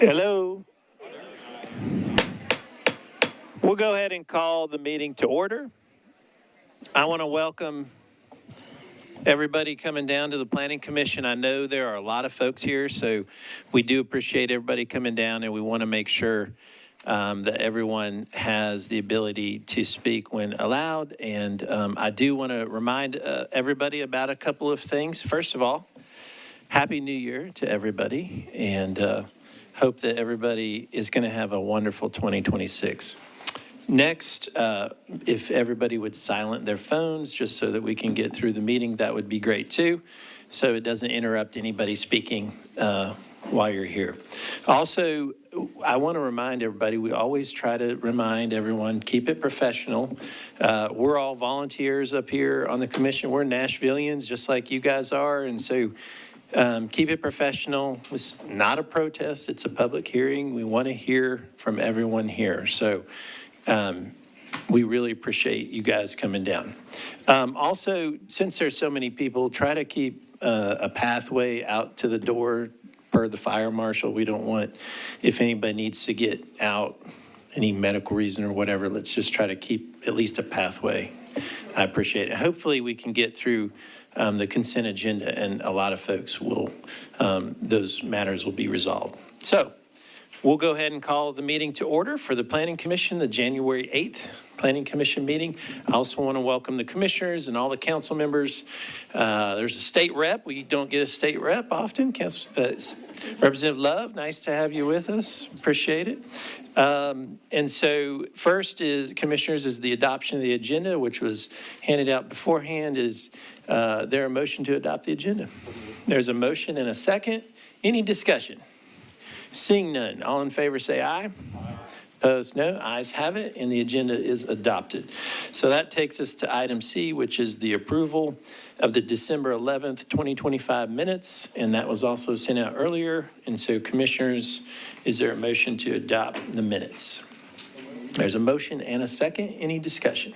Hello. We'll go ahead and call the meeting to order. I want to welcome everybody coming down to the Planning Commission. I know there are a lot of folks here, so we do appreciate everybody coming down, and we want to make sure that everyone has the ability to speak when allowed. And I do want to remind everybody about a couple of things. First of all, Happy New Year to everybody, and hope that everybody is going to have a wonderful 2026. Next, if everybody would silent their phones just so that we can get through the meeting, that would be great too, so it doesn't interrupt anybody speaking while you're here. Also, I want to remind everybody, we always try to remind everyone, keep it professional. We're all volunteers up here on the commission. We're Nashvillians just like you guys are, and so keep it professional. It's not a protest, it's a public hearing. We want to hear from everyone here. So we really appreciate you guys coming down. Also, since there's so many people, try to keep a pathway out to the door per the fire marshal. We don't want, if anybody needs to get out, any medical reason or whatever, let's just try to keep at least a pathway. I appreciate it. Hopefully we can get through the consent agenda, and a lot of folks will, those matters will be resolved. So we'll go ahead and call the meeting to order for the Planning Commission, the January 8th Planning Commission meeting. I also want to welcome the commissioners and all the council members. There's a state rep. We don't get a state rep often. Representative Love, nice to have you with us. Appreciate it. And so first is, commissioners, is the adoption of the agenda, which was handed out beforehand. Is there a motion to adopt the agenda? There's a motion and a second. Any discussion? Seeing none, all in favor say aye. Aye. Opposed, no. Ayes have it, and the agenda is adopted. So that takes us to item C, which is the approval of the December 11th, 2025 minutes, and that was also sent out earlier. And so, commissioners, is there a motion to adopt the minutes? There's a motion and a second. Any discussion?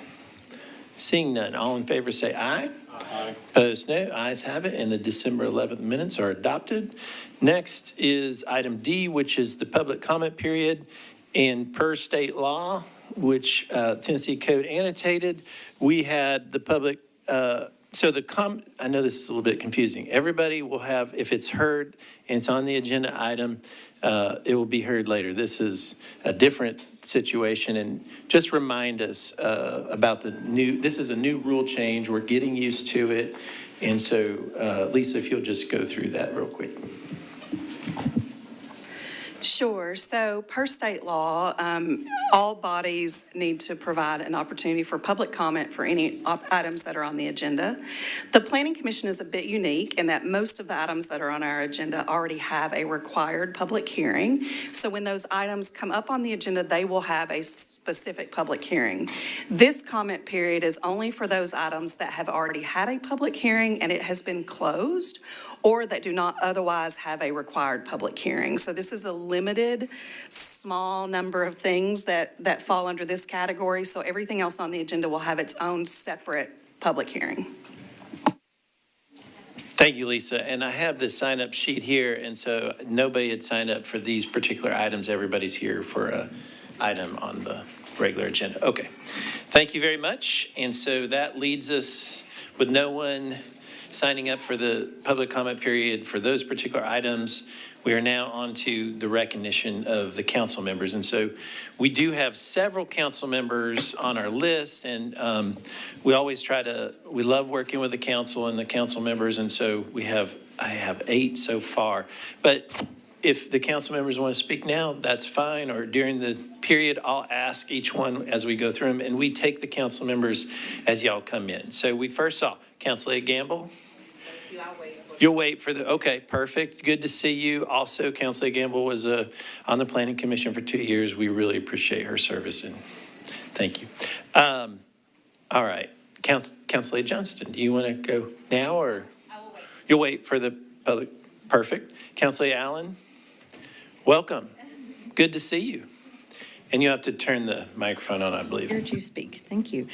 Seeing none, all in favor say aye. Aye. Opposed, no. Ayes have it, and the December 11th minutes are adopted. Next is item D, which is the public comment period. And per state law, which Tennessee Code annotated, we had the public, I know this is a little bit confusing. Everybody will have, if it's heard and it's on the agenda item, it will be heard later. This is a different situation, and just remind us about this is a new rule change. We're getting used to it. And so, Lisa, if you'll just go through that real quick. Sure. So per state law, all bodies need to provide an opportunity for public comment for any items that are on the agenda. The Planning Commission is a bit unique in that most of the items that are on our agenda already have a required public hearing. So when those items come up on the agenda, they will have a specific public hearing. This comment period is only for those items that have already had a public hearing and it has been closed, or that do not otherwise have a required public hearing. So this is a limited, small number of things that fall under this category. So everything else on the agenda will have its own separate public hearing. Thank you, Lisa. And I have the sign-up sheet here, and so nobody had signed up for these particular items. Everybody's here for an item on the regular agenda. Okay. Thank you very much. And so that leads us with no one signing up for the public comment period for those particular items. We are now on to the recognition of the council members. And so we do have several council members on our list, and we always we love working with the council and the council members. And so I have 8 so far. But if the council members want to speak now, that's fine, or during the period, I'll ask each one as we go through them, and we take the council members as y'all come in. So we first saw Councilor Campbell. You'll wait for okay, perfect. Good to see you. Also, Councilor Campbell was on the Planning Commission for 2 years. We really appreciate her service, and thank you. All right, Councilor Johnston, do you want to go now, or? I will wait. You'll wait for the public. Perfect. Councilor Allen, welcome. Good to see you. And you have to turn the microphone on, I believe. Here to speak. Thank you.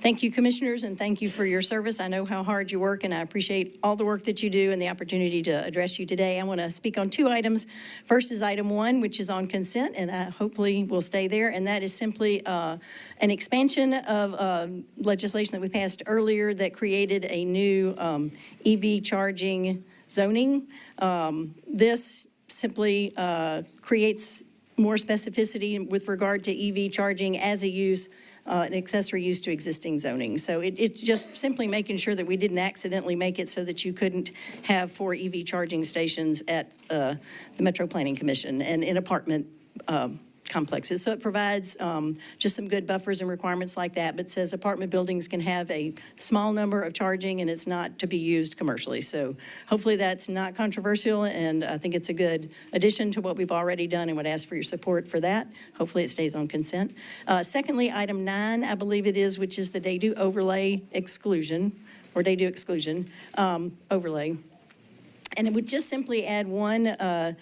Thank you, commissioners, and thank you for your service. I know how hard you work, and I appreciate all the work that you do and the opportunity to address you today. I want to speak on two items. First is item 1, which is on consent, and I hopefully will stay there, and that is simply an expansion of legislation that we passed earlier that created a new EV charging zoning. This simply creates more specificity with regard to EV charging as a use, an accessory use to existing zoning. So it's just simply making sure that we didn't accidentally make it so that you couldn't have 4 EV charging stations at the Metro Planning Commission and in apartment complexes. So it provides just some good buffers and requirements like that, but says apartment buildings can have a small number of charging and it's not to be used commercially. So hopefully that's not controversial, and I think it's a good addition to what we've already done and would ask for your support for that. Hopefully it stays on consent. Secondly, item 9, I believe it is, which is the DADU overlay exclusion, or DADU exclusion overlay. And it would just simply add one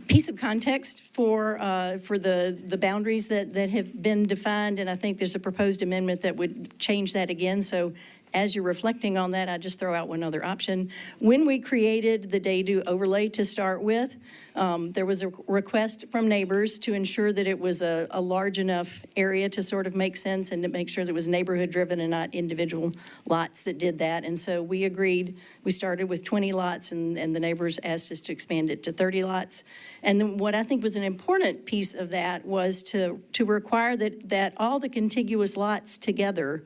piece of context for the boundaries that have been defined, and I think there's a proposed amendment that would change that again. So as you're reflecting on that, I just throw out one other option. When we created the DADU overlay to start with, there was a request from neighbors to ensure that it was a large enough area to sort of make sense and to make sure that it was neighborhood driven and not individual lots that did that. And so we agreed. We started with 20 lots, and the neighbors asked us to expand it to 30 lots. And then what I think was an important piece of that was to require that all the contiguous lots together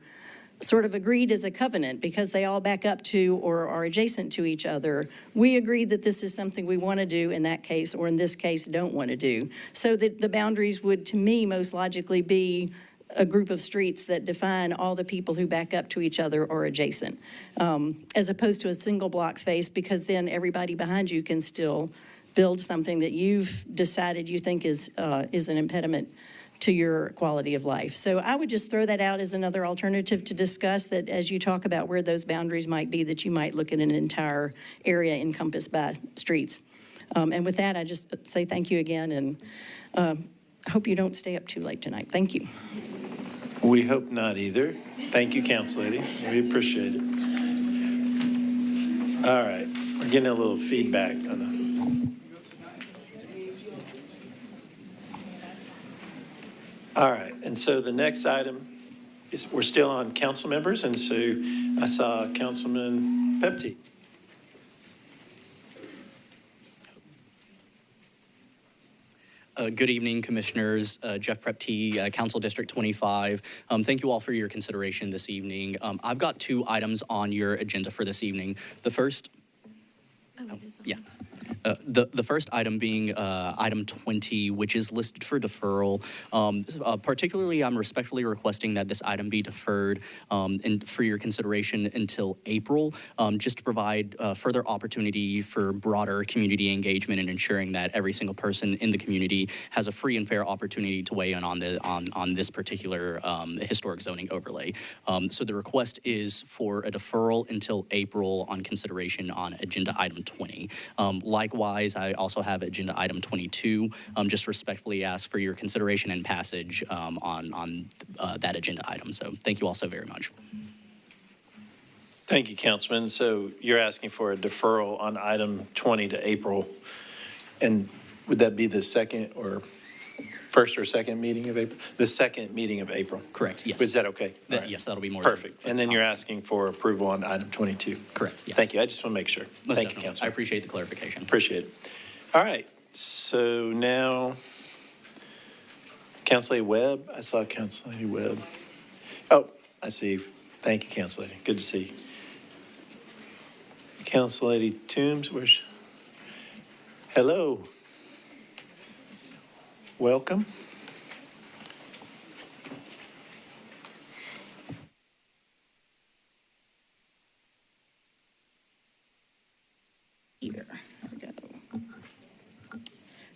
sort of agreed as a covenant, because they all back up to or are adjacent to each other. We agreed that this is something we want to do in that case, or in this case, don't want to do. So that the boundaries would, to me, most logically be a group of streets that define all the people who back up to each other or adjacent, as opposed to a single block face, because then everybody behind you can still build something that you've decided you think is an impediment to your quality of life. So I would just throw that out as another alternative to discuss, that as you talk about where those boundaries might be, that you might look at an entire area encompassed by streets. And with that, I just say thank you again, and hope you don't stay up too late tonight. Thank you. We hope not either. Thank you, Council Lady. We appreciate it. All right, we're getting a little feedback on the. All right, and so the next item is, we're still on council members, and so I saw Councilman Pepti. Good evening, Commissioners. Jeff Prepti, Council District 25. Thank you all for your consideration this evening. I've got 2 items on your agenda for this evening. The first, the first item being item 20, which is listed for deferral. Particularly, I'm respectfully requesting that this item be deferred and for your consideration until April, just to provide further opportunity for broader community engagement and ensuring that every single person in the community has a free and fair opportunity to weigh in on this particular historic zoning overlay. So the request is for a deferral until April on consideration on agenda item 20. Likewise, I also have agenda item 22. Just respectfully ask for your consideration and passage on that agenda item. So thank you all so very much. Thank you, Councilman. So you're asking for a deferral on item 20 to April. And would that be the first or second meeting of April? The second meeting of April. Correct, yes. Is that okay? Right. Yes, that'll be more. Perfect. And then you're asking for approval on item 22. Correct, yes. Thank you. I just want to make sure. Most Thank definitely. you, Councilman. I appreciate the clarification. Appreciate it. All right. So now, Council Lady Webb. I saw Council Lady Webb. Oh, I see. Thank you, Council Lady. Good to see you. Council Lady Toombs, hello. Welcome. Here we go.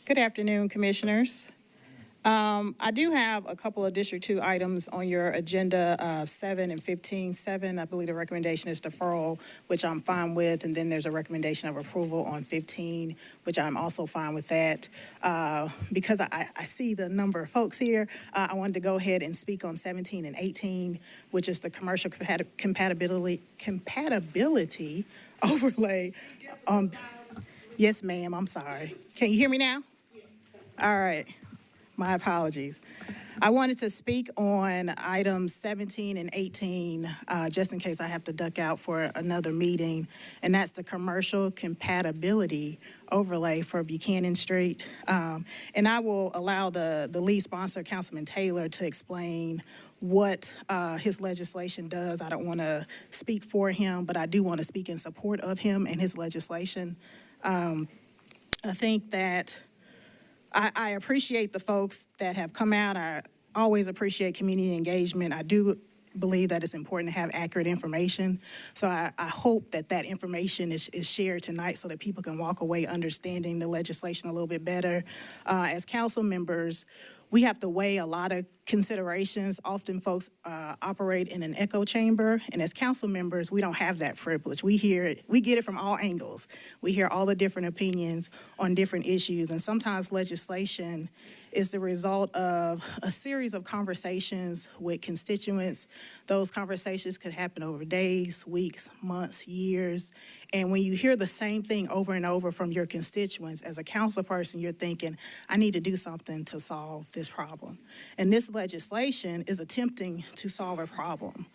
Good afternoon, Commissioners. I do have a couple of District 2 items on your agenda, 7 and 15. 7, I believe the recommendation is deferral, which I'm fine with, and then there's a recommendation of approval on 15, which I'm also fine with that. Because I see the number of folks here, I wanted to go ahead and speak on 17 and 18, which is the commercial compatibility overlay. Yes, ma'am, I'm sorry. Can you hear me now? All right. My apologies. I wanted to speak on items 17 and 18, just in case I have to duck out for another meeting, and that's the commercial compatibility overlay for Buchanan Street. And I will allow the lead sponsor, Councilman Taylor, to explain what his legislation does. I don't want to speak for him, but I do want to speak in support of him and his legislation. I think that I appreciate the folks that have come out. I always appreciate community engagement. I do believe that it's important to have accurate information. So I hope that that information is shared tonight so that people can walk away understanding the legislation a little bit better. As council members, we have to weigh a lot of considerations. Often folks operate in an echo chamber, and as council members, we don't have that privilege. We hear it, we get it from all angles. We hear all the different opinions on different issues, and sometimes legislation is the result of a series of conversations with constituents. Those conversations could happen over days, weeks, months, years. And when you hear the same thing over and over from your constituents, as a council person, you're thinking, I need to do something to solve this problem. And this legislation is attempting to solve a problem.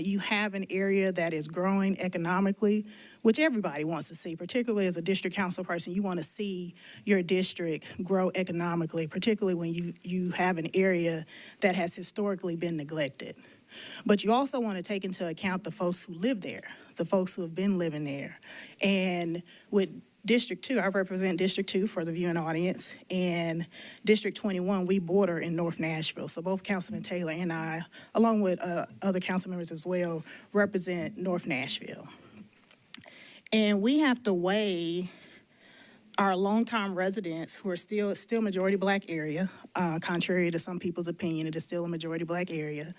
You have an area that is growing economically, which everybody wants to see, particularly as a district council person. You want to see your district grow economically, particularly when you have an area that has historically been neglected. But you also want to take into account the folks who live there, the folks who have been living there. And with District 2, I represent District 2 for the viewing audience, and District 21, we border in North Nashville. So both Councilman Taylor and I, along with other council members as well, represent North Nashville. And we have to weigh our longtime residents who are still majority black area, contrary to some people's opinion, it is still a majority black area,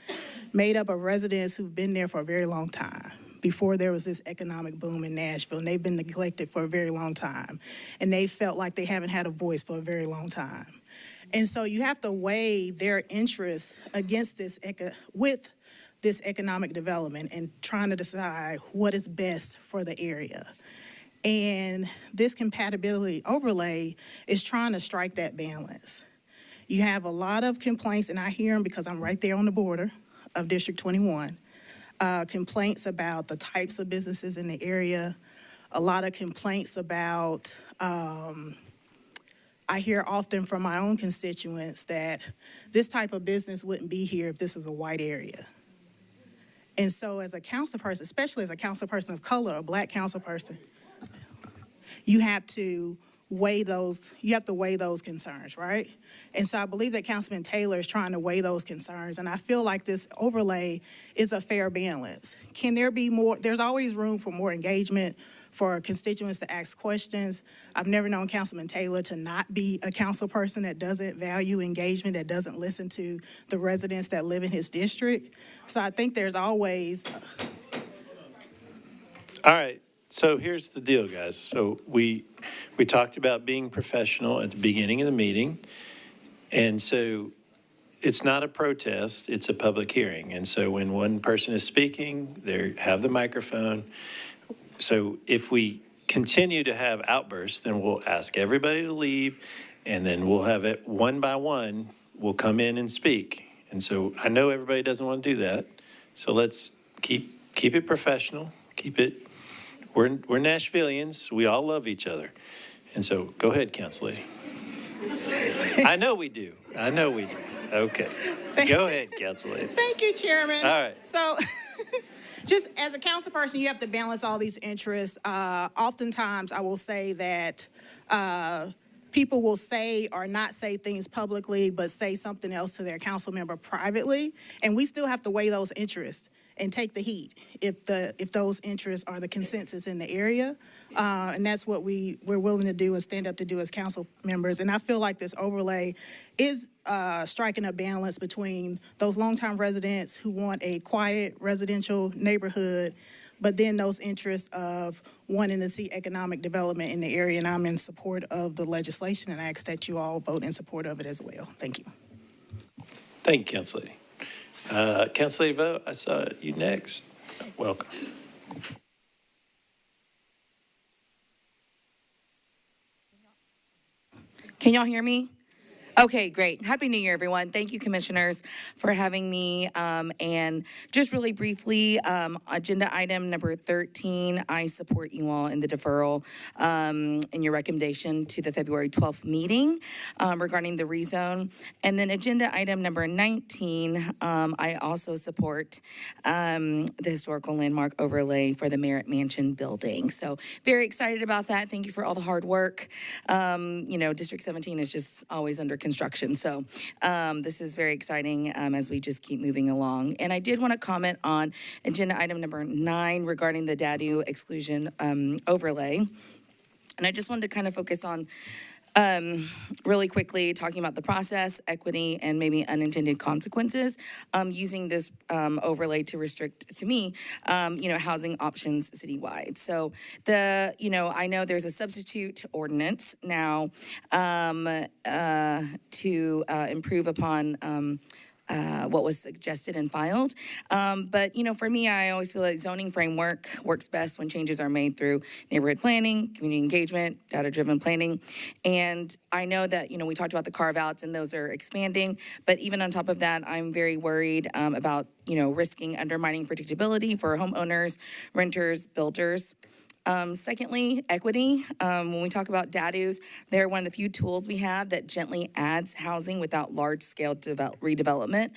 made up of residents who've been there for a very long time, before there was this economic boom in Nashville, and they've been neglected for a very long time, and they felt like they haven't had a voice for a very long time. And so you have to weigh their interests against this with this economic development and trying to decide what is best for the area. And this compatibility overlay is trying to strike that balance. You have a lot of complaints, and I hear them because I'm right there on the border of District 21. Complaints about the types of businesses in the area, a lot of complaints about, I hear often from my own constituents that this type of business wouldn't be here if this was a white area. And so as a council person, especially as a council person of color, a black council person, you have to weigh those concerns, right? And so I believe that Councilman Taylor is trying to weigh those concerns, and I feel like this overlay is a fair balance. Can there be more? There's always room for more engagement, for constituents to ask questions. I've never known Councilman Taylor to not be a council person that doesn't value engagement, that doesn't listen to the residents that live in his district. So I think there's always... All right. So here's the deal, guys. So we talked about being professional at the beginning of the meeting. And so it's not a protest, it's a public hearing. And so when one person is speaking, they have the microphone. So if we continue to have outbursts, then we'll ask everybody to leave, and then we'll have it one by one, we'll come in and speak. And so I know everybody doesn't want to do that. So let's keep it professional, we're Nashvillians, we all love each other. And so go ahead, Council Lady. I know we do. Okay. Go ahead, Council Lady. Thank you, Chairman. All right. So just as a council person, you have to balance all these interests. Oftentimes, I will say that people will say or not say things publicly, but say something else to their council member privately, and we still have to weigh those interests and take the heat if those interests are the consensus in the area. And that's what we're willing to do and stand up to do as council members. And I feel like this overlay is striking a balance between those longtime residents who want a quiet residential neighborhood, but then those interests of wanting to see economic development in the area. And I'm in support of the legislation, and I ask that you all vote in support of it as well. Thank you. Thank you, Council Lady. Council Lady Vogt, I saw you next. Welcome. Can y'all hear me? Okay, great. Happy New Year, everyone. Thank you, commissioners, for having me. And just really briefly, agenda item number 13, I support you all in the deferral in your recommendation to the February 12th meeting regarding the rezone. And then agenda item number 19, I also support the historical landmark overlay for the Merritt Mansion building. So very excited about that. Thank you for all the hard work. District 17 is just always under construction. So this is very exciting as we just keep moving along. And I did want to comment on agenda item number 9 regarding the DADU exclusion overlay. And I just wanted to kind of focus on really quickly talking about the process, equity, and maybe unintended consequences, using this overlay to restrict, to me, housing options citywide. So I know there's a substitute ordinance now to improve upon what was suggested and filed. But for me, I always feel like zoning framework works best when changes are made through neighborhood planning, community engagement, data-driven planning. And I know that, we talked about the carve-outs and those are expanding, but even on top of that, I'm very worried about, risking undermining predictability for homeowners, renters, builders. Secondly, equity. When we talk about DADUs, they're one of the few tools we have that gently adds housing without large-scale redevelopment.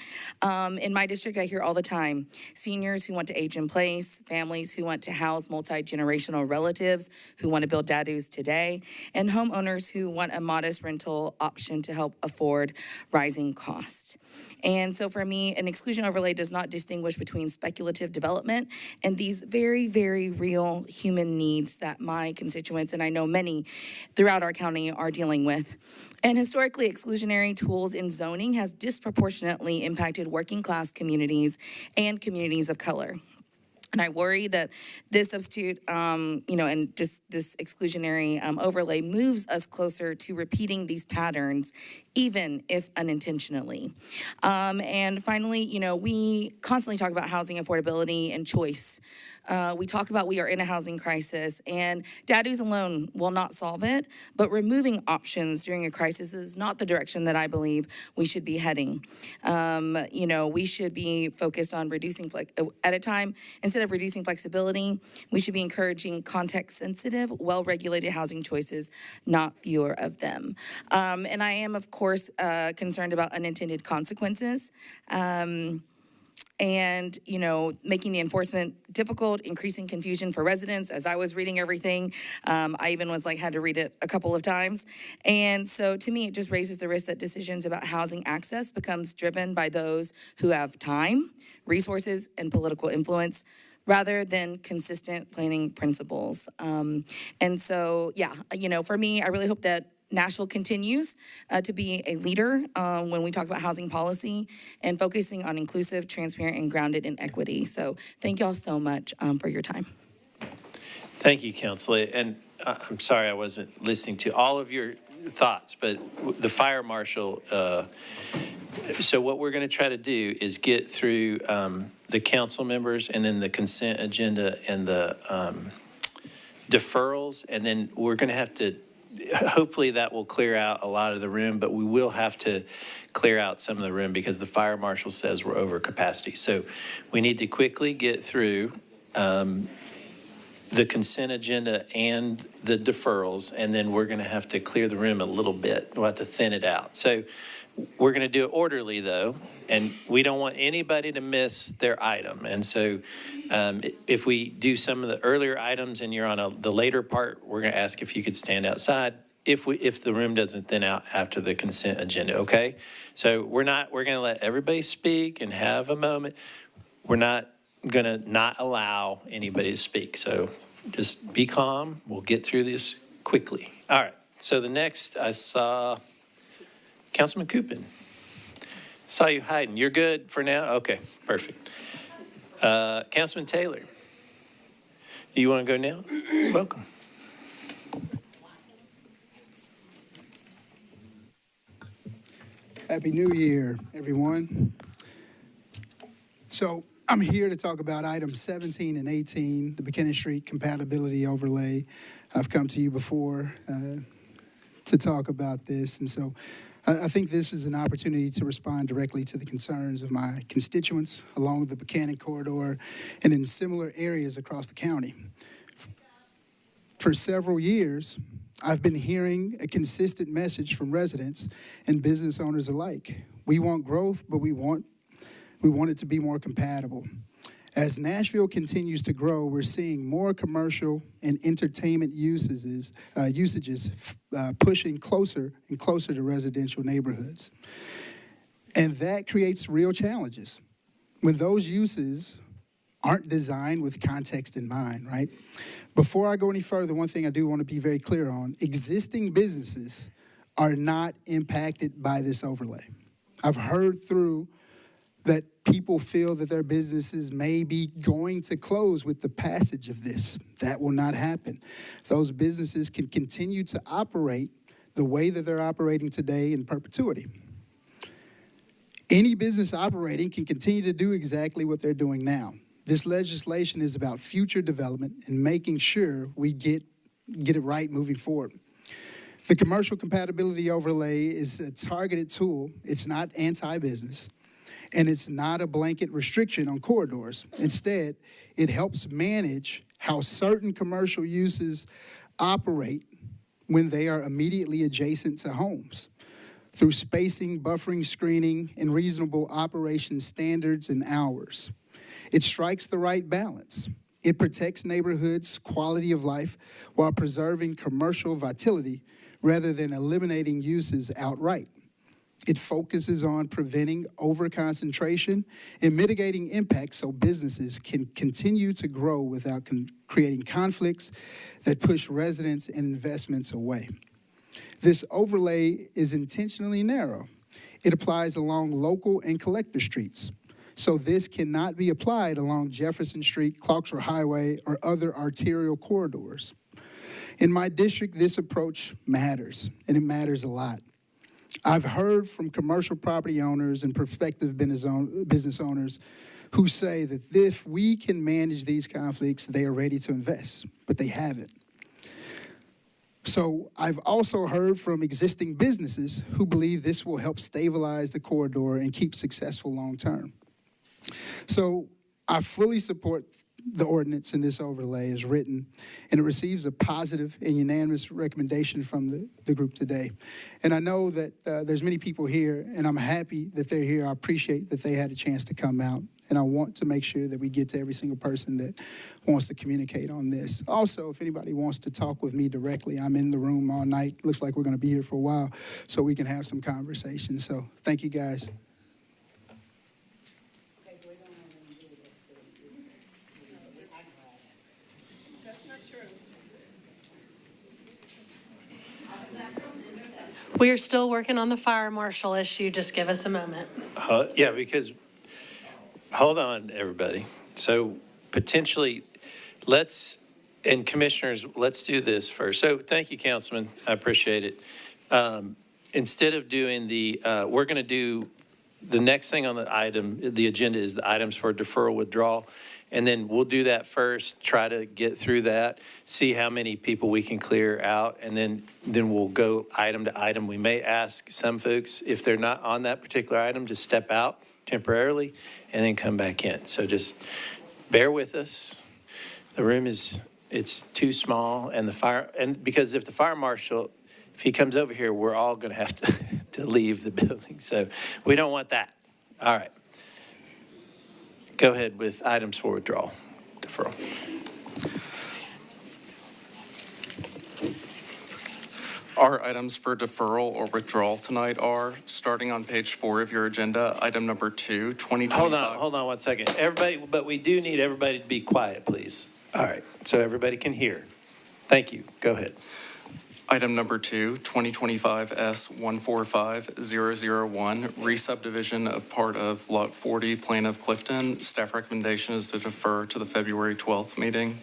In my district, I hear all the time, seniors who want to age in place, families who want to house multi-generational relatives who want to build DADUs today, and homeowners who want a modest rental option to help afford rising costs. And so for me, an exclusion overlay does not distinguish between speculative development and these very, very real human needs that my constituents, and I know many throughout our county, are dealing with. And historically, exclusionary tools in zoning has disproportionately impacted working class communities and communities of color. And I worry that this substitute, and just this exclusionary overlay moves us closer to repeating these patterns, even if unintentionally. And finally, we constantly talk about housing affordability and choice. We talk about we are in a housing crisis, and DADUs alone will not solve it, but removing options during a crisis is not the direction that I believe we should be heading. We should be focused on reducing, at a time, instead of reducing flexibility, we should be encouraging context-sensitive, well-regulated housing choices, not fewer of them. And I am, of course, concerned about unintended consequences. And, making the enforcement difficult, increasing confusion for residents. As I was reading everything, I even had to read it a couple of times. And so to me, it just raises the risk that decisions about housing access becomes driven by those who have time, resources, and political influence, rather than consistent planning principles. And so, for me, I really hope that Nashville continues to be a leader when we talk about housing policy and focusing on inclusive, transparent, and grounded in equity. So thank y'all so much for your time. Thank you, Councilor. And I'm sorry I wasn't listening to all of your thoughts, but the fire marshal, so what we're going to try to do is get through the council members and then the consent agenda and the deferrals, and then we're going to have to, hopefully that will clear out a lot of the room, but we will have to clear out some of the room because the fire marshal says we're over capacity. So we need to quickly get through the consent agenda and the deferrals, and then we're going to have to clear the room a little bit. We'll have to thin it out. So we're going to do it orderly, though, and we don't want anybody to miss their item. And so if we do some of the earlier items and you're on the later part, we're going to ask if you could stand outside if the room doesn't thin out after the consent agenda, okay? So we're going to let everybody speak and have a moment. We're not going to not allow anybody to speak. So Just be calm. We'll get through this quickly. All right. So the next, I saw Councilman Coopin. Saw you hiding. You're good for now? Okay, perfect. Councilman Taylor. You want to go now? Welcome. Happy New Year, everyone. So I'm here to talk about items 17 and 18, the Buchanan Street Compatibility Overlay. I've come to you before to talk about this, and so I think this is an opportunity to respond directly to the concerns of my constituents along the Buchanan corridor and in similar areas across the county. For several years, I've been hearing a consistent message from residents and business owners alike. We want growth, but we want it to be more compatible. As Nashville continues to grow, we're seeing more commercial and entertainment usages pushing closer and closer to residential neighborhoods. And that creates real challenges when those uses aren't designed with context in mind, right? Before I go any further, one thing I do want to be very clear on, existing businesses are not impacted by this overlay. I've heard through that people feel that their businesses may be going to close with the passage of this. That will not happen. Those businesses can continue to operate the way that they're operating today in perpetuity. Any business operating can continue to do exactly what they're doing now. This legislation is about future development and making sure we get it right moving forward. The commercial compatibility overlay is a targeted tool. It's not anti-business, and it's not a blanket restriction on corridors. Instead, it helps manage how certain commercial uses operate when they are immediately adjacent to homes. Through spacing, buffering, screening, and reasonable operation standards and hours. It strikes the right balance. It protects neighborhoods' quality of life while preserving commercial vitality rather than eliminating uses outright. It focuses on preventing overconcentration and mitigating impacts so businesses can continue to grow without creating conflicts that push residents and investments away. This overlay is intentionally narrow. It applies along local and collector streets. So this cannot be applied along Jefferson Street, Clarksville Highway, or other arterial corridors. In my district, this approach matters, and it matters a lot. I've heard from commercial property owners and prospective business owners who say that if we can manage these conflicts, they are ready to invest, but they haven't. So I've also heard from existing businesses who believe this will help stabilize the corridor and keep successful long term. So I fully support the ordinance in this overlay as written, and it receives a positive and unanimous recommendation from the group today. And I know that there's many people here, and I'm happy that they're here. I appreciate that they had a chance to come out, and I want to make sure that we get to every single person that wants to communicate on this. Also, if anybody wants to talk with me directly, I'm in the room all night. Looks like we're going to be here for a while, so we can have some conversation. So thank you, guys. We are still working on the fire marshal issue. Just give us a moment. Yeah, because, hold on, everybody. So potentially, and commissioners, let's do this first. So thank you, Councilman. I appreciate it. Instead of doing we're going to do, the next thing on the agenda is the items for deferral withdrawal. And then we'll do that first, try to get through that, see how many people we can clear out, and then we'll go item to item. We may ask some folks, if they're not on that particular item, to step out temporarily and then come back in. So just bear with us. The room it's too small, and because if the fire marshal, if he comes over here, we're all going to have to leave the building. So we don't want that. All right. Go ahead with items for withdrawal, deferral. Our items for deferral or withdrawal tonight are, starting on page 4 of your agenda, item number 2, 2025. Hold on 1 second. Everybody, but we do need everybody to be quiet, please. All right, so everybody can hear. Thank you. Go ahead. Item number 2, 2025 S145001, re-subdivision of part of Lot 40, Plan of Clifton. Staff recommendation is to defer to the February 12th meeting.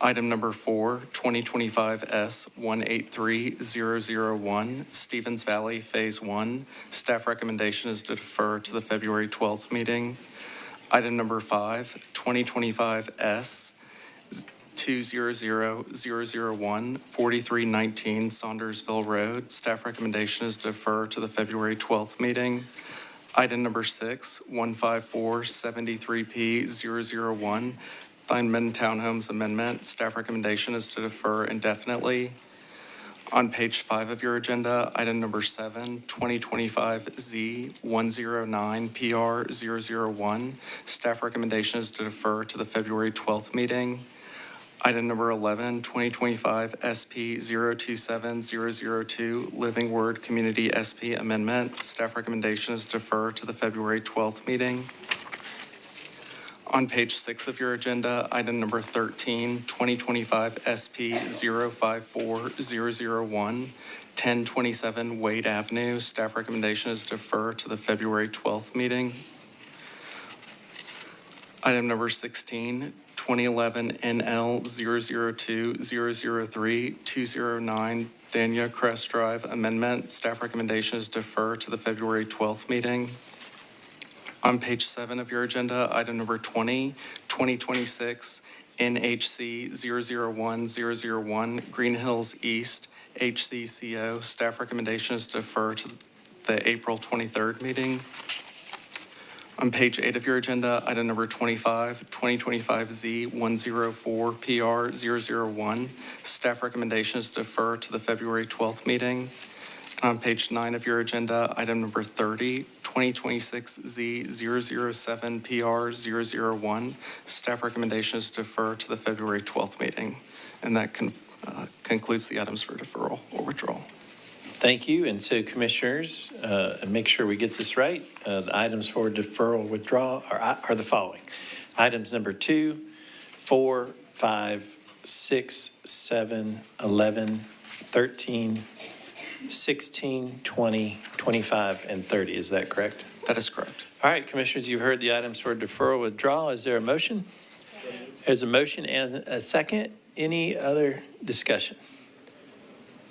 Item number 4, 2025 S183001, Stevens Valley Phase 1. Staff recommendation is to defer to the February 12th meeting. Item number 5, 2025 S200001, 4319 Saundersville Road. Staff recommendation is to defer to the February 12th meeting. Item number 6, 15473P001, Steinman Townhomes Amendment. Staff recommendation is to defer indefinitely. On page 5 of your agenda, item number 7, 2025 Z109PR001. Staff recommendation is to defer to the February 12th meeting. Item number 11, 2025 SP027002, Living Word Community SP Amendment. Staff recommendation is to defer to the February 12th meeting. On page 6 of your agenda, item number 13, 2025 SP054001, 1027 Wade Avenue. Staff recommendation is to defer to the February 12th meeting. Item number 16, 2011 NL002003, 209 Dania Crest Drive Amendment. Staff recommendation is to defer to the February 12th meeting. On page 7 of your agenda, item number 20, 2026 NHC 001001, Green Hills East, HCCO. Staff recommendation is to defer to the April 23rd meeting. On page 8 of your agenda, item number 25, 2025 Z104PR001. Staff recommendation is to defer to the February 12th meeting. And on page 9 of your agenda, item number 30, 2026 Z007PR001. Staff recommendation is to defer to the February 12th meeting. And that concludes the items for deferral or withdrawal. Thank you. And so, Commissioners, make sure we get this right. The items for deferral withdrawal are the following. Items number 2, 4, 5, 6, 7, 11, 13, 16, 20, 25, and 30. Is that correct? That is correct. All right, Commissioners, you've heard the items for deferral withdrawal. Is there a motion? There's a motion and a second. Any other discussion?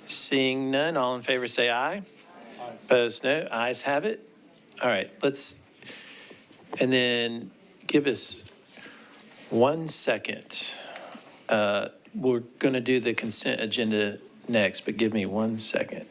Seeing none, all in favor say aye. Opposed, no. Ayes have it. All right, and then give us 1 second. We're going to do the consent agenda next, but give me 1 second.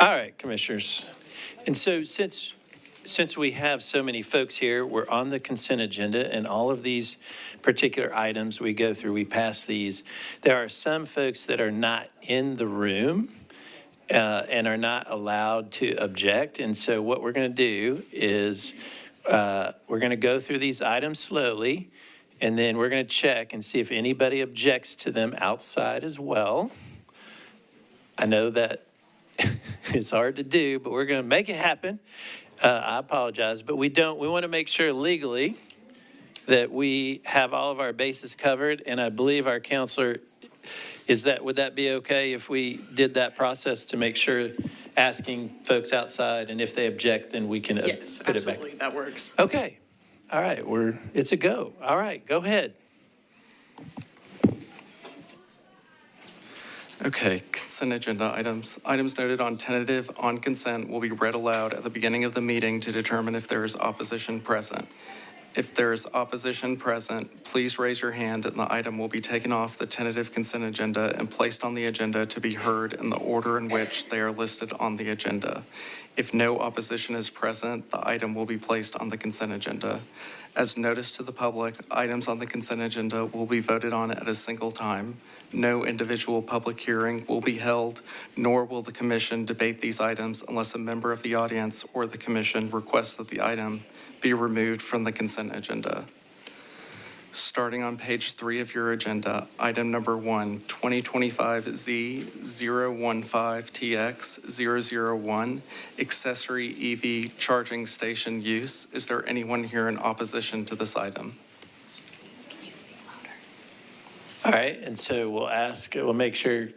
All right, Commissioners. And so since we have so many folks here, we're on the consent agenda, and all of these particular items we go through, we pass these. There are some folks that are not in the room and are not allowed to object. And so what we're going to do is we're going to go through these items slowly, and then we're going to check and see if anybody objects to them outside as well. I know that it's hard to do, but we're going to make it happen. I apologize, but we want to make sure legally that we have all of our bases covered. And I believe our counselor, would that be okay if we did that process to make sure, asking folks outside, and if they object, then we can put it back? Yes, absolutely, that works. Okay. All right, it's a go. All right, go ahead. Okay, consent agenda items. Items noted on tentative on consent will be read aloud at the beginning of the meeting to determine if there is opposition present. If there is opposition present, please raise your hand and the item will be taken off the tentative consent agenda and placed on the agenda to be heard in the order in which they are listed on the agenda. If no opposition is present, the item will be placed on the consent agenda. As noticed to the public, items on the consent agenda will be voted on at a single time. No individual public hearing will be held, nor will the commission debate these items unless a member of the audience or the commission requests that the item be removed from the consent agenda. Starting on page 3 of your agenda, item number 1, 2025Z015TX001, accessory EV charging station use. Is there anyone here in opposition to this item? All right, and so we'll make sure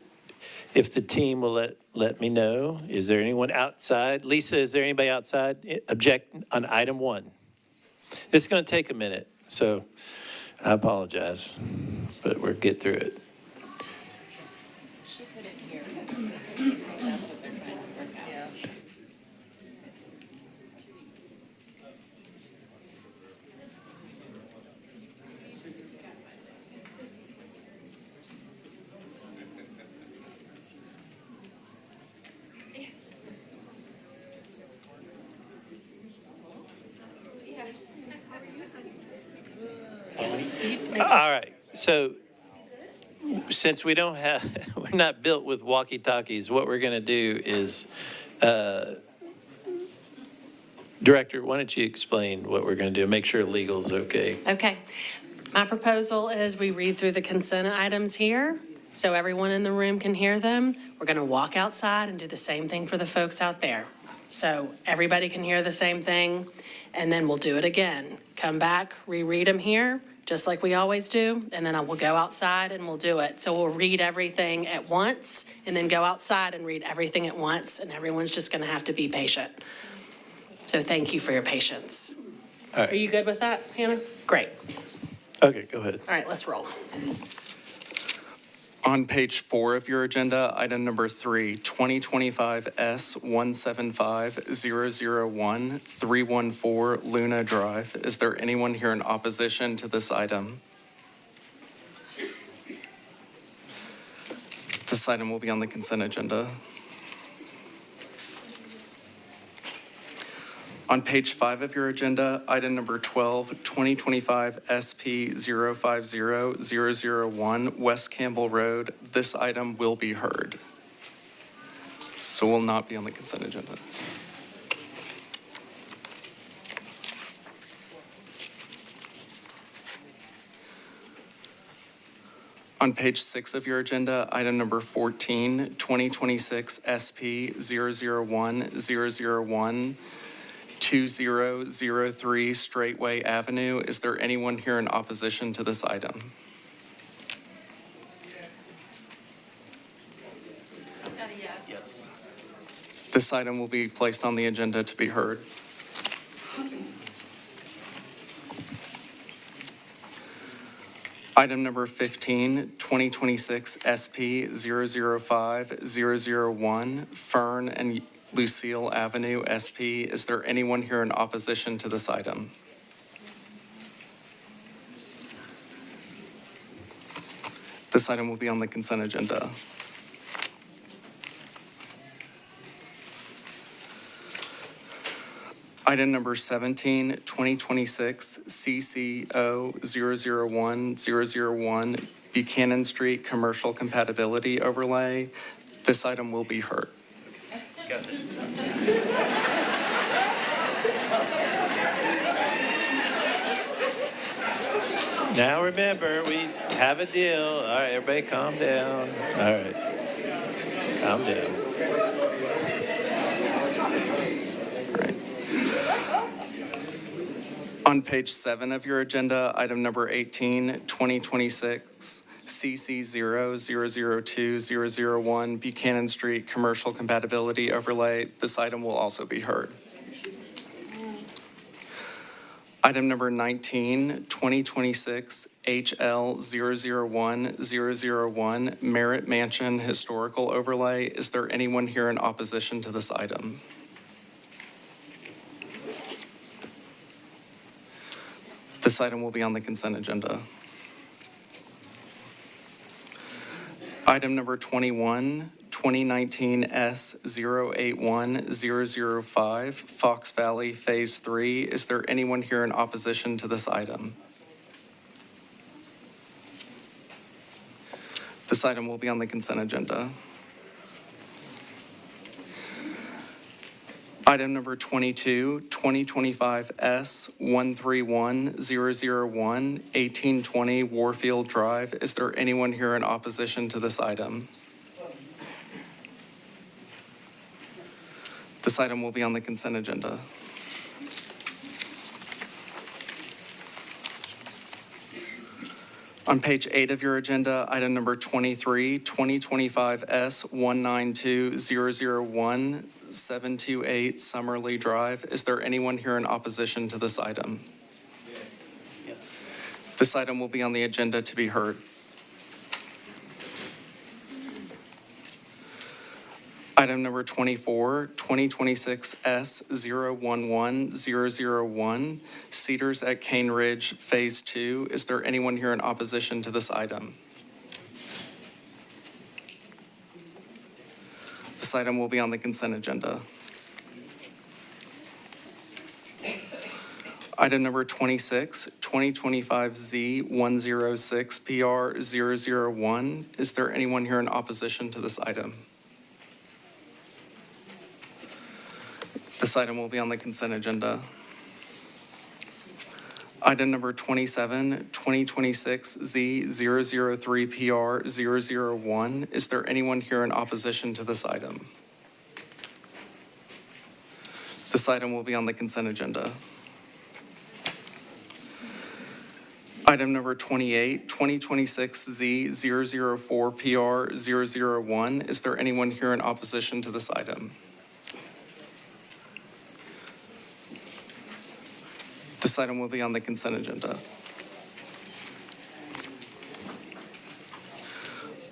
if the team will let me know. Is there anyone outside? Lisa, is there anybody outside object on item 1? This is going to take a minute, so I apologize, but we'll get through it. All right, so since we're not built with walkie-talkies, what we're going to do is, Director, why don't you explain what we're going to do, make sure legal's okay. Okay. My proposal is we read through the consent items here, so everyone in the room can hear them. We're going to walk outside and do the same thing for the folks out there. So everybody can hear the same thing, and then we'll do it again. Come back, reread them here, just like we always do, and then I will go outside and we'll do it. So we'll read everything at once, and then go outside and read everything at once, and everyone's just going to have to be patient. So thank you for your patience. All right. Are you good with that, Hannah? Great. Okay, go ahead. All right, let's roll. On page 4 of your agenda, item number 3, 2025S175001, 314 Luna Drive. Is there anyone here in opposition to this item? This item will be on the consent agenda. On page 5 of your agenda, item number 12, 2025 SP050001, West Campbell Road. This item will be heard, so will not be on the consent agenda. On page 6 of your agenda, item number 14, 2026 SP001001, 2003 Straightway Avenue. Is there anyone here in opposition to this item? Yes. This item will be placed on the agenda to be heard. Item number 15, 2026 SP005001, Fern and Lucille Avenue, SP. Is there anyone here in opposition to this item? This item will be on the consent agenda. Item number 17, 2026 CCO001001, Buchanan Street Commercial Compatibility Overlay. This item will be heard. Now remember, we have a deal. All right, everybody calm down. All right, calm down. On page 7 of your agenda, item number 18, 2026 CC0002-001, Buchanan Street Commercial Compatibility Overlay. This item will also be heard. Item number 19, 2026 HL001001, Merritt Mansion Historical Overlay. Is there anyone here in opposition to this item? This item will be on the consent agenda. Item number 21, 2019 S081005, Fox Valley Phase 3. Is there anyone here in opposition to this item? This item will be on the consent agenda. Item number 22, 2025 S131001, 1820 Warfield Drive. Is there anyone here in opposition to this item? This item will be on the consent agenda. On page 8 of your agenda, item number 23, 2025 S192001, 728 Summerlee Drive. Is there anyone here in opposition to this item? This item will be on the agenda to be heard. Item number 24, 2026 S011001, Cedars at Cane Ridge, Phase 2. Is there anyone here in opposition to this item? This item will be on the consent agenda. Item number 26, 2025 Z106PR001. Is there anyone here in opposition to this item? This item will be on the consent agenda. Item number 27, 2026 Z003PR001. Is there anyone here in opposition to this item? This item will be on the consent agenda. Item number 28, 2026 Z004PR001. Is there anyone here in opposition to this item? This item will be on the consent agenda.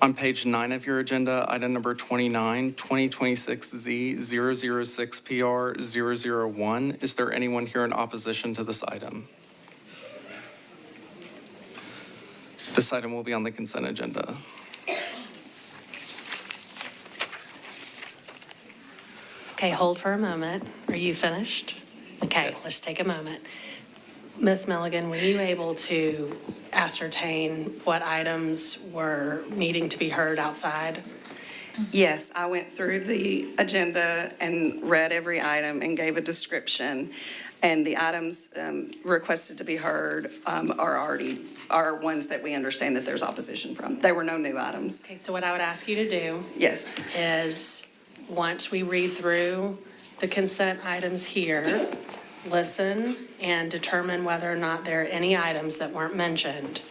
On page 9 of your agenda, item number 29, 2026 Z006PR001. Is there anyone here in opposition to this item? This item will be on the consent agenda. Okay, hold for a moment. Are you finished? Okay, Yes. Let's take a moment. Ms. Milligan, were you able to ascertain what items were needing to be heard outside? Yes, I went through the agenda and read every item and gave a description. And the items requested to be heard are ones that we understand that there's opposition from. There were no new items. Okay, so what I would ask you to do Yes. is, once we read through the consent items here, listen and determine whether or not there are any items that weren't mentioned.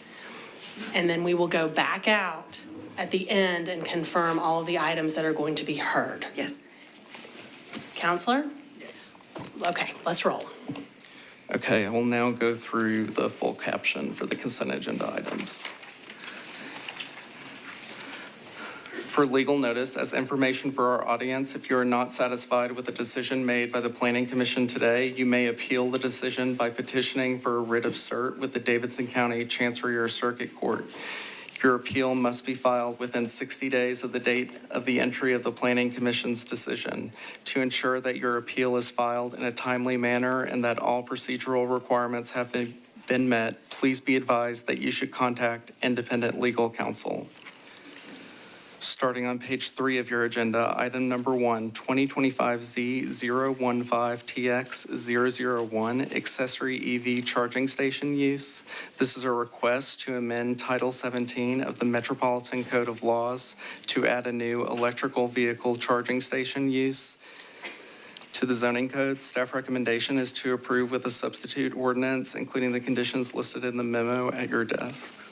And then we will go back out at the end and confirm all of the items that are going to be heard. Yes. Counselor? Yes. Okay, let's roll. Okay, I will now go through the full caption for the consent agenda items. For legal notice, as information for our audience, if you are not satisfied with the decision made by the Planning Commission today, you may appeal the decision by petitioning for a writ of cert with the Davidson County Chancery or Circuit Court. Your appeal must be filed within 60 days of the date of the entry of the Planning Commission's decision. To ensure that your appeal is filed in a timely manner and that all procedural requirements have been met, please be advised that you should contact independent legal counsel. Starting on page 3 of your agenda, item number 1, 2025 Z015TX001, accessory EV charging station use. This is a request to amend Title 17 of the Metropolitan Code of Laws to add a new electrical vehicle charging station use to the zoning code. Staff recommendation is to approve with a substitute ordinance, including the conditions listed in the memo at your desk.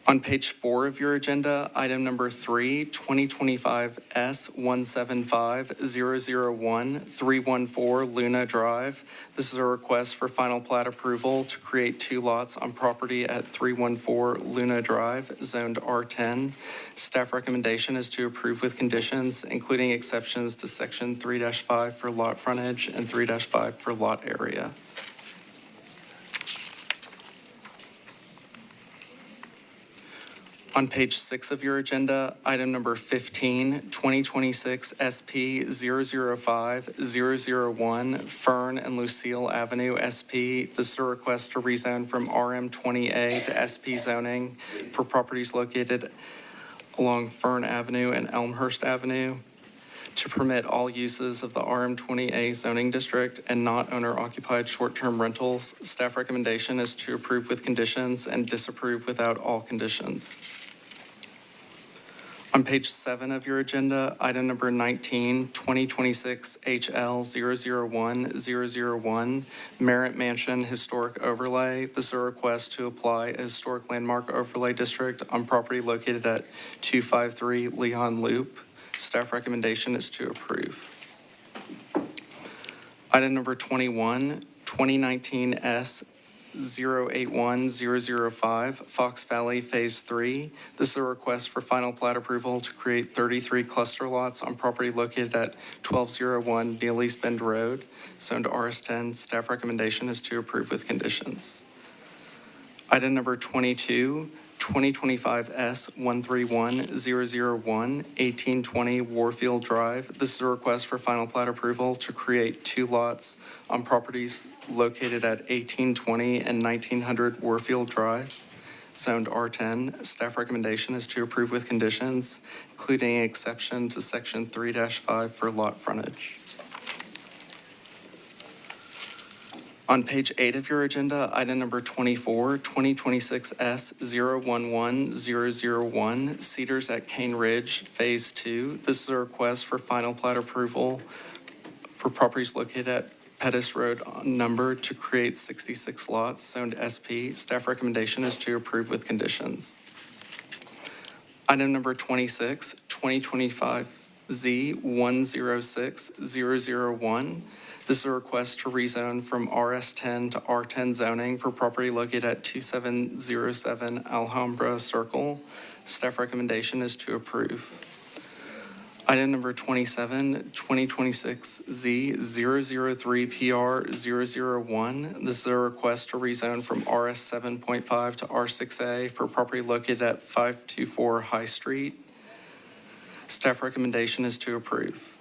On page 4 of your agenda, item number 3, 2025 S175001, 314 Luna Drive. This is a request for final plat approval to create 2 lots on property at 314 Luna Drive, zoned R10. Staff recommendation is to approve with conditions, including exceptions to section 3-5 for lot frontage and 3-5 for lot area. On page 6 of your agenda, item number 15, 2026 SP 005-001, Fern and Lucille Avenue SP. This is a request to rezone from RM20A to SP zoning for properties located along Fern Avenue and Elmhurst Avenue to permit all uses of the RM20A zoning district and not owner-occupied short-term rentals. Staff recommendation is to approve with conditions and disapprove without all conditions. On page 7 of your agenda, item number 19, 2026 HL 001-001, Merritt Mansion Historic Overlay. This is a request to apply a historic landmark overlay district on property located at 253 Leon Loop. Staff recommendation is to approve. Item number 21, 2019 S 081-005, Fox Valley Phase 3. This is a request for final plat approval to create 33 cluster lots on property located at 1201 Neely's Bend Road, zoned RS10. Staff recommendation is to approve with conditions. Item number 22, 2025 S 131-001, 1820 Warfield Drive. This is a request for final plat approval to create 2 lots on properties located at 1820 and 1900 Warfield Drive, zoned R10. Staff recommendation is to approve with conditions, including an exception to section 3-5 for lot frontage. On page 8 of your agenda, item number 24, 2026 S 011-001, Cedars at Cane Ridge, Phase 2. This is a request for final plat approval for properties located at Pettis Road numbered to create 66 lots, zoned SP. Staff recommendation is to approve with conditions. Item number 26, 2025 Z 106-001. This is a request to rezone from RS10 to R10 zoning for property located at 2707 Alhambra Circle. Staff recommendation is to approve. Item number 27, 2026 Z 003PR001. This is a request to rezone from RS 7.5 to R6A for property located at 524 High Street. Staff recommendation is to approve.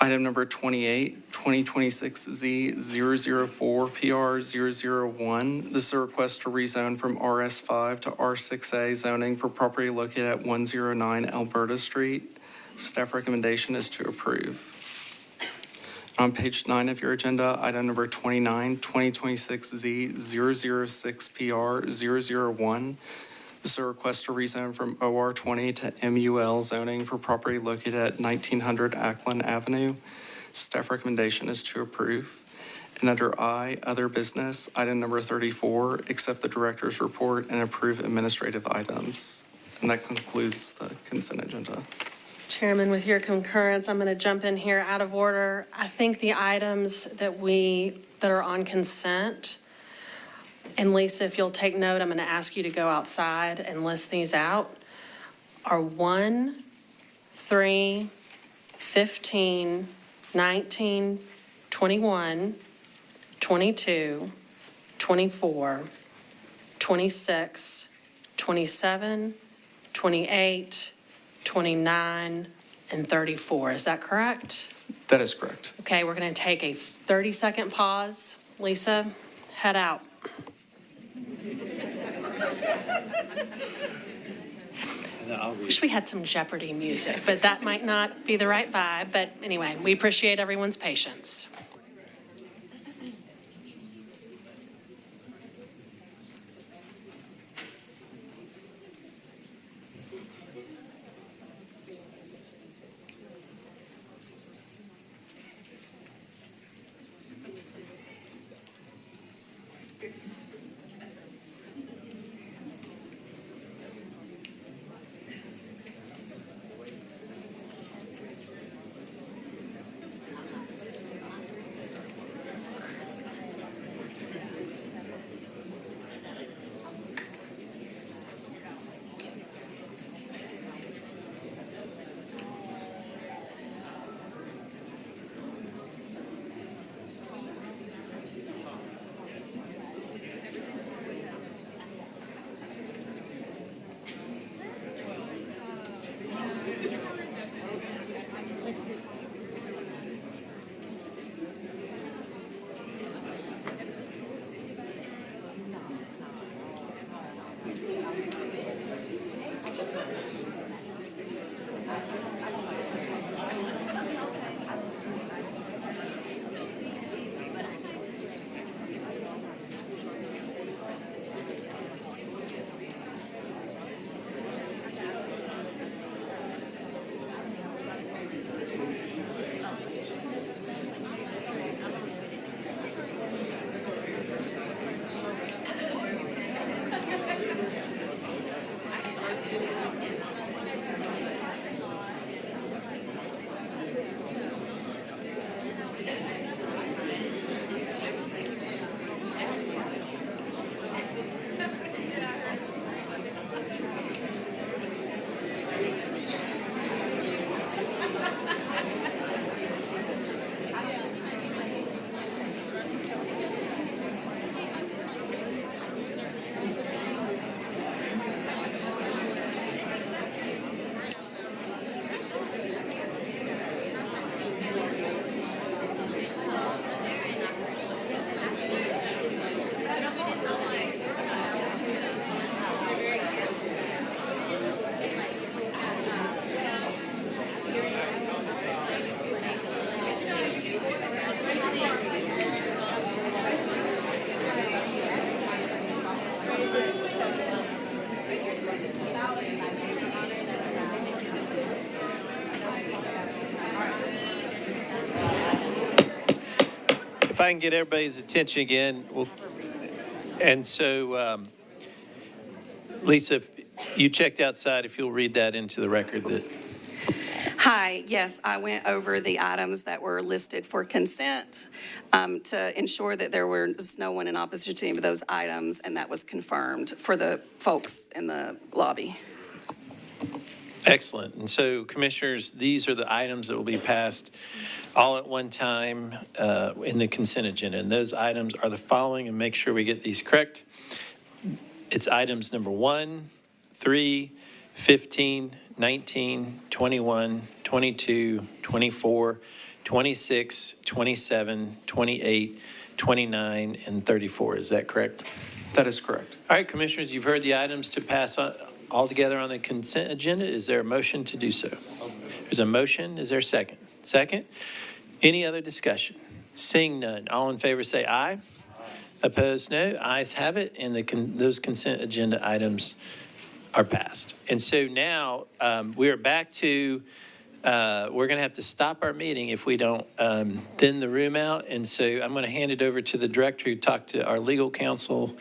Item number 28, 2026 Z 004PR001. This is a request to rezone from RS5 to R6A zoning for property located at 109 Alberta Street. Staff recommendation is to approve. On page 9 of your agenda, item number 29, 2026 Z 006PR001. This is a request to rezone from OR20 to MUL zoning for property located at 1900 Ackland Avenue. Staff recommendation is to approve. And under I, other business, item number 34, accept the director's report and approve administrative items. And that concludes the consent agenda. Chairman, with your concurrence, I'm going to jump in here out of order. I think the items that are on consent, and Lisa, if you'll take note, I'm going to ask you to go outside and list these out, are 1, 3, 15, 19, 21, 22, 24, 26, 27, 28, 29, and 34. Is that correct? That is correct. Okay, we're going to take a 30-second pause. Lisa, head out. Wish we had some Jeopardy music, but that might not be the right vibe. But anyway, we appreciate everyone's patience. I can get everybody's attention again, and so, Lisa, if you checked outside, if you'll read that into the record that. Hi, yes, I went over the items that were listed for consent to ensure that there was no one in opposition to any of those items, and that was confirmed for the folks in the lobby. Excellent. And so, Commissioners, these are the items that will be passed all at one time in the consent agenda. And those items are the following, and make sure we get these correct. It's items number 1, 3, 15, 19, 21, 22, 24, 26, 27, 28, 29, and 34. Is that correct? That is correct. All right, Commissioners, you've heard the items to pass all together on the consent agenda. Is there a motion to do so? There's a motion. Is there a second? Second? Any other discussion? Seeing none. All in favor say aye. Opposed, no. Ayes have it, and those consent agenda items are passed. And so now we are back to, we're going to have to stop our meeting if we don't thin the room out. And so I'm going to hand it over to the director who talked to our legal counsel,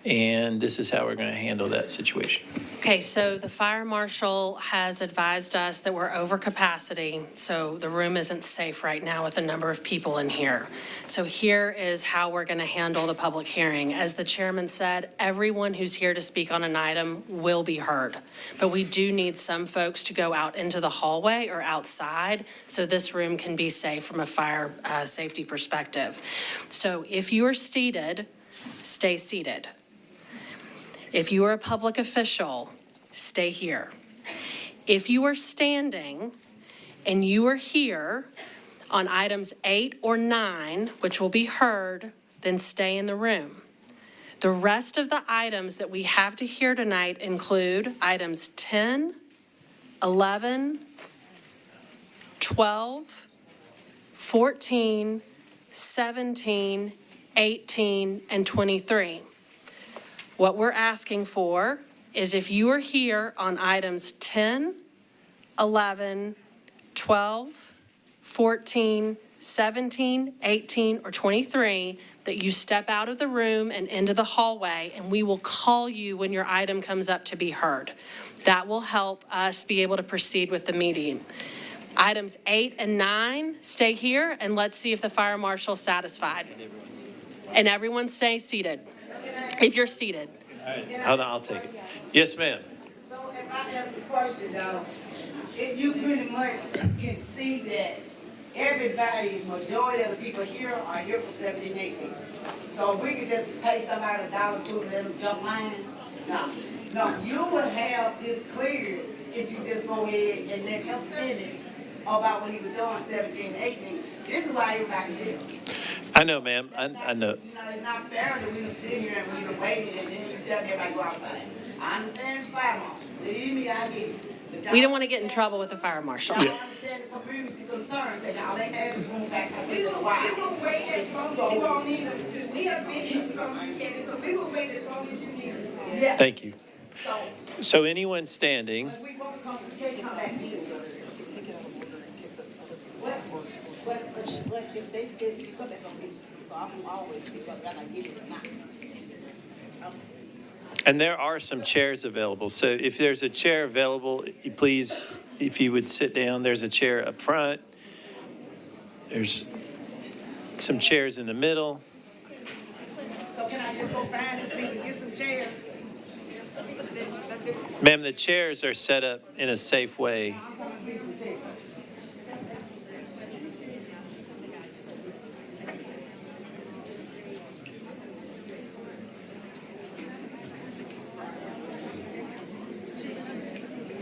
and this is how we're going to handle that situation. Okay, so the fire marshal has advised us that we're over capacity, so the room isn't safe right now with the number of people in here. So here is how we're going to handle the public hearing. As the chairman said, everyone who's here to speak on an item will be heard. But we do need some folks to go out into the hallway or outside so this room can be safe from a fire safety perspective. So if you are seated, stay seated. If you are a public official, stay here. If you are standing and you are here on items 8 or 9, which will be heard, then stay in the room. The rest of the items that we have to hear tonight include items 10, 11, 12, 14, 17, 18, and 23. What we're asking for is if you are here on items 10, 11, 12, 14, 17, 18, or 23, that you step out of the room and into the hallway, and we will call you when your item comes up to be heard. That will help us be able to proceed with the meeting. Items 8 and 9, stay here, and let's see if the fire marshal's satisfied. And everyone stay seated. If you're seated. All right, hold on, I'll take it. Yes, ma'am. So if I ask a question, though, if you pretty much can see that everybody, majority of the people here are here for 17, 18. So if we could just pay somebody $1 to let them jump line, no, you would have this cleared if you just go ahead and let him spend it about what he was doing 17, 18. This is why everybody's here. I know, ma'am. I know. You know, it's not fair that we sit here and we waiting and then you tell everybody to go outside. I understand the fire marshal. Believe me, I get it. We don't want to get in trouble with the fire marshal. Y'all understand the community concern that y'all ain't had this room back like this in a while. We will wait as long as you all need us to. We have business on the weekend, so we will wait as long as you need us to. Yeah. Thank you. So, So anyone standing, when we won't come, we can't come back in. What if they still speak up, that's on me. So I will always speak up, whether I give it or not. and there are some chairs available. So if there's a chair available, please, if you would sit down, there's a chair up front. There's some chairs in the middle. So can I just go find some people and get some chairs? Ma'am, the chairs are set up in a safe way.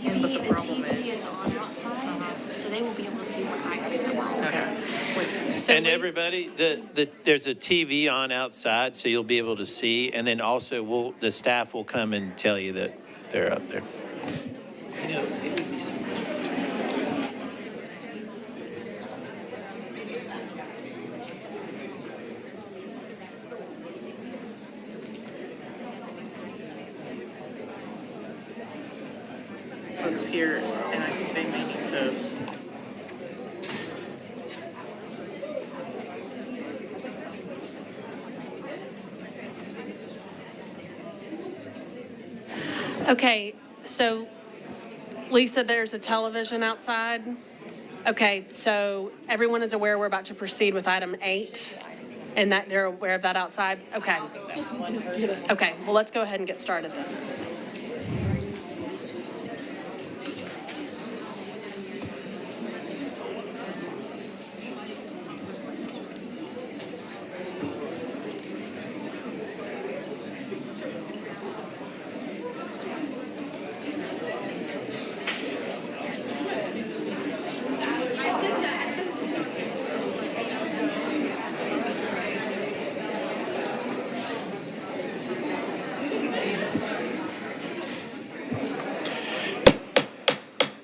The TV is on outside, so they will be able to see what items there are. Okay. So And everybody, there's a TV on outside, so you'll be able to see. And then also, the staff will come and tell you that they're up there. Folks here, and I think they may need to. Okay, so Lisa, there's a television outside. Okay, so everyone is aware we're about to proceed with item 8, and that they're aware of that outside? Okay. Okay, well, let's go ahead and get started then.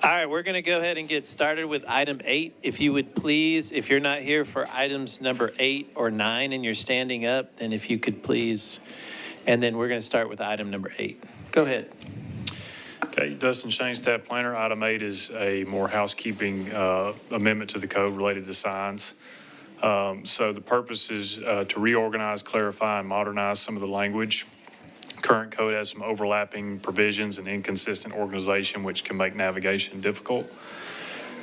All right, we're going to go ahead and get started with item 8. If you would please, if you're not here for items number 8 or 9 and you're standing up, then if you could please, and then we're going to start with item number 8. Go ahead. Okay, Dustin Shane, staff planner. Item 8 is a more housekeeping amendment to the code related to signs. So the purpose is to reorganize, clarify, and modernize some of the language. Current code has some overlapping provisions and inconsistent organization, which can make navigation difficult.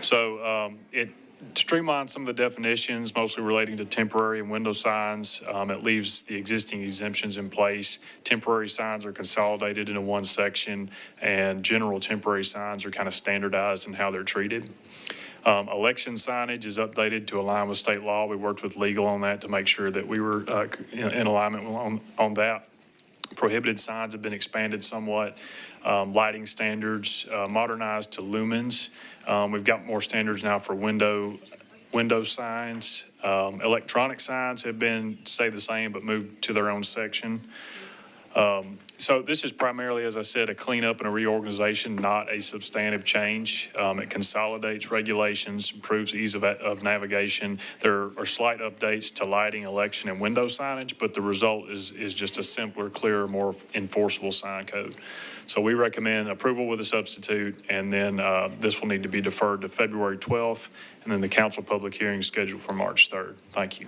So it streamlines some of the definitions, mostly relating to temporary and window signs. It leaves the existing exemptions in place. Temporary signs are consolidated into one section, and general temporary signs are kind of standardized in how they're treated. Election signage is updated to align with state law. We worked with legal on that to make sure that we were in alignment on that. Prohibited signs have been expanded somewhat. Lighting standards modernized to lumens. We've got more standards now for window signs. Electronic signs have stayed the same but moved to their own section. So this is primarily, as I said, a cleanup and a reorganization, not a substantive change. It consolidates regulations, improves ease of navigation. There are slight updates to lighting, election, and window signage, but the result is just a simpler, clearer, more enforceable sign code. So we recommend approval with a substitute, and then this will need to be deferred to February 12th, and then the council public hearing scheduled for March 3rd. Thank you.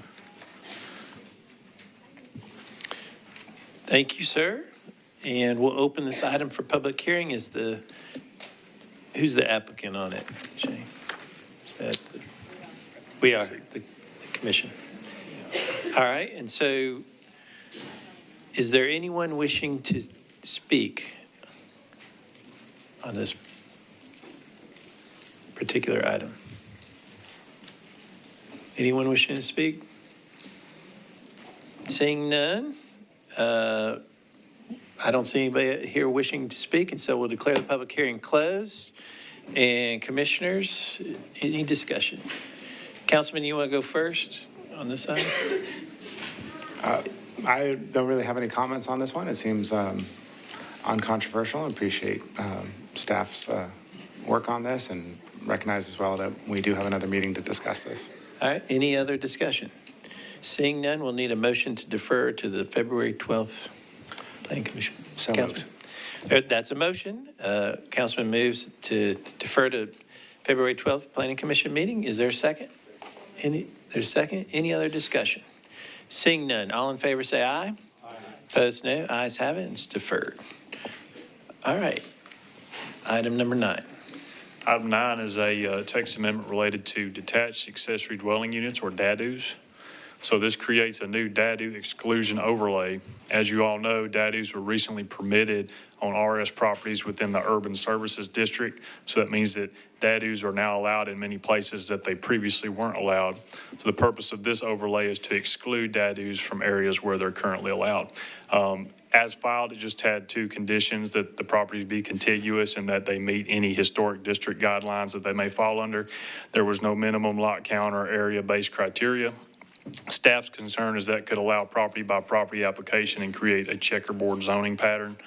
Thank you, sir. And we'll open this item for public hearing. Who's the applicant on it, Shane? Is that, we are, the commission. All right, and so is there anyone wishing to speak on this particular item? Anyone wishing to speak? Seeing none, I don't see anybody here wishing to speak, and so we'll declare the public hearing closed. And commissioners, any discussion? Councilman, you want to go first on this item? I don't really have any comments on this one. It seems uncontroversial. I appreciate staff's work on this and recognize as well that we do have another meeting to discuss this. All right, any other discussion? Seeing none, we'll need a motion to defer to the February 12th Planning Commission. So moved. That's a motion. Councilman moves to defer to February 12th Planning Commission meeting. Is there a second? There's a second? Any other discussion? Seeing none, all in favor say aye. Aye. Opposed, no. Ayes have it, and it's deferred. All right. Item number 9. Item 9 is a text amendment related to detached accessory dwelling units, or DADUs. So this creates a new DADU exclusion overlay. As you all know, DADUs were recently permitted on RS properties within the urban services district. So that means that DADUs are now allowed in many places that they previously weren't allowed. So the purpose of this overlay is to exclude DADUs from areas where they're currently allowed. As filed, it just had 2 conditions: that the properties be contiguous and that they meet any historic district guidelines that they may fall under. There was no minimum lot count or area-based criteria. Staff's concern is that could allow property by property application and create a checkerboard zoning pattern.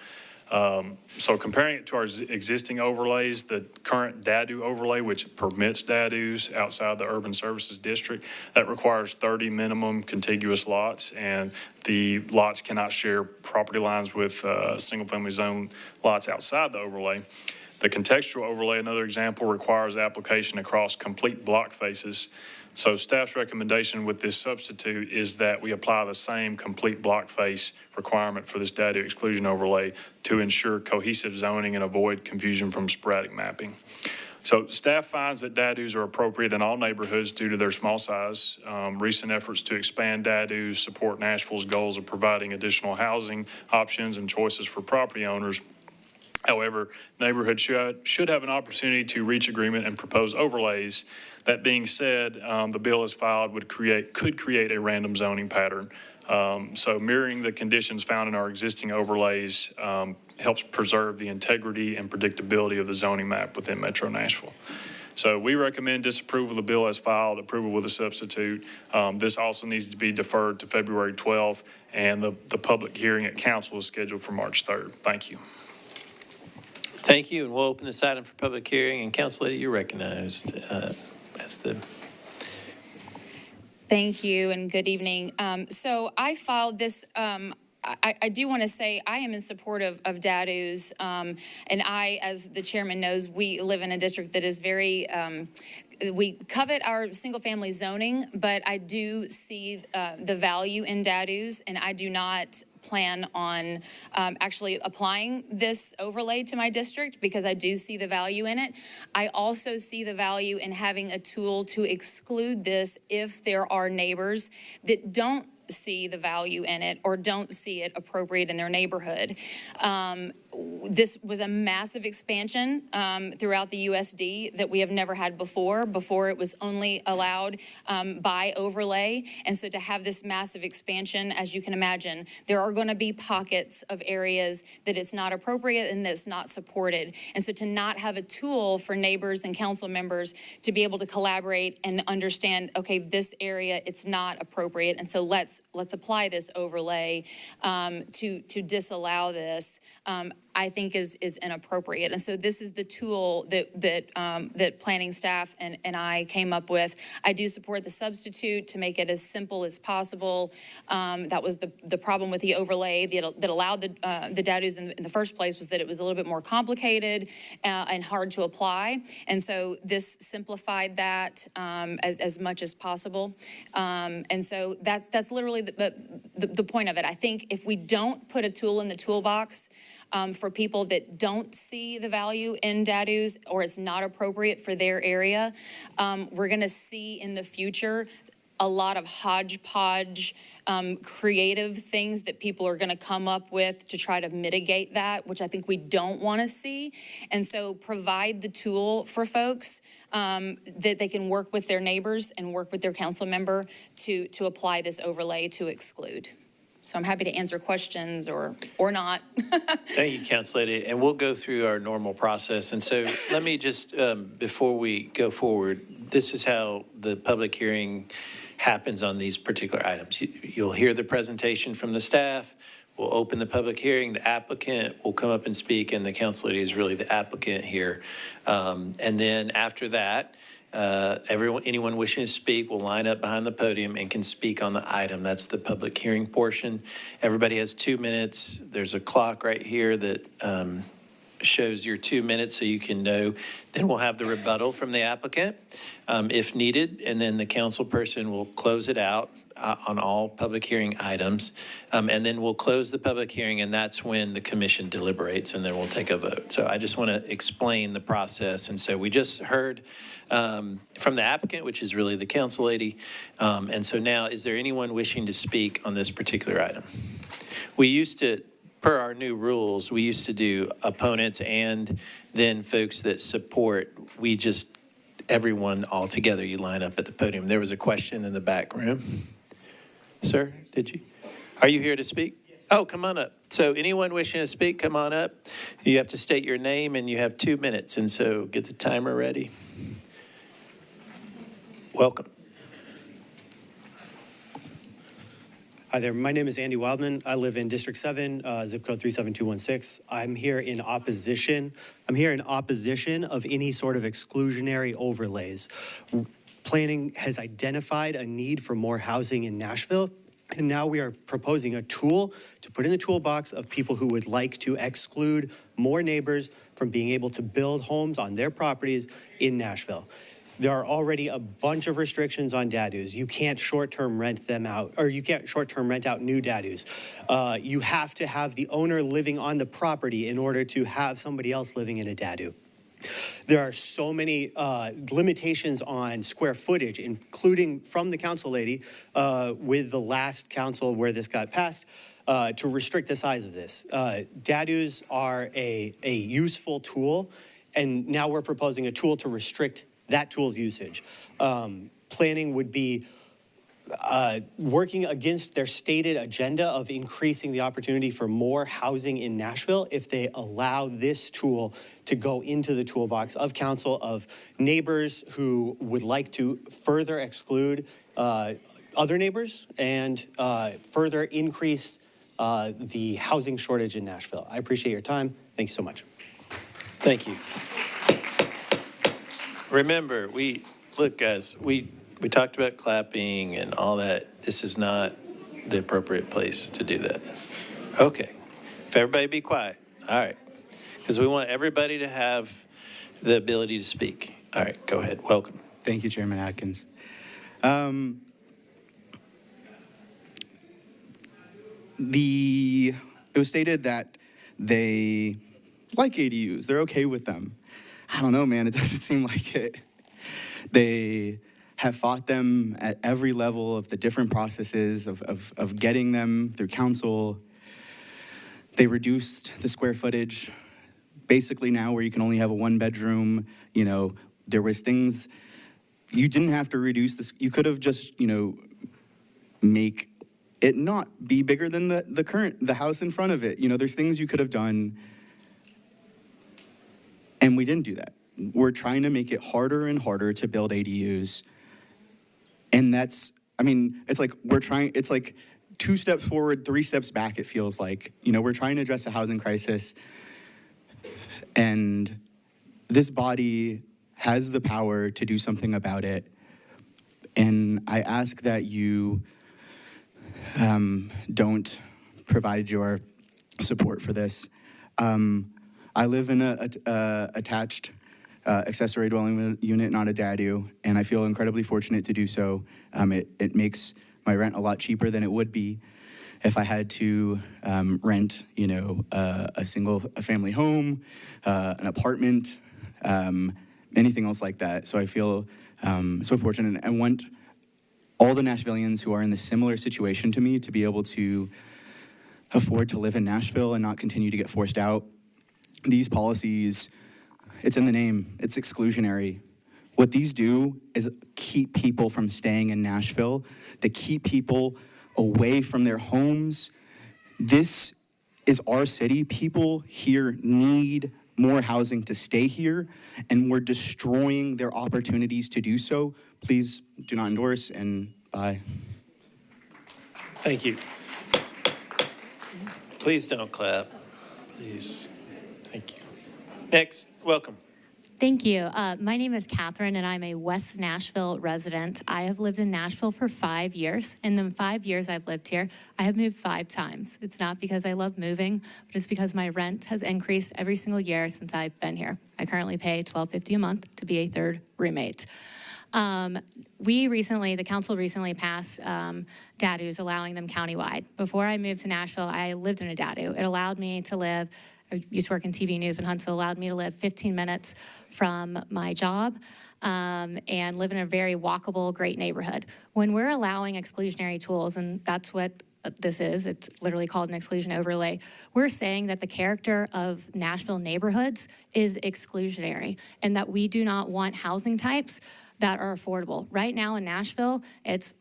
So comparing it to our existing overlays, the current DADU overlay, which permits DADUs outside the urban services district, that requires 30 minimum contiguous lots, and the lots cannot share property lines with single family zone lots outside the overlay. The contextual overlay, another example, requires application across complete block faces. So staff's recommendation with this substitute is that we apply the same complete block face requirement for this DADU exclusion overlay to ensure cohesive zoning and avoid confusion from sporadic mapping. So staff finds that DADUs are appropriate in all neighborhoods due to their small size. Recent efforts to expand DADUs support Nashville's goals of providing additional housing options and choices for property owners. However, neighborhoods should have an opportunity to reach agreement and propose overlays. That being said, the bill as filed could create a random zoning pattern. So mirroring the conditions found in our existing overlays helps preserve the integrity and predictability of the zoning map within Metro Nashville. So we recommend disapproval of the bill as filed, approval with a substitute. This also needs to be deferred to February 12th, and the public hearing at council is scheduled for March 3rd. Thank you. Thank you, and we'll open this item for public hearing, and Council Lady, you're recognized as the... Thank you and good evening. So I filed this, I do want to say I am in support of DADUs. And I, as the chairman knows, we live in a district that is very, we covet our single family zoning, but I do see the value in DADUs, and I do not plan on actually applying this overlay to my district because I do see the value in it. I also see the value in having a tool to exclude this if there are neighbors that don't see the value in it or don't see it appropriate in their neighborhood. This was a massive expansion throughout the USD that we have never had before. Before it was only allowed by overlay. And so to have this massive expansion, as you can imagine, there are going to be pockets of areas that it's not appropriate and that's not supported. And so to not have a tool for neighbors and council members to be able to collaborate and understand, okay, this area, it's not appropriate. And so let's apply this overlay to disallow this. I think is inappropriate. And so this is the tool that planning staff and I came up with. I do support the substitute to make it as simple as possible. That was the problem with the overlay that allowed the DADUs in the first place, was that it was a little bit more complicated and hard to apply. And so this simplified that as much as possible. And so that's literally the point of it. I think if we don't put a tool in the toolbox for people that don't see the value in DADUs or it's not appropriate for their area, we're going to see in the future a lot of hodgepodge creative things that people are going to come up with to try to mitigate that, which I think we don't want to see. And so provide the tool for folks that they can work with their neighbors and work with their council member to apply this overlay to exclude. So I'm happy to answer questions or not. Thank you, Council Lady. And we'll go through our normal process. And so let me just, before we go forward, this is how the public hearing happens on these particular items. You'll hear the presentation from the staff. We'll open the public hearing. The applicant will come up and speak, and the Council Lady is really the applicant here. And then after that, anyone wishing to speak will line up behind the podium and can speak on the item. That's the public hearing portion. Everybody has 2 minutes. There's a clock right here that shows your 2 minutes so you can know. Then we'll have the rebuttal from the applicant if needed, and then the council person will close it out on all public hearing items. And then we'll close the public hearing, and that's when the commission deliberates, and then we'll take a vote. So I just want to explain the process. And so we just heard from the applicant, which is really the council lady. And so now, is there anyone wishing to speak on this particular item? We used to, per our new rules, we used to do opponents and then folks that support. We just, everyone all together, you line up at the podium. There was a question in the back room. Sir, did you? Are you here to speak? Oh, come on up. So anyone wishing to speak, come on up. You have to state your name, and you have 2 minutes. And so get the timer ready. Welcome. Hi there. My name is Andy Wildman. I live in District 7, zip code 37216. I'm here in opposition. Of any sort of exclusionary overlays. Planning has identified a need for more housing in Nashville, and now we are proposing a tool to put in the toolbox of people who would like to exclude more neighbors from being able to build homes on their properties in Nashville. There are already a bunch of restrictions on DADUs. You can't short-term rent them out, or you can't short-term rent out new DADUs. You have to have the owner living on the property in order to have somebody else living in a DADU. There are so many limitations on square footage, including from the council lady with the last council where this got passed, to restrict the size of this. DADUs are a useful tool, and now we're proposing a tool to restrict that tool's usage. Planning would be working against their stated agenda of increasing the opportunity for more housing in Nashville if they allow this tool to go into the toolbox of council, of neighbors who would like to further exclude other neighbors and further increase the housing shortage in Nashville. I appreciate your time. Thank you so much. Thank you. Remember, look, guys, we talked about clapping and all that. This is not the appropriate place to do that. Okay. If everybody be quiet. All right. Because we want everybody to have the ability to speak. All right, go ahead. Welcome. Thank you, Chairman Atkins. It was stated that they like ADUs. They're okay with them. I don't know, man. It doesn't seem like it. They have fought them at every level of the different processes of getting them through council. They reduced the square footage. Basically now where you can only have a one bedroom, there was things, you didn't have to reduce this. You could have just, make it not be bigger than the house in front of it. There's things you could have done, and we didn't do that. We're trying to make it harder and harder to build ADUs. And it's like 2 steps forward, 3 steps back, it feels like. We're trying to address a housing crisis, and this body has the power to do something about it. And I ask that you don't provide your support for this. I live in a attached accessory dwelling unit, not a DADU, and I feel incredibly fortunate to do so. It makes my rent a lot cheaper than it would be if I had to rent, a family home, an apartment, anything else like that. So I feel so fortunate. I want all the Nashvillians who are in the similar situation to me to be able to afford to live in Nashville and not continue to get forced out. These policies, it's in the name, it's exclusionary. What these do is keep people from staying in Nashville. They keep people away from their homes. This is our city. People here need more housing to stay here, and we're destroying their opportunities to do so. Please do not endorse, and bye. Thank you. Please don't clap. Please. Thank you. Next, welcome. Thank you. My name is Catherine, and I'm a West Nashville resident. I have lived in Nashville for 5 years. In the 5 years I've lived here, I have moved 5 times. It's not because I love moving, but it's because my rent has increased every single year since I've been here. I currently pay $12.50 a month to be a third roommate. The council recently passed DADUs, allowing them countywide. Before I moved to Nashville, I lived in a DADU. It allowed me to live, I used to work in TV news in Huntsville, allowed me to live 15 minutes from my job and live in a very walkable, great neighborhood. When we're allowing exclusionary tools, and that's what this is, it's literally called an exclusion overlay, we're saying that the character of Nashville neighborhoods is exclusionary and that we do not want housing types that are affordable. Right now in Nashville, it's,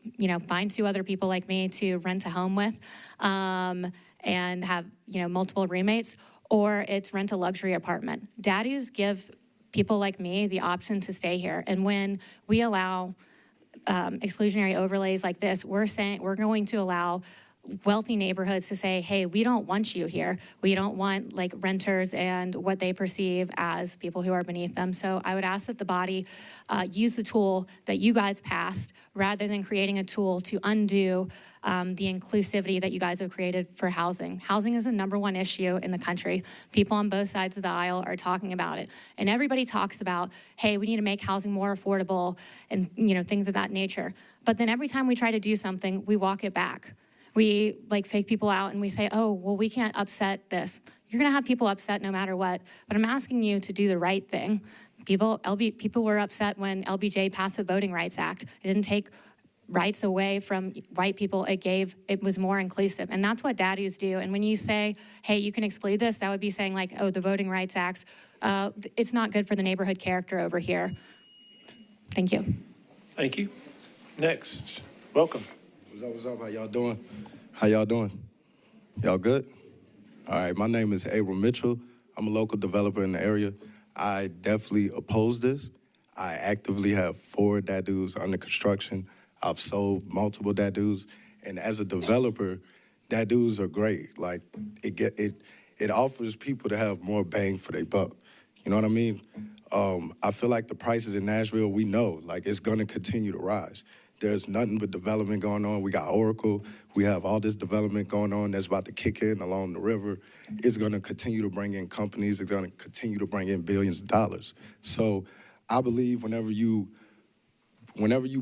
find 2 other people like me to rent a home with and have, multiple roommates, or it's rent a luxury apartment. DADUs give people like me the option to stay here. And when we allow exclusionary overlays like this, we're saying we're going to allow wealthy neighborhoods to say, hey, we don't want you here. We don't want like renters and what they perceive as people who are beneath them. So I would ask that the body use the tool that you guys passed rather than creating a tool to undo the inclusivity that you guys have created for housing. Housing is the #1 issue in the country. People on both sides of the aisle are talking about it. And everybody talks about, hey, we need to make housing more affordable and things of that nature. But then every time we try to do something, we walk it back. We like fake people out and we say, oh, well, we can't upset this. You're gonna have people upset no matter what, but I'm asking you to do the right thing. People were upset when LBJ passed the Voting Rights Act. It didn't take rights away from white people. It was more inclusive. And that's what DADUs do. And when you say, hey, you can exclude this, that would be saying like, oh, the Voting Rights Act, it's not good for the neighborhood character over here. Thank you. Thank you. Next, welcome. What's up? How y'all doing? How y'all doing? Y'all good? All right, my name is Abram Mitchell. I'm a local developer in the area. I definitely oppose this. I actively have 4 DADUs under construction. I've sold multiple DADUs, and as a developer, DADUs are great. Like it offers people to have more bang for their buck. You know what I mean? I feel like the prices in Nashville, we know, like it's gonna continue to rise. There's nothing but development going on. We got Oracle. We have all this development going on that's about to kick in along the river. It's gonna continue to bring in companies. It's gonna continue to bring in billions of dollars. So I believe whenever you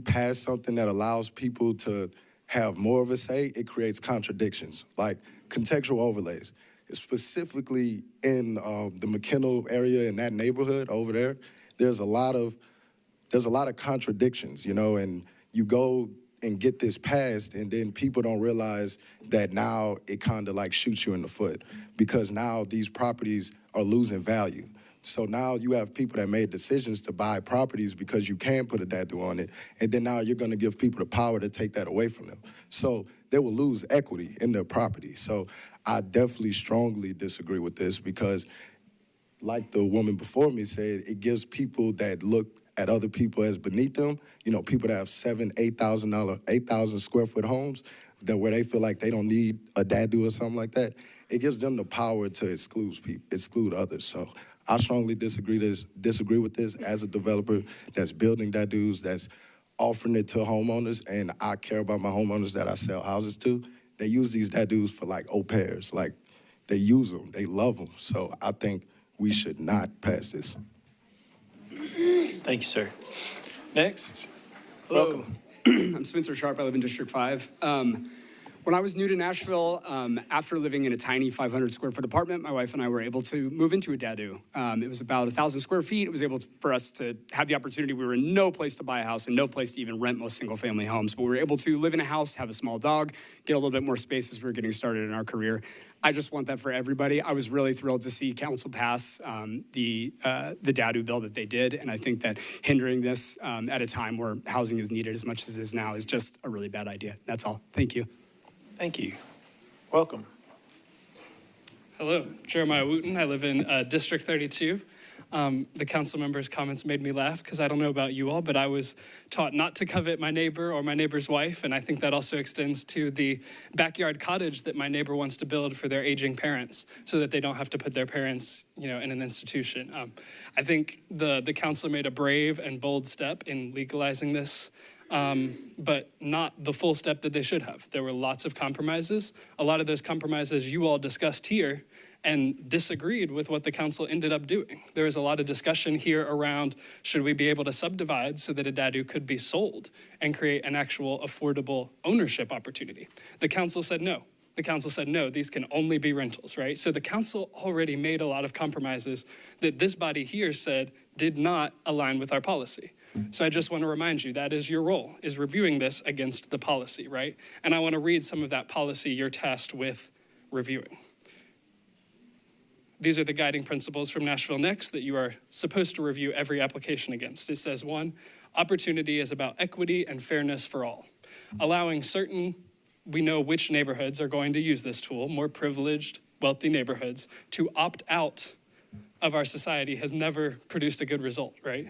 pass something that allows people to have more of a say, it creates contradictions, like contextual overlays. Specifically in the McKinnell area, in that neighborhood over there, there's a lot of contradictions, and you go and get this passed, and then people don't realize that now it kind of like shoots you in the foot because now these properties are losing value. So now you have people that made decisions to buy properties because you can put a DADU on it, and then now you're gonna give people the power to take that away from them. So they will lose equity in their property. So I definitely strongly disagree with this because like the woman before me said, it gives people that look at other people as beneath them, people that have $7,000, $8,000 square foot homes where they feel like they don't need a DADU or something like that. It gives them the power to exclude others. So I strongly disagree with this as a developer that's building DADUs, that's offering it to homeowners, and I care about my homeowners that I sell houses to. They use these DADUs for like au pairs, like they use them, they love them. So I think we should not pass this. Thank you, sir. Next, hello. I'm Spencer Sharp. I live in District 5. When I was new to Nashville, after living in a tiny 500 square foot apartment, my wife and I were able to move into a DADU. It was about 1,000 square feet. It was able for us to have the opportunity. We were in no place to buy a house and no place to even rent most single family homes, but we were able to live in a house, have a small dog, get a little bit more space as we were getting started in our career. I just want that for everybody. I was really thrilled to see council pass the DADU bill that they did, and I think that hindering this at a time where housing is needed as much as it is now is just a really bad idea. That's all. Thank you. Thank you. Welcome. Hello, Jeremiah Wooten. I live in District 32. The council members' comments made me laugh because I don't know about you all, but I was taught not to covet my neighbor or my neighbor's wife, and I think that also extends to the backyard cottage that my neighbor wants to build for their aging parents so that they don't have to put their parents, in an institution. I think the council made a brave and bold step in legalizing this, but not the full step that they should have. There were lots of compromises. A lot of those compromises you all discussed here and disagreed with what the council ended up doing. There was a lot of discussion here around, should we be able to subdivide so that a DADU could be sold and create an actual affordable ownership opportunity? The council said no. The council said, no, these can only be rentals, right? So the council already made a lot of compromises that this body here said did not align with our policy. So I just want to remind you, that is your role, is reviewing this against the policy, right? And I want to read some of that policy you're tasked with reviewing. These are the guiding principles from Nashville Next that you are supposed to review every application against. It says, 1, opportunity is about equity and fairness for all. Allowing certain, we know which neighborhoods are going to use this tool, more privileged, wealthy neighborhoods, to opt out of our society has never produced a good result, right?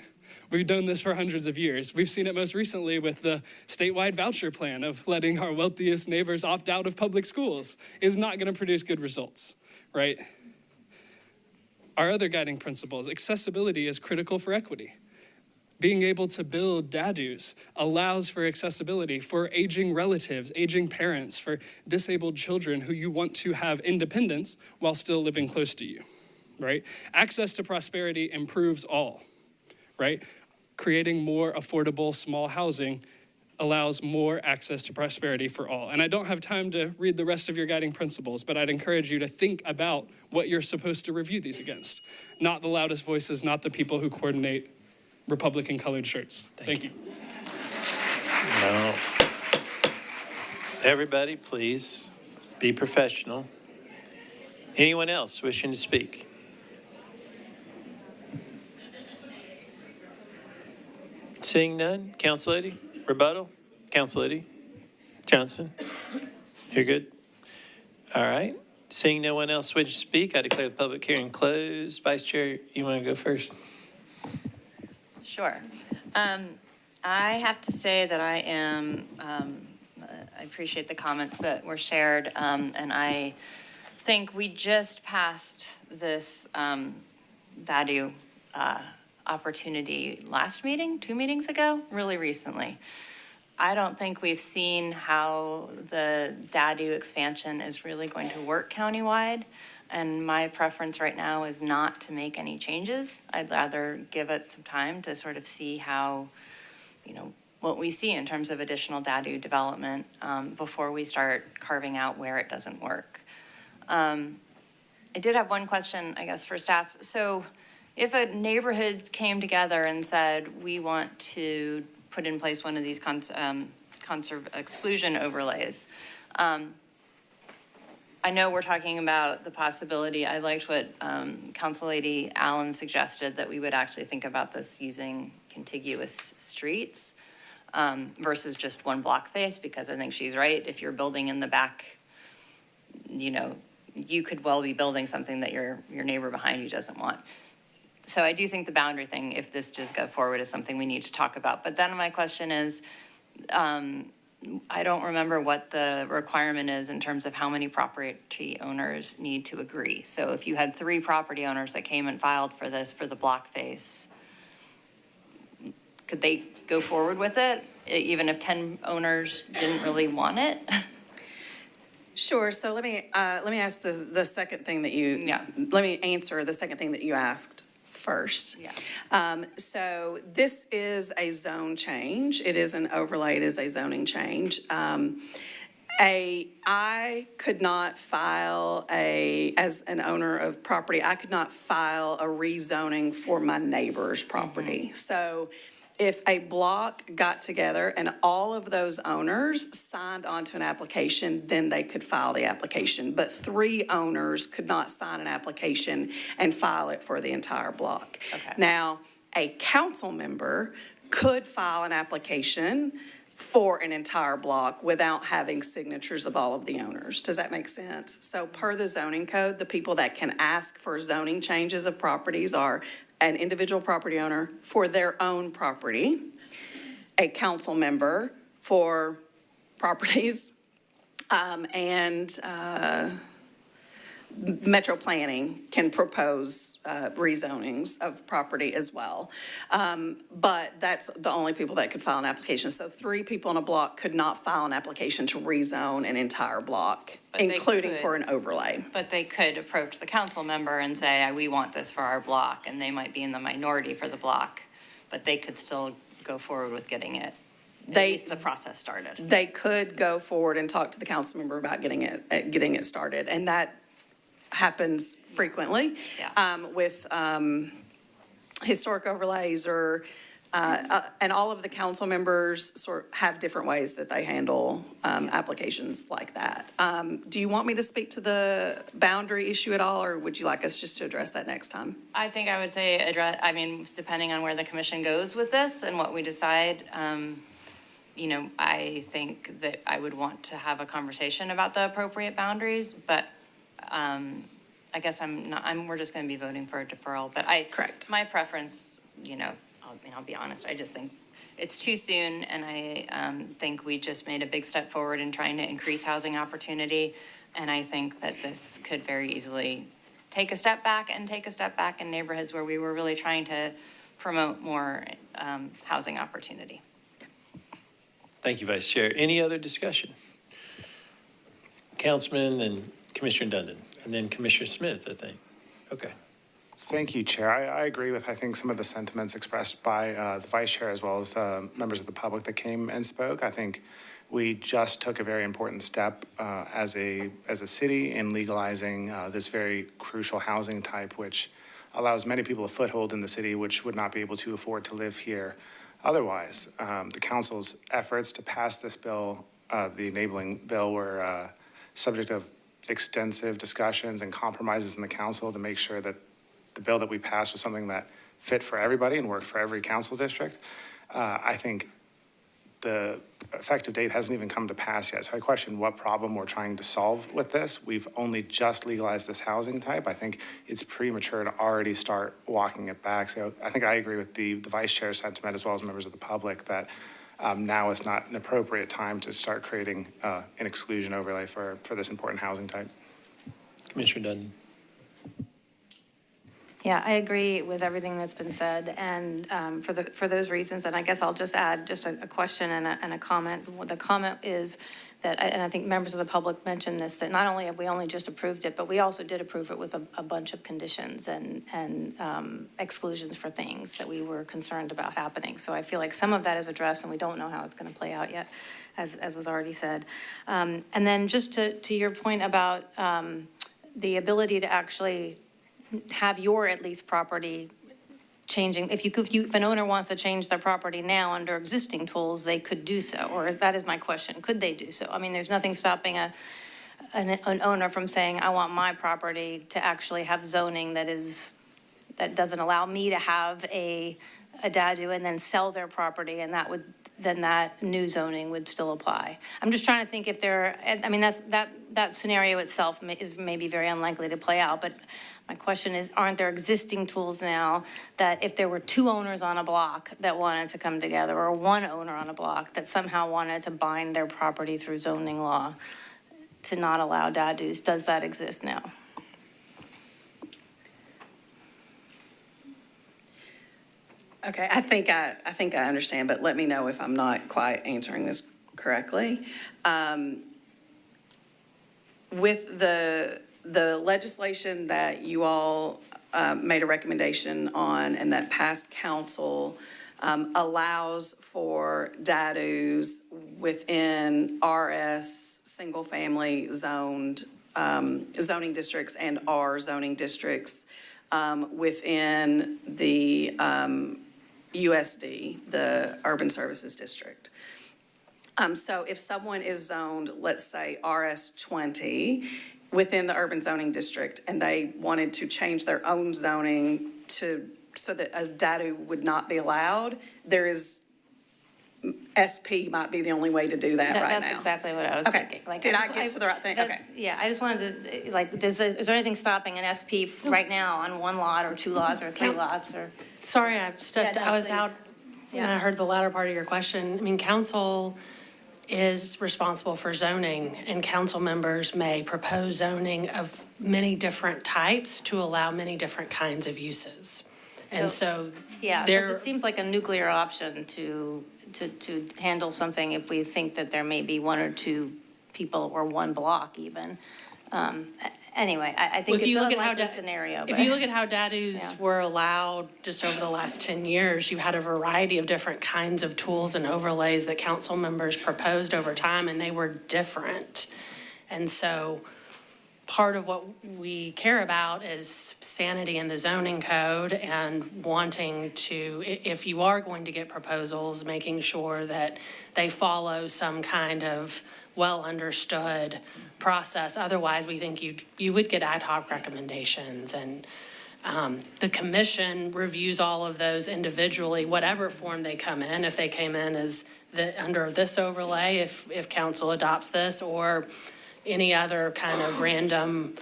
We've done this for hundreds of years. We've seen it most recently with the statewide voucher plan of letting our wealthiest neighbors opt out of public schools is not going to produce good results, right? Our other guiding principles, accessibility is critical for equity. Being able to build DADUs allows for accessibility for aging relatives, aging parents, for disabled children who you want to have independence while still living close to you, right? Access to prosperity improves all, right? Creating more affordable small housing allows more access to prosperity for all. And I don't have time to read the rest of your guiding principles, but I'd encourage you to think about what you're supposed to review these against. Not the loudest voices, not the people who coordinate Republican colored shirts. Thank you. No. Everybody, please be professional. Anyone else wishing to speak? Seeing none, Council Lady, rebuttal? Council Lady Johnson, you're good? All right. Seeing no one else wishing to speak, I declare the public hearing closed. Vice Chair, you want to go first? Sure. I have to say that I am, I appreciate the comments that were shared, and I think we just passed this DADU opportunity last meeting, 2 meetings ago, really recently. I don't think we've seen how the DADU expansion is really going to work countywide. And my preference right now is not to make any changes. I'd rather give it some time to sort of see how, what we see in terms of additional DADU development before we start carving out where it doesn't work. I did have one question, I guess, for staff. So if a neighborhood came together and said, we want to put in place one of these exclusion overlays, I know we're talking about the possibility, I liked what Council Lady Allen suggested, that we would actually think about this using contiguous streets versus just one block face, because I think she's right. If you're building in the back, you could well be building something that your neighbor behind you doesn't want. So I do think the boundary thing, if this does go forward, is something we need to talk about. But then my question is, I don't remember what the requirement is in terms of how many property owners need to agree. So if you had 3 property owners that came and filed for this for the block face, could they go forward with it, even if 10 owners didn't really want it? Sure. So let me ask the second thing that you. Yeah. Let me answer the second thing that you asked first. Yeah. So this is a zone change. It is an overlay. It is a zoning change. I could not file as an owner of property, I could not file a rezoning for my neighbor's property. Mm-hmm. So if a block got together and all of those owners signed onto an application, then they could file the application. But 3 owners could not sign an application and file it for the entire block. Okay. Now, a council member could file an application for an entire block without having signatures of all of the owners. Does that make sense? So per the zoning code, the people that can ask for zoning changes of properties are an individual property owner for their own property, a council member for properties, and Metro Planning can propose rezonings of property as well. But that's the only people that could file an application. So 3 people in a block could not file an application to rezone an entire block, including for an overlay. But they could approach the council member and say, we want this for our block, and they might be in the minority for the block, but they could still go forward with getting it. At least the process started. They could go forward and talk to the council member about getting it started, and that happens frequently. Yeah. With historic overlays or and all of the council members have different ways that they handle applications like that. Do you want me to speak to the boundary issue at all, or would you like us just to address that next time? I think I would say depending on where the commission goes with this and what we decide, I think that I would want to have a conversation about the appropriate boundaries, but I guess we're just going to be voting for a deferral, but correct. My preference, I'll be honest, I just think it's too soon, and I think we just made a big step forward in trying to increase housing opportunity, and I think that this could very easily take a step back in neighborhoods where we were really trying to promote more housing opportunity. Thank you, Vice Chair. Any other discussion? Councilman and Commissioner Dundon, and then Commissioner Smith, I think. Okay. Thank you, Chair. I agree with, I think, some of the sentiments expressed by the Vice Chair as well as members of the public that came and spoke. I think we just took a very important step as a city in legalizing this very crucial housing type, which allows many people a foothold in the city which would not be able to afford to live here otherwise. The council's efforts to pass this bill, the enabling bill, were subject of extensive discussions and compromises in the council to make sure that the bill that we passed was something that fit for everybody and worked for every council district. I think the effective date hasn't even come to pass yet. So I question what problem we're trying to solve with this. We've only just legalized this housing type. I think it's premature to already start walking it back. So I think I agree with the Vice Chair's sentiment as well as members of the public that now is not an appropriate time to start creating an exclusion overlay for this important housing type. Commissioner Dundon. Yeah, I agree with everything that's been said, and for those reasons, and I guess I'll just add just a question and a comment. The comment is that, and I think members of the public mentioned this, that not only have we only just approved it, but we also did approve it with a bunch of conditions and exclusions for things that we were concerned about happening. So I feel like some of that is addressed, and we don't know how it's going to play out yet, as was already said. And then just to your point about the ability to actually have your at least property changing. If an owner wants to change their property now under existing tools, they could do so. Or that is my question. Could they do so? I mean, there's nothing stopping an owner from saying, I want my property to actually have zoning that doesn't allow me to have a DADU and then sell their property, and then that new zoning would still apply. I'm just trying to think if that scenario itself is maybe very unlikely to play out, but my question is, aren't there existing tools now that if there were two owners on a block that wanted to come together, or one owner on a block that somehow wanted to bind their property through zoning law to not allow DADUs, does that exist now? Okay, I think I understand, but let me know if I'm not quite answering this correctly. With the legislation that you all made a recommendation on and that passed council allows for DADUs within RS single-family zoned zoning districts and R zoning districts within the USD, the Urban Services District. So if someone is zoned, let's say RS 20 within the urban zoning district, and they wanted to change their own zoning so that a DADU would not be allowed, there is SP might be the only way to do that right now. That's exactly what I was thinking. Like, Did I get to the right thing? Okay. Yeah, I just wanted to, is there anything stopping an SP right now on one lot or two lots or three lots or? Sorry, I stepped, Yeah, no, I was please. out and I heard the latter part of your question. I mean, council is responsible for zoning, and council members may propose zoning of many different types to allow many different kinds of uses. And so Yeah, there, so it seems like a nuclear option to handle something if we think that there may be one or two people or one block even. Anyway, I think it's an unlikely scenario. if you look at how DADUs were allowed just over the last 10 years, you had a variety of different kinds of tools and overlays that council members proposed over time, and they were different. And so part of what we care about is sanity in the zoning code and wanting to, if you are going to get proposals, making sure that they follow some kind of well-understood process. Otherwise, we think you would get ad hoc recommendations, and the commission reviews all of those individually, whatever form they come in. If they came in as under this overlay, if council adopts this, or any other kind of random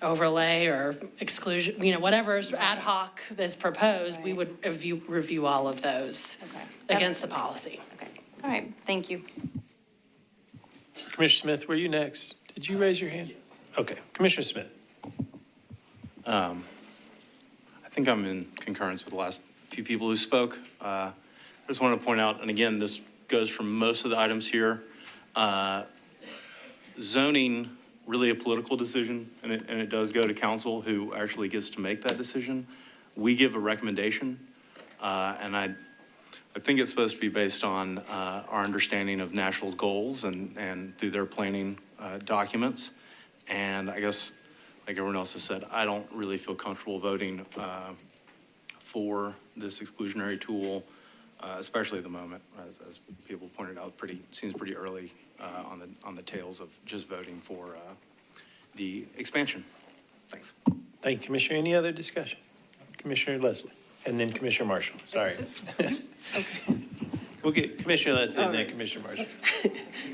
overlay or exclusion, whatever is ad hoc is proposed, we would review all of those against the policy. All right, thank you. Commissioner Smith, were you next? Did you raise your hand? Okay, Commissioner Smith. I think I'm in concurrence with the last few people who spoke. I just want to point out, and again, this goes from most of the items here, zoning, really a political decision, and it does go to council who actually gets to make that decision. We give a recommendation, and I think it's supposed to be based on our understanding of Nashville's goals and through their planning documents. And I guess, like everyone else has said, I don't really feel comfortable voting for this exclusionary tool, especially at the moment, as people pointed out, seems pretty early on the tails of just voting for the expansion. Thanks. Thank you, Commissioner. Any other discussion? Commissioner Leslie, and then Commissioner Marshall. Sorry. We'll get Commissioner Leslie and then Commissioner Marshall.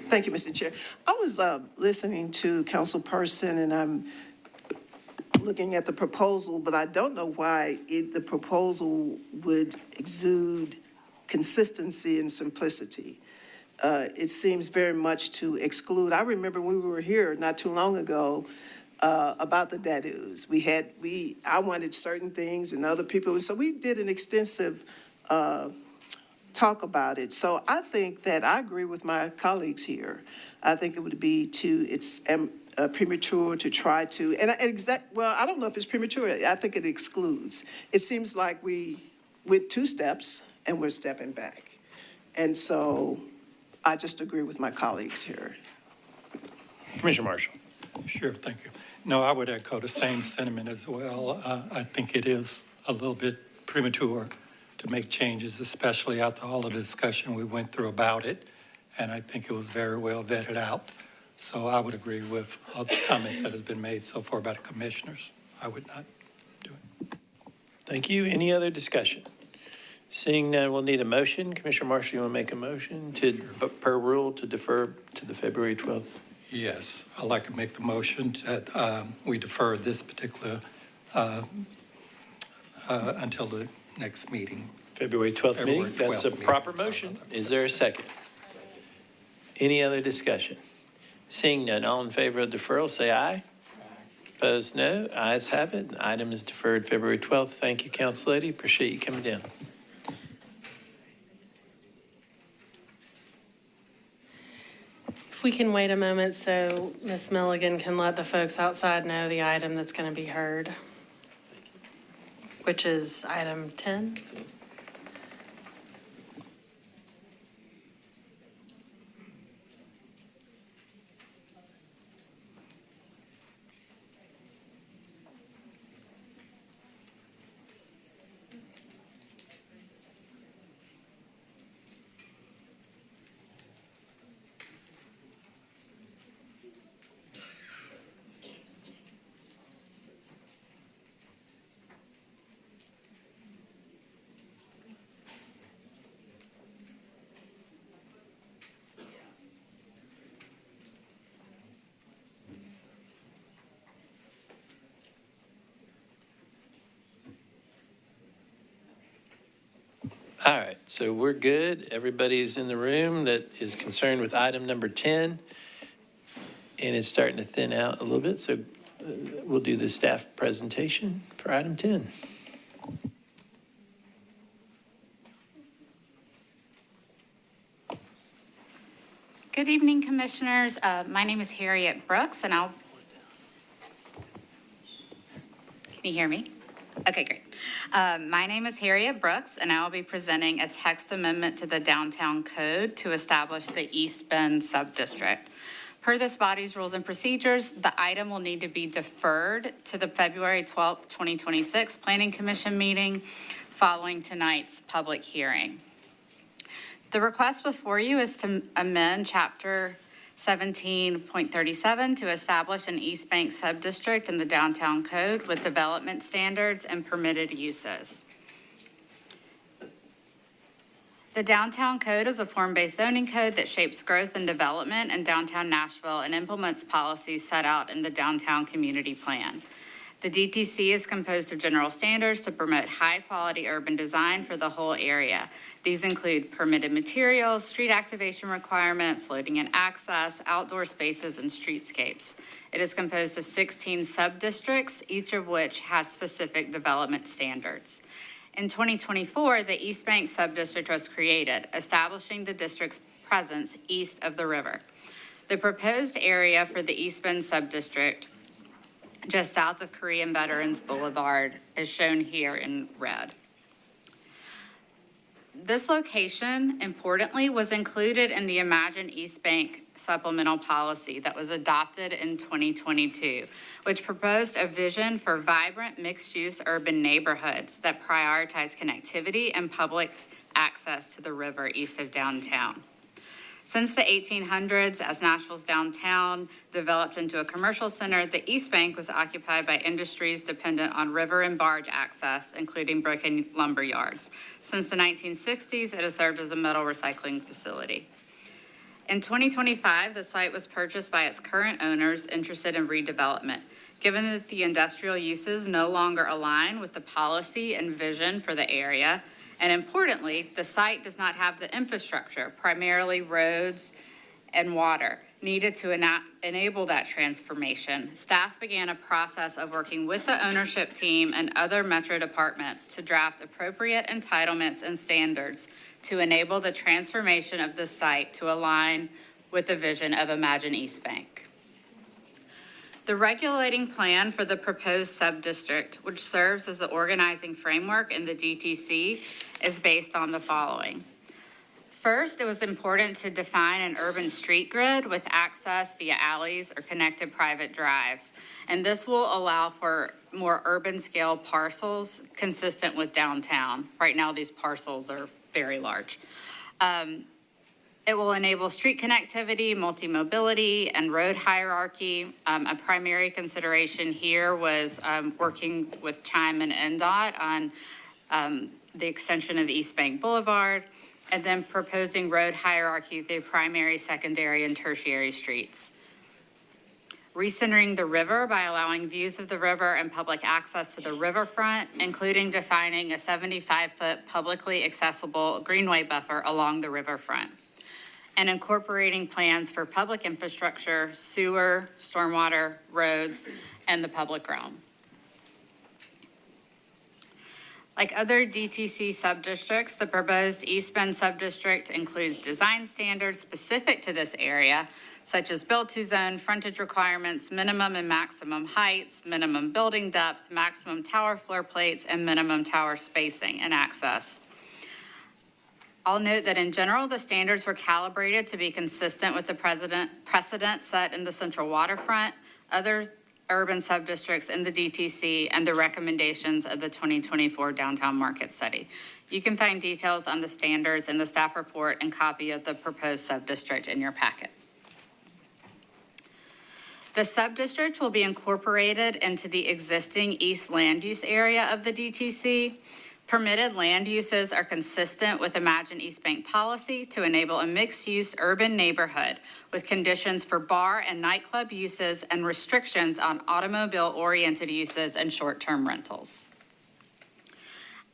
Thank you, Mr. Chair. I was listening to Councilperson, and I'm looking at the proposal, but I don't know why the proposal would exude consistency and simplicity. It seems very much to exclude. I remember when we were here not too long ago about the DADUs. I wanted certain things and other people, so we did an extensive talk about it. So I think that I agree with my colleagues here. I think it would be premature to try to, well, I don't know if it's premature. I think it excludes. It seems like we went 2 steps and we're stepping back. And so I just agree with my colleagues here. Commissioner Marshall. Sure, thank you. No, I would echo the same sentiment as well. I think it is a little bit premature to make changes, especially after all of the discussion we went through about it. And I think it was very well vetted out. So I would agree with all the comments that has been made so far by the commissioners. I would not do it. Thank you. Any other discussion? Seeing none, we'll need a motion. Commissioner Marshall, you want to make a motion per rule, to defer to the February 12th? Yes, I'd like to make the motion that we defer this particular until the next meeting. February 12th meeting? That's a proper motion. Is there a second? Any other discussion? Seeing none, all in favor of deferral, say aye. Opposed, no. Ayes have it. The item is deferred February 12th. Thank you, Council Lady. Appreciate you coming down. If we can wait a moment so Ms. Milligan can let the folks outside know the item that's going to be heard, which is item 10. All right, so we're good. Everybody's in the room that is concerned with item number 10. And it's starting to thin out a little bit, so we'll do the staff presentation for item 10. Good evening, Commissioners. My name is Harriet Brooks, and can you hear me? Okay, great. My name is Harriet Brooks, and I will be presenting a text amendment to the Downtown Code to establish the East Bend Subdistrict. Per this body's rules and procedures, the item will need to be deferred to the February 12th, 2026 Planning Commission meeting following tonight's public hearing. The request before you is to amend Chapter 17.37 to establish an East Bank subdistrict in the Downtown Code with development standards and permitted uses. The Downtown Code is a form-based zoning code that shapes growth and development in downtown Nashville and implements policies set out in the Downtown Community Plan. The DTC is composed of general standards to promote high-quality urban design for the whole area. These include permitted materials, street activation requirements, loading and access, outdoor spaces, and streetscapes. It is composed of 16 sub-districts, each of which has specific development standards. In 2024, the East Bank Subdistrict was created, establishing the district's presence east of the river. The proposed area for the East Bend Subdistrict, just south of Korean Veterans Boulevard, is shown here in red. This location, importantly, was included in the Imagine East Bank supplemental policy that was adopted in 2022, which proposed a vision for vibrant mixed-use urban neighborhoods that prioritize connectivity and public access to the river east of downtown. Since the 1800s, as Nashville's downtown developed into a commercial center, the East Bank was occupied by industries dependent on river and barge access, including brick and lumber yards. Since the 1960s, it has served as a metal recycling facility. In 2025, the site was purchased by its current owners interested in redevelopment. Given that the industrial uses no longer align with the policy and vision for the area, and importantly, the site does not have the infrastructure, primarily roads and water, needed to enable that transformation, staff began a process of working with the ownership team and other Metro departments to draft appropriate entitlements and standards to enable the transformation of the site to align with the vision of Imagine East Bank. The regulating plan for the proposed subdistrict, which serves as the organizing framework in the DTC, is based on the following. First, it was important to define an urban street grid with access via alleys or connected private drives. And this will allow for more urban scale parcels consistent with downtown. Right now, these parcels are very large. It will enable street connectivity, multi-mobility, and road hierarchy. A primary consideration here was working with Chime and NDOT on the extension of East Bank Boulevard, and then proposing road hierarchy through primary, secondary, and tertiary streets. Recentering the river by allowing views of the river and public access to the riverfront, including defining a 75-foot publicly accessible greenway buffer along the riverfront, and incorporating plans for public infrastructure, sewer, stormwater, roads, and the public realm. Like other DTC subdistricts, the proposed East Bend subdistrict includes design standards specific to this area, such as build-to zone, frontage requirements, minimum and maximum heights, minimum building depth, maximum tower floor plates, and minimum tower spacing and access. I'll note that in general, the standards were calibrated to be consistent with the precedent set in the Central Waterfront, other urban subdistricts in the DTC, and the recommendations of the 2024 Downtown Market Study. You can find details on the standards in the staff report and copy of the proposed subdistrict in your packet. The subdistrict will be incorporated into the existing east land use area of the DTC. Permitted land uses are consistent with Imagine East Bank policy to enable a mixed-use urban neighborhood with conditions for bar and nightclub uses and restrictions on automobile-oriented uses and short-term rentals.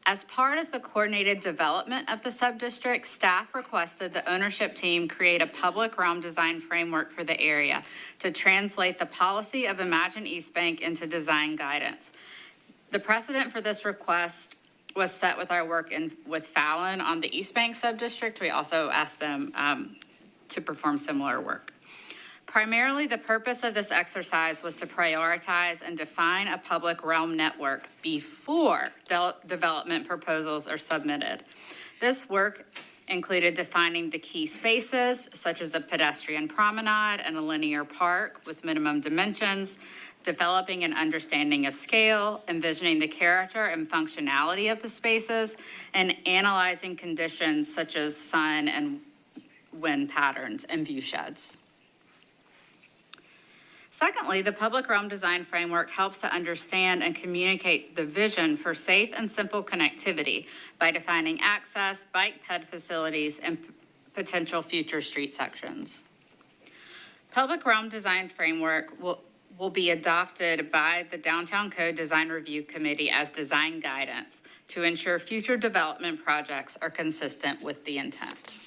As part of the coordinated development of the subdistrict, staff requested the ownership team create a public realm design framework for the area to translate the policy of Imagine East Bank into design guidance. The precedent for this request was set with our work with Fallon on the East Bank subdistrict. We also asked them to perform similar work. Primarily, the purpose of this exercise was to prioritize and define a public realm network before development proposals are submitted. This work included defining the key spaces, such as a pedestrian promenade and a linear park with minimum dimensions, developing an understanding of scale, envisioning the character and functionality of the spaces, and analyzing conditions such as sun and wind patterns and view sheds. Secondly, the public realm design framework helps to understand and communicate the vision for safe and simple connectivity by defining access, bike ped facilities, and potential future street sections. Public realm design framework will be adopted by the Downtown Code Design Review Committee as design guidance to ensure future development projects are consistent with the intent.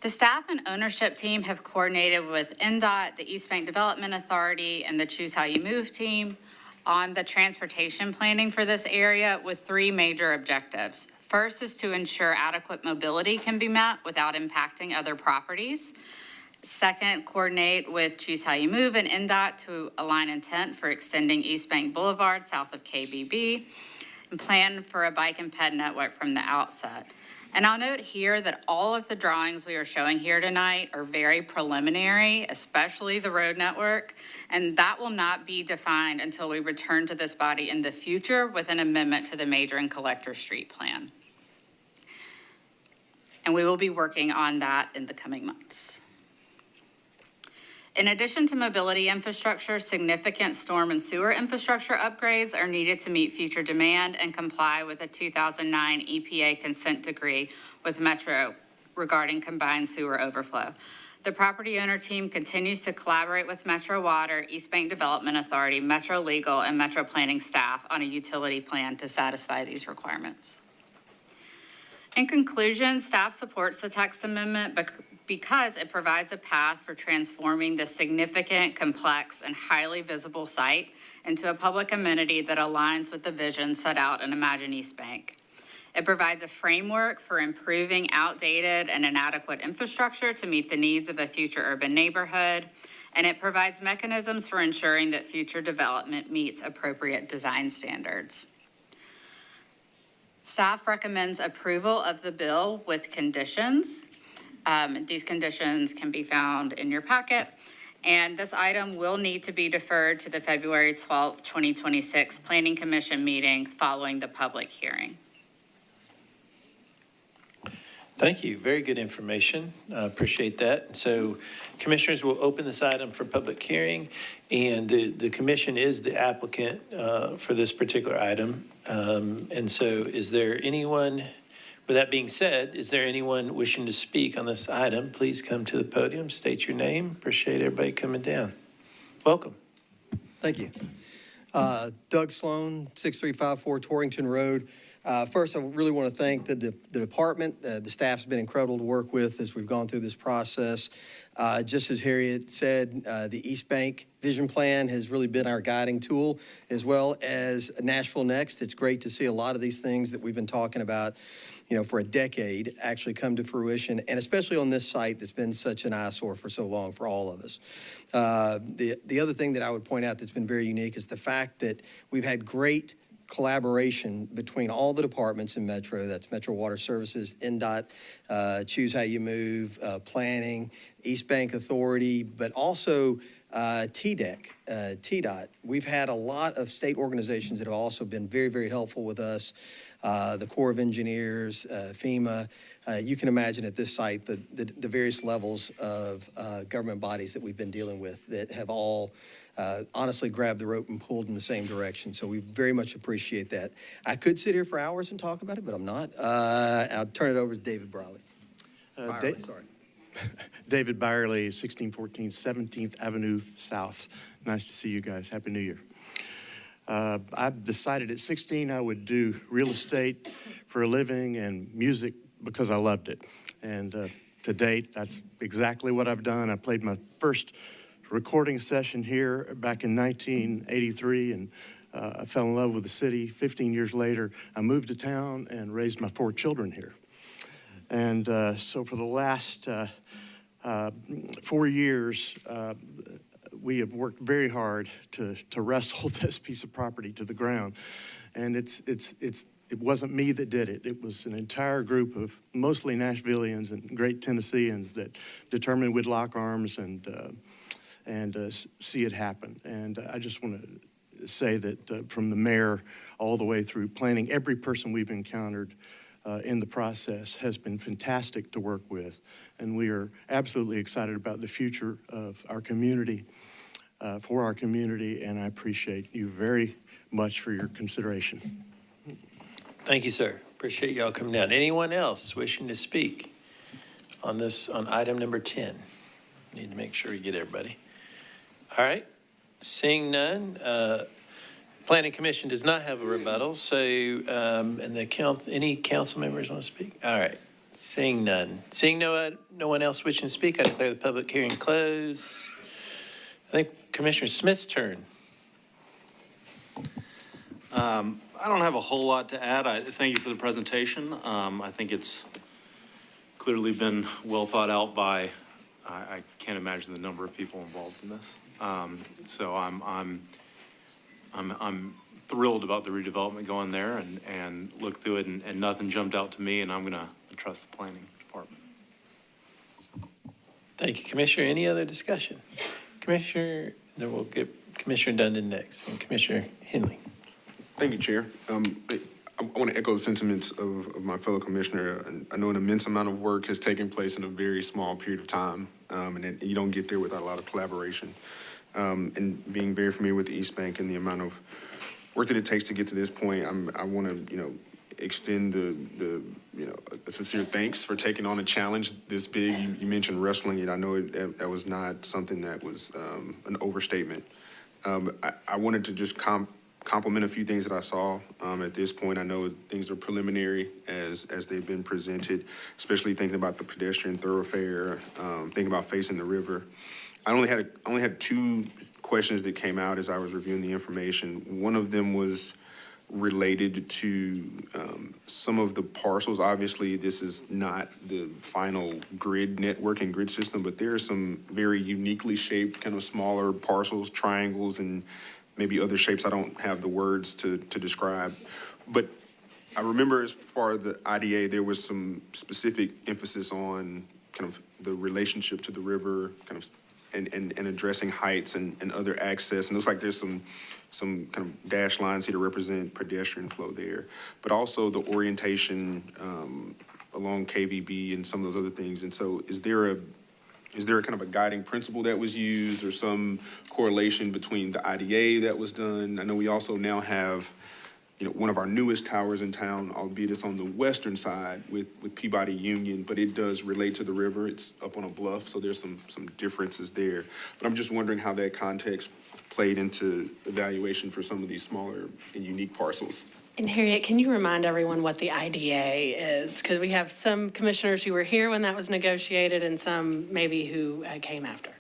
The staff and ownership team have coordinated with NDOT, the East Bank Development Authority, and the Choose How You Move team on the transportation planning for this area with three major objectives. First is to ensure adequate mobility can be met without impacting other properties. Second, coordinate with Choose How You Move and NDOT to align intent for extending East Bank Boulevard south of KBB and plan for a bike and ped network from the outset. And I'll note here that all of the drawings we are showing here tonight are very preliminary, especially the road network, and that will not be defined until we return to this body in the future with an amendment to the Major and Collector Street Plan. And we will be working on that in the coming months. In addition to mobility infrastructure, significant storm and sewer infrastructure upgrades are needed to meet future demand and comply with a 2009 EPA consent decree with Metro regarding combined sewer overflow. The property owner team continues to collaborate with Metro Water, East Bank Development Authority, Metro Legal, and Metro Planning staff on a utility plan to satisfy these requirements. In conclusion, staff supports the text amendment because it provides a path for transforming this significant, complex, and highly visible site into a public amenity that aligns with the vision set out in Imagine East Bank. It provides a framework for improving outdated and inadequate infrastructure to meet the needs of a future urban neighborhood, and it provides mechanisms for ensuring that future development meets appropriate design standards. Staff recommends approval of the bill with conditions. These conditions can be found in your packet, and this item will need to be deferred to the February 12th, 2026 Planning Commission meeting following the public hearing. Thank you. Very good information. Appreciate that. So commissioners will open this item for public hearing, and the commission is the applicant for this particular item. And so is there anyone, with that being said, is there anyone wishing to speak on this item? Please come to the podium, state your name. Appreciate everybody coming down. Welcome. Thank you. Doug Sloan, 6354 Torrington Road. First, I really want to thank the department. The staff's been incredible to work with as we've gone through this process. Just as Harriet said, the East Bank Vision Plan has really been our guiding tool, as well as Nashville Next. It's great to see a lot of these things that we've been talking about, for a decade actually come to fruition, and especially on this site that's been such an eyesore for so long for all of us. The other thing that I would point out that's been very unique is the fact that we've had great collaboration between all the departments in Metro. That's Metro Water Services, NDOT, Choose How You Move, Planning, East Bank Authority, but also TDEC, We've had a lot of state organizations that have also been very, very helpful with us. The Corps of Engineers, FEMA. You can imagine at this site the various levels of government bodies that we've been dealing with that have all honestly grabbed the rope and pulled in the same direction. So we very much appreciate that. I could sit here for hours and talk about it, but I'm not. I'll turn it over to David Byerly. David Byerly, 1614 17th Avenue South. Nice to see you guys. Happy New Year. I decided at 16 I would do real estate for a living and music because I loved it. And to date, that's exactly what I've done. I played my first recording session here back in 1983, and I fell in love with the city. 15 years later, I moved to town and raised my 4 children here. And so for the last 4 years, we have worked very hard to wrestle this piece of property to the ground. And it wasn't me that did it. It was an entire group of mostly Nashvillians and great Tennesseans that determined we'd lock arms and see it happen. And I just want to say that from the mayor all the way through planning, every person we've encountered in the process has been fantastic to work with, and we are absolutely excited about the future of our community, for our community, and I appreciate you very much for your consideration. Thank you, sir. Appreciate y'all coming down. Anyone else wishing to speak on this, on item number 10? Need to make sure we get everybody. All right, seeing none, Planning Commission does not have a rebuttal, so, and any council members want to speak? All right, seeing none. Seeing no one else wishing to speak, I declare the public hearing closed. I think Commissioner Smith's turn. I don't have a whole lot to add. Thank you for the presentation. I think it's clearly been well thought out by, I can't imagine the number of people involved in this. So I'm thrilled about the redevelopment going there and looked through it and nothing jumped out to me, and I'm gonna trust the planning department. Thank you, Commissioner. Any other discussion? Commissioner, then we'll get Commissioner Dundon next, and Commissioner Henley. Thank you, Chair. I want to echo the sentiments of my fellow commissioner. I know an immense amount of work has taken place in a very small period of time, and you don't get there without a lot of collaboration. And being very familiar with the East Bank and the amount of work that it takes to get to this point, I want to, extend a sincere thanks for taking on a challenge this big. You mentioned wrestling it. I know that was not something that was an overstatement. I wanted to just compliment a few things that I saw at this point. I know things are preliminary as they've been presented, especially thinking about the pedestrian thoroughfare, thinking about facing the river. I only had two questions that came out as I was reviewing the information. One of them was related to some of the parcels. Obviously, this is not the final grid network and grid system, but there are some very uniquely shaped, kind of smaller parcels, triangles, and maybe other shapes I don't have the words to describe. But I remember as far as the IDA, there was some specific emphasis on kind of the relationship to the river, kind of, and addressing heights and other access. And it looks like there's some kind of dash lines here to represent pedestrian flow there, but also the orientation along KVB and some of those other things. And so is there a kind of a guiding principle that was used or some correlation between the IDA that was done? I know we also now have, one of our newest towers in town, albeit it's on the western side with Peabody Union, but it does relate to the river. It's up on a bluff, so there's some differences there. But I'm just wondering how that context played into evaluation for some of these smaller and unique parcels. And Harriet, can you remind everyone what the IDA is? Because we have some commissioners who were here when that was negotiated and some maybe who came after.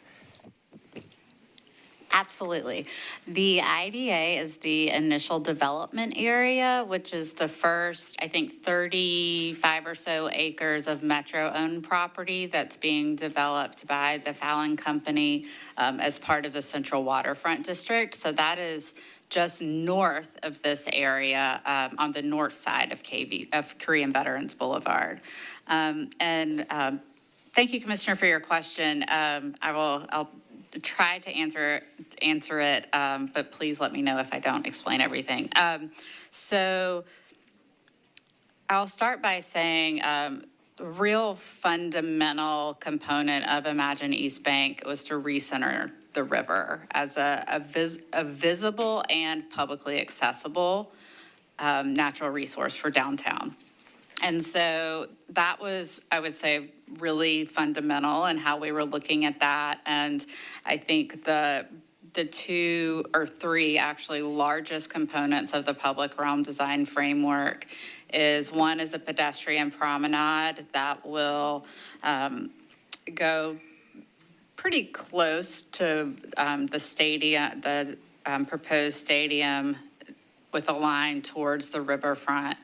Absolutely. The IDA is the initial development area, which is the first, I think, 35 or so acres of Metro-owned property that's being developed by the Fallon Company as part of the Central Waterfront District. So that is just north of this area on the north side of Korean Veterans Boulevard. Thank you, Commissioner, for your question. I'll try to answer it, but please let me know if I don't explain everything. So I'll start by saying the real fundamental component of Imagine East Bank was to recenter the river as a visible and publicly accessible natural resource for downtown. And so that was, I would say, really fundamental in how we were looking at that. And I think the two or three actually largest components of the public realm design framework is one is a pedestrian promenade that will go pretty close to the stadium, the proposed stadium with a line towards the riverfront.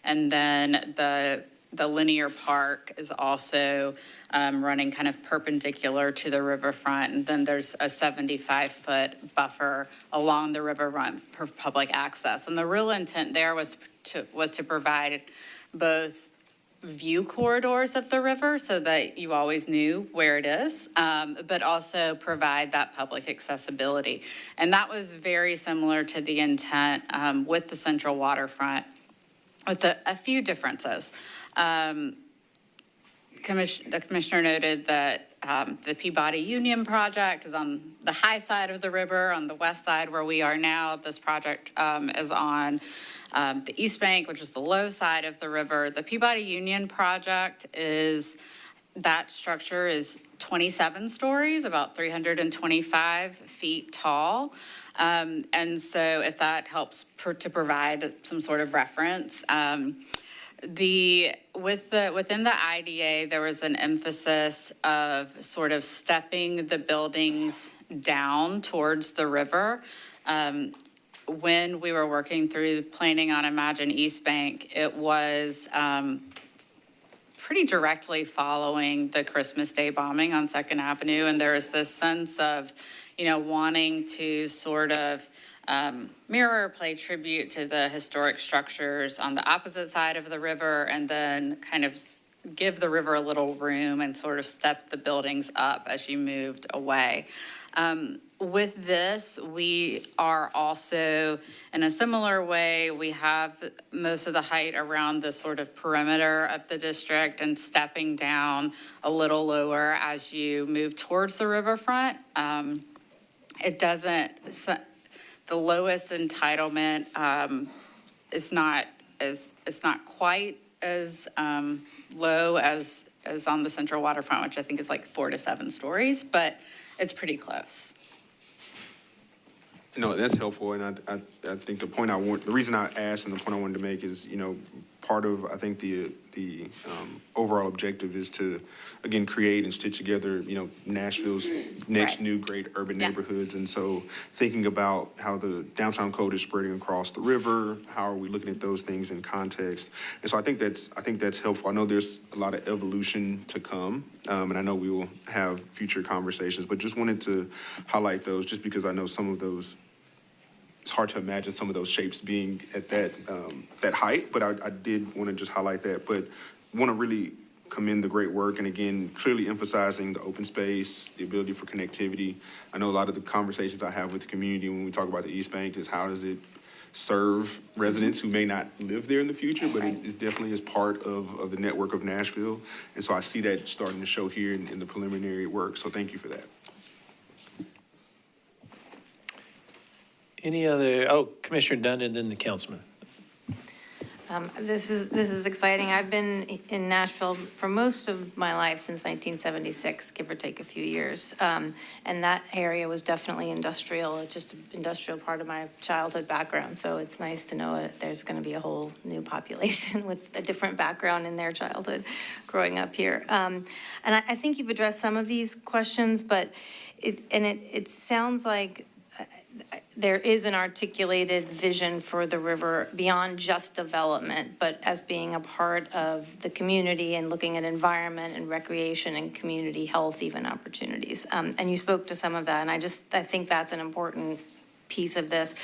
And then the linear park is also running kind of perpendicular to the riverfront. And then there's a 75-foot buffer along the riverfront for public access. And the real intent there was to provide both view corridors of the river so that you always knew where it is, but also provide that public accessibility. And that was very similar to the intent with the Central Waterfront, with a few differences. The commissioner noted that the Peabody Union project is on the high side of the river. On the west side where we are now, this project is on the east bank, which is the low side of the river. The Peabody Union project that structure is 27 stories, about 325 feet tall. And so if that helps to provide some sort of reference, within the IDA, there was an emphasis of sort of stepping the buildings down towards the river. When we were working through planning on Imagine East Bank, it was pretty directly following the Christmas Day bombing on 2nd Avenue. And there was this sense of, wanting to sort of mirror, play tribute to the historic structures on the opposite side of the river, and then kind of give the river a little room and sort of step the buildings up as you moved away. With this, we are also, in a similar way, we have most of the height around the sort of perimeter of the district and stepping down a little lower as you move towards the riverfront. The lowest entitlement is not quite as low as on the central waterfront, which I think is like 4 to 7 stories, but it's pretty close. No, that's helpful, and I think the reason I asked and the point I wanted to make is, part of, I think, the overall objective is to, again, create and stitch together, Nashville's next new great urban neighborhoods. And so thinking about how the downtown code is spreading across the river, how are we looking at those things in context? And so I think that's helpful. I know there's a lot of evolution to come, and I know we will have future conversations, but just wanted to highlight those just because I know some of those, it's hard to imagine some of those shapes being at that height, but I did want to just highlight that. But want to really commend the great work, and again, clearly emphasizing the open space, the ability for connectivity. I know a lot of the conversations I have with the community when we talk about the East Bank is how does it serve residents who may not live there in the future, but it definitely is part of the network of Nashville. And so I see that starting to show here in the preliminary work, so thank you for that. Any other, Commissioner Dunn and then the councilman. This is exciting. I've been in Nashville for most of my life since 1976, give or take a few years. And that area was definitely industrial, just an industrial part of my childhood background. So it's nice to know that there's going to be a whole new population with a different background in their childhood growing up here. And I think you've addressed some of these questions, but it sounds like there is an articulated vision for the river beyond just development, but as being a part of the community and looking at environment and recreation and community health, even opportunities. And you spoke to some of that, and I think that's an important piece of this.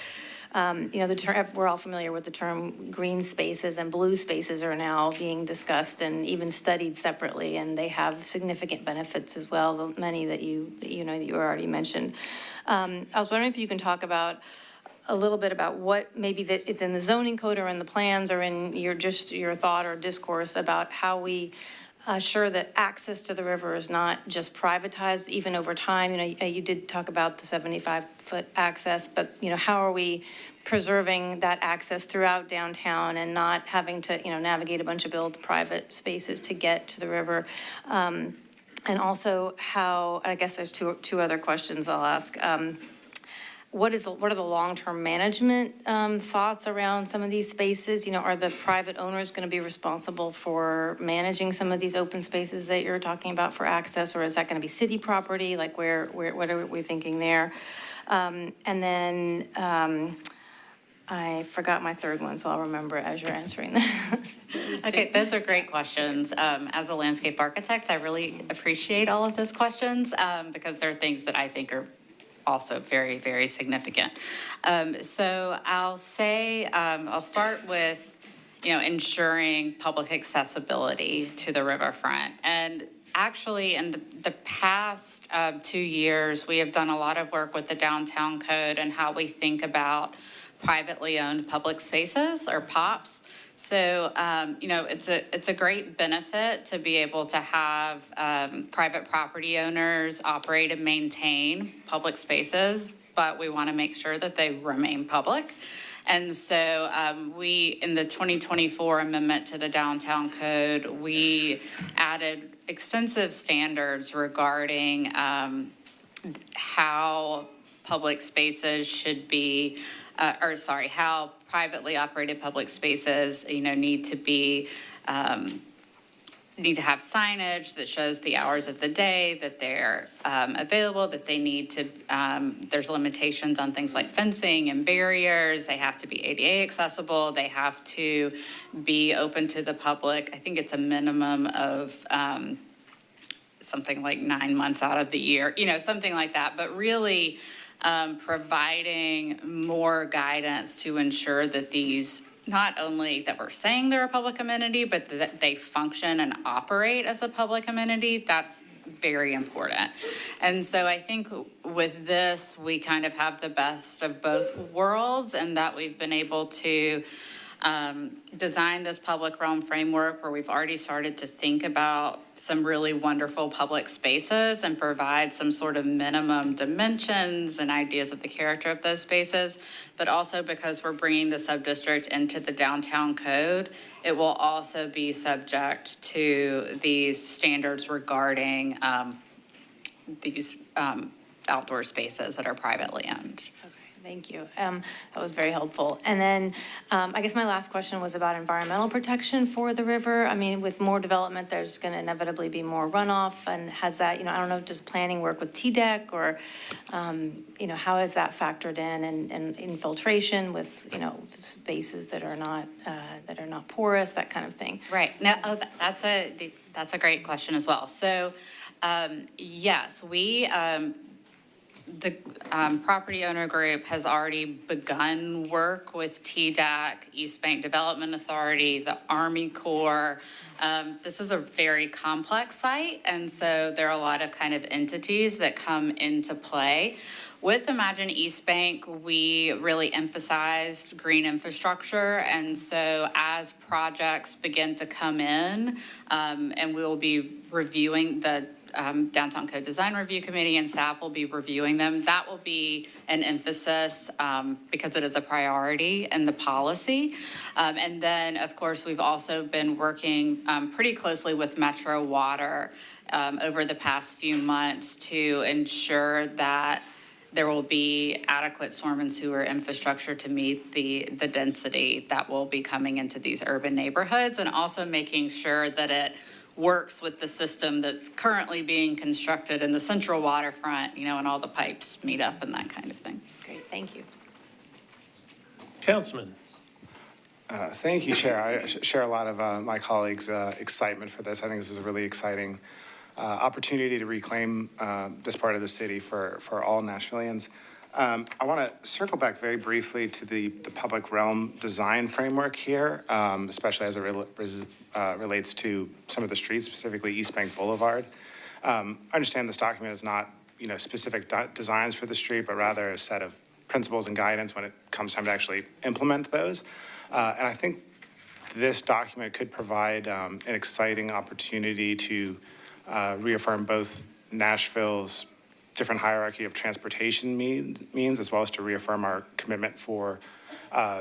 The term, we're all familiar with the term green spaces, and blue spaces are now being discussed and even studied separately, and they have significant benefits as well, many that you already mentioned. I was wondering if you can talk about a little bit about what maybe that it's in the zoning code or in the plans or in your thought or discourse about how we assure that access to the river is not just privatized even over time. You did talk about the 75-foot access, but how are we preserving that access throughout downtown and not having to navigate a bunch of build private spaces to get to the river? And also how, I guess there's two other questions I'll ask. What are the long-term management thoughts around some of these spaces? Are the private owners going to be responsible for managing some of these open spaces that you're talking about for access, or is that going to be city property? Like what are we thinking there? And then I forgot my third one, so I'll remember it as you're answering this. Okay, those are great questions. As a landscape architect, I really appreciate all of those questions because they're things that I think are also very, very significant. So I'll say, I'll start with, ensuring public accessibility to the riverfront. And actually, in the past 2 years, we have done a lot of work with the downtown code and how we think about privately owned public spaces, or POPs. So, it's a great benefit to be able to have private property owners operate and maintain public spaces, but we want to make sure that they remain public. And so in the 2024 amendment to the downtown code, we added extensive standards regarding how public spaces should be, how privately operated public spaces, need to have signage that shows the hours of the day that they're available, that they need to, there's limitations on things like fencing and barriers. They have to be ADA accessible. They have to be open to the public. I think it's a minimum of something like 9 months out of the year, something like that. But really providing more guidance to ensure that these, not only that we're saying they're a public amenity, but that they function and operate as a public amenity, that's very important. And so I think with this, we kind of have the best of both worlds, and that we've been able to design this public realm framework where we've already started to think about some really wonderful public spaces and provide some sort of minimum dimensions and ideas of the character of those spaces. But also, because we're bringing the subdistrict into the downtown code, it will also be subject to these standards regarding these outdoor spaces that are privately owned. Thank you. That was very helpful. And then I guess my last question was about environmental protection for the river. I mean, with more development, there's going to inevitably be more runoff. And has that, I don't know, does planning work with TDEC, or, how is that factored in, and infiltration with, spaces that are not porous, that kind of thing? Right. No, that's a great question as well. So, yes, the property owner group has already begun work with TDEC, East Bank Development Authority, the Army Corps. This is a very complex site, and so there are a lot of kind of entities that come into play. With Imagine East Bank, we really emphasized green infrastructure, and so as projects begin to come in, and we will be reviewing the Downtown Code Design Review Committee, and staff will be reviewing them. That will be an emphasis because it is a priority in the policy. And then, of course, we've also been working pretty closely with Metro Water over the past few months to ensure that there will be adequate storm and sewer infrastructure to meet the density that will be coming into these urban neighborhoods, and also making sure that it works with the system that's currently being constructed in the central waterfront, and all the pipes meet up and that kind of thing. Great, thank you. Councilman. Thank you, Chair. I share a lot of my colleagues' excitement for this. I think this is a really exciting opportunity to reclaim this part of the city for all Nashvillians. I want to circle back very briefly to the public realm design framework here, especially as it relates to some of the streets, specifically East Bank Boulevard. I understand this document is not, specific designs for the street, but rather a set of principles and guidance when it comes time to actually implement those. And I think this document could provide an exciting opportunity to reaffirm both Nashville's different hierarchy of transportation means, as well as to reaffirm our commitment for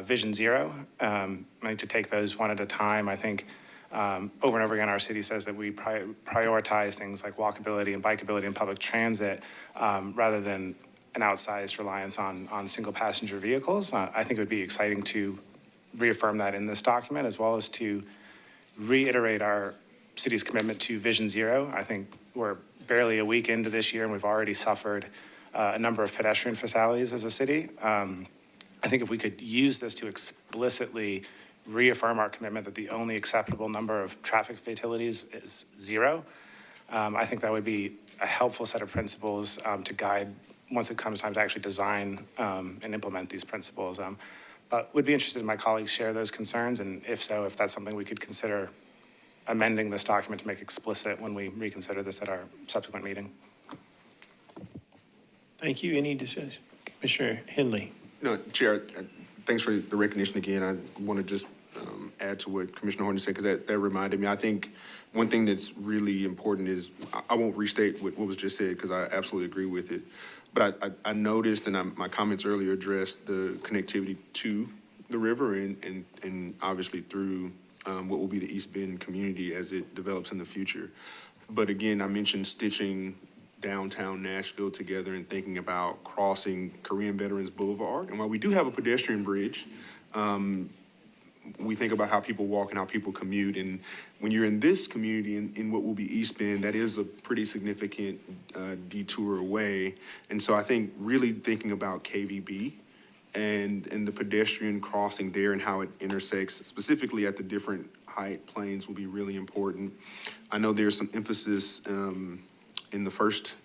Vision Zero. I think to take those one at a time, I think over and over again, our city says that we prioritize things like walkability and bikeability and public transit rather than an outsized reliance on single passenger vehicles. I think it would be exciting to reaffirm that in this document, as well as to reiterate our city's commitment to Vision Zero. I think we're barely a week into this year, and we've already suffered a number of pedestrian fatalities as a city. I think if we could use this to explicitly reaffirm our commitment that the only acceptable number of traffic fatalities is 0, I think that would be a helpful set of principles to guide once it comes time to actually design and implement these principles. But would be interested in my colleagues share those concerns, and if so, if that's something we could consider amending this document to make explicit when we reconsider this at our subsequent meeting. Thank you. Any discussion? Commissioner Henley. No, Chair, thanks for the recognition again. I want to just add to what Commissioner Horton said, because that reminded me. I think one thing that's really important is, I won't restate what was just said, because I absolutely agree with it. But I noticed, and my comments earlier addressed the connectivity to the river and obviously through what will be the East Bend community as it develops in the future. But again, I mentioned stitching downtown Nashville together and thinking about crossing Korean Veterans Boulevard. And while we do have a pedestrian bridge, we think about how people walk and how people commute. And when you're in this community, in what will be East Bend, that is a pretty significant detour away. And so I think really thinking about KVB and the pedestrian crossing there and how it intersects specifically at the different height planes will be really important. I know there's some emphasis in the first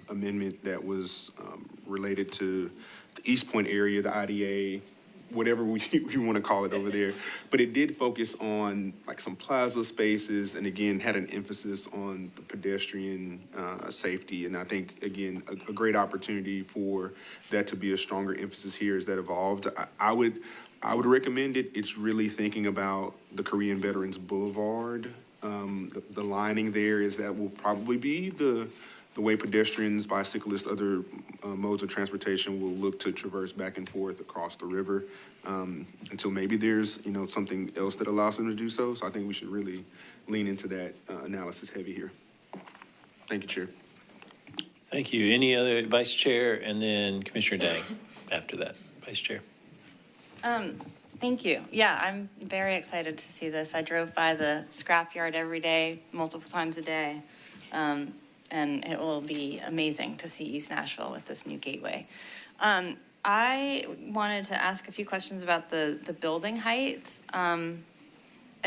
amendment that was related to the East Point area, the IDA, whatever we want to call it over there. But it did focus on like some plaza spaces, and again, had an emphasis on the pedestrian safety. And I think, again, a great opportunity for that to be a stronger emphasis here as that evolved. I would recommend it. It's really thinking about the Korean Veterans Boulevard. The lining there is that will probably be the way pedestrians, bicyclists, other modes of transportation will look to traverse back and forth across the river until maybe there's something else that allows them to do so. So I think we should really lean into that analysis heavy here. Thank you, Chair. Thank you. Any other Vice Chair, and then Commissioner Dang after that, Vice Chair. Thank you. Yeah, I'm very excited to see this. I drove by the scrapyard every day, multiple times a day. And it will be amazing to see East Nashville with this new gateway. I wanted to ask a few questions about the building heights and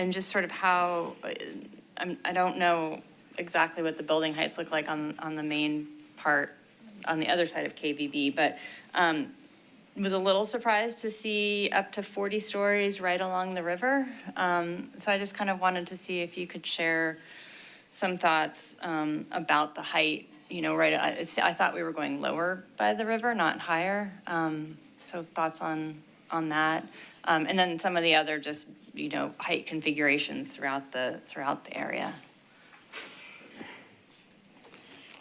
just sort of how, I don't know exactly what the building heights look like on the main part, on the other side of KVB, but was a little surprised to see up to 40 stories right along the river. So I just kind of wanted to see if you could share some thoughts about the height, right, I thought we were going lower by the river, not higher. So thoughts on that. And then some of the other just, height configurations throughout the area.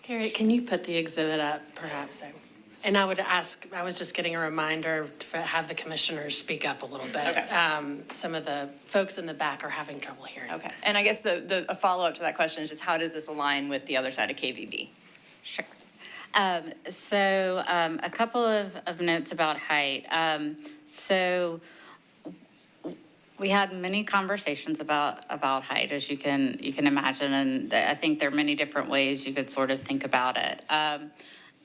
Harriet, can you put the exhibit up, perhaps? And I would ask, I was just getting a reminder to have the commissioners speak up a little bit. Okay. Some of the folks in the back are having trouble hearing. Okay. And I guess a follow-up to that question is just how does this align with the other side of KVB? Sure. So a couple of notes about height. So we had many conversations about height, as you can imagine, and I think there are many different ways you could sort of think about it.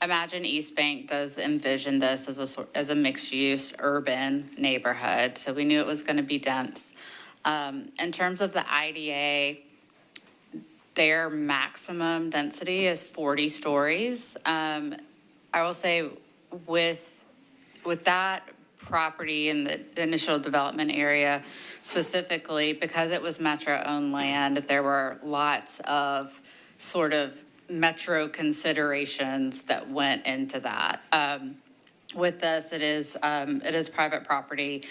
Imagine East Bank does envision this as a mixed-use urban neighborhood, so we knew it was going to be dense. In terms of the IDA, their maximum density is 40 stories. I will say with that property in the initial development area, specifically because it was Metro-owned land, there were lots of sort of Metro considerations that went into that. With this, it is private property.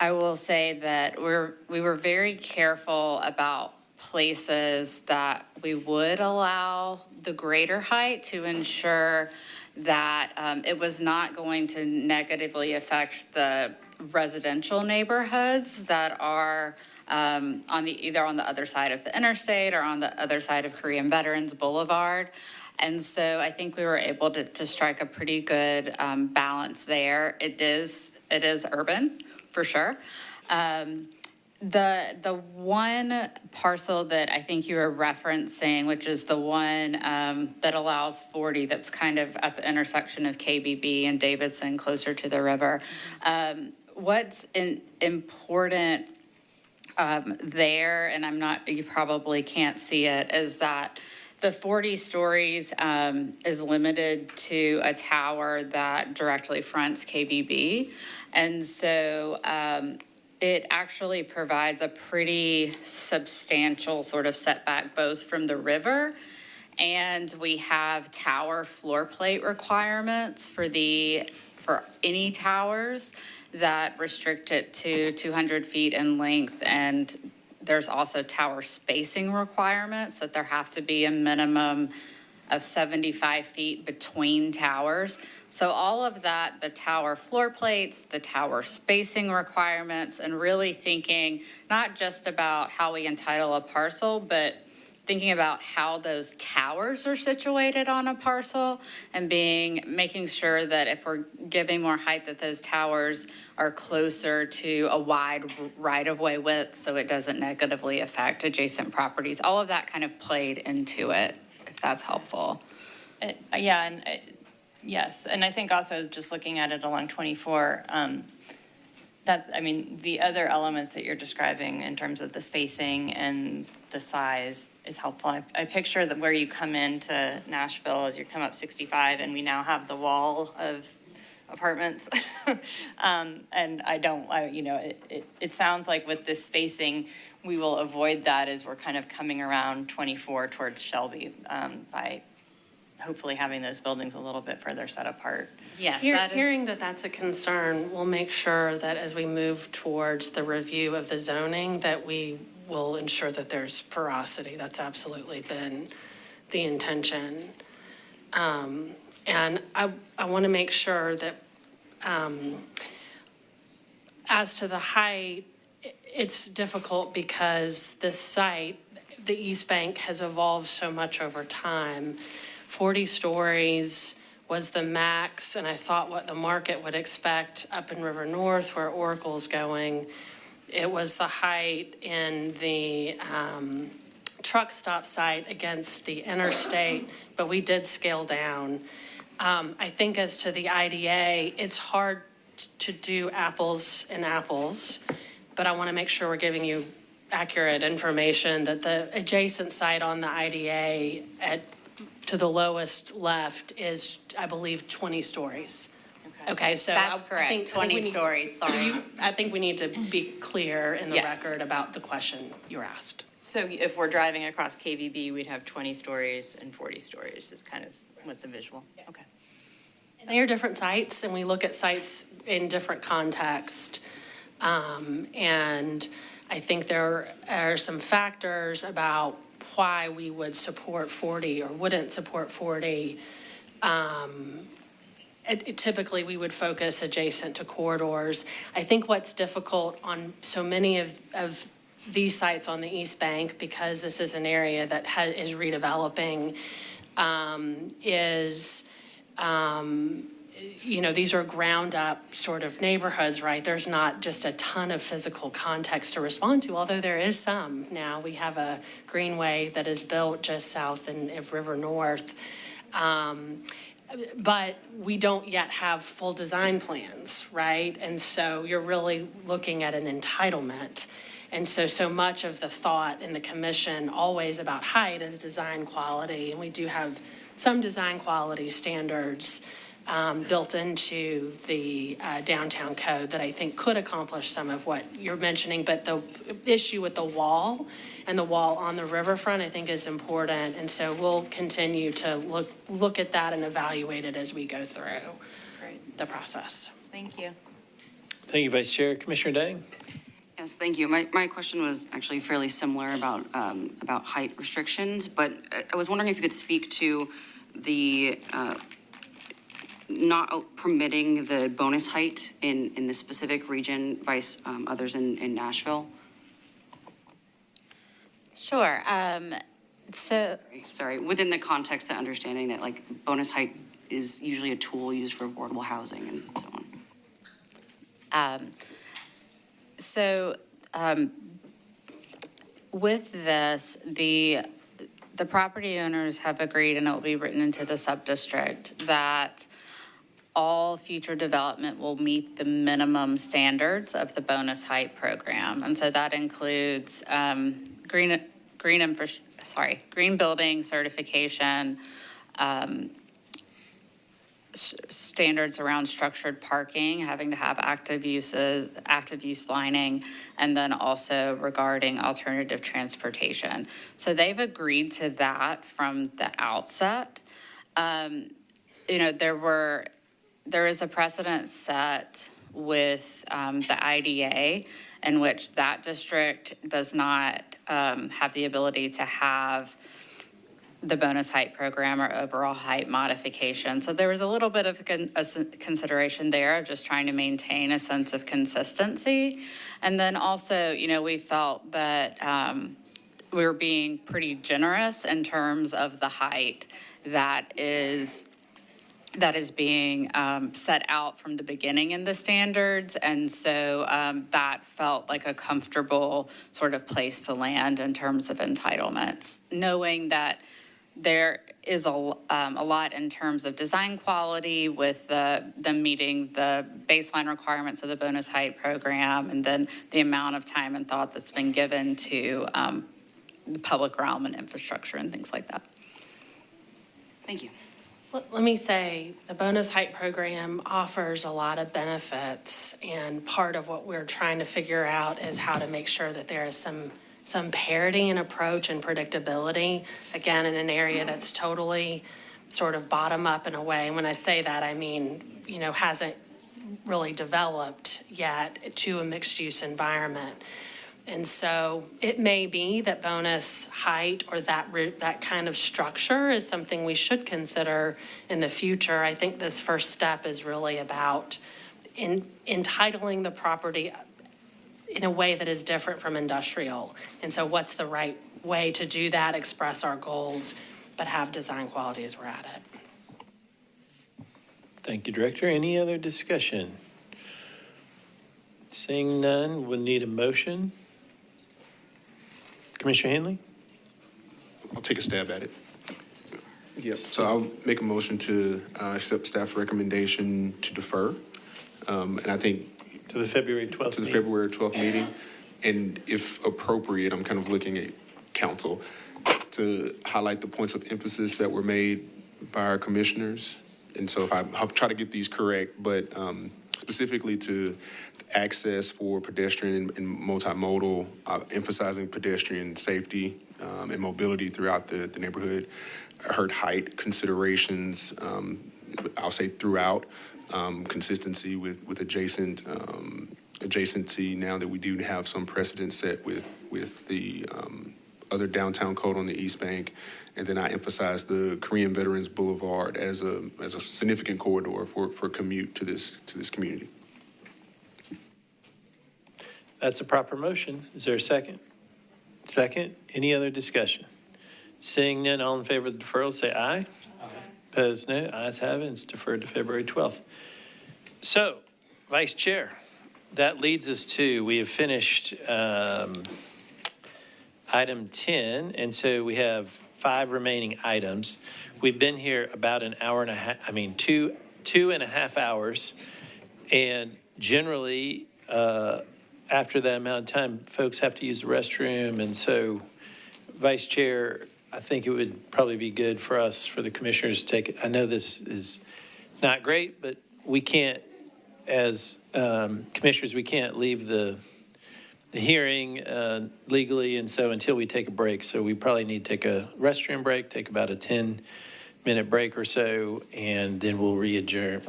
I will say that we were very careful about places that we would allow the greater height to ensure that it was not going to negatively affect the residential neighborhoods that are either on the other side of the interstate or on the other side of Korean Veterans Boulevard. And so I think we were able to strike a pretty good balance there. It is urban, for sure. The one parcel that I think you were referencing, which is the one that allows 40, that's kind of at the intersection of KBB and Davidson, closer to the river. What's important there, and you probably can't see it, is that the 40 stories is limited to a tower that directly fronts KVB. And so it actually provides a pretty substantial sort of setback both from the river, and we have tower floor plate requirements for any towers that restrict it to 200 feet in length, and there's also tower spacing requirements that there have to be a minimum of 75 feet between towers. So all of that, the tower floor plates, the tower spacing requirements, and really thinking not just about how we entitle a parcel, but thinking about how those towers are situated on a parcel and making sure that if we're giving more height, that those towers are closer to a wide right-of-way width so it doesn't negatively affect adjacent properties. All of that kind of played into it, if that's helpful. Yes, and I think also just looking at it along 24, the other elements that you're describing in terms of the spacing and the size is helpful. I picture that where you come into Nashville as you come up 65 and we now have the wall of apartments. It sounds like with this spacing, we will avoid that as we're kind of coming around 24 towards Shelby by hopefully having those buildings a little bit further set apart. Yes, Hearing that that's a concern, we'll make sure that as we move towards the review of the zoning, that we will ensure that there's porosity. That's absolutely been the intention. And I want to make sure that as to the height, it's difficult because this site, the East Bank, has evolved so much over time. 40 stories was the max, and I thought what the market would expect up in River North where Oracle's going. It was the height in the truck stop site against the interstate, but we did scale down. I think as to the IDA, it's hard to do apples and apples, but I want to make sure we're giving you accurate information that the adjacent site on the IDA to the lowest left is, I believe, 20 stories. Okay, so that's correct. 20 stories, sorry. I think we need to be clear in the Yes. record about the question you were asked. So if we're driving across KVB, we'd have 20 stories and 40 stories is kind of what the visual. Okay. They are different sites, and we look at sites in different context. And I think there are some factors about why we would support 40 or wouldn't support 40. Typically, we would focus adjacent to corridors. I think what's difficult on so many of these sites on the East Bank, because this is an area that is redeveloping, these are ground up sort of neighborhoods, right? There's not just a ton of physical context to respond to, although there is some now. We have a greenway that is built just south of River North. But we don't yet have full design plans, right? And so you're really looking at an entitlement. And so much of the thought in the commission always about height is design quality. And we do have some design quality standards built into the downtown code that I think could accomplish some of what you're mentioning. But the issue with the wall and the wall on the riverfront, I think, is important. And so we'll continue to look at that and evaluate it as we go through the process. Thank you. Thank you, Vice Chair. Commissioner Dang? Yes, thank you. My question was actually fairly similar about height restrictions, but I was wondering if you could speak to the not permitting the bonus height in the specific region, vice others in Nashville. Sure. Sorry, within the context of understanding that like bonus height is usually a tool used for affordable housing and so on. With this, the property owners have agreed, and it will be written into the subdistrict, that all future development will meet the minimum standards of the bonus height program. And so that includes green building certification, standards around structured parking, having to have active use lining, and then also regarding alternative transportation. So they've agreed to that from the outset. There is a precedent set with the IDA, in which that district does not have the ability to have the bonus height program or overall height modification. So there was a little bit of a consideration there of just trying to maintain a sense of consistency. And then also, you know, we felt that we were being pretty generous in terms of the height that is being set out from the beginning in the standards. And so that felt like a comfortable sort of place to land in terms of entitlements, knowing that there is a lot in terms of design quality with them meeting the baseline requirements of the bonus height program, and then the amount of time and thought that's been given to the public realm and infrastructure and things like that. Thank you. Let me say, the bonus height program offers a lot of benefits, and part of what we're trying to figure out is how to make sure that there is some parity in approach and predictability, again, in an area that's totally sort of bottom up in a way. And when I say that, I mean, you know, hasn't really developed yet to a mixed use environment. And so it may be that bonus height or that kind of structure is something we should consider in the future. I think this first step is really about entitling the property in a way that is different from industrial. And so what's the right way to do that, express our goals, but have design quality as we're at it? Thank you, Director. Any other discussion? Seeing none, we'll need a motion. Commissioner Henley? I'll take a stab at it. Yep. So I'll make a motion to accept staff recommendation to defer. And I think to the February 12th to the February 12th meeting. And if appropriate, I'm kind of looking at council to highlight the points of emphasis that were made by our commissioners. And so if I'll try to get these correct, but specifically to access for pedestrian and multimodal, emphasizing pedestrian safety and mobility throughout the neighborhood. I heard height considerations, I'll say throughout, consistency with adjacency now that we do have some precedent set with the other downtown code on the East Bank. And then I emphasize the Korean Veterans Boulevard as a significant corridor for commute to this community. That's a proper motion. Is there a second? Second. Any other discussion? Seeing none, all in favor of the deferral, say aye. Aye. Opposed, no. Ayes have it. It's deferred to February 12th. So, Vice Chair, that leads us to, we have finished item 10, and so we have 5 remaining items. We've been here about an hour and a half, two and a half hours, and generally, after that amount of time, folks have to use the restroom, and so, Vice Chair, I think it would probably be good for us, for the commissioners to take it. I know this is not great, but we can't, as commissioners, we can't leave the hearing legally, and so until we take a break. So we probably need to take a restroom break, take about a 10-minute break or so, and then we'll re-adjourn.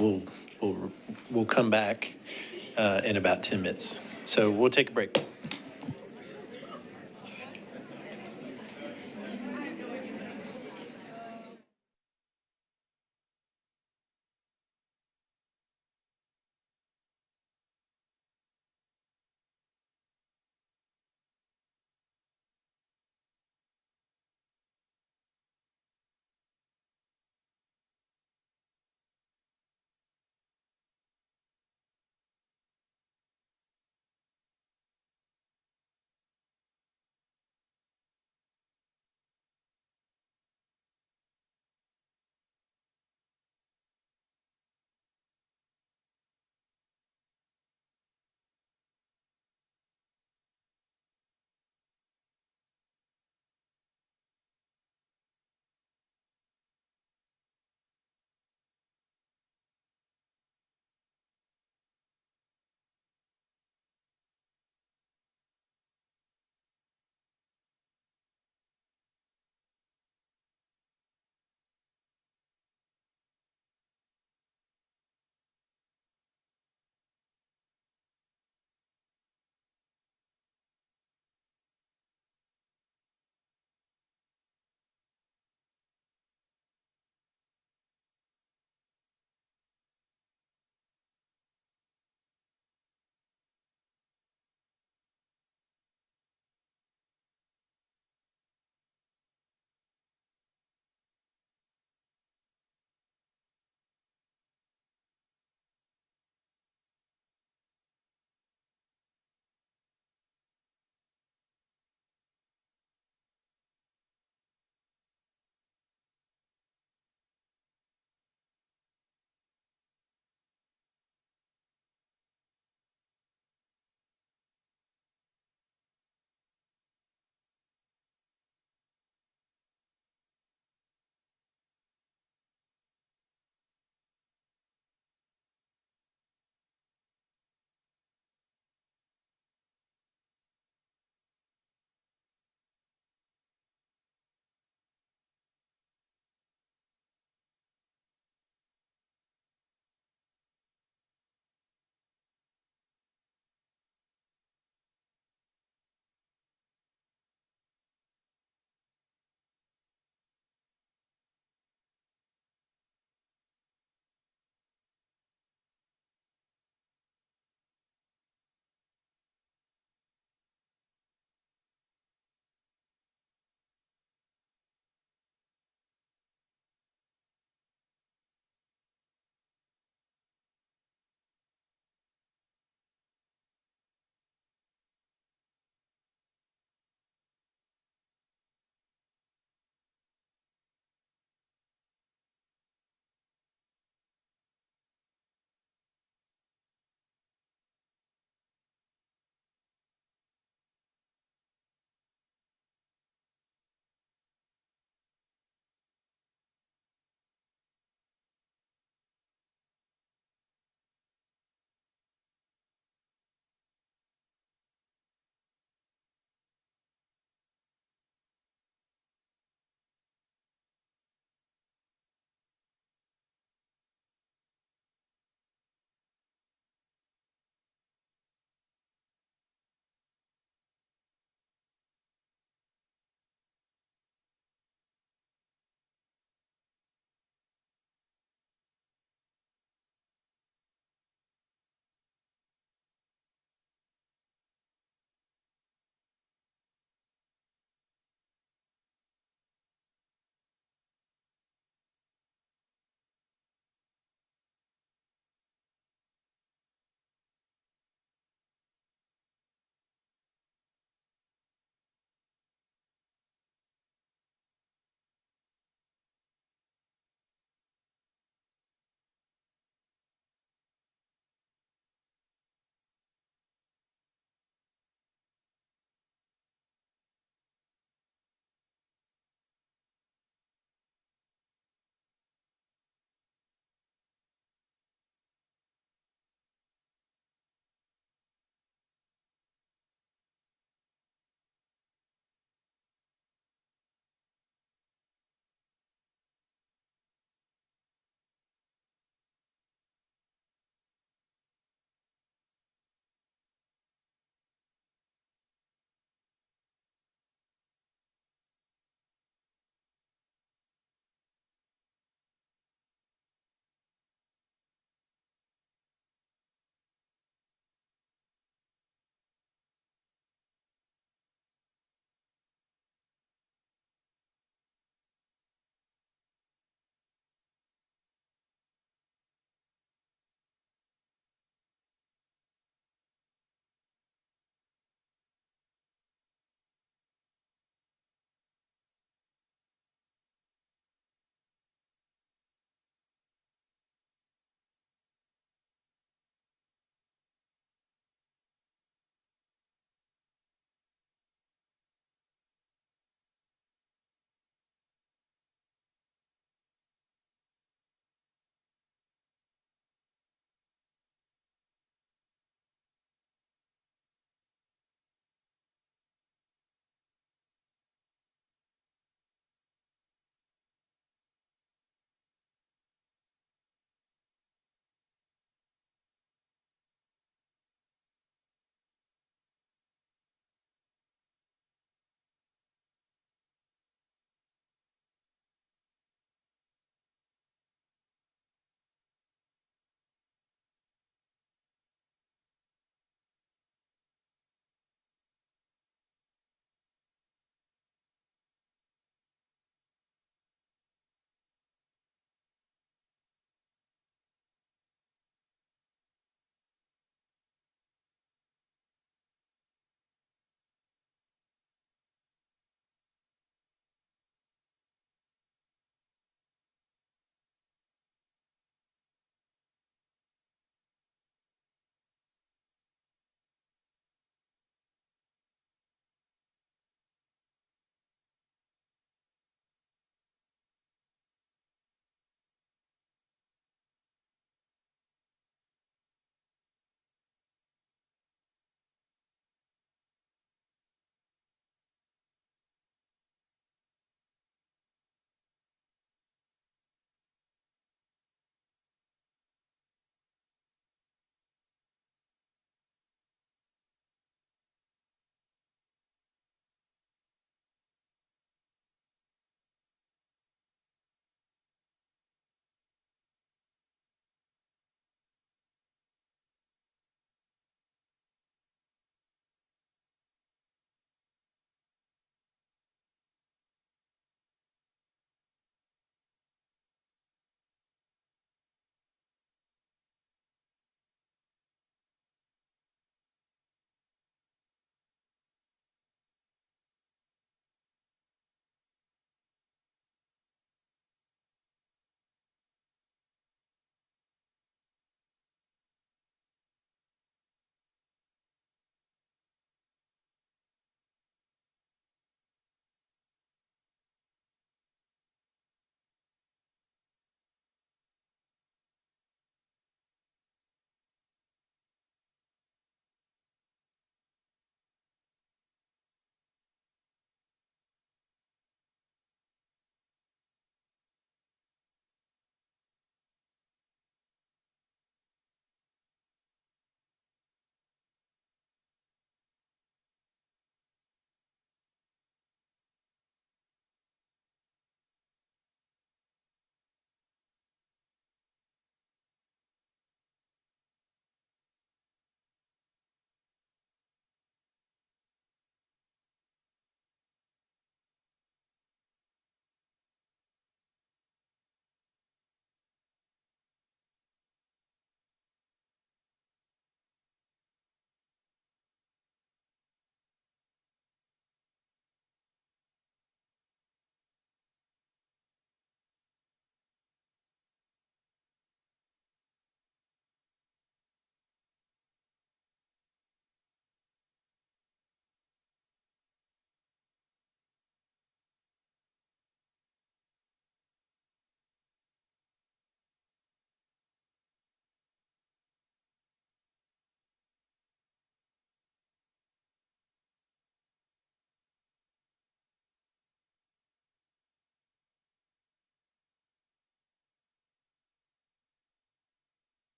We'll come back in about 10 minutes. So we'll take a break.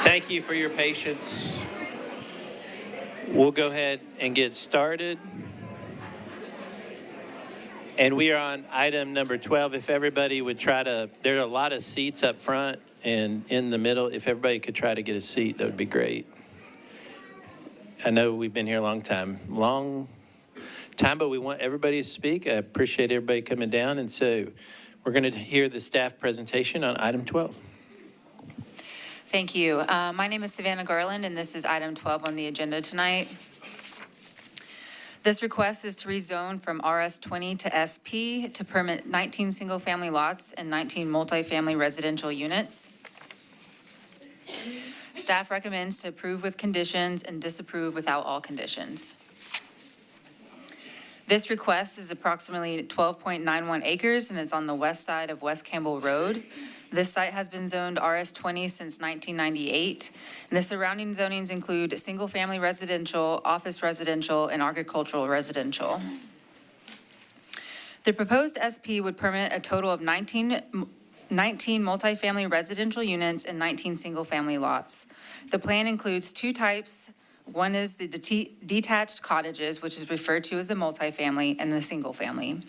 Thank you for your patience. We'll go ahead and get started. And we are on item number 12. If everybody would try to, there are a lot of seats up front and in the middle. If everybody could try to get a seat, that would be great. I know we've been here a long time, but we want everybody to speak. I appreciate everybody coming down. And so we're going to hear the staff presentation on item 12. Thank you. My name is Savannah Garland, and this is item 12 on the agenda tonight. This request is to rezone from RS20 to SP to permit 19 single-family lots and 19 multifamily residential units. Staff recommends to approve with conditions and disapprove without all conditions. This request is approximately 12.91 acres and is on the west side of West Campbell Road. This site has been zoned RS20 since 1998, and the surrounding zonings include single-family residential, office residential, and agricultural residential. The proposed SP would permit a total of 19 multifamily residential units and 19 single-family lots. The plan includes two types. One is the detached cottages, which is referred to as a multifamily, and the single-family.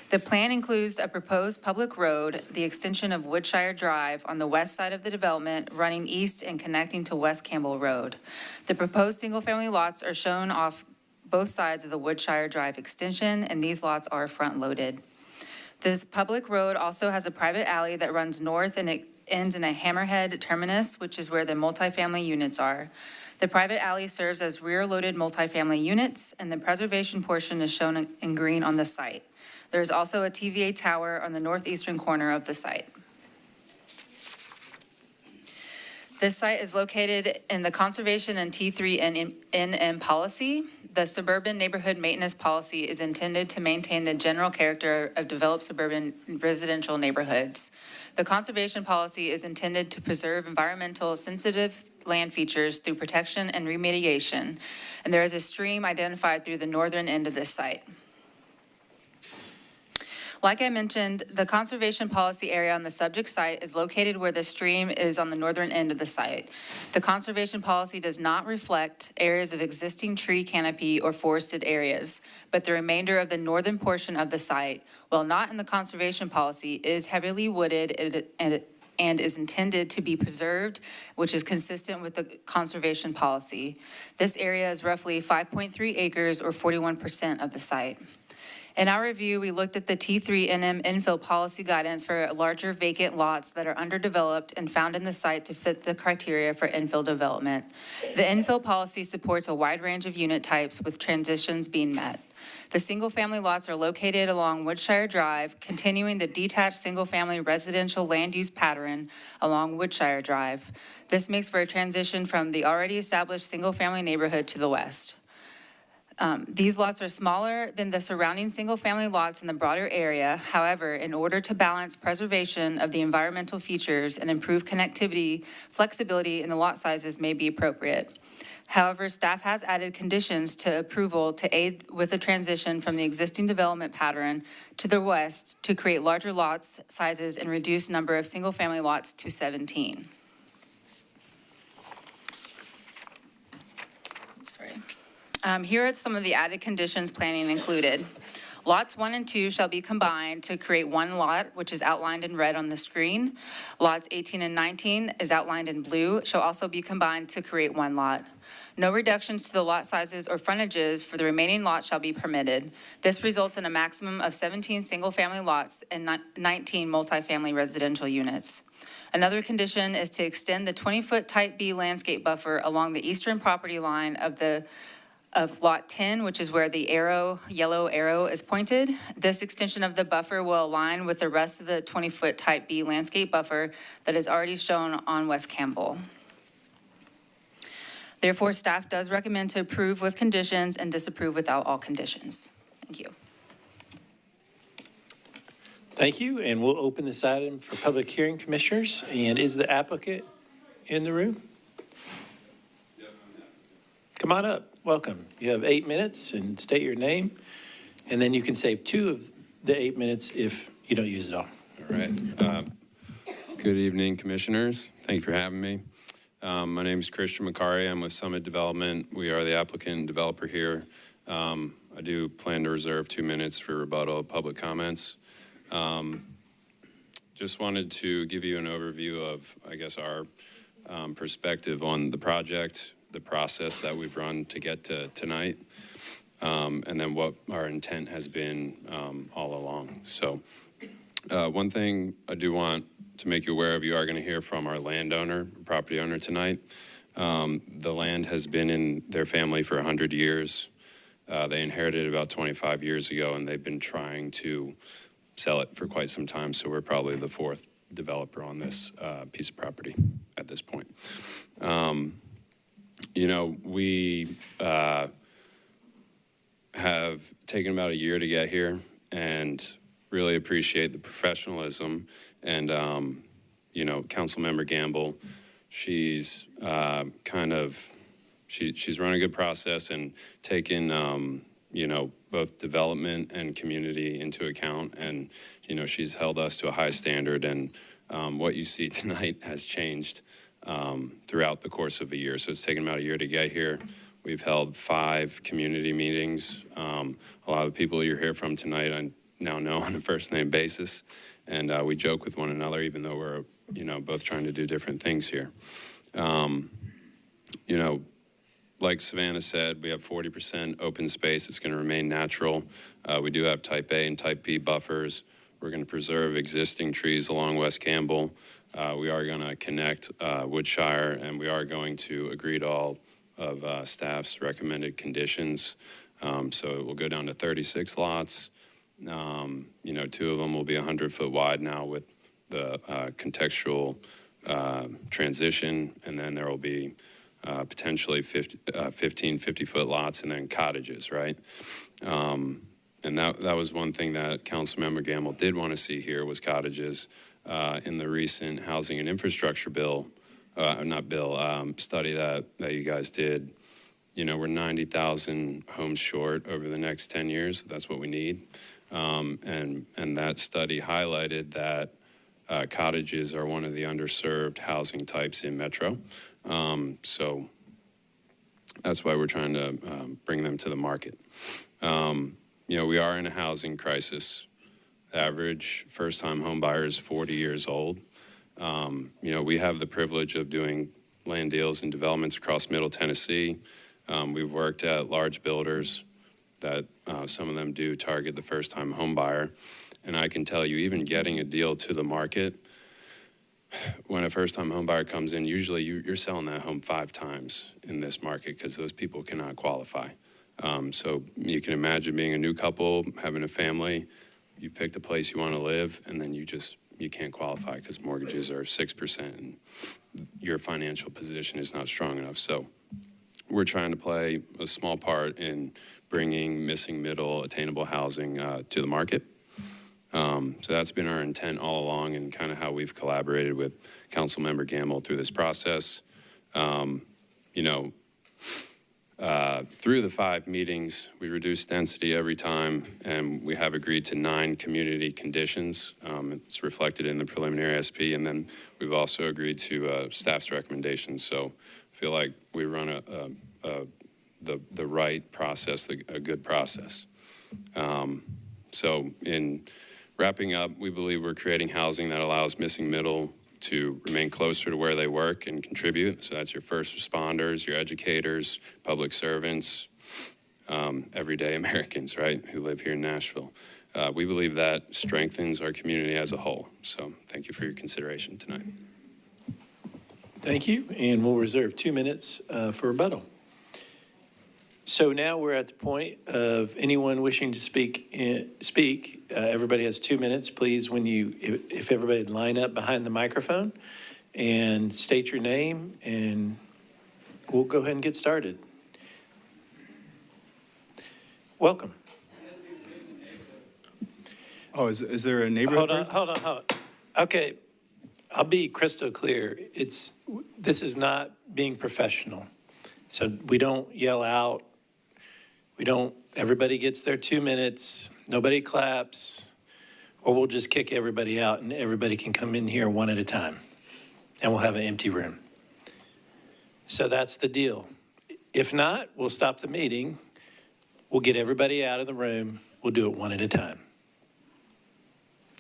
The plan includes a proposed public road, the extension of Woodshire Drive on the west side of the development, running east and connecting to West Campbell Road. The proposed single-family lots are shown off both sides of the Woodshire Drive extension, and these lots are front-loaded. This public road also has a private alley that runs north and it ends in a hammerhead terminus, which is where the multifamily units are. The private alley serves as rear-loaded multifamily units, and the preservation portion is shown in green on the site. There's also a TVA tower on the northeastern corner of the site. This site is located in the Conservation and T3 NM policy. The Suburban Neighborhood Maintenance Policy is intended to maintain the general character of developed suburban residential neighborhoods. The Conservation Policy is intended to preserve environmental sensitive land features through protection and remediation, and there is a stream identified through the northern end of this site. Like I mentioned, the conservation policy area on the subject site is located where the stream is on the northern end of the site. The conservation policy does not reflect areas of existing tree canopy or forested areas, but the remainder of the northern portion of the site, while not in the conservation policy, is heavily wooded and is intended to be preserved, which is consistent with the conservation policy. This area is roughly 5.3 acres or 41% of the site. In our review, we looked at the T3 NM infill policy guidance for larger vacant lots that are underdeveloped and found in the site to fit the criteria for infill development. The infill policy supports a wide range of unit types with transitions being met. The single-family lots are located along Woodshire Drive, continuing the detached single-family residential land use pattern along Woodshire Drive. This makes for a transition from the already established single-family neighborhood to the west. These lots are smaller than the surrounding single-family lots in the broader area. However, in order to balance preservation of the environmental features and improve connectivity, flexibility in the lot sizes may be appropriate. However, staff has added conditions to approval to aid with the transition from the existing development pattern to the west to create larger lot sizes and reduce number of single-family lots to 17. Here are some of the added conditions planning included. Lots 1 and 2 shall be combined to create one lot, which is outlined in red on the screen. Lots 18 and 19 is outlined in blue, shall also be combined to create one lot. No reductions to the lot sizes or frontages for the remaining lots shall be permitted. This results in a maximum of 17 single-family lots and 19 multifamily residential units. Another condition is to extend the 20-foot Type B landscape buffer along the eastern property line of Lot 10, which is where the yellow arrow is pointed. This extension of the buffer will align with the rest of the 20-foot Type B landscape buffer that is already shown on West Campbell. Therefore, staff does recommend to approve with conditions and disapprove without all conditions. Thank you. Thank you, and we'll open this item for public hearing, commissioners. And is the applicant in the room? Come on up. Welcome. You have 8 minutes and state your name, and then you can save 2 of the 8 minutes if you don't use it all. All right. Good evening, commissioners. Thank you for having me. My name is Christian Macari. I'm with Summit Development. We are the applicant and developer here. I do plan to reserve 2 minutes for rebuttal of public comments. Just wanted to give you an overview of, I guess, our perspective on the project, the process that we've run to get to tonight, and then what our intent has been all along. So one thing I do want to make you aware of, you are going to hear from our landowner, property owner tonight. The land has been in their family for 100 years. They inherited it about 25 years ago, and they've been trying to sell it for quite some time. So we're probably the fourth developer on this piece of property at this point. You know, we have taken about a year to get here, and really appreciate the professionalism. And, you know, Councilmember Campbell, she's she's run a good process and taken, you know, both development and community into account. And, you know, she's held us to a high standard. And what you see tonight has changed throughout the course of a year. So it's taken about a year to get here. We've held 5 community meetings. A lot of the people you'll hear from tonight I now know on a first-name basis. And we joke with one another, even though we're, you know, both trying to do different things here. You know, like Savannah said, we have 40% open space. It's going to remain natural. We do have type A and type B buffers. We're going to preserve existing trees along West Campbell. We are going to connect Woodshire, and we are going to agree to all of staff's recommended conditions. So it will go down to 36 lots. You know, 2 of them will be 100-foot wide now with the contextual transition, and then there will be potentially 15 50-foot lots and then cottages, right? And that was one thing that Councilmember Gamble did want to see here was cottages. In the recent housing and infrastructure bill, study that you guys did, you know, we're 90,000 homes short over the next 10 years. That's what we need. And that study highlighted that cottages are one of the underserved housing types in Metro. So that's why we're trying to bring them to the market. You know, we are in a housing crisis. Average first-time home buyer is 40 years old. You know, we have the privilege of doing land deals and developments across Middle Tennessee. We've worked at large builders that some of them do target the first-time home buyer. And I can tell you, even getting a deal to the market, when a first-time home buyer comes in, usually you're selling that home 5 times in this market because those people cannot qualify. So you can imagine being a new couple, having a family, you picked a place you want to live, and then you can't qualify because mortgages are 6% and your financial position is not strong enough. So we're trying to play a small part in bringing missing middle attainable housing to the market. So that's been our intent all along and kind of how we've collaborated with Councilmember Gamble through this process. You know, through the 5 meetings, we reduced density every time, and we have agreed to 9 community conditions. It's reflected in the preliminary SP, and then we've also agreed to staff's recommendations. So I feel like we run the right process, a good process. So in wrapping up, we believe we're creating housing that allows missing middle to remain closer to where they work and contribute. So that's your first responders, your educators, public servants, everyday Americans, right, who live here in Nashville. We believe that strengthens our community as a whole. So thank you for your consideration tonight. Thank you, and we'll reserve 2 minutes for rebuttal. So now we're at the point of anyone wishing to speak. Everybody has 2 minutes. Please, if everybody line up behind the microphone and state your name, and we'll go ahead and get started. Welcome. Oh, is there a neighborhood? Hold on. Okay, I'll be crystal clear. This is not being professional. So we don't yell out. Everybody gets their 2 minutes, nobody claps, or we'll just kick everybody out and everybody can come in here one at a time and we'll have an empty room. So that's the deal. If not, we'll stop the meeting. We'll get everybody out of the room. We'll do it one at a time.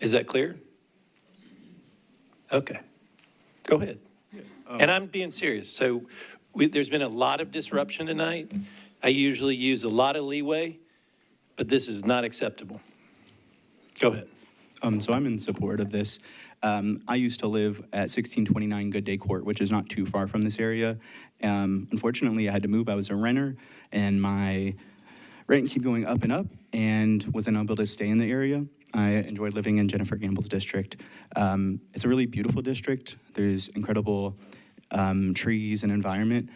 Is that clear? Okay. Go ahead. And I'm being serious. So there's been a lot of disruption tonight. I usually use a lot of leeway, but this is not acceptable. Go ahead. So I'm in support of this. I used to live at 1629 Good Day Court, which is not too far from this area. Unfortunately, I had to move. I was a renter, and my rent kept going up and up, and wasn't able to stay in the area. I enjoyed living in Jennifer Gamble's district. It's a really beautiful district. There's incredible trees and environment.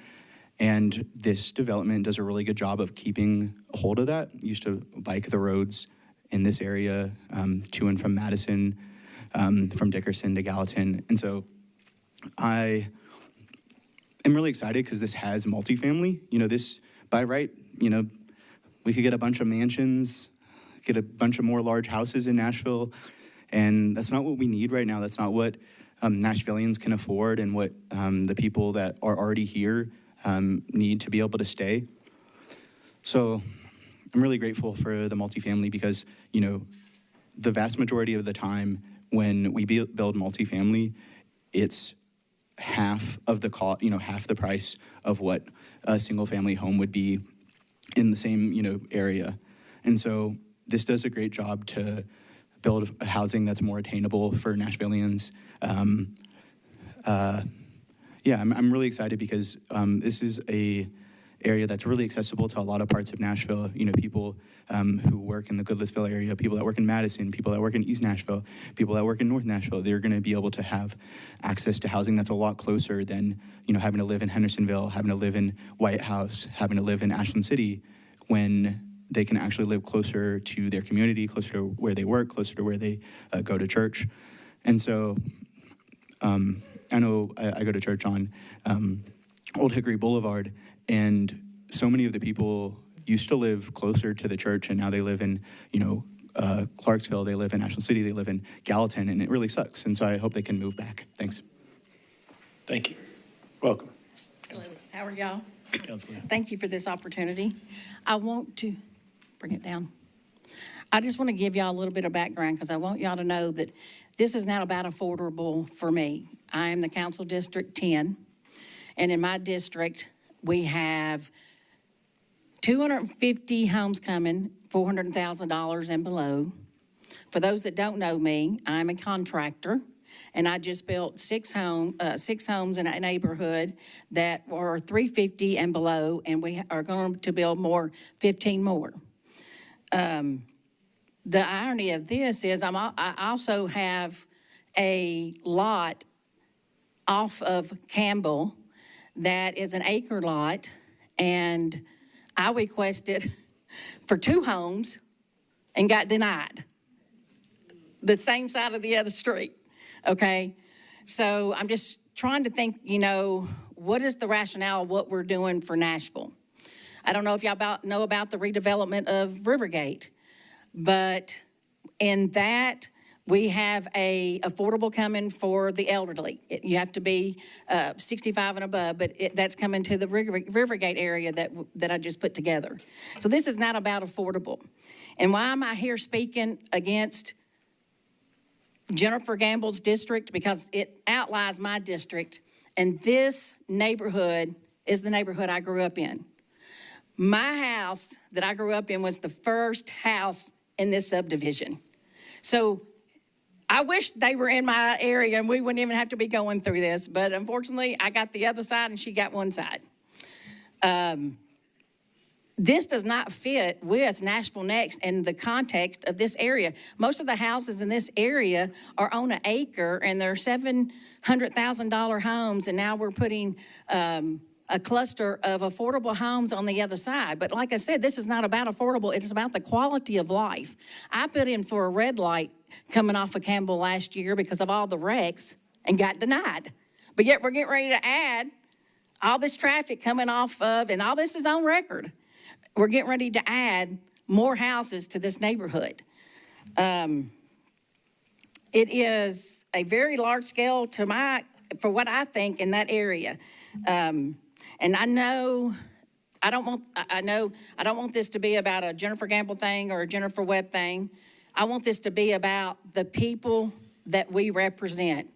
And this development does a really good job of keeping a hold of that. Used to bike the roads in this area to and from Madison, from Dickerson to Gallatin. And so I am really excited because this has multifamily. You know, this, by right, you know, we could get a bunch of mansions, get a bunch of more large houses in Nashville. And that's not what we need right now. That's not what Nashvillians can afford and what the people that are already here need to be able to stay. So I'm really grateful for the multifamily because, you know, the vast majority of the time when we build multifamily, it's half of the cost, you know, half the price of what a single family home would be in the same, you know, area. And so this does a great job to build a housing that's more attainable for Nashvillians. Yeah, I'm really excited because this is a area that's really accessible to a lot of parts of Nashville. You know, people who work in the Goodlettsville area, people that work in Madison, people that work in East Nashville, people that work in North Nashville. They're going to be able to have access to housing that's a lot closer than, you know, having to live in Hendersonville, having to live in White House, having to live in Ashland City, when they can actually live closer to their community, closer to where they work, closer to where they go to church. And so I know I go to church on Old Hickory Boulevard, and so many of the people used to live closer to the church, and now they live in, you know, Clarksville, they live in Ashland City, they live in Gallatin, and it really sucks. And so I hope they can move back. Thanks. Thank you. Welcome. Hello, how are y'all? Councilor. Thank you for this opportunity. I want to bring it down. I just want to give y'all a little bit of background because I want y'all to know that this is not about affordable for me. I am the Council District 10, and in my district, we have 250 homes coming, $400,000 and below. For those that don't know me, I'm a contractor, and I just built six homes in a neighborhood that are 350 and below, and we are going to build 15 more. The irony of this is I also have a lot off of Campbell that is an acre lot, and I requested for 2 homes and got denied. The same side of the other street, okay? So I'm just trying to think, you know, what is the rationale of what we're doing for Nashville? I don't know if y'all know about the redevelopment of Rivergate, but in that, we have a affordable coming for the elderly. You have to be 65 and above, but that's coming to the Rivergate area that I just put together. So this is not about affordable. And why am I here speaking against Jennifer Gamble's district? Because it outlies my district, and this neighborhood is the neighborhood I grew up in. My house that I grew up in was the first house in this subdivision. So I wish they were in my area and we wouldn't even have to be going through this, but unfortunately, I got the other side and she got one side. This does not fit with Nashville Next in the context of this area. Most of the houses in this area are on an acre, and they're $700,000 homes, and now we're putting a cluster of affordable homes on the other side. But like I said, this is not about affordable. It is about the quality of life. I put in for a red light coming off of Campbell last year because of all the wrecks and got denied. But yet we're getting ready to add all this traffic coming off of, and all this is on record. We're getting ready to add more houses to this neighborhood. It is a very large scale for what I think in that area. And I know I don't want this to be about a Jennifer Gamble thing or a Jennifer Webb thing. I want this to be about the people that we represent.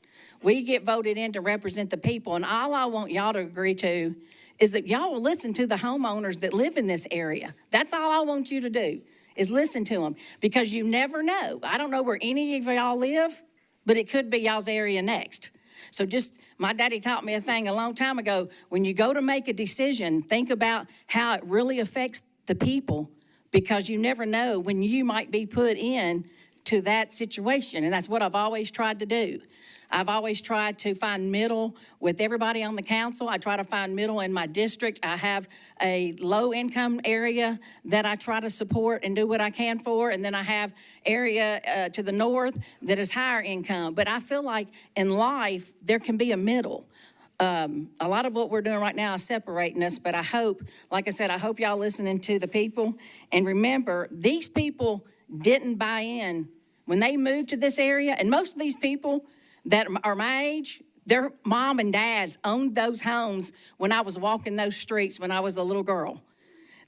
We get voted in to represent the people, and all I want y'all to agree to is that y'all will listen to the homeowners that live in this area. That's all I want you to do, is listen to them, because you never know. I don't know where any of y'all live, but it could be y'all's area next. So my daddy taught me a thing a long time ago. When you go to make a decision, think about how it really affects the people, because you never know when you might be put in to that situation. And that's what I've always tried to do. I've always tried to find middle with everybody on the council. I try to find middle in my district. I have a low-income area that I try to support and do what I can for, and then I have area to the north that is higher income. But I feel like in life, there can be a middle. A lot of what we're doing right now is separating us, but I hope, like I said, I hope y'all listening to the people. And remember, these people didn't buy in when they moved to this area, and most of these people that are my age, their mom and dads owned those homes when I was walking those streets when I was a little girl.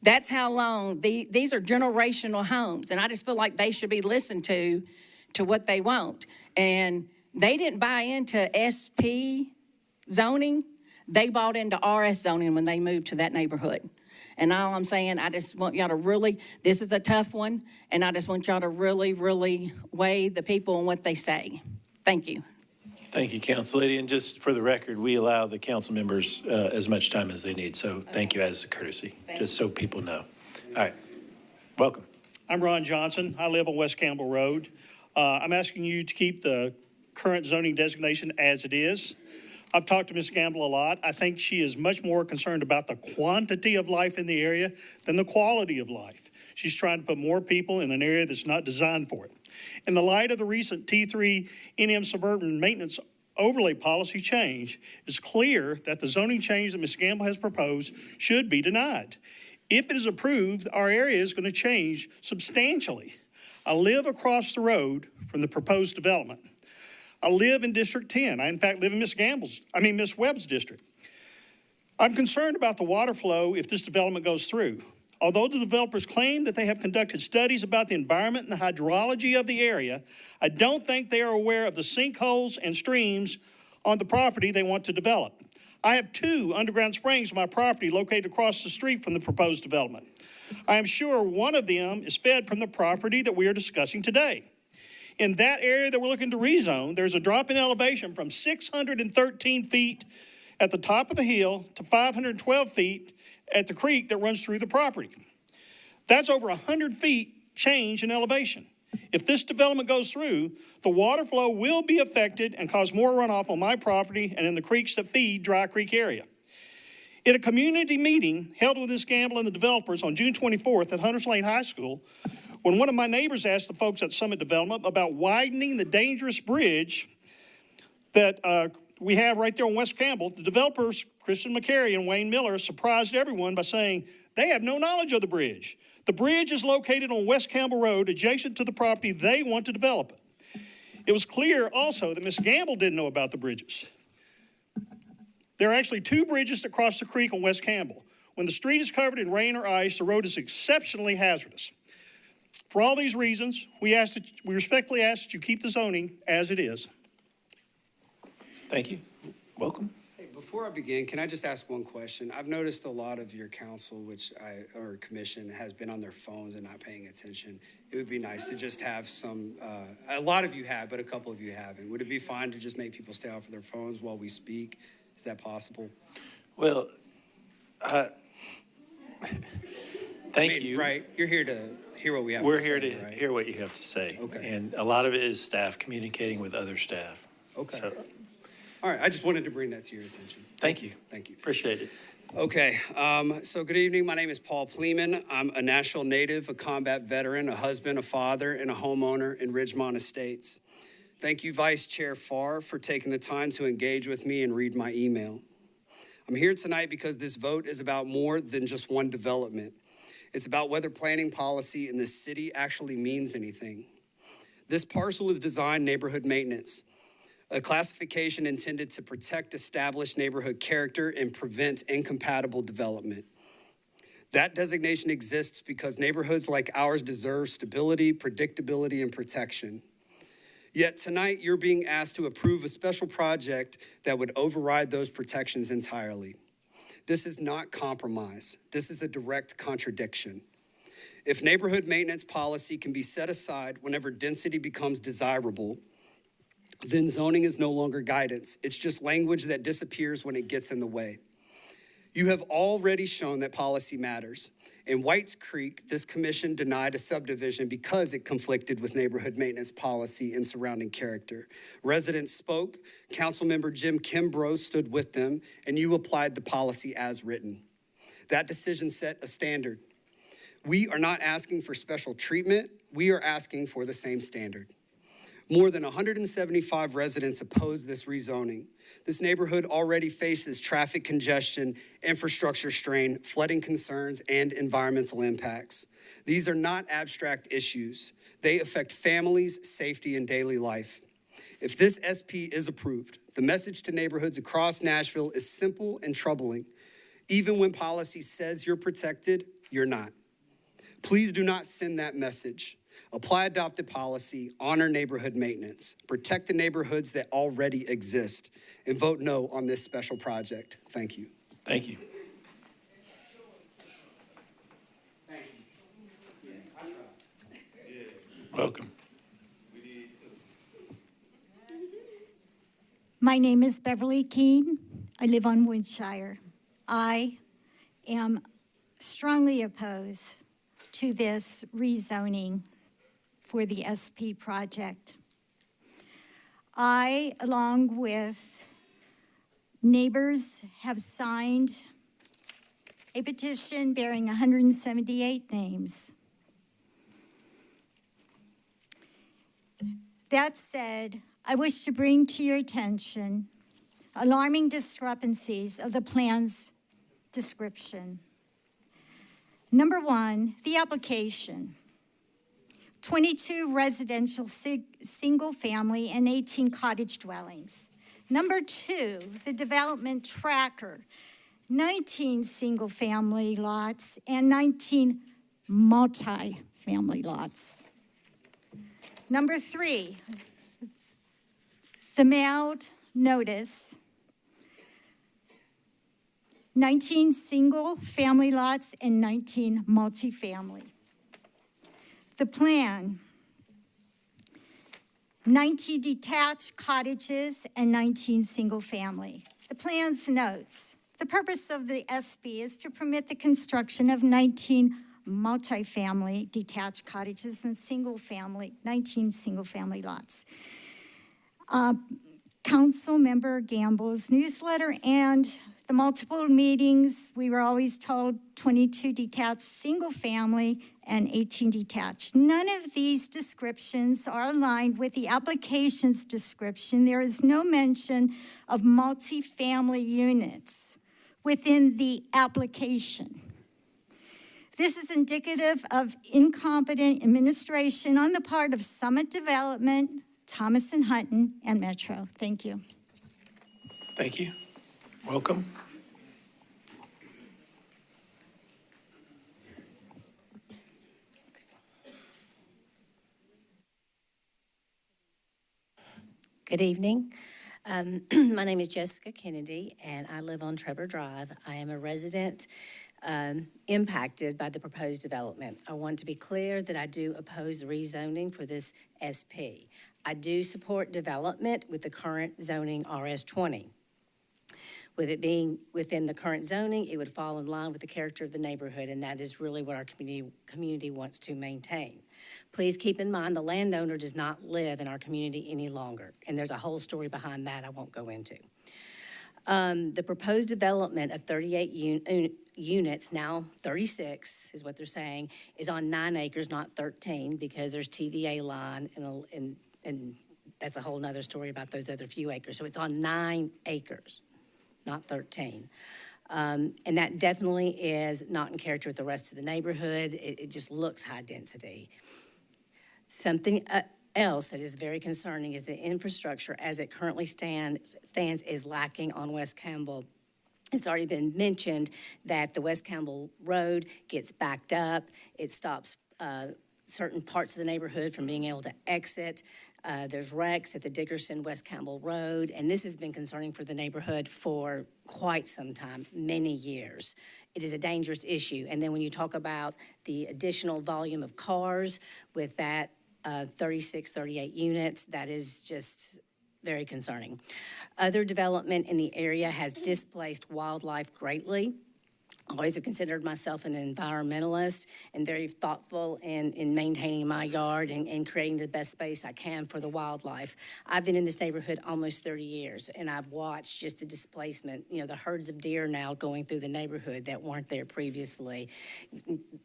That's how long, these are generational homes, and I just feel like they should be listened to what they want. And they didn't buy into SP zoning, they bought into RS zoning when they moved to that neighborhood. And all I'm saying, I just want y'all to really, this is a tough one, and I just want y'all to really, really weigh the people and what they say. Thank you. Thank you, Council Lady. And just for the record, we allow the council members as much time as they need. So thank you as a courtesy, just so people know. All right, welcome. I'm Ron Johnson. I live on West Campbell Road. I'm asking you to keep the current zoning designation as it is. I've talked to Ms. Campbell a lot. I think she is much more concerned about the quantity of life in the area than the quality of life. She's trying to put more people in an area that's not designed for it. In the light of the recent T3 NM suburban maintenance overlay policy change, it's clear that the zoning change that Ms. Campbell has proposed should be denied. If it is approved, our area is going to change substantially. I live across the road from the proposed development. I live in District 10. I, in fact, live in Ms. Webb's district. I'm concerned about the water flow if this development goes through. Although the developers claim that they have conducted studies about the environment and the hydrology of the area, I don't think they are aware of the sinkholes and streams on the property they want to develop. I have 2 underground springs on my property located across the street from the proposed development. I am sure one of them is fed from the property that we are discussing today. In that area that we're looking to rezone, there's a drop in elevation from 613 feet at the top of the hill to 512 feet at the creek that runs through the property. That's over 100 feet change in elevation. If this development goes through, the water flow will be affected and cause more runoff on my property and in the creeks that feed Dry Creek area. At a community meeting held with Ms. Campbell and the developers on June 24th at Hunters Lane High School, when one of my neighbors asked the folks at Summit Development about widening the dangerous bridge that we have right there on West Campbell, the developers, Christian McCary and Wayne Miller, surprised everyone by saying they have no knowledge of the bridge. The bridge is located on West Campbell Road, adjacent to the property they want to develop. It was clear also that Ms. Campbell didn't know about the bridges. There are actually 2 bridges that cross the creek on West Campbell. When the street is covered in rain or ice, the road is exceptionally hazardous. For all these reasons, we respectfully ask that you keep the zoning as it is. Thank you. Welcome. Hey, before I begin, can I just ask one question? I've noticed a lot of your council, or commission, has been on their phones and not paying attention. It would be nice to just have some, a lot of you have, but a couple of you haven't. Would it be fine to just make people stay off of their phones while we speak? Is that possible? Well, thank you. Right, you're here to hear what we have We're to say. here to right? hear what you have to say. Okay. And a lot of it is staff communicating with other staff. Okay. So, All right, I just wanted to bring that to your attention. thank you. Thank you. Appreciate it. Okay, so good evening. My name is Paul Pleeman. I'm a Nashville native, a combat veteran, a husband, a father, and a homeowner in Ridgemont Estates. Thank you, Vice Chair Farr, for taking the time to engage with me and read my email. I'm here tonight because this vote is about more than just one development. It's about whether planning policy in this city actually means anything. This parcel is designed neighborhood maintenance. a classification intended to protect established neighborhood character and prevent incompatible development. That designation exists because neighborhoods like ours deserve stability, predictability, and protection. Yet tonight, you're being asked to approve a special project that would override those protections entirely. This is not compromise. This is a direct contradiction. If neighborhood maintenance policy can be set aside whenever density becomes desirable, then zoning is no longer guidance. It's just language that disappears when it gets in the way. You have already shown that policy matters. In Whites Creek, this commission denied a subdivision because it conflicted with neighborhood maintenance policy and surrounding character. Residents spoke, Councilmember Jim Kimbrough stood with them, and you applied the policy as written. That decision set a standard. We are not asking for special treatment, we are asking for the same standard. More than 175 residents oppose this rezoning. This neighborhood already faces traffic congestion, infrastructure strain, flooding concerns, and environmental impacts. These are not abstract issues. They affect families, safety, and daily life. If this SP is approved, the message to neighborhoods across Nashville is simple and troubling. Even when policy says you're protected, you're not. Please do not send that message. Apply adopted policy, honor neighborhood maintenance, protect the neighborhoods that already exist, and vote no on this special project. Thank you. Thank you. Welcome. My name is Beverly Keene. I live on Woodshire. I am strongly opposed to this rezoning for the SP project. I, along with neighbors, have signed a petition bearing 178 names. That said, I wish to bring to your attention alarming discrepancies of the plan's description. Number one, the application. 22 residential single family and 18 cottage dwellings. Number two, the development tracker. 19 single family lots and 19 multi-family lots. Number three, the mailed notice. 19 single family lots and 19 multifamily. The plan, 19 detached cottages and 19 single family. The plan's notes, the purpose of the SB is to permit the construction of 19 multifamily detached cottages and 19 single family lots. Councilmember Gamble's newsletter and the multiple meetings, we were always told 22 detached single family and 18 detached. None of these descriptions are aligned with the application's description. There is no mention of multifamily units within the application. This is indicative of incompetent administration on the part of Summit Development, Thomas & Hutton, and Metro. Thank you. Thank you. Welcome. Good evening. My name is Jessica Kennedy, and I live on Trevor Drive. I am a resident impacted by the proposed development. I want to be clear that I do oppose the rezoning for this SP. I do support development with the current zoning RS20. With it being within the current zoning, it would fall in line with the character of the neighborhood, and that is really what our community wants to maintain. Please keep in mind the landowner does not live in our community any longer, and there's a whole story behind that I won't go into. The proposed development of 38 units, now 36 is what they're saying, is on 9 acres, not 13, because there's TVA line, and that's a whole nother story about those other few acres. So it's on 9 acres. Not 13. And that definitely is not in character with the rest of the neighborhood. It just looks high density. Something else that is very concerning is the infrastructure as it currently stands is lacking on West Campbell. It's already been mentioned that the West Campbell Road gets backed up. It stops certain parts of the neighborhood from being able to exit. There's wrecks at the Dickerson West Campbell Road, and this has been concerning for the neighborhood for quite some time, many years. It is a dangerous issue. And then when you talk about the additional volume of cars with that 36, 38 units, that is just very concerning. Other development in the area has displaced wildlife greatly. I always have considered myself an environmentalist and very thoughtful in maintaining my yard and creating the best space I can for the wildlife. I've been in this neighborhood almost 30 years, and I've watched just the displacement, the herds of deer now going through the neighborhood that weren't there previously,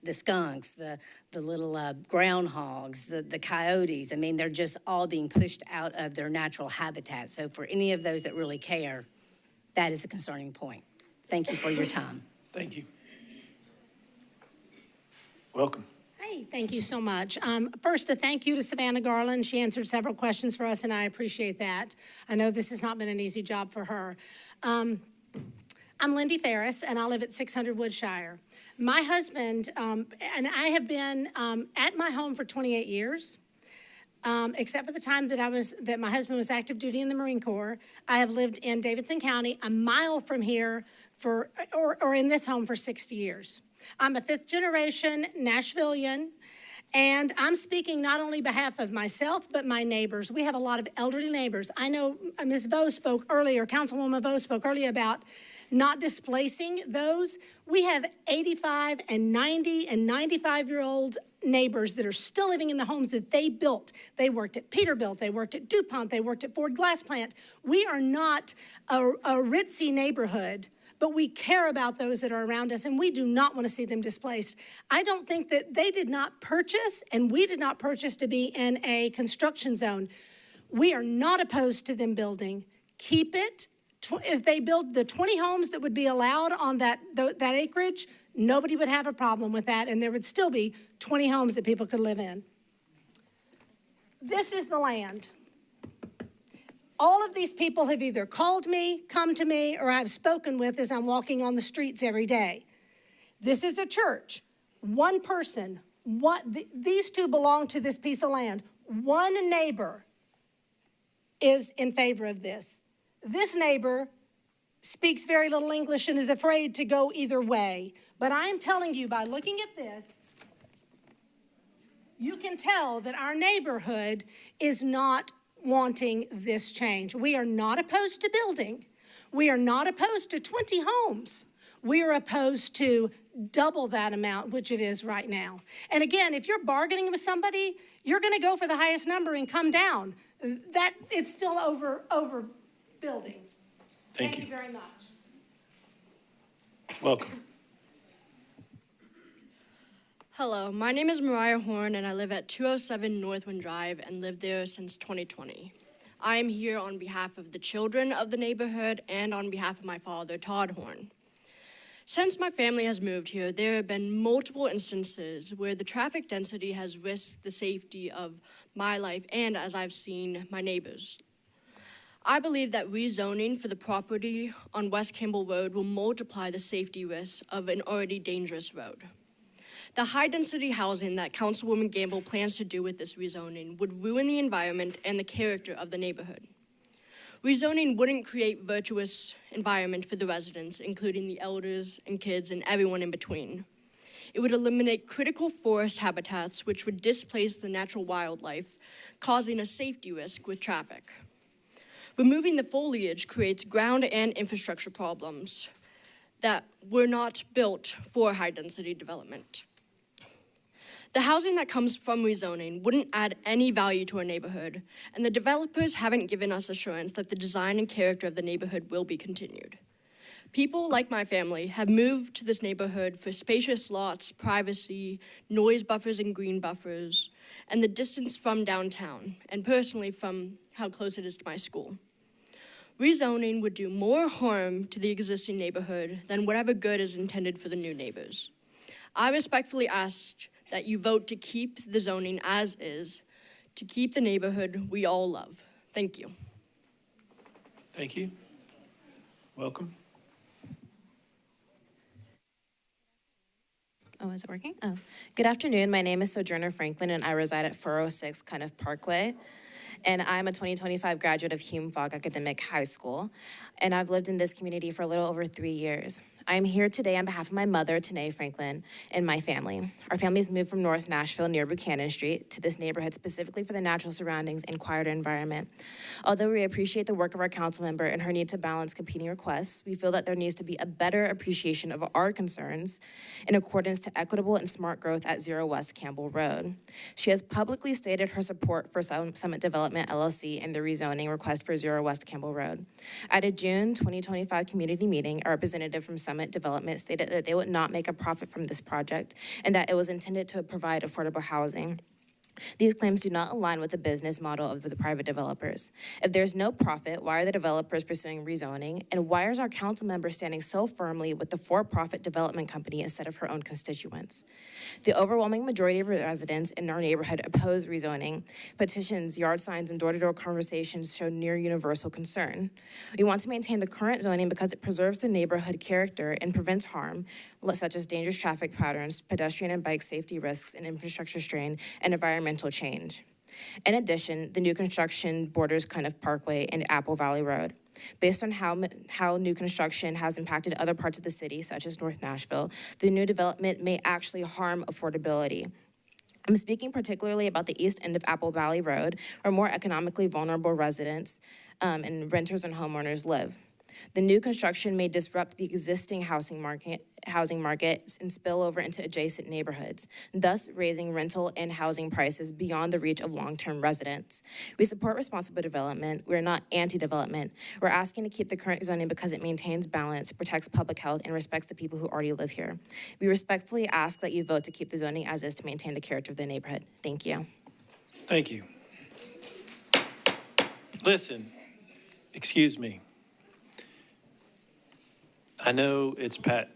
the skunks, the little groundhogs, the coyotes. I mean, they're just all being pushed out of their natural habitat. So for any of those that really care, that is a concerning point. Thank you for your time. Thank you. Welcome. Hey, thank you so much. First, a thank you to Savannah Garland. She answered several questions for us, and I appreciate that. I know this has not been an easy job for her. I'm Lindy Ferris, and I live at 600 Woodshire. My husband and I have been at my home for 28 years. Except for the time that my husband was active duty in the Marine Corps. I have lived in Davidson County, a mile from here, or in this home for 60 years. I'm a fifth generation Nashvilleian, and I'm speaking not only behalf of myself, but my neighbors. We have a lot of elderly neighbors. I know Ms. Vo spoke earlier, Councilwoman Vo spoke earlier about not displacing those. We have 85 and 90 and 95-year-old neighbors that are still living in the homes that they built. They worked at Peterbilt, they worked at DuPont, they worked at Ford Glass Plant. We are not a ritzy neighborhood, but we care about those that are around us, and we do not want to see them displaced. I don't think that they did not purchase, and we did not purchase to be in a construction zone. We are not opposed to them building. Keep it. If they build the 20 homes that would be allowed on that acreage, nobody would have a problem with that, and there would still be 20 homes that people could live in. This is the land. All of these people have either called me, come to me, or I've spoken with as I'm walking on the streets every day. This is a church. One person, these two belong to this piece of land. One neighbor is in favor of this. This neighbor speaks very little English and is afraid to go either way. But I am telling you, by looking at this, you can tell that our neighborhood is not wanting this change. We are not opposed to building. We are not opposed to 20 homes. We are opposed to double that amount, which it is right now. And again, if you're bargaining with somebody, you're going to go for the highest number and come down. That it's still over building. Thank you very much. Welcome. Hello, my name is Mariah Horn, and I live at 207 Northwind Drive and lived there since 2020. I am here on behalf of the children of the neighborhood and on behalf of my father, Todd Horn. Since my family has moved here, there have been multiple instances where the traffic density has risked the safety of my life and, as I've seen, my neighbors. I believe that rezoning for the property on West Campbell Road will multiply the safety risks of an already dangerous road. The high-density housing that Councilwoman Campbell plans to do with this rezoning would ruin the environment and the character of the neighborhood. Rezoning wouldn't create virtuous environment for the residents, including the elders and kids and everyone in between. It would eliminate critical forest habitats, which would displace the natural wildlife, causing a safety risk with traffic. Removing the foliage creates ground and infrastructure problems that were not built for high-density development. The housing that comes from rezoning wouldn't add any value to our neighborhood, and the developers haven't given us assurance that the design and character of the neighborhood will be continued. People like my family have moved to this neighborhood for spacious lots, privacy, noise buffers and green buffers, and the distance from downtown, and personally from how close it is to my school. Rezoning would do more harm to the existing neighborhood than whatever good is intended for the new neighbors. I respectfully ask that you vote to keep the zoning as is, to keep the neighborhood we all love. Thank you. Thank you. Welcome. Oh, is it working? Oh, good afternoon. My name is Sojourner Franklin, and I reside at 406 Cuniff Parkway. And I'm a 2025 graduate of Hume Fogg Academic High School, and I've lived in this community for a little over 3 years. I'm here today on behalf of my mother, Tanae Franklin, and my family. Our family's moved from North Nashville near Buchanan Street to this neighborhood specifically for the natural surroundings and quieter environment. Although we appreciate the work of our council member and her need to balance competing requests, we feel that there needs to be a better appreciation of our concerns in accordance to equitable and smart growth at 0 West Campbell Road. She has publicly stated her support for Summit Development LLC and the rezoning request for 0 West Campbell Road. At a June 2025 community meeting, a representative from Summit Development stated that they would not make a profit from this project and that it was intended to provide affordable housing. These claims do not align with the business model of the private developers. If there's no profit, why are the developers pursuing rezoning? And why is our council member standing so firmly with the for-profit development company instead of her own constituents? The overwhelming majority of residents in our neighborhood oppose rezoning. Petitions, yard signs, and door-to-door conversations show near universal concern. We want to maintain the current zoning because it preserves the neighborhood character and prevents harm, such as dangerous traffic patterns, pedestrian and bike safety risks, and infrastructure strain, and environmental change. In addition, the new construction borders Cuniff Parkway and Apple Valley Road. Based on how new construction has impacted other parts of the city, such as North Nashville, the new development may actually harm affordability. I'm speaking particularly about the east end of Apple Valley Road, where more economically vulnerable residents and renters and homeowners live. The new construction may disrupt the existing housing market and spill over into adjacent neighborhoods, thus raising rental and housing prices beyond the reach of long-term residents. We support responsible development. We're not anti-development. We're asking to keep the current zoning because it maintains balance, protects public health, and respects the people who already live here. We respectfully ask that you vote to keep the zoning as is to maintain the character of the neighborhood. Thank you. Thank you. Listen, excuse me. I know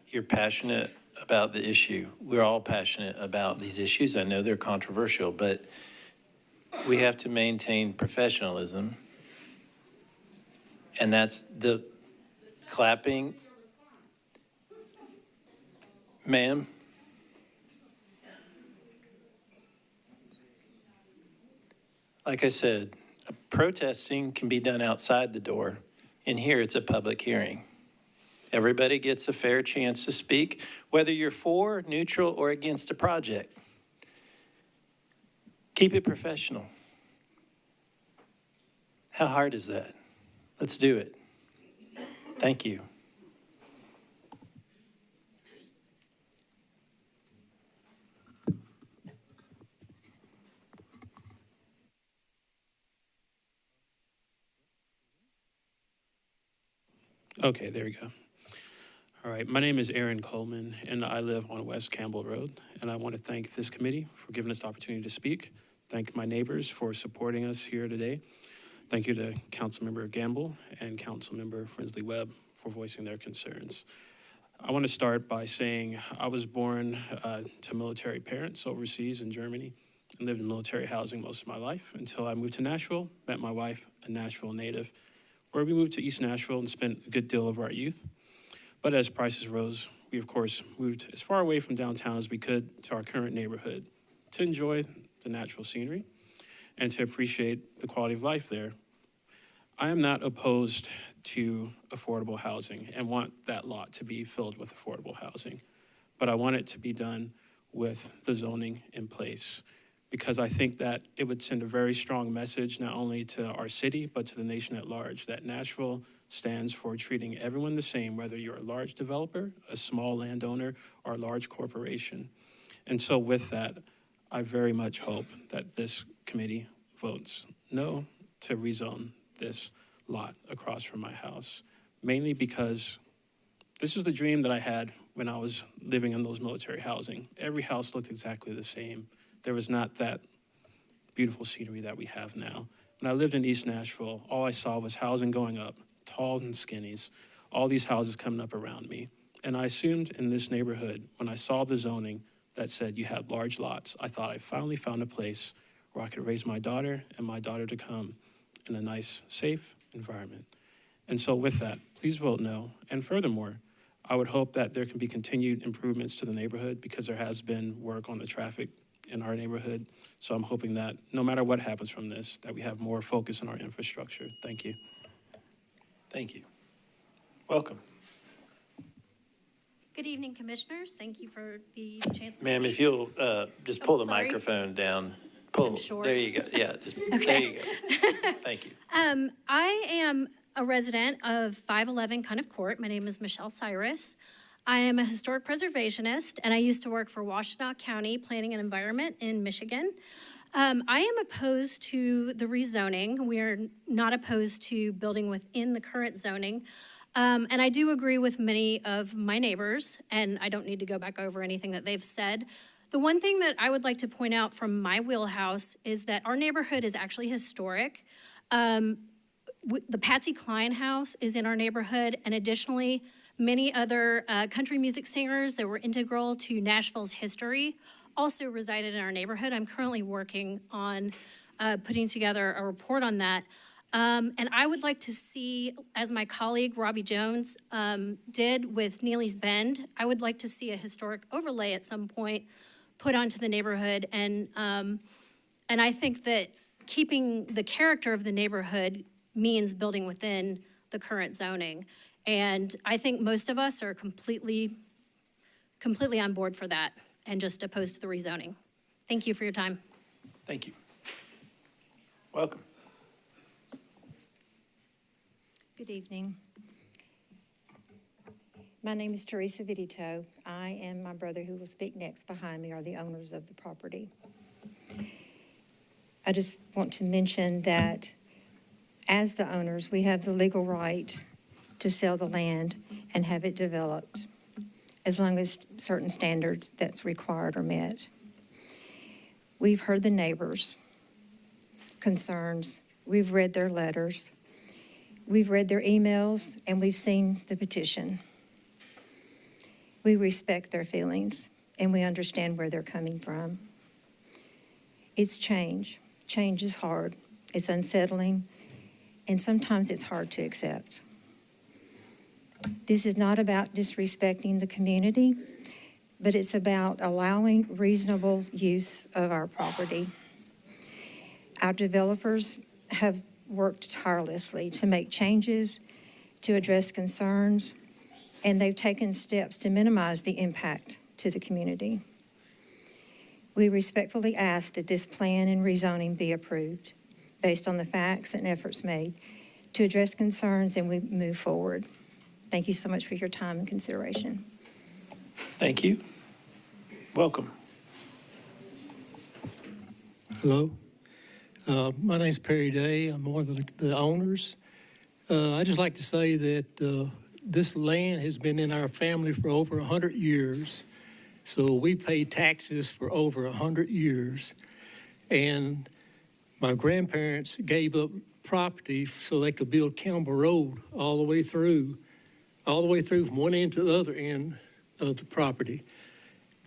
you're passionate about the issue. We're all passionate about these issues. I know they're controversial, but we have to maintain professionalism. And that's the clapping. Ma'am? Like I said, protesting can be done outside the door. In here, it's a public hearing. Everybody gets a fair chance to speak, whether you're for, neutral, or against a project. Keep it professional. How hard is that? Let's do it. Thank you. Okay, there we go. All right, my name is Aaron Coleman, and I live on West Campbell Road, and I want to thank this committee for giving us the opportunity to speak. Thank my neighbors for supporting us here today. Thank you to Councilmember Campbell and Councilmember Frinsley Webb for voicing their concerns. I want to start by saying I was born to military parents overseas in Germany and lived in military housing most of my life until I moved to Nashville, met my wife, a Nashville native, where we moved to East Nashville and spent a good deal of our youth. But as prices rose, we of course moved as far away from downtown as we could to our current neighborhood to enjoy the natural scenery and to appreciate the quality of life there. I am not opposed to affordable housing and want that lot to be filled with affordable housing, but I want it to be done with the zoning in place because I think that it would send a very strong message not only to our city, but to the nation at large, that Nashville stands for treating everyone the same, whether you're a large developer, a small landowner, or a large corporation. And so with that, I very much hope that this committee votes no to rezone this lot across from my house, mainly because this is the dream that I had when I was living in those military housing. Every house looked exactly the same. There was not that beautiful scenery that we have now. When I lived in East Nashville, all I saw was housing going up, tall and skinnies, all these houses coming up around me. And I assumed in this neighborhood, when I saw the zoning that said you had large lots, I thought I finally found a place where I could raise my daughter and my daughter to come in a nice, safe environment. And so with that, please vote no. And furthermore, I would hope that there can be continued improvements to the neighborhood because there has been work on the traffic in our neighborhood. So I'm hoping that no matter what happens from this, that we have more focus on our infrastructure. Thank you. Thank you. Welcome. Good evening, Commissioners. Thank you for the chance to Ma'am, speak. if you'll just pull the sorry. microphone down. Pull. short. There you go. Yeah, just, there Okay. you go. Thank you. I am a resident of 511 Cunniff Court. My name is Michelle Cyrus. I am a historic preservationist, and I used to work for Washtenaw County Planning and Environment in Michigan. I am opposed to the rezoning. We are not opposed to building within the current zoning. And I do agree with many of my neighbors, and I don't need to go back over anything that they've said. The one thing that I would like to point out from my wheelhouse is that our neighborhood is actually historic. The Patsy Cline House is in our neighborhood, and additionally, many other country music singers that were integral to Nashville's history also resided in our neighborhood. I'm currently working on putting together a report on that. And I would like to see, as my colleague Robbie Jones did with Neely's Bend, I would like to see a historic overlay at some point put onto the neighborhood. And I think that keeping the character of the neighborhood means building within the current zoning. And I think most of us are completely on board for that and just opposed to the rezoning. Thank you for your time. Thank you. Welcome. Good evening. My name is Teresa Vidito. I and my brother, who will speak next behind me, are the owners of the property. I just want to mention that as the owners, we have the legal right to sell the land and have it developed as long as certain standards that's required are met. We've heard the neighbors' concerns. We've read their letters. We've read their emails, and we've seen the petition. We respect their feelings, and we understand where they're coming from. It's change. Change is hard. It's unsettling, and sometimes it's hard to accept. This is not about disrespecting the community, but it's about allowing reasonable use of our property. Our developers have worked tirelessly to make changes, to address concerns, and they've taken steps to minimize the impact to the community. We respectfully ask that this plan and rezoning be approved based on the facts and efforts made to address concerns, and we move forward. Thank you so much for your time and consideration. Thank you. Welcome. Hello. My name's Perry Day. I'm one of the owners. I'd just like to say that this land has been in our family for over 100 years. So we pay taxes for over 100 years. And my grandparents gave up property so they could build Campbell Road all the way through from one end to the other end of the property.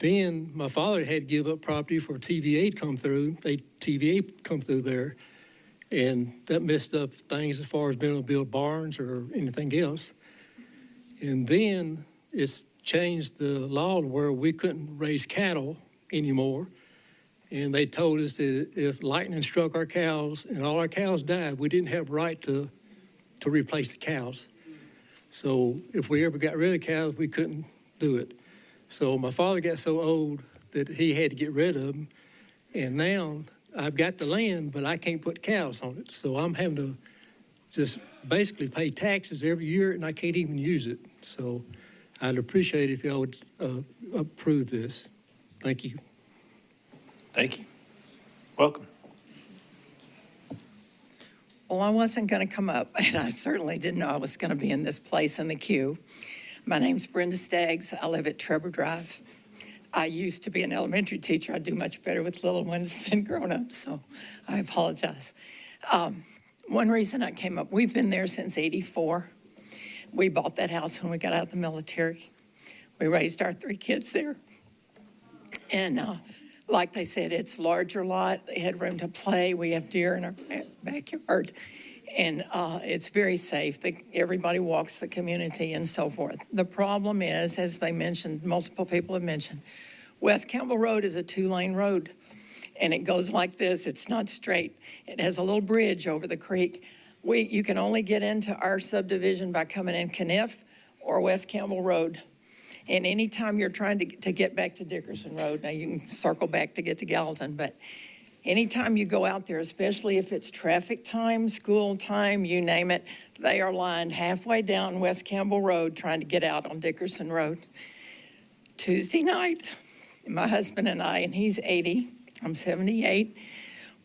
Then my father had to give up property for TVA to come through. TVA come through there, and that messed up things as far as being able to build barns or anything else. And then it's changed the law to where we couldn't raise cattle anymore. And they told us that if lightning struck our cows and all our cows died, we didn't have a right to replace the cows. So if we ever got rid of cows, we couldn't do it. So my father got so old that he had to get rid of them. And now I've got the land, but I can't put cows on it. So I'm having to just basically pay taxes every year, and I can't even use it. So I'd appreciate it if y'all would approve this. Thank you. Thank you. Welcome. Well, I wasn't going to come up, and I certainly didn't know I was going to be in this place in the queue. My name's Brenda Staggs. I live at Trevor Drive. I used to be an elementary teacher. I do much better with little ones than grown-ups, so I apologize. One reason I came up, we've been there since '84. We bought that house when we got out of the military. We raised our 3 kids there. And Like they said, it's larger lot. They had room to play. We have deer in our backyard. And it's very safe. Everybody walks the community and so forth. The problem is, as they mentioned, multiple people have mentioned, West Campbell Road is a 2-lane road. And it goes like this. It's not straight. It has a little bridge over the creek. You can only get into our subdivision by coming in Caniff or West Campbell Road. And anytime you're trying to get back to Dickerson Road, now you can circle back to get to Gallatin, but anytime you go out there, especially if it's traffic time, school time, you name it, they are lined halfway down West Campbell Road trying to get out on Dickerson Road. Tuesday night, my husband and I, and he's 80, I'm 78,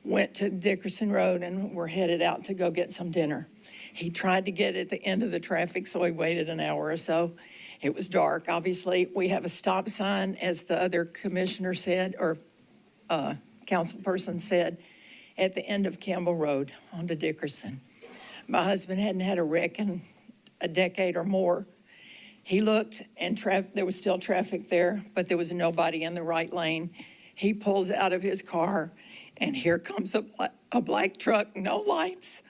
went to Dickerson Road and we're headed out to go get some dinner. He tried to get at the end of the traffic, so he waited an hour or so. It was dark. Obviously, we have a stop sign, as the other commissioner said, or council person said, at the end of Campbell Road onto Dickerson. My husband hadn't had a wreck in a decade or more. He looked and there was still traffic there, but there was nobody in the right lane. He pulls out of his car and here comes a black truck, no lights,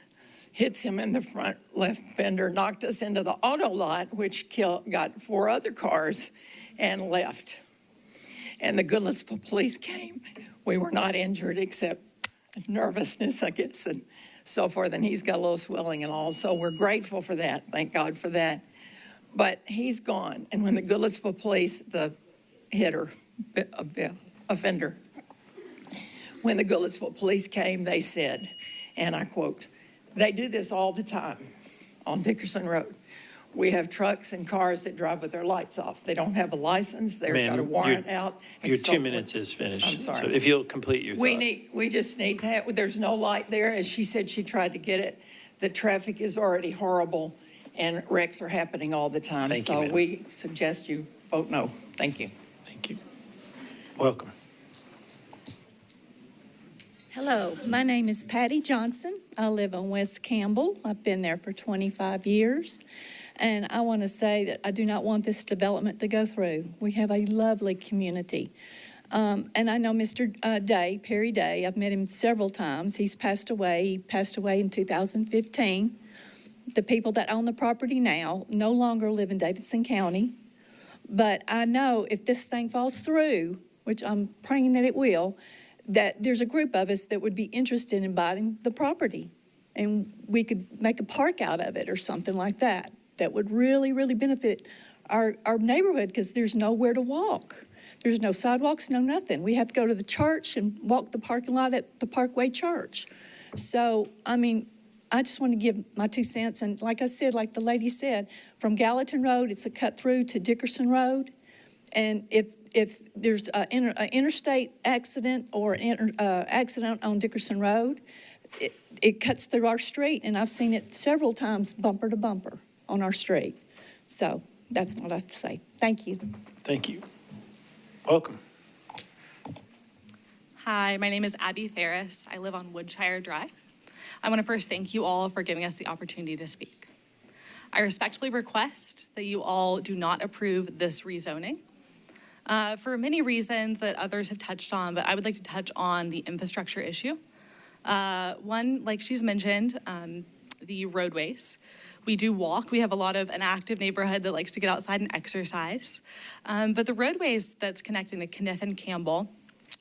hits him in the front left fender, knocked us into the auto lot, which got 4 other cars and left. And the Goodlettsville police came. We were not injured except nervousness, I guess, and so forth. And he's got a little swelling and all. So we're grateful for that. Thank God for that. But he's gone. And when the Goodlettsville police, the offender, when the Goodlettsville police came, they said, and I quote, "They do this all the time on Dickerson Road. We have trucks and cars that drive with their lights off. They don't have a license. They've got a warrant out." Your 2 minutes is finished. I'm sorry. So if you'll complete your thought. We just need to have, there's no light there. As she said, she tried to get it. The traffic is already horrible and wrecks are happening all the time. Thank you, So ma'am. we suggest you vote no. Thank you. Thank you. Welcome. Hello, my name is Patty Johnson. I live on West Campbell. I've been there for 25 years. And I want to say that I do not want this development to go through. We have a lovely community. And I know Mr. Day, Perry Day, I've met him several times. He's passed away. He passed away in 2015. The people that own the property now no longer live in Davidson County. But I know if this thing falls through, which I'm praying that it will, that there's a group of us that would be interested in buying the property. And we could make a park out of it or something like that. That would really, really benefit our neighborhood because there's nowhere to walk. There's no sidewalks, no nothing. We have to go to the church and walk the parking lot at the Parkway Church. So, I mean, I just want to give my 2 cents. And like I said, like the lady said, from Gallatin Road, it's a cut through to Dickerson Road. And if there's an interstate accident or an accident on Dickerson Road, it cuts through our street. And I've seen it several times, bumper to bumper on our street. So that's what I have to say. Thank you. Thank you. Welcome. Hi, my name is Abby Ferris. I live on Woodshire Drive. I want to first thank you all for giving us the opportunity to speak. I respectfully request that you all do not approve this rezoning for many reasons that others have touched on, but I would like to touch on the infrastructure issue. One, like she's mentioned, the roadways. We do walk. We have an active neighborhood that likes to get outside and exercise. But the roadways that's connecting the Caniff and Campbell,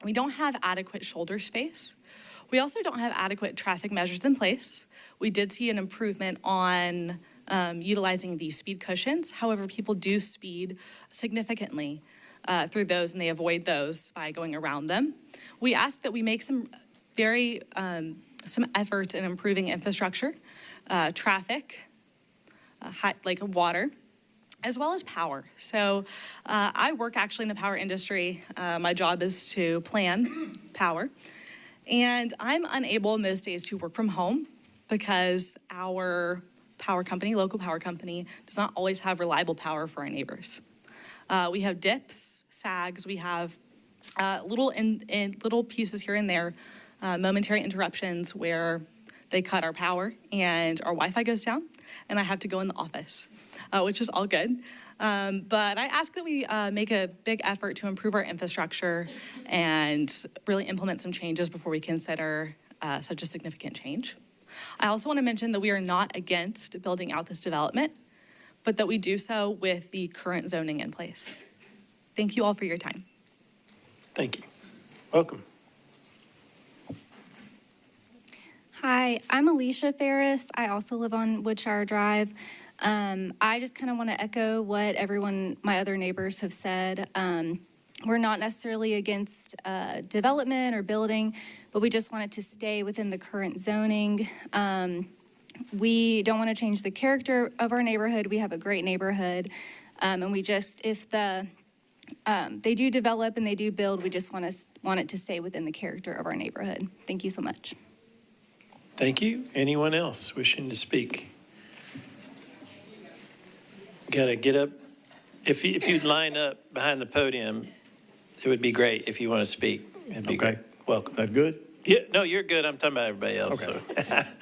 we don't have adequate shoulder space. We also don't have adequate traffic measures in place. We did see an improvement on utilizing these speed cushions. However, people do speed significantly through those, and they avoid those by going around them. We ask that we make some efforts in improving infrastructure, traffic, like water, as well as power. So I work actually in the power industry. My job is to plan power. And I'm unable most days to work from home because our power company, local power company, does not always have reliable power for our neighbors. We have dips, sags, we have little pieces here and there, momentary interruptions where they cut our power and our Wi-Fi goes down and I have to go in the office, which is all good. But I ask that we make a big effort to improve our infrastructure and really implement some changes before we consider such a significant change. I also want to mention that we are not against building out this development, but that we do so with the current zoning in place. Thank you all for your time. Thank you. Welcome. Hi, I'm Alicia Ferris. I also live on Woodshire Drive. I just kind of want to echo what my other neighbors have said. We're not necessarily against development or building, but we just want it to stay within the current zoning. We don't want to change the character of our neighborhood. We have a great neighborhood. And we just, if they do develop and they do build, we just want it to stay within the character of our neighborhood. Thank you so much. Thank you. Anyone else wishing to speak? Got to get up. If you'd line up behind the podium, it would be great if you want to speak. It'd be great. Welcome. That good? Yeah, no, you're good. I'm talking about everybody else. Okay.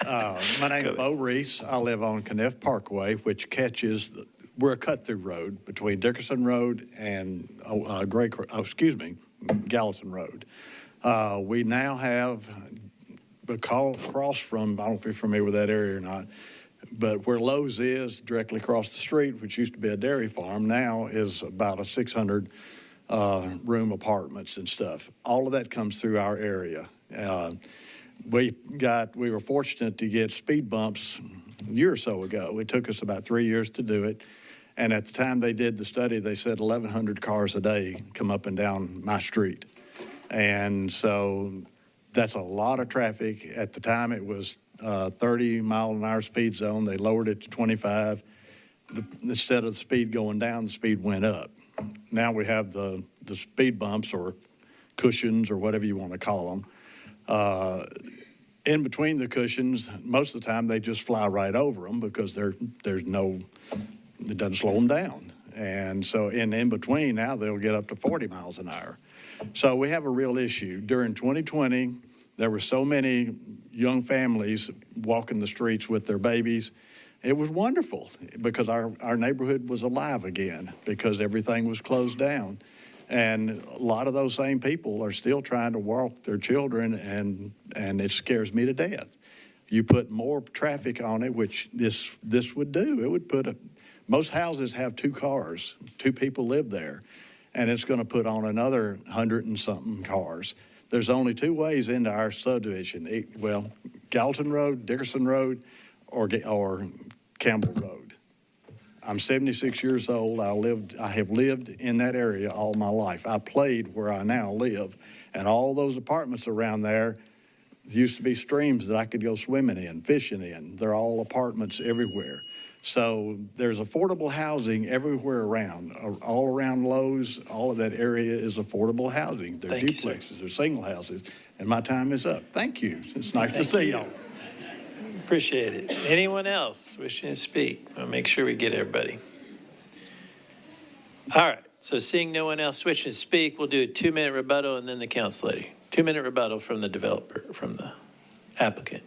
So. My name's Bo Reese. I live on Kniff Parkway, which catches, we're a cut-through road between Dickerson Road and Gallatin Road. We now have across from, I don't know if you're familiar with that area or not, but where Lowe's is, directly across the street, which used to be a dairy farm, now is about a 600 room apartments and stuff. All of that comes through our area. We were fortunate to get speed bumps a year or so ago. It took us about 3 years to do it. And at the time they did the study, they said 1,100 cars a day come up and down my street. And so that's a lot of traffic. At the time, it was 30-mile-an-hour speed zone. They lowered it to 25. Instead of the speed going down, the speed went up. Now we have the speed bumps or cushions or whatever you want to call them. In between the cushions, most of the time they just fly right over them because it doesn't slow them down. And so in between now they'll get up to 40 miles an hour. So we have a real issue. During 2020, there were so many young families walking the streets with their babies. It was wonderful because our neighborhood was alive again because everything was closed down. And a lot of those same people are still trying to walk their children, and it scares me to death. You put more traffic on it, which this would do. It would put most houses have 2 cars. 2 people live there, and it's going to put on another 100 and something cars. There's only 2 ways into our subdivision. Gallatin Road, Dickerson Road, or Campbell Road. I'm 76 years old. I have lived in that area all my life. I played where I now live, and all those apartments around there used to be streams that I could go swimming in, fishing in. They're all apartments everywhere. So there's affordable housing everywhere around, all around Lowe's. All of that area is affordable housing. They're duplexes, they're single houses, and my time is up. Thank you. It's nice to see y'all. Appreciate it. Anyone else wishing to speak? I'll make sure we get everybody. All right. So seeing no one else wishing to speak, we'll do a 2-minute rebuttal and then the council lady. 2-minute rebuttal from the developer, from the applicant.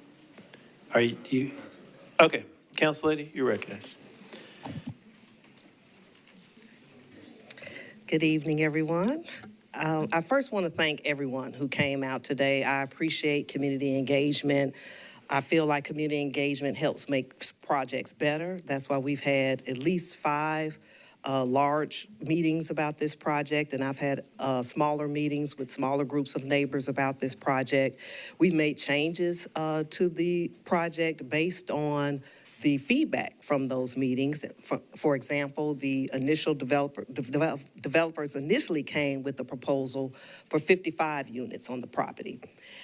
Are you? Okay. Council lady, you're recognized. Good evening, everyone. I first want to thank everyone who came out today. I appreciate community engagement. I feel like community engagement helps make projects better. That's why we've had at least 5 large meetings about this project, and I've had smaller meetings with smaller groups of neighbors about this project. We've made changes to the project based on the feedback from those meetings. For example, the initial developers initially came with a proposal for 55 units on the property.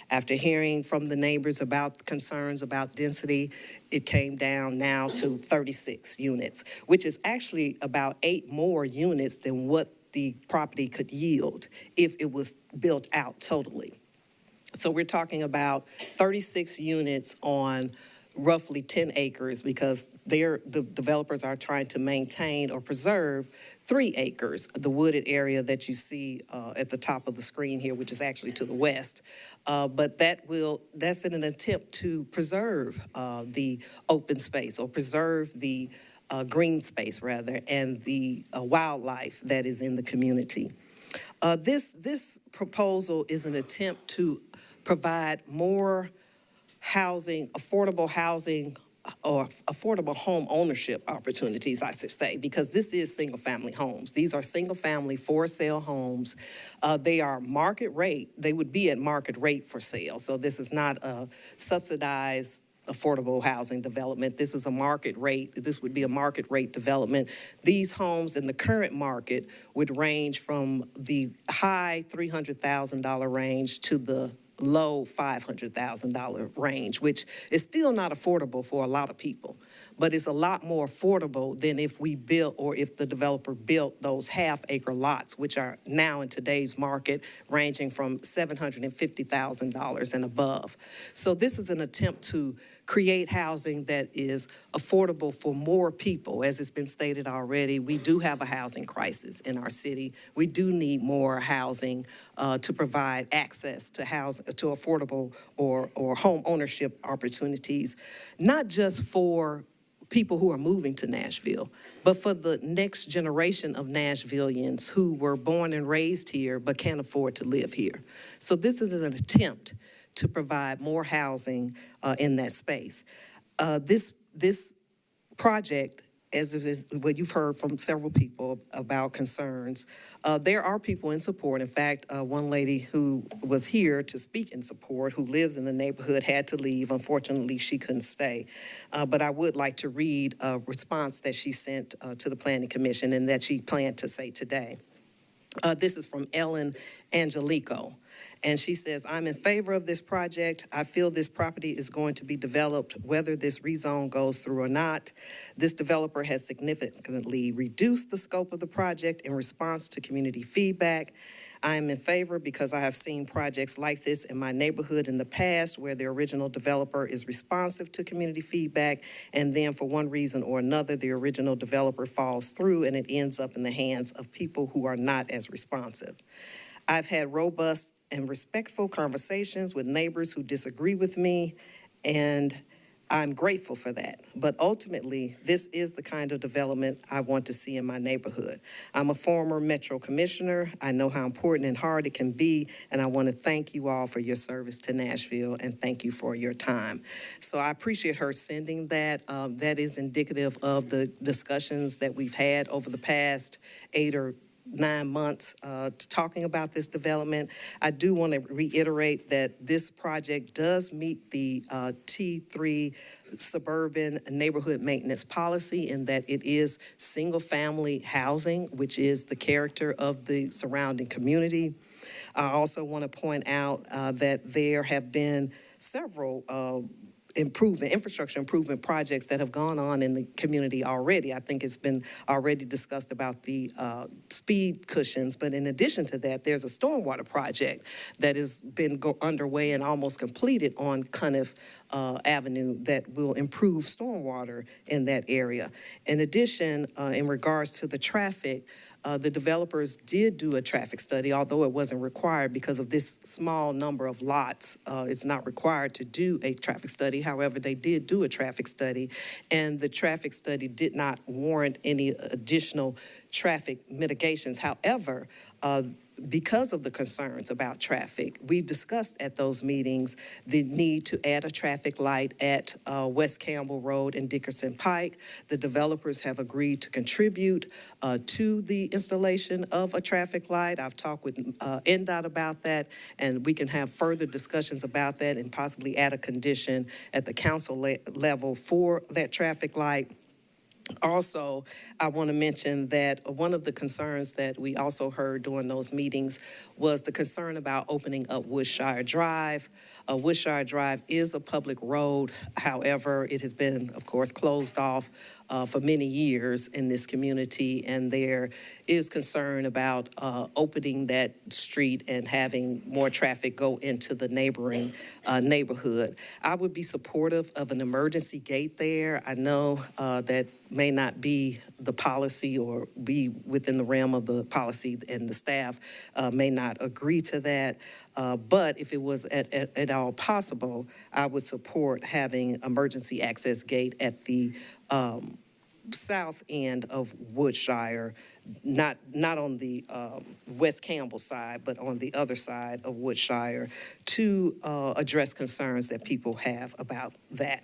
After hearing from the neighbors about concerns about density, it came down now to 36 units, which is actually about 8 more units than what the property could yield if it was built out totally. So we're talking about 36 units on roughly 10 acres because the developers are trying to maintain or preserve 3 acres, the wooded area that you see at the top of the screen here, which is actually to the west. But that's in an attempt to preserve the open space or preserve the green space rather, and the wildlife that is in the community. This proposal is an attempt to provide more housing, affordable housing, or affordable home ownership opportunities, I should say, because this is single-family homes. These are single-family for-sale homes. They are market rate. They would be at market rate for sale. So this is not a subsidized affordable housing development. This is a market rate. This would be a market rate development. These homes in the current market would range from the high $300,000 range to the low $500,000 range, which is still not affordable for a lot of people, but it's a lot more affordable than if we built or if the developer built those half-acre lots, which are now in today's market ranging from $750,000 and above. So this is an attempt to create housing that is affordable for more people. As it's been stated already, we do have a housing crisis in our city. We do need more housing to provide access to to affordable or home ownership opportunities, not just for people who are moving to Nashville, but for the next generation of Nashvillians who were born and raised here but can't afford to live here. So this is an attempt to provide more housing in that space. This project, as what you've heard from several people about concerns, there are people in support. In fact, one lady who was here to speak in support, who lives in the neighborhood, had to leave. Unfortunately, she couldn't stay. But I would like to read a response that she sent to the Planning Commission and that she planned to say today. This is from Ellen Angelico. And she says, I'm in favor of this project. I feel this property is going to be developed whether this rezone goes through or not. This developer has significantly reduced the scope of the project in response to community feedback. I am in favor because I have seen projects like this in my neighborhood in the past where the original developer is responsive to community feedback, and then for one reason or another, the original developer falls through and it ends up in the hands of people who are not as responsive. I've had robust and respectful conversations with neighbors who disagree with me, and I'm grateful for that. But ultimately, this is the kind of development I want to see in my neighborhood. I'm a former Metro Commissioner. I know how important and hard it can be, and I want to thank you all for your service to Nashville, and thank you for your time. So I appreciate her sending that. That is indicative of the discussions that we've had over the past 8 or 9 months talking about this development. I do want to reiterate that this project does meet the T3 suburban neighborhood maintenance policy in that it is single-family housing, which is the character of the surrounding community. I also want to point out that there have been several infrastructure improvement projects that have gone on in the community already. I think it's been already discussed about the speed cushions, but in addition to that, there's a stormwater project that has been underway and almost completed on Cunniff Avenue that will improve stormwater in that area. In addition, in regards to the traffic, the developers did do a traffic study, although it wasn't required because of this small number of lots. It's not required to do a traffic study. However, they did do a traffic study, and the traffic study did not warrant any additional traffic mitigations. However, because of the concerns about traffic, we discussed at those meetings the need to add a traffic light at West Campbell Road and Dickerson Pike. The developers have agreed to contribute to the installation of a traffic light. I've talked with NDOT about that, and we can have further discussions about that and possibly add a condition at the council level for that traffic light. Also, I want to mention that one of the concerns that we also heard during those meetings was the concern about opening up Woodshire Drive. Woodshire Drive is a public road. However, it has been, of course, closed off for many years in this community, and there is concern about opening that street and having more traffic go into the neighboring neighborhood. I would be supportive of an emergency gate there. I know that may not be the policy or be within the realm of the policy, and the staff may not agree to that. But if it was at all possible, I would support having emergency access gate at the south end of Woodshire, not on the West Campbell side, but on the other side of Woodshire, to address concerns that people have about that.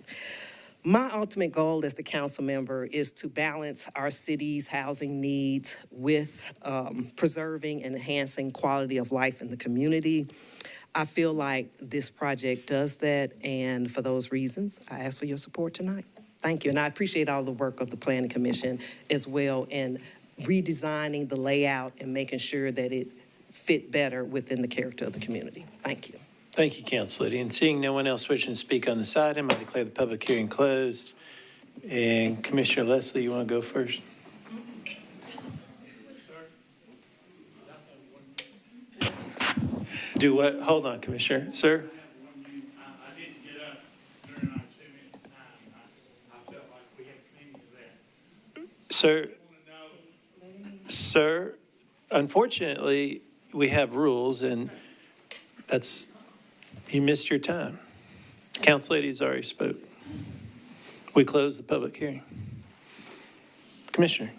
My ultimate goal as the council member is to balance our city's housing needs with preserving and enhancing quality of life in the community. I feel like this project does that, and for those reasons, I ask for your support tonight. Thank you, and I appreciate all the work of the Planning Commission as well in redesigning the layout and making sure that it fit better within the character of the community. Thank you. Thank you, Council Lady. And seeing no one else wishing to speak on this item, I declare the public hearing closed. And Commissioner Leslie, you want to go first? Do what? Hold on, Commissioner. Sir? I didn't get up during our 2 minutes time. I felt like we had plenty of that. Sir, unfortunately, we have rules, and you missed your time. Council Lady's already spoke. We closed the public hearing. Commissioner.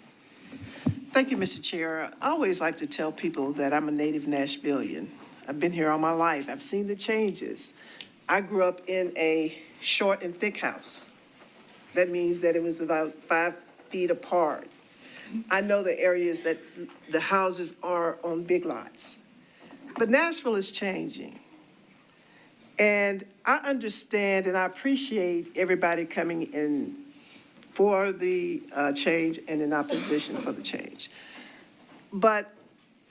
Thank you, Mr. Chair. I always like to tell people that I'm a native Nashvilleian. I've been here all my life. I've seen the changes. I grew up in a short and thick house. That means that it was about 5 feet apart. I know the areas that the houses are on big lots. But Nashville is changing. And I understand and I appreciate everybody coming in for the change and in opposition for the change. But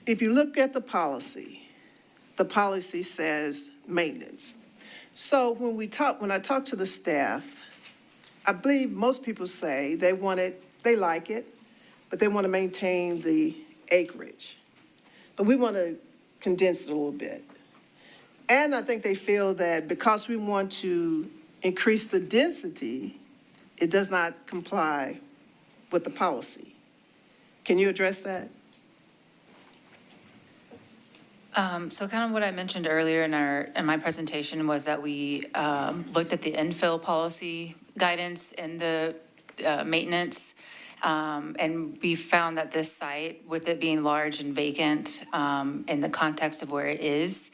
if you look at the policy says maintenance. So when I talk to the staff, I believe most people say they like it, but they want to maintain the acreage. But we want to condense it a little bit. And I think they feel that because we want to increase the density, it does not comply with the policy. Can you address that? So kind of what I mentioned earlier in my presentation was that we looked at the infill policy guidance and the maintenance, and we found that this site, with it being large and vacant in the context of where it is,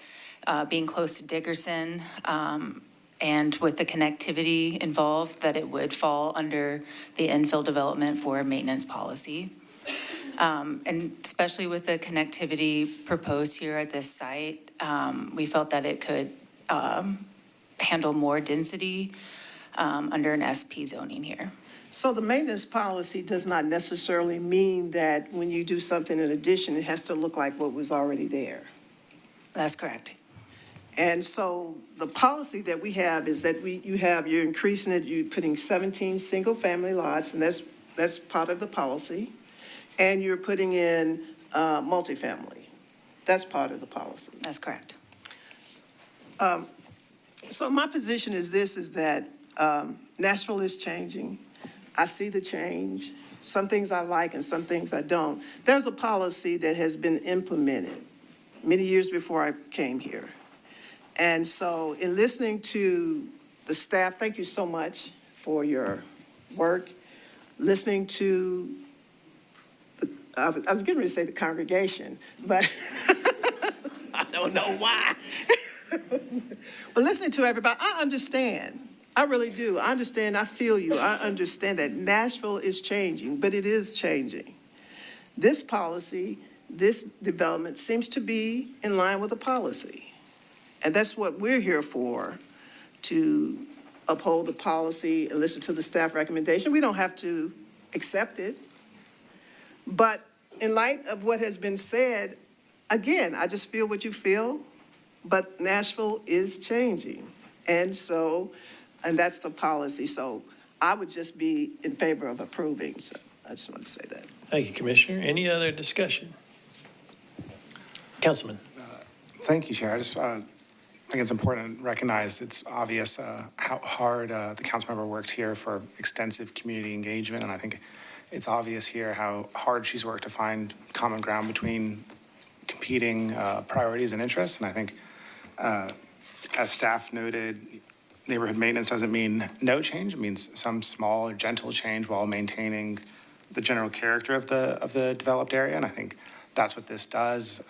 being close to Dickerson, and with the connectivity involved, that it would fall under the infill development for a maintenance policy. And especially with the connectivity proposed here at this site, we felt that it could handle more density under an SP zoning here. So the maintenance policy does not necessarily mean that when you do something in addition, it has to look like what was already there. That's correct. And so the policy that we have is that you're increasing it, you're putting 17 single-family lots, and that's part of the policy. And you're putting in multifamily. That's part of the policy. That's correct. So my position is that Nashville is changing. I see the change. Some things I like and some things I don't. There's a policy that has been implemented many years before I came here. And so in listening to the staff, thank you so much for your work. Listening to, I was getting ready to say the congregation, but I don't know why. But listening to everybody, I understand. I really do. I understand. I feel you. I understand that Nashville is changing, but it is changing. This policy, this development seems to be in line with the policy. And that's what we're here for, to uphold the policy and listen to the staff recommendation. We don't have to accept it. But in light of what has been said, again, I just feel what you feel, but Nashville is changing. And that's the policy. So I would just be in favor of approving. So I just want to say that. Thank you, Commissioner. Any other discussion? Councilman. Thank you, Chair. I think it's important to recognize it's obvious how hard the council member worked here for extensive community engagement, and I think it's obvious here how hard she's worked to find common ground between competing priorities and interests. And I think, as staff noted, neighborhood maintenance doesn't mean no change. It means some small or gentle change while maintaining the general character of the developed area. And I think that's what this does.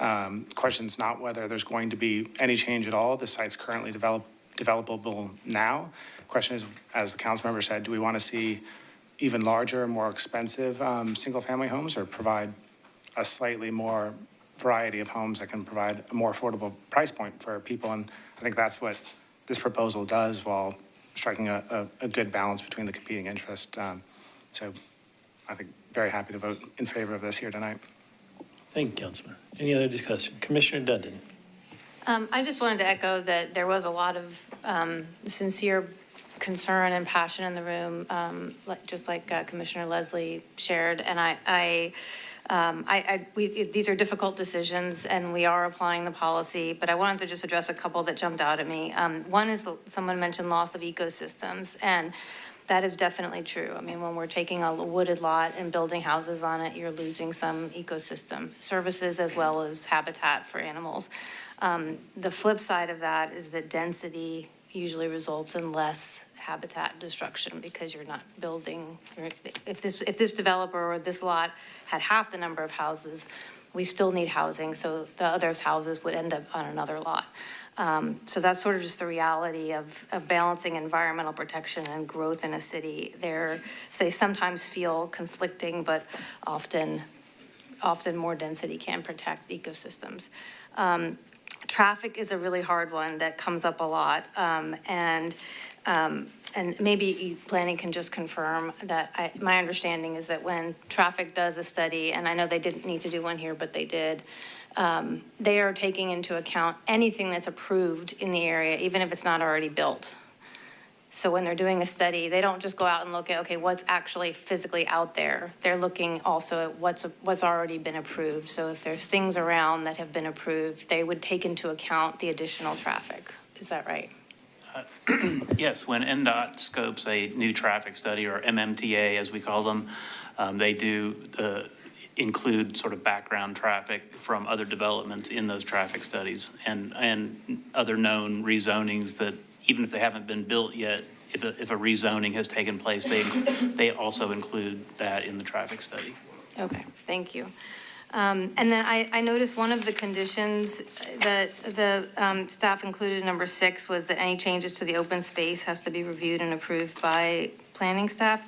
Question's not whether there's going to be any change at all. The site's currently developable now. Question is, as the council member said, do we want to see even larger, more expensive single-family homes, or provide a slightly more variety of homes that can provide a more affordable price point for people? And I think that's what this proposal does, while striking a good balance between the competing interests. So I think very happy to vote in favor of this here tonight. Thank you, Councilman. Any other discussion? Commissioner Dundon. I just wanted to echo that there was a lot of sincere concern and passion in the room, just like Commissioner Leslie shared. And these are difficult decisions, and we are applying the policy, but I wanted to just address a couple that jumped out at me. One is someone mentioned loss of ecosystems, and that is definitely true. I mean, when we're taking a wooded lot and building houses on it, you're losing some ecosystem services as well as habitat for animals. The flip side of that is that density usually results in less habitat destruction, because you're not building. If this developer or this lot had half the number of houses, we still need housing, so the other houses would end up on another lot. So that's sort of just the reality of balancing environmental protection and growth in a city. They sometimes feel conflicting, but often more density can protect ecosystems. Traffic is a really hard one that comes up a lot, and maybe planning can just confirm that. My understanding is that when traffic does a study, and I know they didn't need to do one here, but they did, they are taking into account anything that's approved in the area, even if it's not already built. So when they're doing a study, they don't just go out and look at, okay, what's actually physically out there. They're looking also at what's already been approved. So if there's things around that have been approved, they would take into account the additional traffic. Is that right? Yes, when NDOT scopes a new traffic study, or MMTA as we call them, they do include sort of background traffic from other developments in those traffic studies, and other known rezonings that, even if they haven't been built yet, if a rezoning has taken place, they also include that in the traffic study. Okay, thank you. And then I noticed one of the conditions that the staff included, number 6, was that any changes to the open space has to be reviewed and approved by planning staff.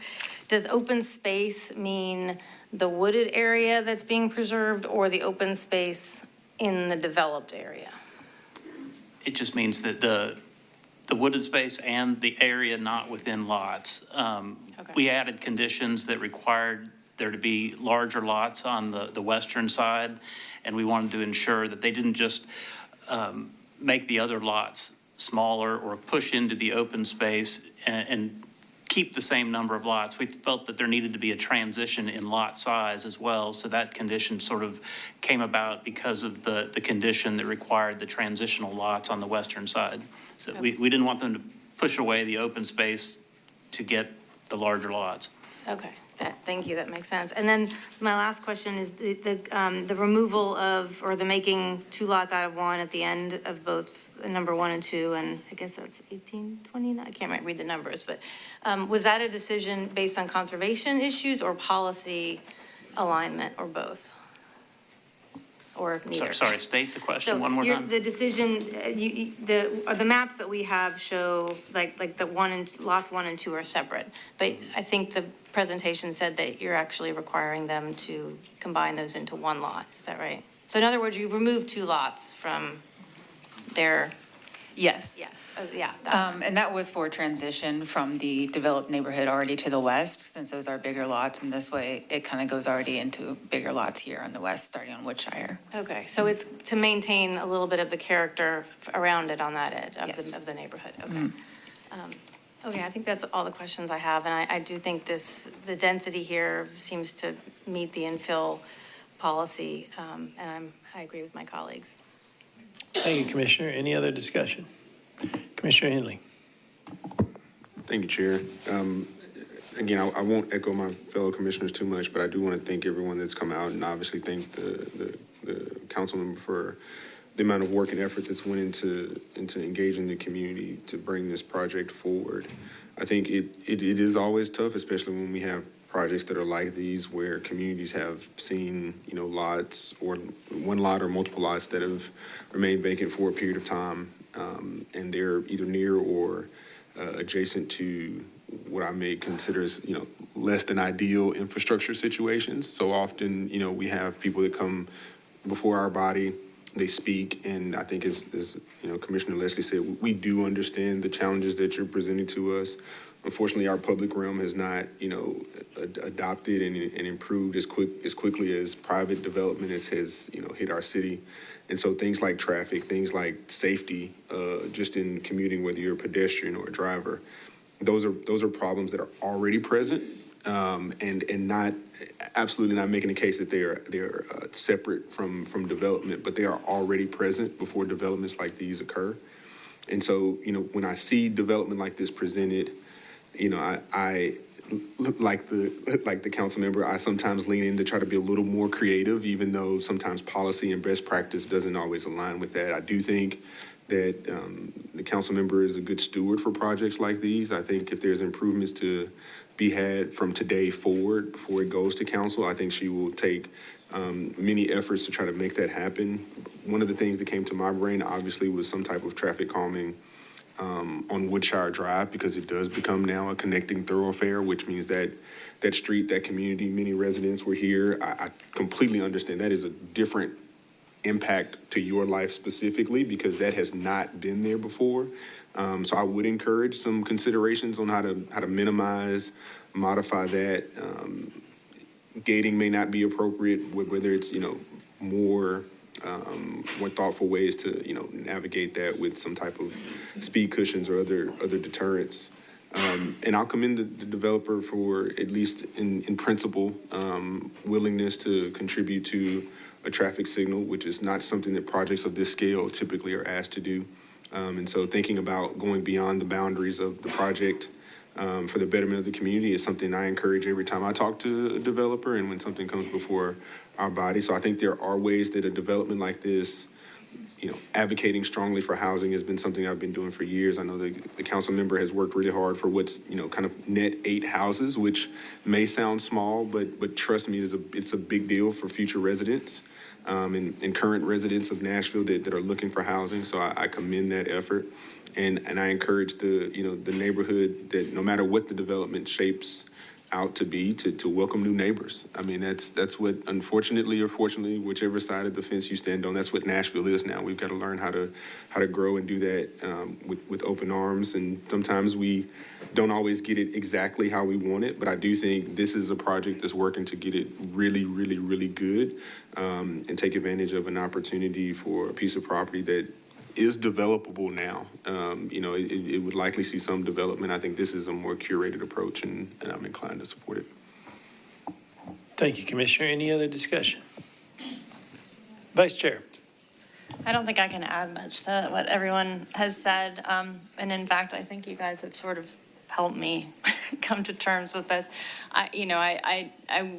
Does open space mean the wooded area that's being preserved, or the open space in the developed area? It just means that the wooded space and the area not within lots. We added conditions that required there to be larger lots on the western side, and we wanted to ensure that they didn't just make the other lots smaller or push into the open space and keep the same number of lots. We felt that there needed to be a transition in lot size as well, so that condition sort of came about because of the condition that required the transitional lots on the western side. So we didn't want them to push away the open space to get the larger lots. Okay, thank you, that makes sense. And then my last question is the removal of, or the making 2 lots out of 1 at the end of both number 1 and 2, and I guess that's 1829, I can't read the numbers, but was that a decision based on conservation issues or policy alignment, or both? Or neither? Sorry, state the question one more time. The decision, the maps that we have show like the lots 1 and 2 are separate, but I think the presentation said that you're actually requiring them to combine those into 1 lot. Is that right? So in other words, you've removed 2 lots from their. Yes. Yes. Yeah. And that was for transition from the developed neighborhood already to the west, since those are bigger lots. And this way, it kind of goes already into bigger lots here on the west, starting on Woodshire. Okay, so it's to maintain a little bit of the character around it on that edge of, Yes. of the neighborhood. Okay. Okay, I think that's all the questions I have. And I do think the density here seems to meet the infill policy. And I agree with my colleagues. Thank you, Commissioner. Any other discussion? Commissioner Henley. Thank you, Chair. Again, I won't echo my fellow commissioners too much, but I do want to thank everyone that's come out, and obviously thank the council member for the amount of work and effort that's went into engaging the community to bring this project forward. I think it is always tough, especially when we have projects that are like these where communities have seen, lots or one lot or multiple lots that have remained vacant for a period of time, and they're either near or adjacent to what I may consider as, less than ideal infrastructure situations. So often, we have people that come before our body, they speak, and I think as Commissioner Leslie said, we do understand the challenges that you're presenting to us. Unfortunately, our public realm has not, adopted and improved as quickly as private development has hit our city. And so things like traffic, things like safety, just in commuting, whether you're a pedestrian or a driver, those are problems that are already present, and not absolutely not making the case that they are separate from development, but they are already present before developments like these occur. And so, when I see development like this presented, I like the council member, I sometimes lean in to try to be a little more creative, even though sometimes policy and best practice doesn't always align with that. I do think that the council member is a good steward for projects like these. I think if there's improvements to be had from today forward before it goes to council, I think she will take many efforts to try to make that happen. One of the things that came to my brain, obviously, was some type of traffic calming on Woodshire Drive, because it does become now a connecting thoroughfare, which means that that street, that community, many residents were here. I completely understand that is a different impact to your life specifically, because that has not been there before. So I would encourage some considerations on how to minimize, modify that. Gating may not be appropriate, whether it's more thoughtful ways to navigate that with some type of speed cushions or other deterrents. And I'll commend the developer for, at least in principle, willingness to contribute to a traffic signal, which is not something that projects of this scale typically are asked to do. And so thinking about going beyond the boundaries of the project for the betterment of the community is something I encourage every time I talk to a developer and when something comes before our body. So I think there are ways that a development like this, advocating strongly for housing has been something I've been doing for years. I know the council member has worked really hard for what's, kind of net 8 houses, which may sound small, but trust me, it's a big deal for future residents and current residents of Nashville that are looking for housing. So I commend that effort. And I encourage the neighborhood that no matter what the development shapes out to be, to welcome new neighbors. I mean, that's what, unfortunately or fortunately, whichever side of the fence you stand on, that's what Nashville is now. We've got to learn how to grow and do that with open arms. And sometimes we don't always get it exactly how we want it, but I do think this is a project that's working to get it really, really, really good, and take advantage of an opportunity for a piece of property that is developable now. It would likely see some development. I think this is a more curated approach, and I'm inclined to support it. Thank you, Commissioner. Any other discussion? Vice Chair. I don't think I can add much to what everyone has said. And in fact, I think you guys have sort of helped me come to terms with this. I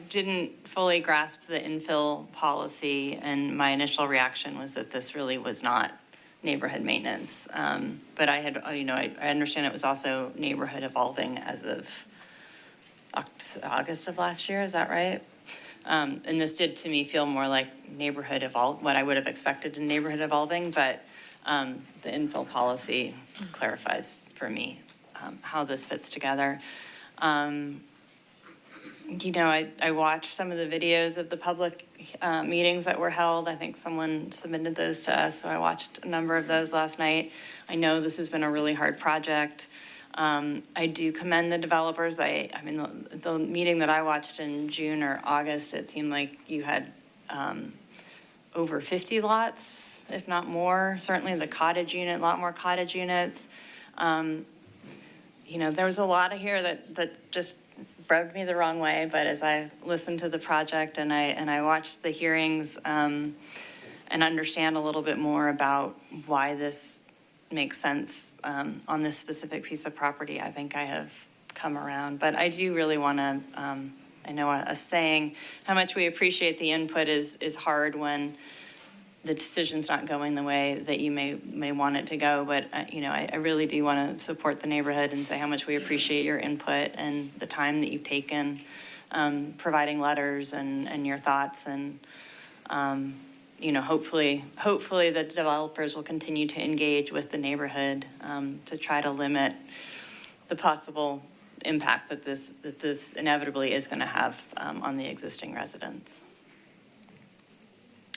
didn't fully grasp the infill policy, and my initial reaction was that this really was not neighborhood maintenance. But I had, I understand it was also neighborhood evolving as of August of last year. Is that right? And this did to me feel more like neighborhood what I would have expected in neighborhood evolving, but the infill policy clarifies for me how this fits together. I watched some of the videos of the public meetings that were held. I think someone submitted those to us, so I watched a number of those last night. I know this has been a really hard project. I do commend the developers. I mean, the meeting that I watched in June or August, it seemed like you had over 50 lots, if not more. Certainly the cottage unit, a lot more cottage units. There was a lot of here that just rubbed me the wrong way, but as I listened to the project and I watched the hearings and understand a little bit more about why this makes sense on this specific piece of property, I think I have come around. But I do really want to, I know a saying, how much we appreciate the input is hard when the decision's not going the way that you may want it to go. But, I really do want to support the neighborhood and say how much we appreciate your input and the time that you've taken providing letters and your thoughts. And, hopefully the developers will continue to engage with the neighborhood to try to limit the possible impact that this inevitably is going to have on the existing residents.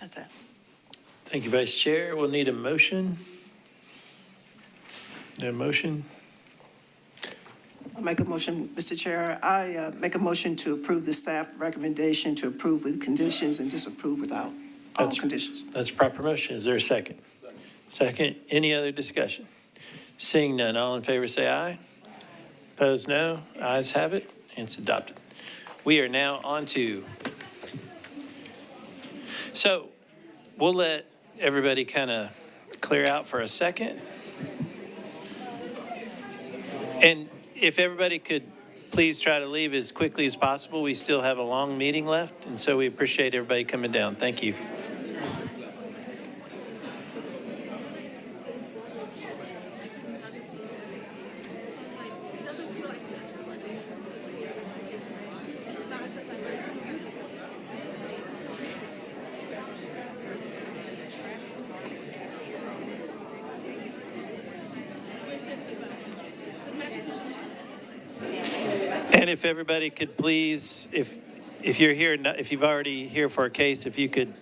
That's it. Thank you, Vice Chair. We'll need a motion. A motion? I'll make a motion, Mr. Chair. I make a motion to approve the staff recommendation to approve with conditions and disapprove without all conditions. That's a proper motion. Is there a second? Second. Any other discussion? Seeing none, all in favor say aye. Opposed, no. Ayes have it, and it's adopted. We are now on to, so we'll let everybody kind of clear out for a second. And if everybody could please try to leave as quickly as possible. We still have a long meeting left, and so we appreciate everybody coming down. Thank you. And if everybody could please, if you're here, if you've already here for a case, if you could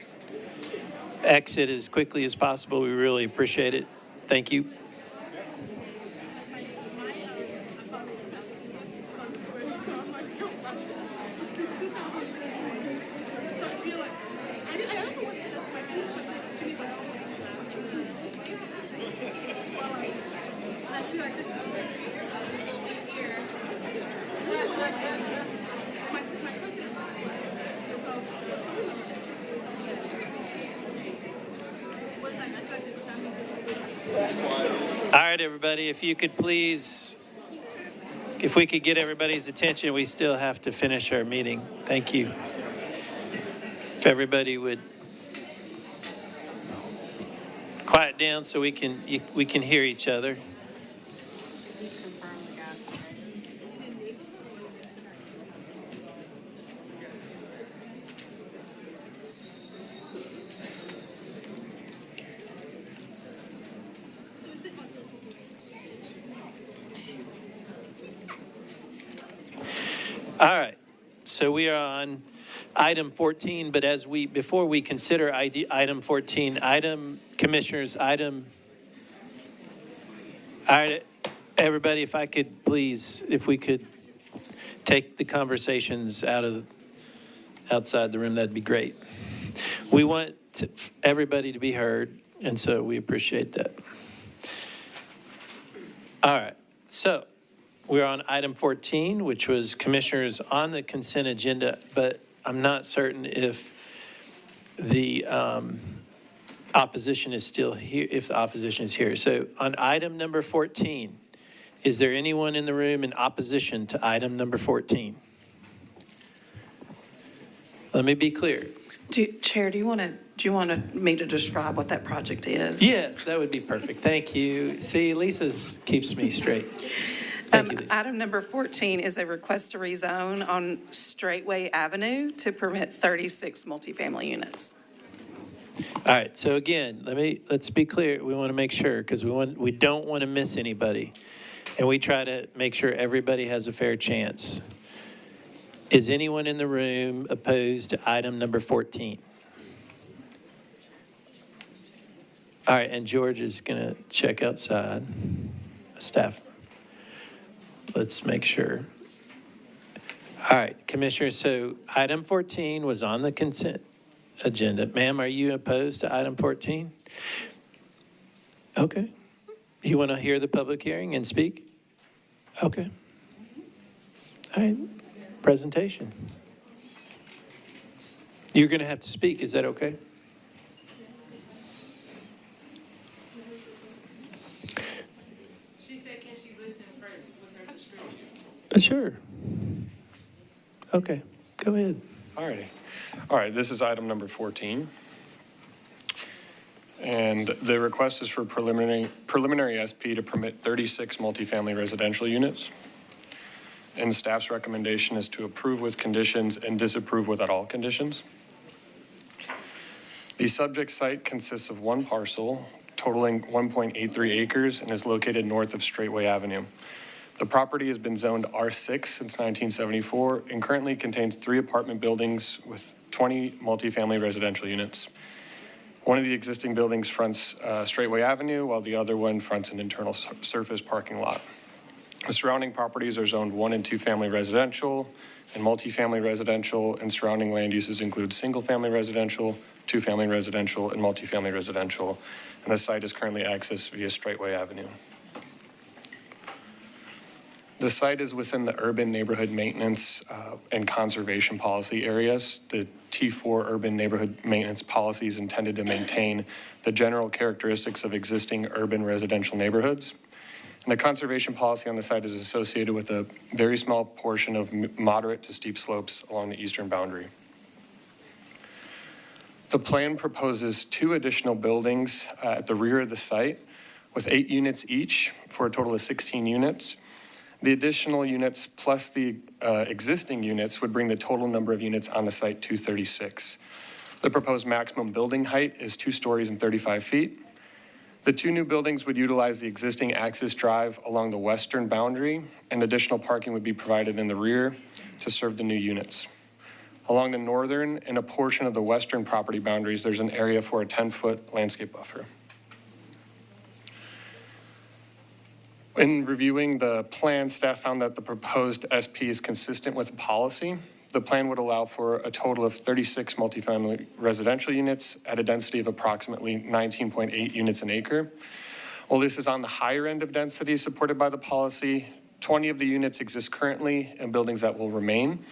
exit as quickly as possible, we really appreciate it. Thank you. All right, everybody, if you could please, if we could get everybody's attention, we still have to finish our meeting. Thank you. If everybody would quiet down so we can hear each other. All right, so we are on item 14, but before we consider item 14, commissioners, all right, everybody, if I could please, if we could take the conversations outside the room, that'd be great. We want everybody to be heard, and so we appreciate that. All right, so we're on item 14, which was commissioners on the consent agenda, but I'm not certain if the opposition is still here, if the opposition is here. So on item number 14, is there anyone in the room in opposition to item number 14? Let me be clear. Chair, do you want me to describe what that project is? Yes, that would be perfect. Thank you. See, Lisa keeps me straight. Thank you, Lisa. Item number 14 is a request to rezone on Straightway Avenue to permit 36 multifamily units. All right, so again, let's be clear. We want to make sure, because we don't want to miss anybody. And we try to make sure everybody has a fair chance. Is anyone in the room opposed to item number 14? All right, and George is going to check outside. Staff, let's make sure. All right, Commissioners, so item 14 was on the consent agenda. Ma'am, are you opposed to item 14? Okay. You want to hear the public hearing and speak? Okay. All right. Presentation. You're going to have to speak. Is that okay? She said, can she listen first with her description? Sure. Okay. Go ahead. All righty. All right, this is item number 14. And the request is for preliminary SP to permit 36 multifamily residential units. And staff's recommendation is to approve with conditions and disapprove without all conditions. The subject site consists of one parcel totaling 1.83 acres and is located north of Straightway Avenue. The property has been zoned R6 since 1974 and currently contains 3 apartment buildings with 20 multifamily residential units. One of the existing buildings fronts Straightway Avenue, while the other one fronts an internal surface parking lot. The surrounding properties are zoned 1 and 2 family residential and multifamily residential, and surrounding land uses include single-family residential, 2-family residential, and multifamily residential. And the site is currently accessed via Straightway Avenue. The site is within the urban neighborhood maintenance and conservation policy areas. The T4 urban neighborhood maintenance policy is intended to maintain the general characteristics of existing urban residential neighborhoods. And the conservation policy on the site is associated with a very small portion of moderate to steep slopes along the eastern boundary. The plan proposes 2 additional buildings at the rear of the site with 8 units each for a total of 16 units. The additional units plus the existing units would bring the total number of units on the site to 36. The proposed maximum building height is 2 stories and 35 feet. The 2 new buildings would utilize the existing access drive along the western boundary, and additional parking would be provided in the rear to serve the new units. Along the northern and a portion of the western property boundaries, there's an area for a 10-foot landscape buffer. In reviewing the plan, staff found that the proposed SP is consistent with the policy. The plan would allow for a total of 36 multifamily residential units at a density of approximately 19.8 units an acre. While this is on the higher end of density supported by the policy, 20 of the units exist currently in buildings that will remain,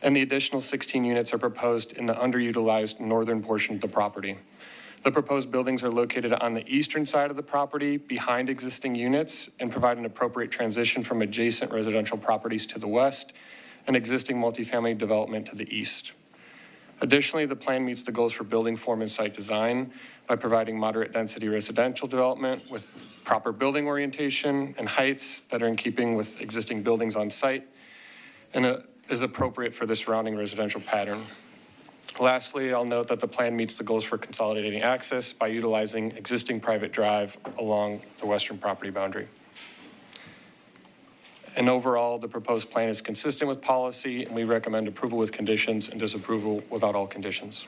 and the additional 16 units are proposed in the underutilized northern portion of the property. The proposed buildings are located on the eastern side of the property behind existing units and provide an appropriate transition from adjacent residential properties to the west and existing multifamily development to the east. Additionally, the plan meets the goals for building form and site design by providing moderate density residential development with proper building orientation and heights that are in keeping with existing buildings on site and is appropriate for the surrounding residential pattern. Lastly, I'll note that the plan meets the goals for consolidating access by utilizing existing private drive along the western property boundary. And overall, the proposed plan is consistent with policy, and we recommend approval with conditions and disapproval without all conditions.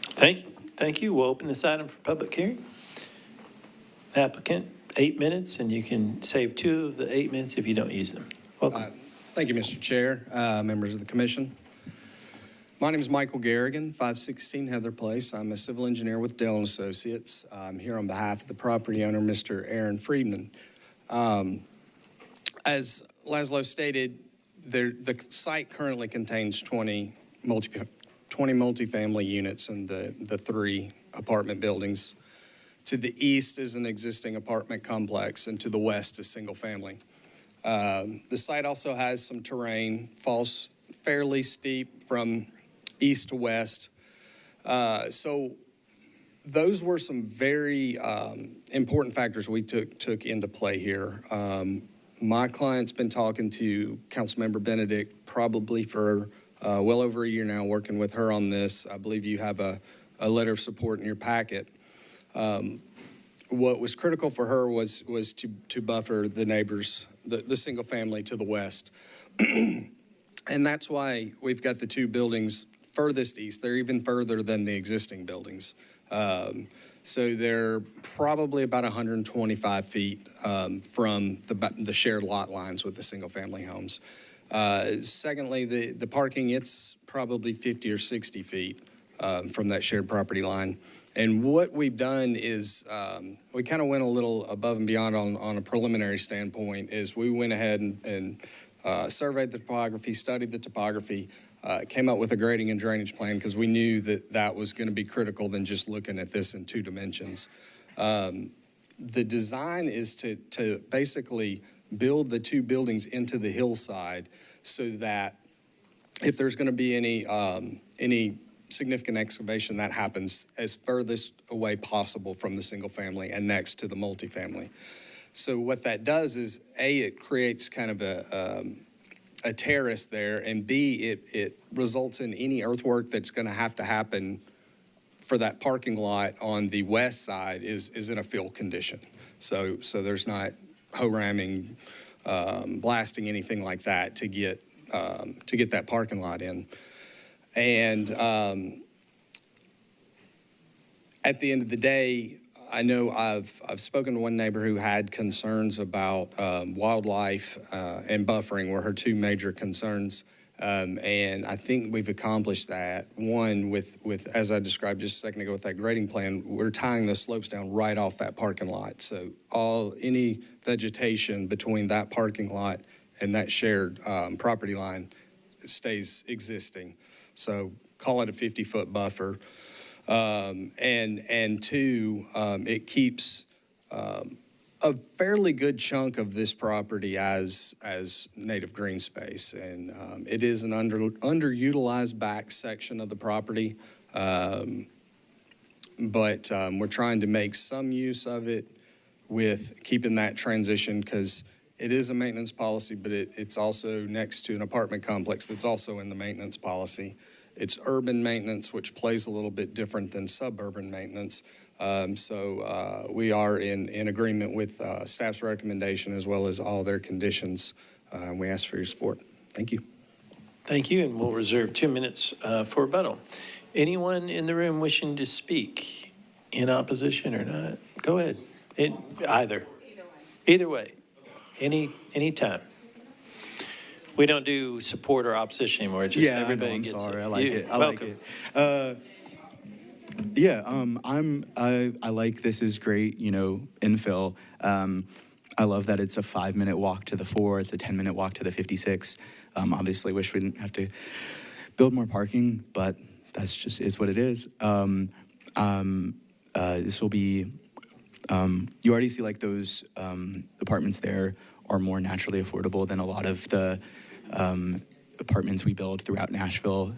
Thank you. Thank you. We'll open this item for public hearing. Applicant, 8 minutes, and you can save 2 of the 8 minutes if you don't use them. Welcome. Thank you, Mr. Chair, members of the commission. My name is Michael Garrigan, 516 Heather Place. I'm a civil engineer with Dell & Associates. I'm here on behalf of the property owner, Mr. Aaron Friedman. As Laszlo stated, the site currently contains 20 multifamily units in the 3 apartment buildings. To the east is an existing apartment complex, and to the west is single family. The site also has some terrain, falls fairly steep from east to west. So those were some very important factors we took into play here. My client's been talking to Councilmember Benedict probably for well over a year now, working with her on this. I believe you have a letter of support in your packet. What was critical for her was to buffer the neighbors, the single family to the west. And that's why we've got the 2 buildings furthest east. They're even further than the existing buildings. So they're probably about 125 feet from the shared lot lines with the single family homes. Secondly, the parking, it's probably 50 or 60 feet from that shared property line. And what we've done is we kind of went a little above and beyond on a preliminary standpoint is we went ahead and surveyed the topography, studied the topography, came up with a grading and drainage plan because we knew that was going to be critical than just looking at this in 2 dimensions. The design is to basically build the 2 buildings into the hillside so that if there's going to be any significant excavation, that happens as furthest away possible from the single family and next to the multifamily. So what that does is, A, it creates kind of a terrace there, and B, it results in any earthwork that's going to happen for that parking lot on the west side is in a field condition. So there's not ramming, blasting, anything like that to get that parking lot in. And at the end of the day, I know I've spoken to one neighbor who had concerns about wildlife and buffering were her two major concerns. And I think we've accomplished that. One, with as I described just a second ago with that grading plan, we're tying the slopes down right off that parking lot. So any vegetation between that parking lot and that shared property line stays existing. So call it a 50-foot buffer. And two, it keeps a fairly good chunk of this property as native green space. And it is an underutilized back section of the property. But we're trying to make some use of it with keeping that transition, because it is a maintenance policy, but it's also next to an apartment complex that's also in the maintenance policy. It's urban maintenance, which plays a little bit different than suburban maintenance. So we are in agreement with staff's recommendation as well as all their conditions. We ask for your support. Thank you. Thank you, and we'll reserve 2 minutes for rebuttal. Anyone in the room wishing to speak in opposition or not? Go ahead. Either way. Any time. We don't do support or opposition anymore. It's just everybody gets sorry. it. I like You, it. I welcome. like it. I like this is great, infill. I love that it's a 5-minute walk to the 4. It's a 10-minute walk to the 56. Obviously wish we didn't have to build more parking, but that's just is what it is. This will be, you already see like those apartments there are more naturally affordable than a lot of the apartments we build throughout Nashville,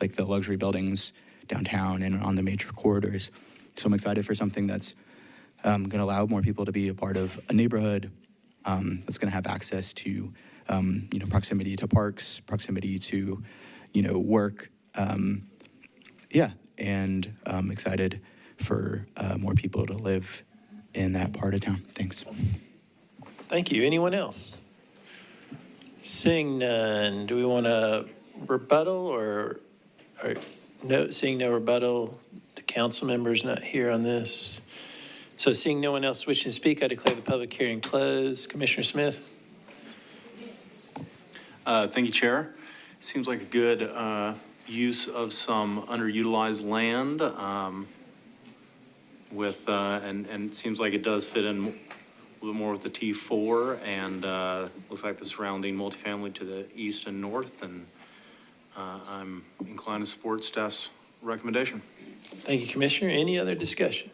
like the luxury buildings downtown and on the major corridors. So I'm excited for something that's going to allow more people to be a part of a neighborhood that's going to have access to, proximity to parks, proximity to, work. And I'm excited for more people to live in that part of town. Thanks. Thank you. Anyone else? Seeing none, do we want a rebuttal or no? Seeing no rebuttal, the council member's not here on this. So seeing no one else wishing to speak, I declare the public hearing closed. Commissioner Smith? Thank you, Chair. Seems like a good use of some underutilized land and it seems like it does fit in a little more with the T4 and looks like the surrounding multifamily to the east and north, and I'm inclined to support staff's recommendation. Thank you, Commissioner. Any other discussion?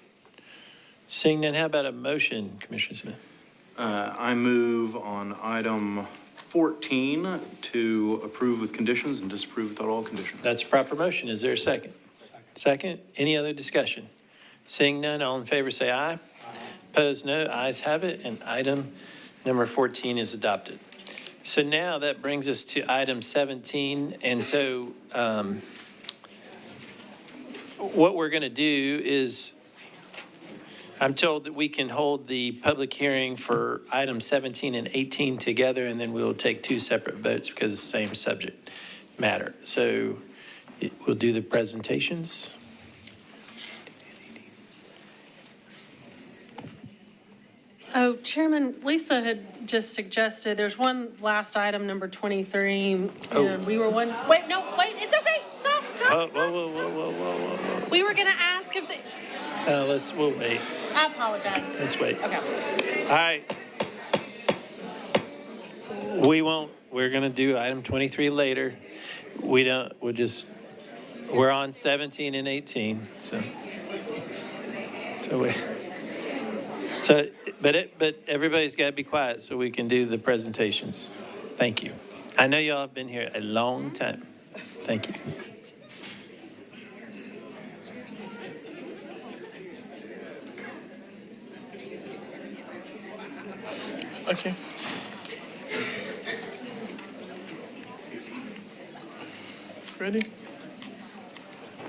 Seeing none, how about a motion, Commissioner Smith? I move on item 14 to approve with conditions and disapprove without all conditions. That's a proper motion. Is there a second? Second. Any other discussion? Seeing none, all in favor say aye. Opposed, no. Ayes have it, and item number 14 is adopted. So now that brings us to item 17, and so what we're going to do is, I'm told that we can hold the public hearing for items 17 and 18 together, and then we'll take 2 separate votes because it's the same subject matter. So we'll do the presentations. Oh, Chairman, Lisa had just suggested, there's one last item, number 23. And we were one, wait, it's okay. Stop. Whoa. We were going to ask if they, We'll wait. I apologize. Let's wait. Okay. All right. We're going to do item 23 later. We're on 17 and 18, but everybody's got to be quiet so we can do the presentations. Thank you. I know y'all have been here a long time. Thank you. Okay. Ready?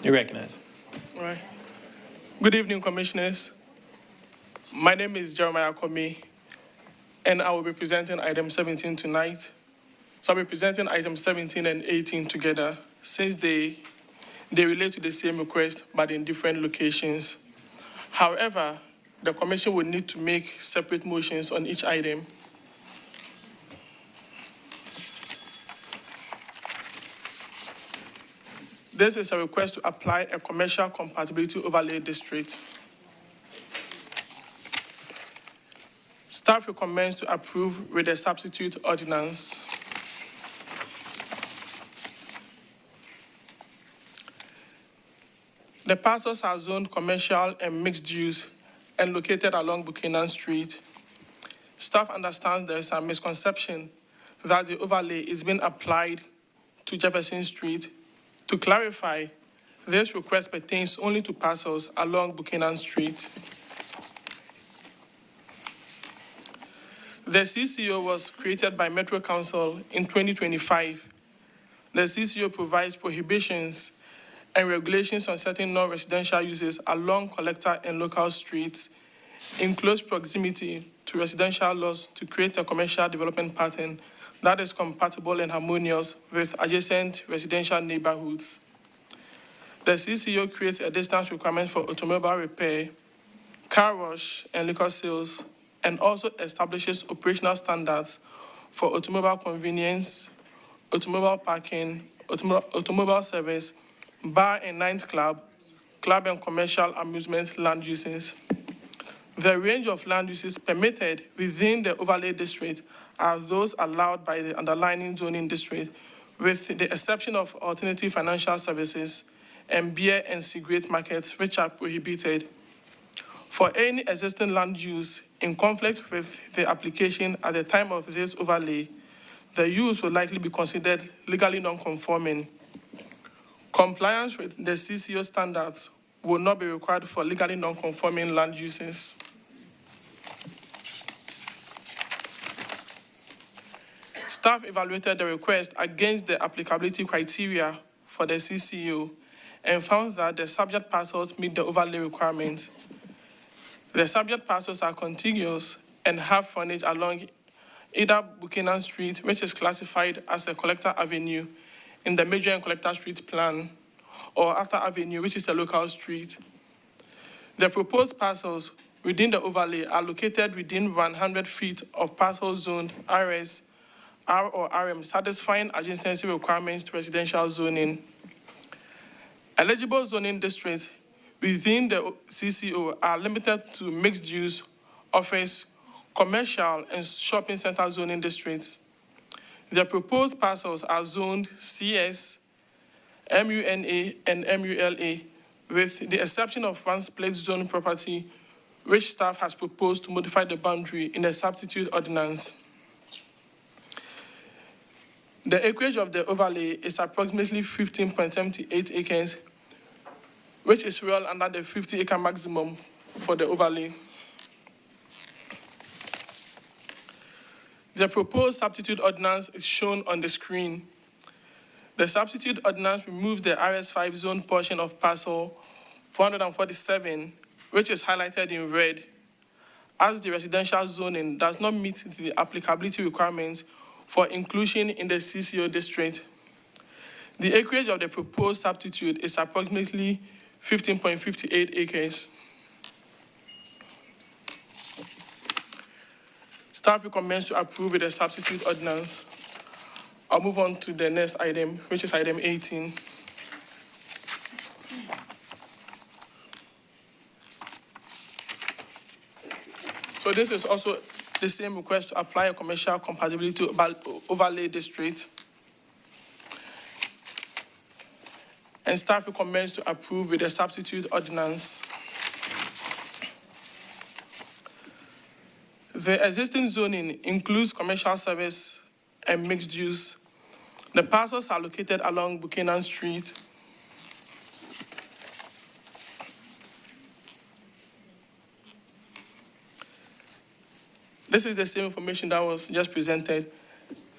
You recognize. All right. Good evening, Commissioners. My name is Jeremiah Komi, and I will be presenting item 17 tonight. So I'll be presenting items 17 and 18 together since they relate to the same request but in different locations. However, the Commission will need to make separate motions on each item. This is a request to apply a commercial compatibility overlay district. Staff recommends to approve with a substitute ordinance. The parcels are zoned commercial and mixed use and located along Buchanan Street. Staff understands there is a misconception that the overlay is being applied to Jefferson Street. To clarify, this request pertains only to parcels along Buchanan Street. The CCO was created by Metro Council in 2025. The CCO provides prohibitions and regulations on certain non-residential uses along collector and local streets in close proximity to residential laws to create a commercial development pattern that is compatible and harmonious with adjacent residential neighborhoods. The CCO creates a distance requirement for automobile repair, car wash, and liquor sales, and also establishes operational standards for automobile convenience, automobile parking, automobile service, bar and nightclub, club and commercial amusement land uses. The range of land uses permitted within the overlay district are those allowed by the underlying zoning district, with the exception of alternative financial services and beer and cigarette markets, which are prohibited. For any existing land use in conflict with the application at the time of this overlay, the use will likely be considered legally non-conforming. Compliance with the CCO standards will not be required for legally non-conforming land uses. Staff evaluated the request against the applicability criteria for the CCO and found that the subject parcels meet the overlay requirements. The subject parcels are contiguous and have frontage along either Buchanan Street, which is classified as a collector avenue in the Major and Collector Street plan, or Arthur Avenue, which is a local street. The proposed parcels within the overlay are located within 100 feet of parcels zoned RS, R or RM, satisfying adjacency requirements to residential zoning. Eligible zoning districts within the CCO are limited to mixed use, office, commercial, and shopping center zoning districts. The proposed parcels are zoned CS, MUNA, and MULA, with the exception of one split zone property, which staff has proposed to modify the boundary in a substitute ordinance. The acreage of the overlay is approximately 15.78 acres, which is well under the 50-acre maximum for the overlay. The proposed substitute ordinance is shown on the screen. The substitute ordinance removes the RS5 zone portion of parcel 447, which is highlighted in red, as the residential zoning does not meet the applicability requirements for inclusion in the CCO district. The acreage of the proposed substitute is approximately 15.58 acres. Staff recommends to approve with a substitute ordinance. I'll move on to the next item, which is item 18. So this is also the same request to apply a commercial compatibility overlay district. And staff recommends to approve with a substitute ordinance. The existing zoning includes commercial service and mixed use. The parcels are located along Buchanan Street. This is the same information that was just presented.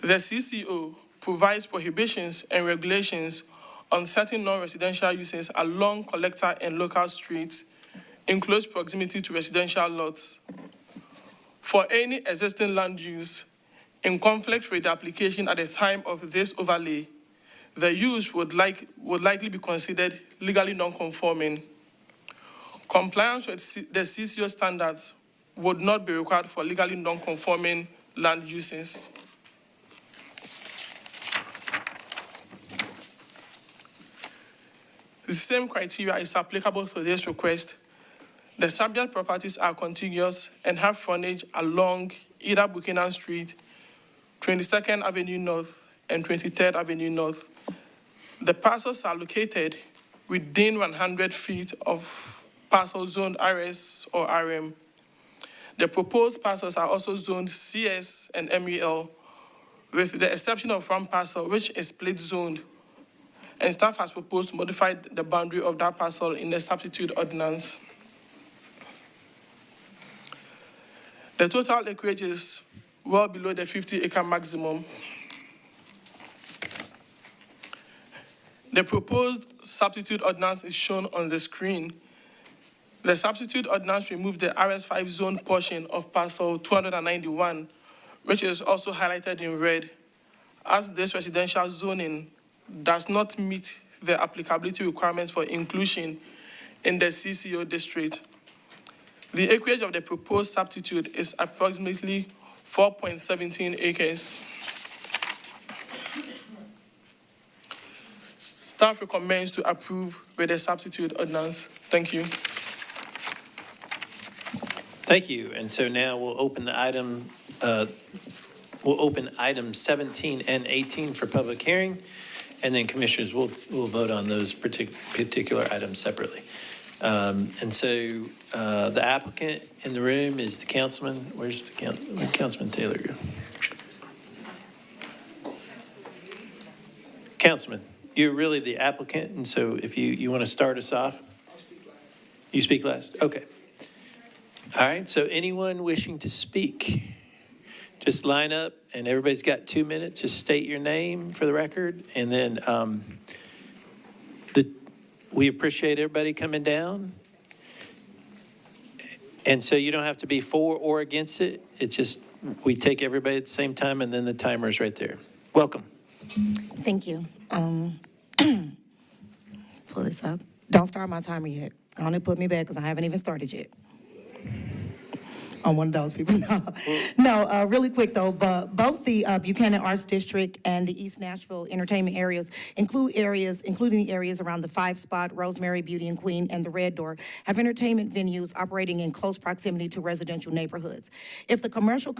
The CCO provides prohibitions and regulations on certain non-residential uses along collector and local streets in close proximity to residential lots. For any existing land use in conflict with the application at the time of this overlay, the use would likely be considered legally non-conforming. Compliance with the CCO standards would not be required for legally non-conforming land uses. The same criteria is applicable to this request. The subject properties are contiguous and have frontage along either Buchanan Street, 22nd Avenue North, and 23rd Avenue North. The parcels are located within 100 feet of parcel zoned RS or RM. The proposed parcels are also zoned CS and MEL, with the exception of one parcel which is split zoned, and staff has proposed to modify the boundary of that parcel in the substitute ordinance. The total acreage is well below the 50-acre maximum. The proposed substitute ordinance is shown on the screen. The substitute ordinance removed the RS5 zone portion of parcel 291, which is also highlighted in red, as this residential zoning does not meet the applicability requirements for inclusion in the CCO district. The acreage of the proposed substitute is approximately 4.17 acres. Staff recommends to approve with the substitute ordinance. Thank you. Thank you. And so now we'll open the item, items 17 and 18 for public hearing. And then commissioners will vote on those particular items separately. And so the applicant in the room is the councilman. Where's the Councilman Taylor go? Councilman, you're really the applicant, and so if you want to start us off. I'll speak last. You speak last? Okay. All right, so anyone wishing to speak, just line up, and everybody's got 2 minutes. Just state your name for the record, and then we appreciate everybody coming down. And so you don't have to be for or against it. It's just we take everybody at the same time, and then the timer is right there. Welcome. Thank you. Pull this up. Don't start my timer yet. Go on and put me back because I haven't even started yet. I'm one of those people. No, really quick though, but both the Buchanan Arts District and the East Nashville entertainment areas including the areas around the 5 Spot, Rosemary, Beauty and Queen, and the Red Door, have entertainment venues operating in close proximity to residential neighborhoods. If the commercial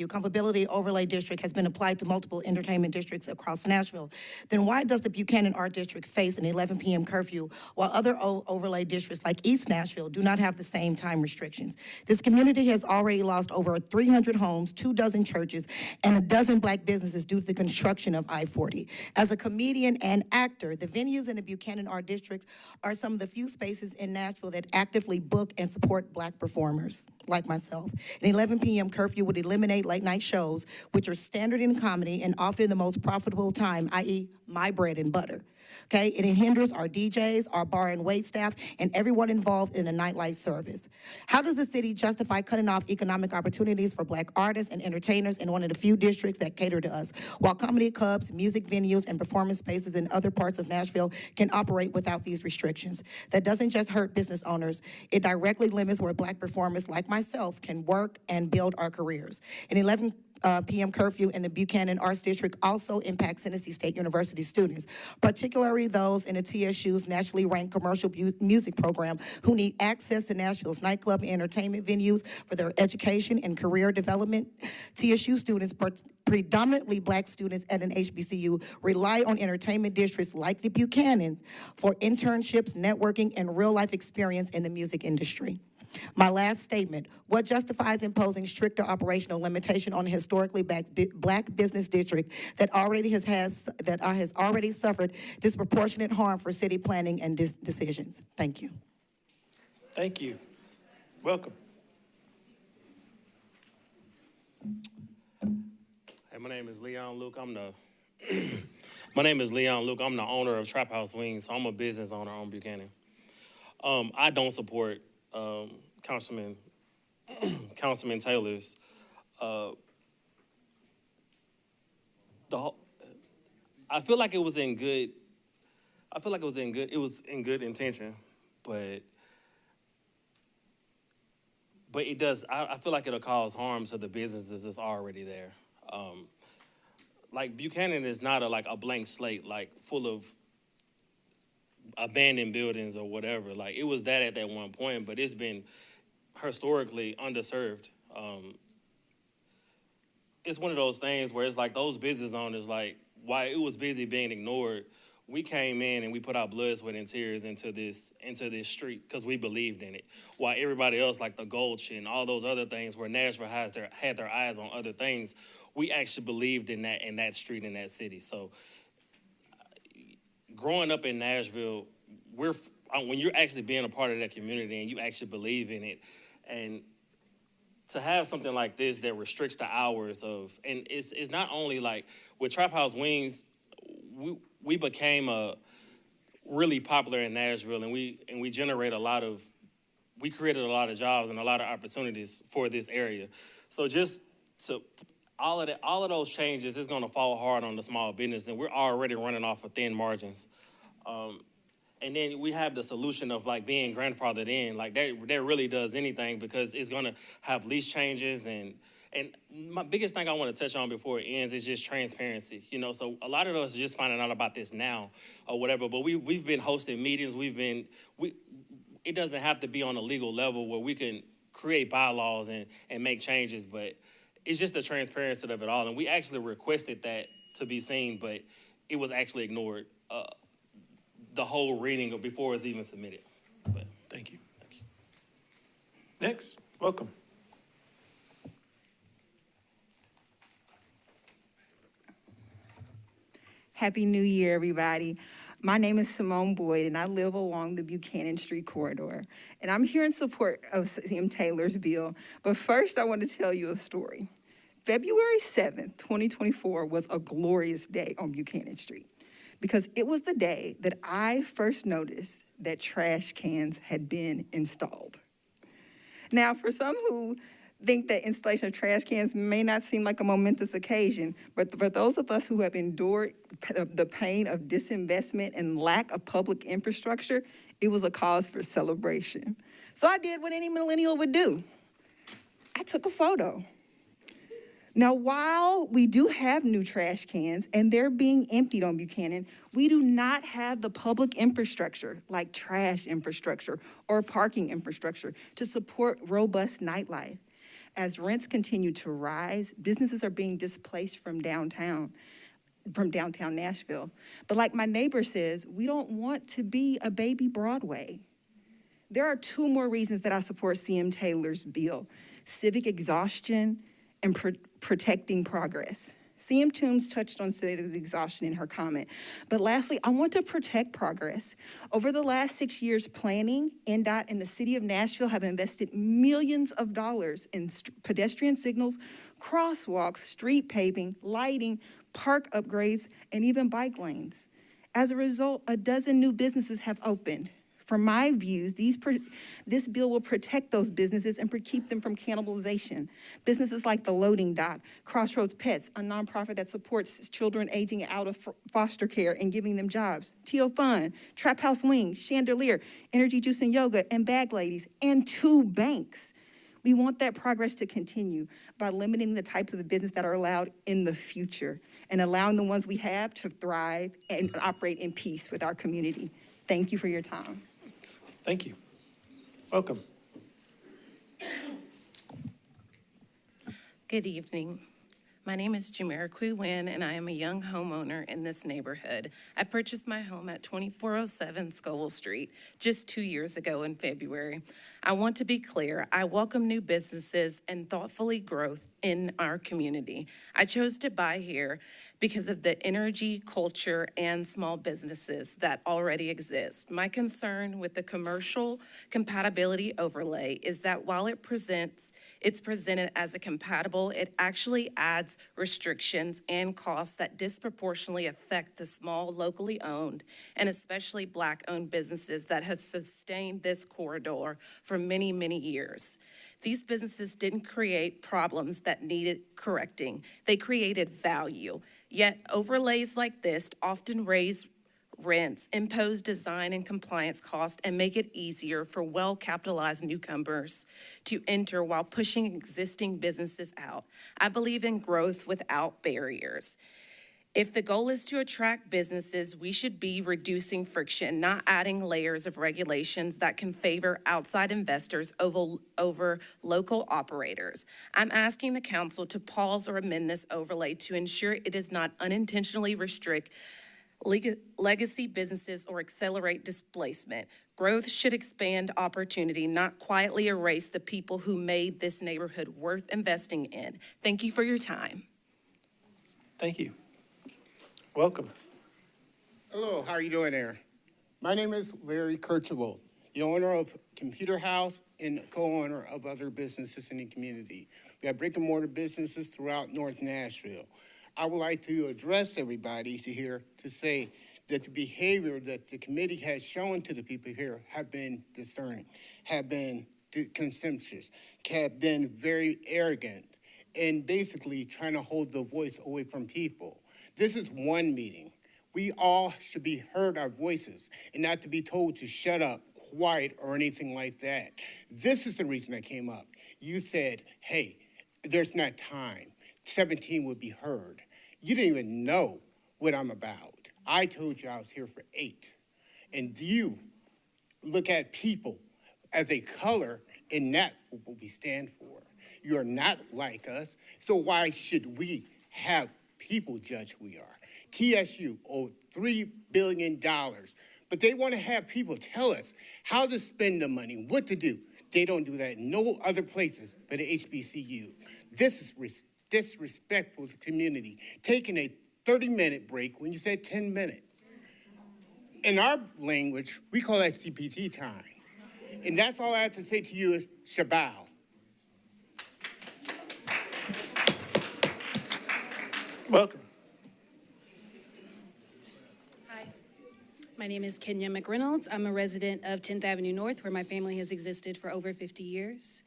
Compatibility Overlay District has been applied to multiple entertainment districts across Nashville, then why does the Buchanan Art District face an 11 p.m. curfew while other overlay districts like East Nashville do not have the same time restrictions? This community has already lost over 300 homes, 24 churches, and 12 Black businesses due to the construction of I-40. As a comedian and actor, the venues in the Buchanan Art District are some of the few spaces in Nashville that actively book and support Black performers like myself. An 11 p.m. curfew would eliminate late night shows, which are standard in comedy and often the most profitable time, i.e. my bread and butter. Okay, and it hinders our DJs, our bar and wait staff, and everyone involved in a nightlife service. How does the city justify cutting off economic opportunities for Black artists and entertainers in one of the few districts that cater to us, while comedy clubs, music venues, and performance spaces in other parts of Nashville can operate without these restrictions? That doesn't just hurt business owners, it directly limits where Black performers like myself can work and build our careers. An 11 p.m. curfew in the Buchanan Arts District also impacts Tennessee State University students, particularly those in the TSU's nationally ranked commercial music program who need access to Nashville's nightclub and entertainment venues for their education and career development. TSU students, predominantly Black students at an HBCU, rely on entertainment districts like the Buchanan for internships, networking, and real-life experience in the music industry. My last statement: what justifies imposing stricter operational limitation on a historically Black business district that has already suffered disproportionate harm for city planning and decisions? Thank you. Thank you. Welcome. Hey, my name is Leon Luke. My name is Leon Luke. I'm the owner of Trap House Wings, so I'm a business owner on Buchanan. I don't support Councilman Taylor's I feel like it was in good. I feel like it was in good. It was in good intention, but it does. I feel like it'll cause harm to the businesses that's already there. Like Buchanan is not a blank slate, like full of abandoned buildings or whatever. Like it was that at that one point, but it's been historically underserved. It's one of those things where it's like those business owners, like while it was busy being ignored, we came in and we put our blood, sweat, and tears into this street because we believed in it. While everybody else, like the Gulch and all those other things where Nashville had their eyes on other things, we actually believed in that street, in that city. So growing up in Nashville, when you're actually being a part of that community and you actually believe in it, and to have something like this that restricts the hours of, and it's not only like with Trap House Wings, we became really popular in Nashville, and we generate we created a lot of jobs and a lot of opportunities for this area. So just to all of those changes is going to fall hard on the small business, and we're already running off of thin margins. And then we have the solution of like being grandfathered in, like that really does anything because it's gonna have lease changes and my biggest thing I want to touch on before it ends is just transparency. So a lot of us are just finding out about this now or whatever, but we've been hosting meetings. It doesn't have to be on a legal level where we can create bylaws and make changes, but it's just the transparency of it all. And we actually requested that to be seen, but it was actually ignored. The whole reading before it's even submitted. But Thank you. Next, welcome. Happy New Year, everybody. My name is Simone Boyd, and I live along the Buchanan Street corridor. And I'm here in support of CM Taylor's bill. But first, I want to tell you a story. February 7th, 2024 was a glorious day on Buchanan Street, because it was the day that I first noticed that trash cans had been installed. Now, for some who think that installation of trash cans may not seem like a momentous occasion, but for those of us who have endured the pain of disinvestment and lack of public infrastructure, it was a cause for celebration. So I did what any millennial would do. I took a photo. Now, while we do have new trash cans and they're being emptied on Buchanan, we do not have the public infrastructure like trash infrastructure or parking infrastructure to support robust nightlife. As rents continue to rise, businesses are being displaced from downtown Nashville. But like my neighbor says, we don't want to be a baby Broadway. There are two more reasons that I support CM Taylor's bill: civic exhaustion and protecting progress. CM Toombs touched on civic exhaustion in her comment. But lastly, I want to protect progress. Over the last 6 years, planning, NDOT, and the city of Nashville have invested millions of dollars in pedestrian signals, crosswalks, street paving, lighting, park upgrades, and even bike lanes. As a result, a dozen new businesses have opened. From my views, this bill will protect those businesses and keep them from cannibalization. Businesses like the Loading Dock, Crossroads Pets, a nonprofit that supports children aging out of foster care and giving them jobs, Teo Fun, Trap House Wings, Chandelier, Energy Juice and Yoga, and Bag Ladies, and 2 banks. We want that progress to continue by limiting the types of business that are allowed in the future and allowing the ones we have to thrive and operate in peace with our community. Thank you for your time. Thank you. Welcome. Good evening. My name is Jamiroquai Wynn, and I am a young homeowner in this neighborhood. I purchased my home at 2407 Scoville Street just 2 years ago in February. I want to be clear, I welcome new businesses and thoughtfully growth in our community. I chose to buy here because of the energy, culture, and small businesses that already exist. My concern with the commercial compatibility overlay is that while it's presented as a compatible, it actually adds restrictions and costs that disproportionately affect the small, locally owned, and especially Black-owned businesses that have sustained this corridor for many, many years. These businesses didn't create problems that needed correcting. They created value. Yet overlays like this often raise rents, impose design and compliance costs, and make it easier for well-capitalized newcomers to enter while pushing existing businesses out. I believe in growth without barriers. If the goal is to attract businesses, we should be reducing friction, not adding layers of regulations that can favor outside investors over local operators. I'm asking the council to pause or amend this overlay to ensure it does not unintentionally restrict legacy businesses or accelerate displacement. Growth should expand opportunity, not quietly erase the people who made this neighborhood worth investing in. Thank you for your time. Thank you. Welcome. Hello, how are you doing there? My name is Larry Kirchable, the owner of Computer House and co-owner of other businesses in the community. We have brick and mortar businesses throughout North Nashville. I would like to address everybody here to say that the behavior that the committee has shown to the people here have been discerning, have been contemptuous, have been very arrogant, and basically trying to hold the voice away from people. This is one meeting. We all should be heard our voices and not to be told to shut up, quiet, or anything like that. This is the reason I came up. You said, hey, there's not time. 17 would be heard. You didn't even know what I'm about. I told you I was here for 8. And you look at people as a color and not what we stand for. You are not like us, so why should we have people judge who we are? TSU owed $3 billion, but they want to have people tell us how to spend the money, what to do. They don't do that in no other places but at HBCU. This is disrespectful to the community, taking a 30-minute break when you said 10 minutes. In our language, we call that CPT time. And that's all I have to say to you is Shabbat. Welcome. Hi, my name is Kenya McReynolds. I'm a resident of 10th Avenue North, where my family has existed for over 50 years.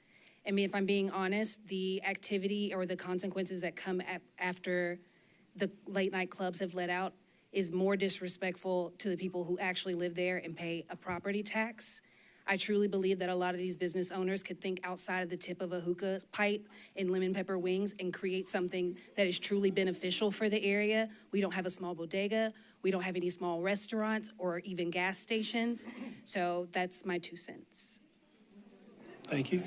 And if I'm being honest, the activity or the consequences that come after the late night clubs have let out is more disrespectful to the people who actually live there and pay a property tax. I truly believe that a lot of these business owners could think outside of the tip of a hookah pipe and lemon pepper wings and create something that is truly beneficial for the area. We don't have a small bodega. We don't have any small restaurants or even gas stations. So that's my 2 cents. Thank you.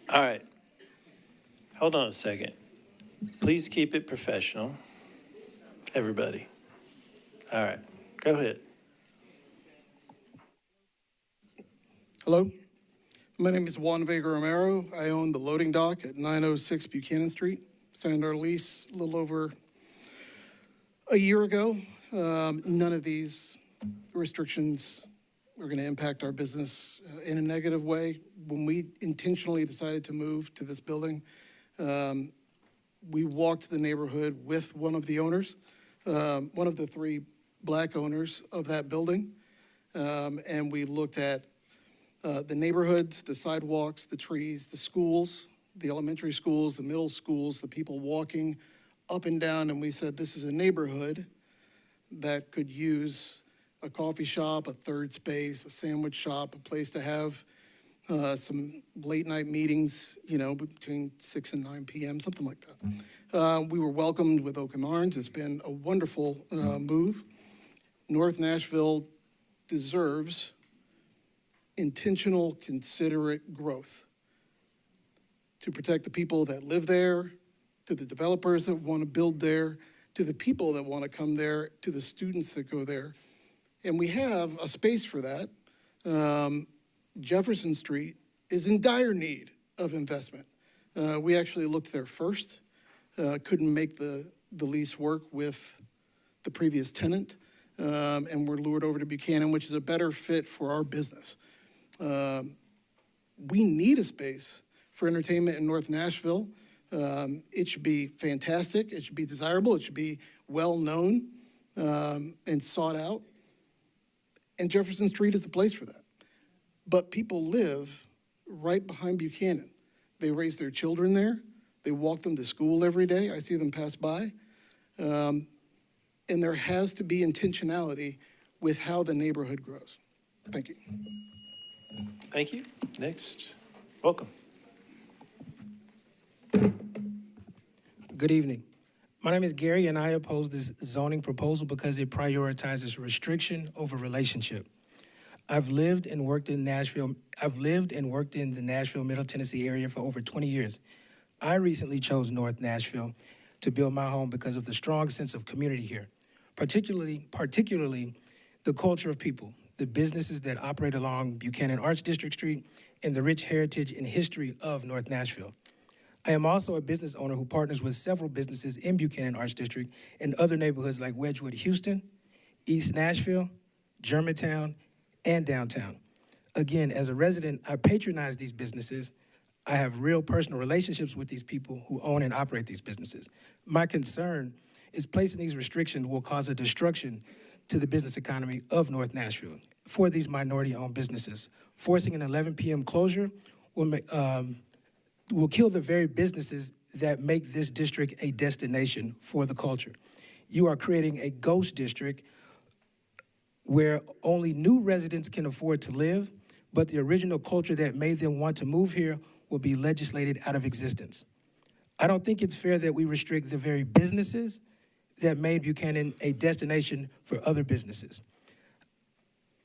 All right. Hold on a second. Please keep it professional. Everybody. All right. Go ahead. Hello, my name is Juan Vega Romero. I own the loading dock at 906 Buchanan Street. Signed our lease a little over a year ago. None of these restrictions are going to impact our business in a negative way. When we intentionally decided to move to this building, we walked the neighborhood with one of the owners, one of the 3 Black owners of that building, and we looked at the neighborhoods, the sidewalks, the trees, the schools, the elementary schools, the middle schools, the people walking up and down, and we said this is a neighborhood that could use a coffee shop, a third space, a sandwich shop, a place to have some late night meetings, between 6 and 9 p.m., something like that. We were welcomed with open arms. It's been a wonderful move. North Nashville deserves intentional, considerate growth to protect the people that live there, to the developers that want to build there, to the people that want to come there, to the students that go there. And we have a space for that. Jefferson Street is in dire need of investment. We actually looked there first, couldn't make the lease work with the previous tenant, and were lured over to Buchanan, which is a better fit for our business. We need a space for entertainment in North Nashville. It should be fantastic. It should be desirable. It should be well-known and sought out. And Jefferson Street is the place for that. But people live right behind Buchanan. They raise their children there. They walk them to school every day. I see them pass by. And there has to be intentionality with how the neighborhood grows. Thank you. Thank you. Next. Welcome. Good evening. My name is Gary, and I oppose this zoning proposal because it prioritizes restriction over relationship. I've lived and worked in the Nashville, Middle Tennessee area for over 20 years. I recently chose North Nashville to build my home because of the strong sense of community here, particularly the culture of people, the businesses that operate along Buchanan Arts District Street, and the rich heritage and history of North Nashville. I am also a business owner who partners with several businesses in Buchanan Arts District and other neighborhoods like Wedgwood, Houston, East Nashville, Germantown, and downtown. Again, as a resident, I patronize these businesses. I have real personal relationships with these people who own and operate these businesses. My concern is placing these restrictions will cause a destruction to the business economy of North Nashville for these minority-owned businesses. Forcing an 11 p.m. closure will kill the very businesses that make this district a destination for the culture. You are creating a ghost district where only new residents can afford to live, but the original culture that made them want to move here will be legislated out of existence. I don't think it's fair that we restrict the very businesses that made Buchanan a destination for other businesses.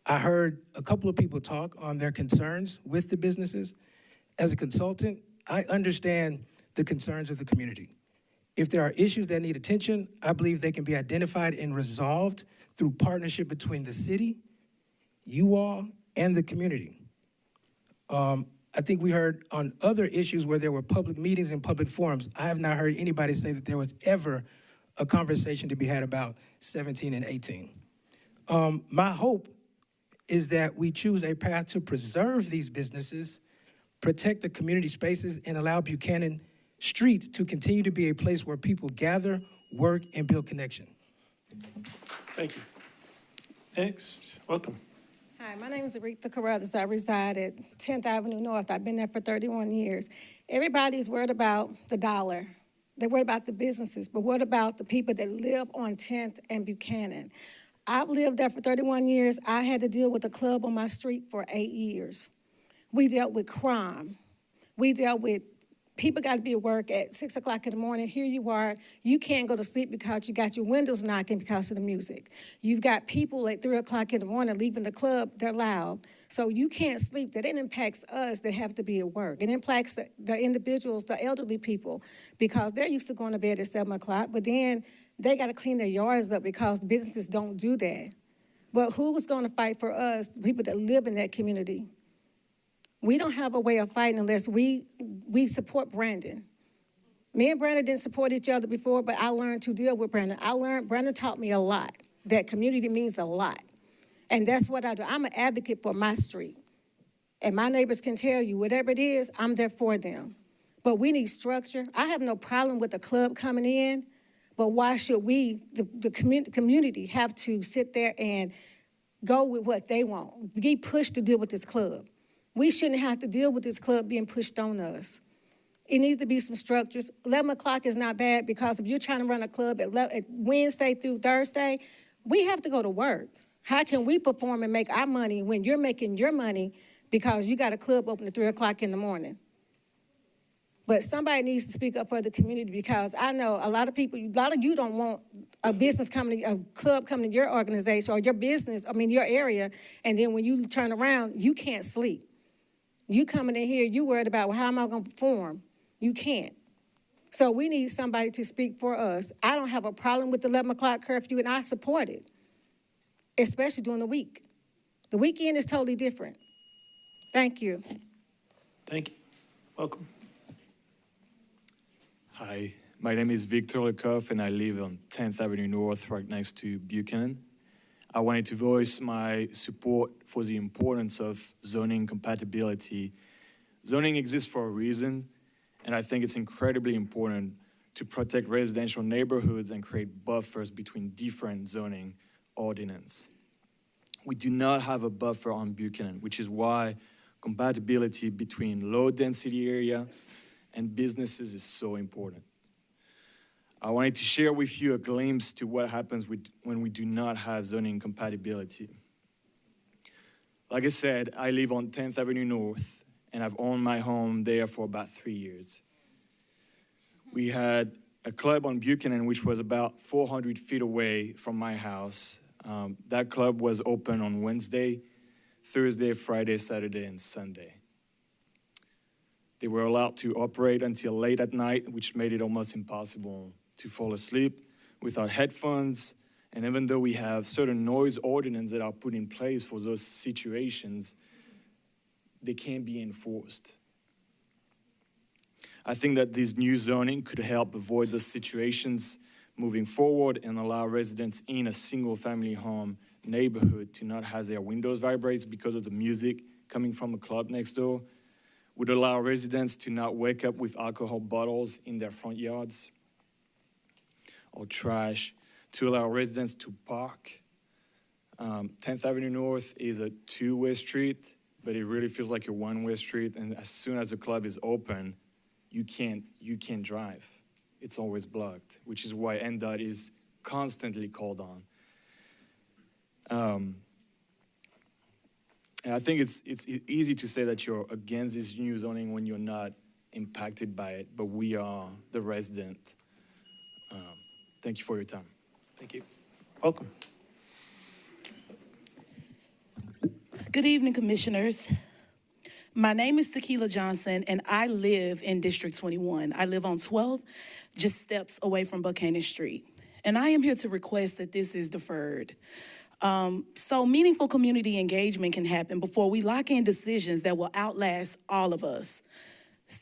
I heard a couple of people talk on their concerns with the businesses. As a consultant, I understand the concerns of the community. If there are issues that need attention, I believe they can be identified and resolved through partnership between the city, you all, and the community. I think we heard on other issues where there were public meetings and public forums. I have not heard anybody say that there was ever a conversation to be had about 17 and 18. My hope is that we choose a path to preserve these businesses, protect the community spaces, and allow Buchanan Street to continue to be a place where people gather, work, and build connection. Thank you. Next, welcome. Hi, my name is Aretha Carruthers. I reside at 10th Avenue North. I've been there for 31 years. Everybody's worried about the dollar. They're worried about the businesses, but what about the people that live on 10th and Buchanan? I've lived there for 31 years. I had to deal with a club on my street for 8 years. We dealt with crime. We dealt with people got to be at work at 6 o'clock in the morning. Here you are. You can't go to sleep because you got your windows knocking because of the music. You've got people at 3 o'clock in the morning leaving the club. They're loud. So you can't sleep. That it impacts us that have to be at work. It impacts the individuals, the elderly people, because they're used to going to bed at 7 o'clock, but then they got to clean their yards up because businesses don't do that. But who was going to fight for us, the people that live in that community? We don't have a way of fighting unless we support Brandon. Me and Brandon didn't support each other before, but I learned to deal with Brandon. Brandon taught me a lot. That community means a lot. And that's what I do. I'm an advocate for my street. And my neighbors can tell you, whatever it is, I'm there for them. But we need structure. I have no problem with the club coming in, but why should we, the community, have to sit there and go with what they want, be pushed to deal with this club? We shouldn't have to deal with this club being pushed on us. It needs to be some structures. 11 o'clock is not bad because if you're trying to run a club at Wednesday through Thursday, we have to go to work. How can we perform and make our money when you're making your money because you got a club open at 3 o'clock in the morning? But somebody needs to speak up for the community because I know a lot of you don't want a club coming to your organization or your business, your area, and then when you turn around, you can't sleep. You coming in here, you worried about, well, how am I going to perform? You can't. So we need somebody to speak for us. I don't have a problem with the 11 o'clock curfew, and I support it, especially during the week. The weekend is totally different. Thank you. Thank you. Welcome. Hi, my name is Victor Lecoff, and I live on 10th Avenue North, right next to Buchanan. I wanted to voice my support for the importance of zoning compatibility. Zoning exists for a reason, and I think it's incredibly important to protect residential neighborhoods and create buffers between different zoning ordinances. We do not have a buffer on Buchanan, which is why compatibility between low-density area and businesses is so important. I wanted to share with you a glimpse to what happens when we do not have zoning compatibility. Like I said, I live on 10th Avenue North, and I've owned my home there for about 3 years. We had a club on Buchanan, which was about 400 feet away from my house. That club was open on Wednesday, Thursday, Friday, Saturday, and Sunday. They were allowed to operate until late at night, which made it almost impossible to fall asleep without headphones. And even though we have certain noise ordinances that are put in place for those situations, they can't be enforced. I think that this new zoning could help avoid those situations moving forward and allow residents in a single-family home neighborhood to not have their windows vibrate because of the music coming from a club next door, would allow residents to not wake up with alcohol bottles in their front yards or trash, to allow residents to park. 10th Avenue North is a two-way street, but it really feels like a one-way street, and as soon as the club is open, you can't drive. It's always blocked, which is why NDOT is constantly called on. And I think it's easy to say that you're against this new zoning when you're not impacted by it, but we are the resident. Thank you for your time. Thank you. Welcome. Good evening, Commissioners. My name is Tequila Johnson, and I live in District 21. I live on 12, just steps away from Buchanan Street. And I am here to request that this is deferred. So meaningful community engagement can happen before we lock in decisions that will outlast all of us.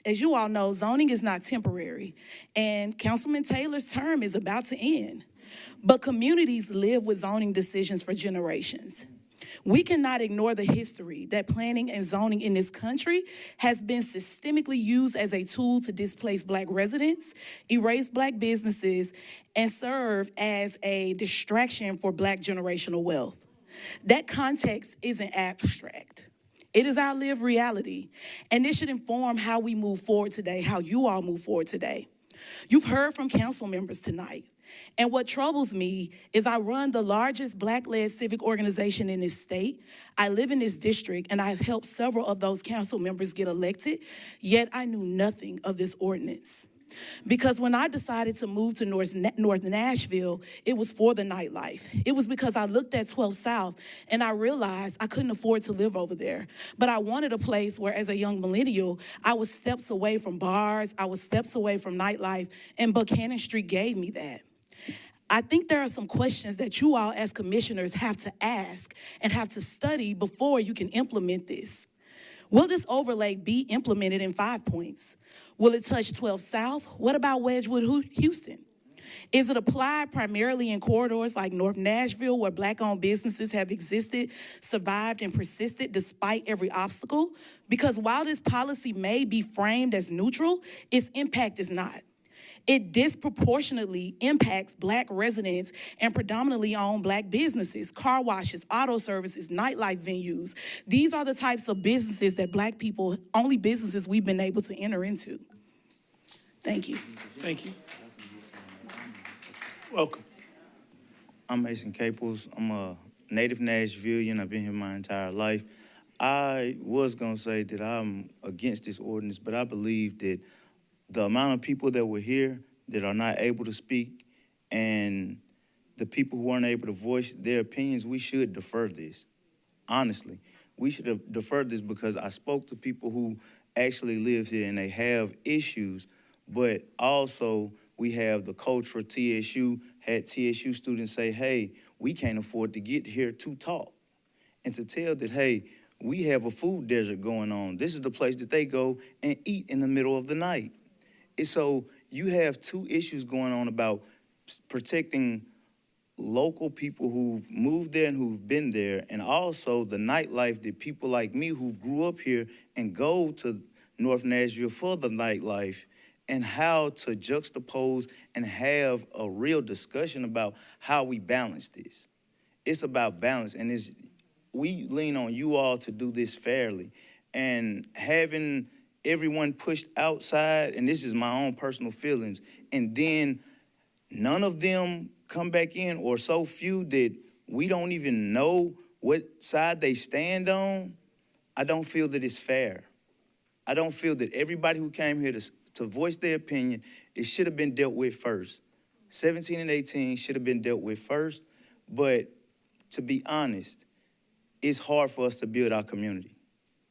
As you all know, zoning is not temporary, and Councilman Taylor's term is about to end. But communities live with zoning decisions for generations. We cannot ignore the history that planning and zoning in this country has been systemically used as a tool to displace Black residents, erase Black businesses, and serve as a distraction for Black generational wealth. That context isn't abstract. It is our lived reality, and this should inform how we move forward today, how you all move forward today. You've heard from council members tonight. And what troubles me is I run the largest Black-led civic organization in this state. I live in this district, and I've helped several of those council members get elected, yet I knew nothing of this ordinance. Because when I decided to move to North Nashville, it was for the nightlife. It was because I looked at 12 South and I realized I couldn't afford to live over there. But I wanted a place where, as a young millennial, I was steps away from bars, I was steps away from nightlife, and Buchanan Street gave me that. I think there are some questions that you all as commissioners have to ask and have to study before you can implement this. Will this overlay be implemented in 5 points? Will it touch 12 South? What about Wedgwood, Houston? Is it applied primarily in corridors like North Nashville, where Black-owned businesses have existed, survived, and persisted despite every obstacle? Because while this policy may be framed as neutral, its impact is not. It disproportionately impacts Black residents and predominantly owned Black businesses, car washes, auto services, nightlife venues. These are the types of businesses that Black people, only businesses we've been able to enter into. Thank you. Thank you. Welcome. I'm Mason Caples. I'm a native Nashvilleian. I've been here my entire life. I was going to say that I'm against this ordinance, but I believe that the amount of people that were here that are not able to speak and the people who aren't able to voice their opinions, we should defer this. Honestly, we should have deferred this because I spoke to people who actually live here and they have issues, but also we have the culture of TSU, had TSU students say, hey, we can't afford to get here to talk. And to tell that, hey, we have a food desert going on. This is the place that they go and eat in the middle of the night. And so you have two issues going on about protecting local people who've moved there and who've been there, and also the nightlife that people like me who grew up here and go to North Nashville for the nightlife, and how to juxtapose and have a real discussion about how we balance this. It's about balance, and we lean on you all to do this fairly. And having everyone pushed outside, and this is my own personal feelings, and then none of them come back in, or so few that we don't even know what side they stand on, I don't feel that it's fair. I don't feel that everybody who came here to voice their opinion, it should have been dealt with first. 17 and 18 should have been dealt with first, but to be honest, it's hard for us to build our community.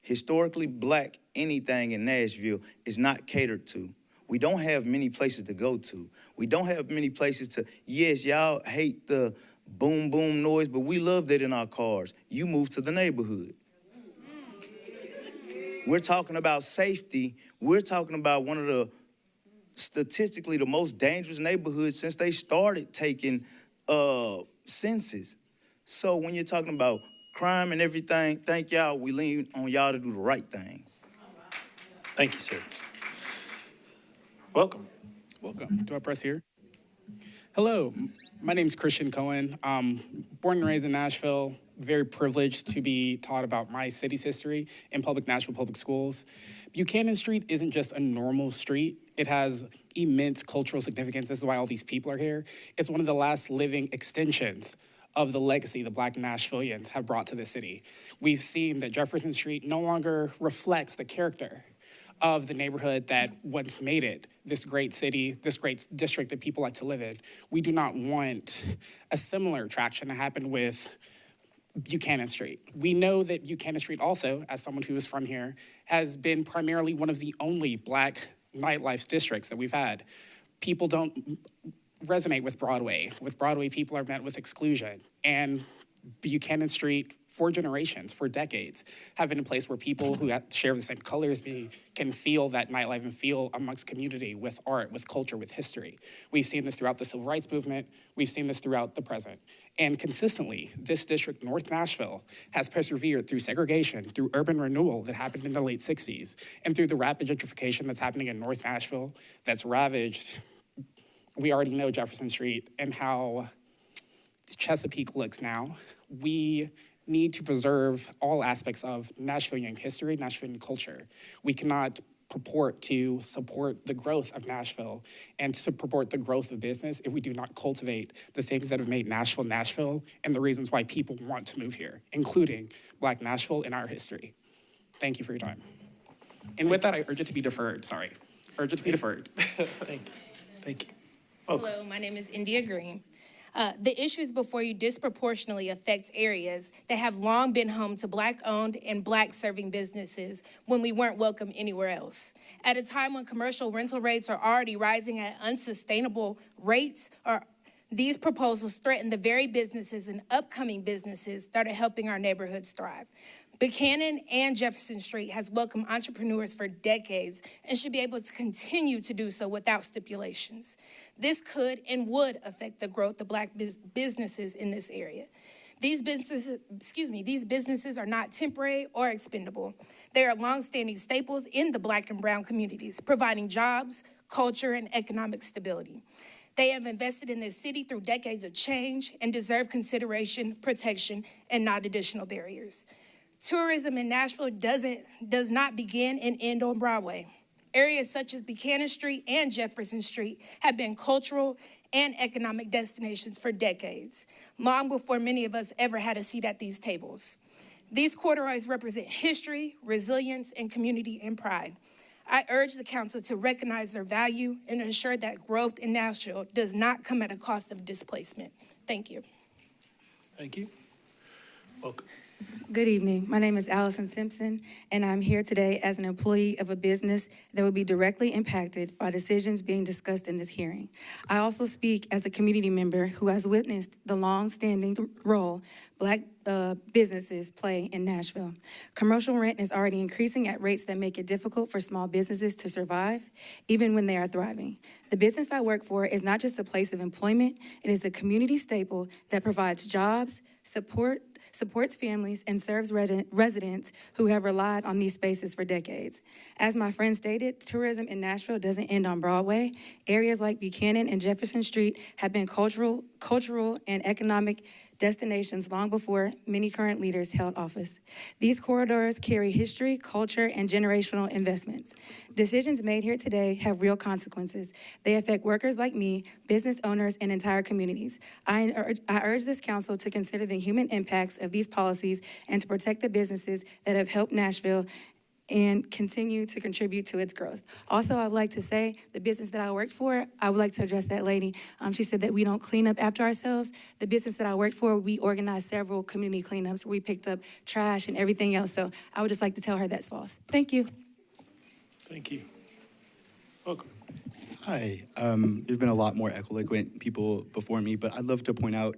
Historically, Black anything in Nashville is not catered to. We don't have many places to go to. We don't have many places to, yes, y'all hate the boom, boom noise, but we love that in our cars. You move to the neighborhood. We're talking about safety. We're talking about one of the, statistically, the most dangerous neighborhoods since they started taking census. So when you're talking about crime and everything, thank y'all. We lean on y'all to do the right thing. Thank you, sir. Welcome. Welcome. Do I press here? Hello, my name is Christian Cohen. Born and raised in Nashville, very privileged to be taught about my city's history in public Nashville public schools. Buchanan Street isn't just a normal street. It has immense cultural significance. This is why all these people are here. It's one of the last living extensions of the legacy the Black Nashvillians have brought to the city. We've seen that Jefferson Street no longer reflects the character of the neighborhood that once made it this great city, this great district that people like to live in. We do not want a similar traction to happen with Buchanan Street. We know that Buchanan Street also, as someone who is from here, has been primarily one of the only Black nightlife districts that we've had. People don't resonate with Broadway. With Broadway, people are met with exclusion. And Buchanan Street, for generations, for decades, have been a place where people who share the same color as me can feel that nightlife and feel amongst community with art, with culture, with history. We've seen this throughout the Civil Rights Movement. We've seen this throughout the present. And consistently, this district, North Nashville, has persevered through segregation, through urban renewal that happened in the late 60s, and through the rapid gentrification that's happening in North Nashville that's ravaged. We already know Jefferson Street and how Chesapeake looks now. We need to preserve all aspects of Nashvilleian history, Nashvilleian culture. We cannot purport to support the growth of Nashville and to support the growth of business if we do not cultivate the things that have made Nashville Nashville and the reasons why people want to move here, including Black Nashville and our history. Thank you for your time. And with that, I urge it to be deferred, sorry. Urge it to be deferred. Thank you. Thank you. Hello, my name is India Green. The issues before you disproportionately affect areas that have long been home to Black-owned and Black-serving businesses when we weren't welcome anywhere else. At a time when commercial rental rates are already rising at unsustainable rates, these proposals threaten the very businesses and upcoming businesses that are helping our neighborhoods thrive. Buchanan and Jefferson Street has welcomed entrepreneurs for decades and should be able to continue to do so without stipulations. This could and would affect the growth of Black businesses in this area. These businesses are not temporary or expendable. They are longstanding staples in the Black and brown communities, providing jobs, culture, and economic stability. They have invested in this city through decades of change and deserve consideration, protection, and not additional barriers. Tourism in Nashville does not begin and end on Broadway. Areas such as Buchanan Street and Jefferson Street have been cultural and economic destinations for decades, long before many of us ever had a seat at these tables. These corridors represent history, resilience, and community and pride. I urge the council to recognize their value and ensure that growth in Nashville does not come at a cost of displacement. Thank you. Thank you. Welcome. Good evening. My name is Allison Simpson, and I'm here today as an employee of a business that will be directly impacted by decisions being discussed in this hearing. I also speak as a community member who has witnessed the long-standing role Black businesses play in Nashville. Commercial rent is already increasing at rates that make it difficult for small businesses to survive, even when they are thriving. The business I work for is not just a place of employment, it is a community staple that provides jobs, supports families, and serves residents who have relied on these spaces for decades. As my friend stated, tourism in Nashville doesn't end on Broadway. Areas like Buchanan and Jefferson Street have been cultural and economic destinations long before many current leaders held office. These corridors carry history, culture, and generational investments. Decisions made here today have real consequences. They affect workers like me, business owners, and entire communities. I urge this council to consider the human impacts of these policies and to protect the businesses that have helped Nashville and continue to contribute to its growth. Also, I would like to say the business that I worked for, I would like to address that lady. She said that we don't clean up after ourselves. The business that I worked for, we organized several community cleanups where we picked up trash and everything else. So I would just like to tell her that's false. Thank you. Thank you. Welcome. Hi. There's been a lot more eloquent people before me, but I'd love to point out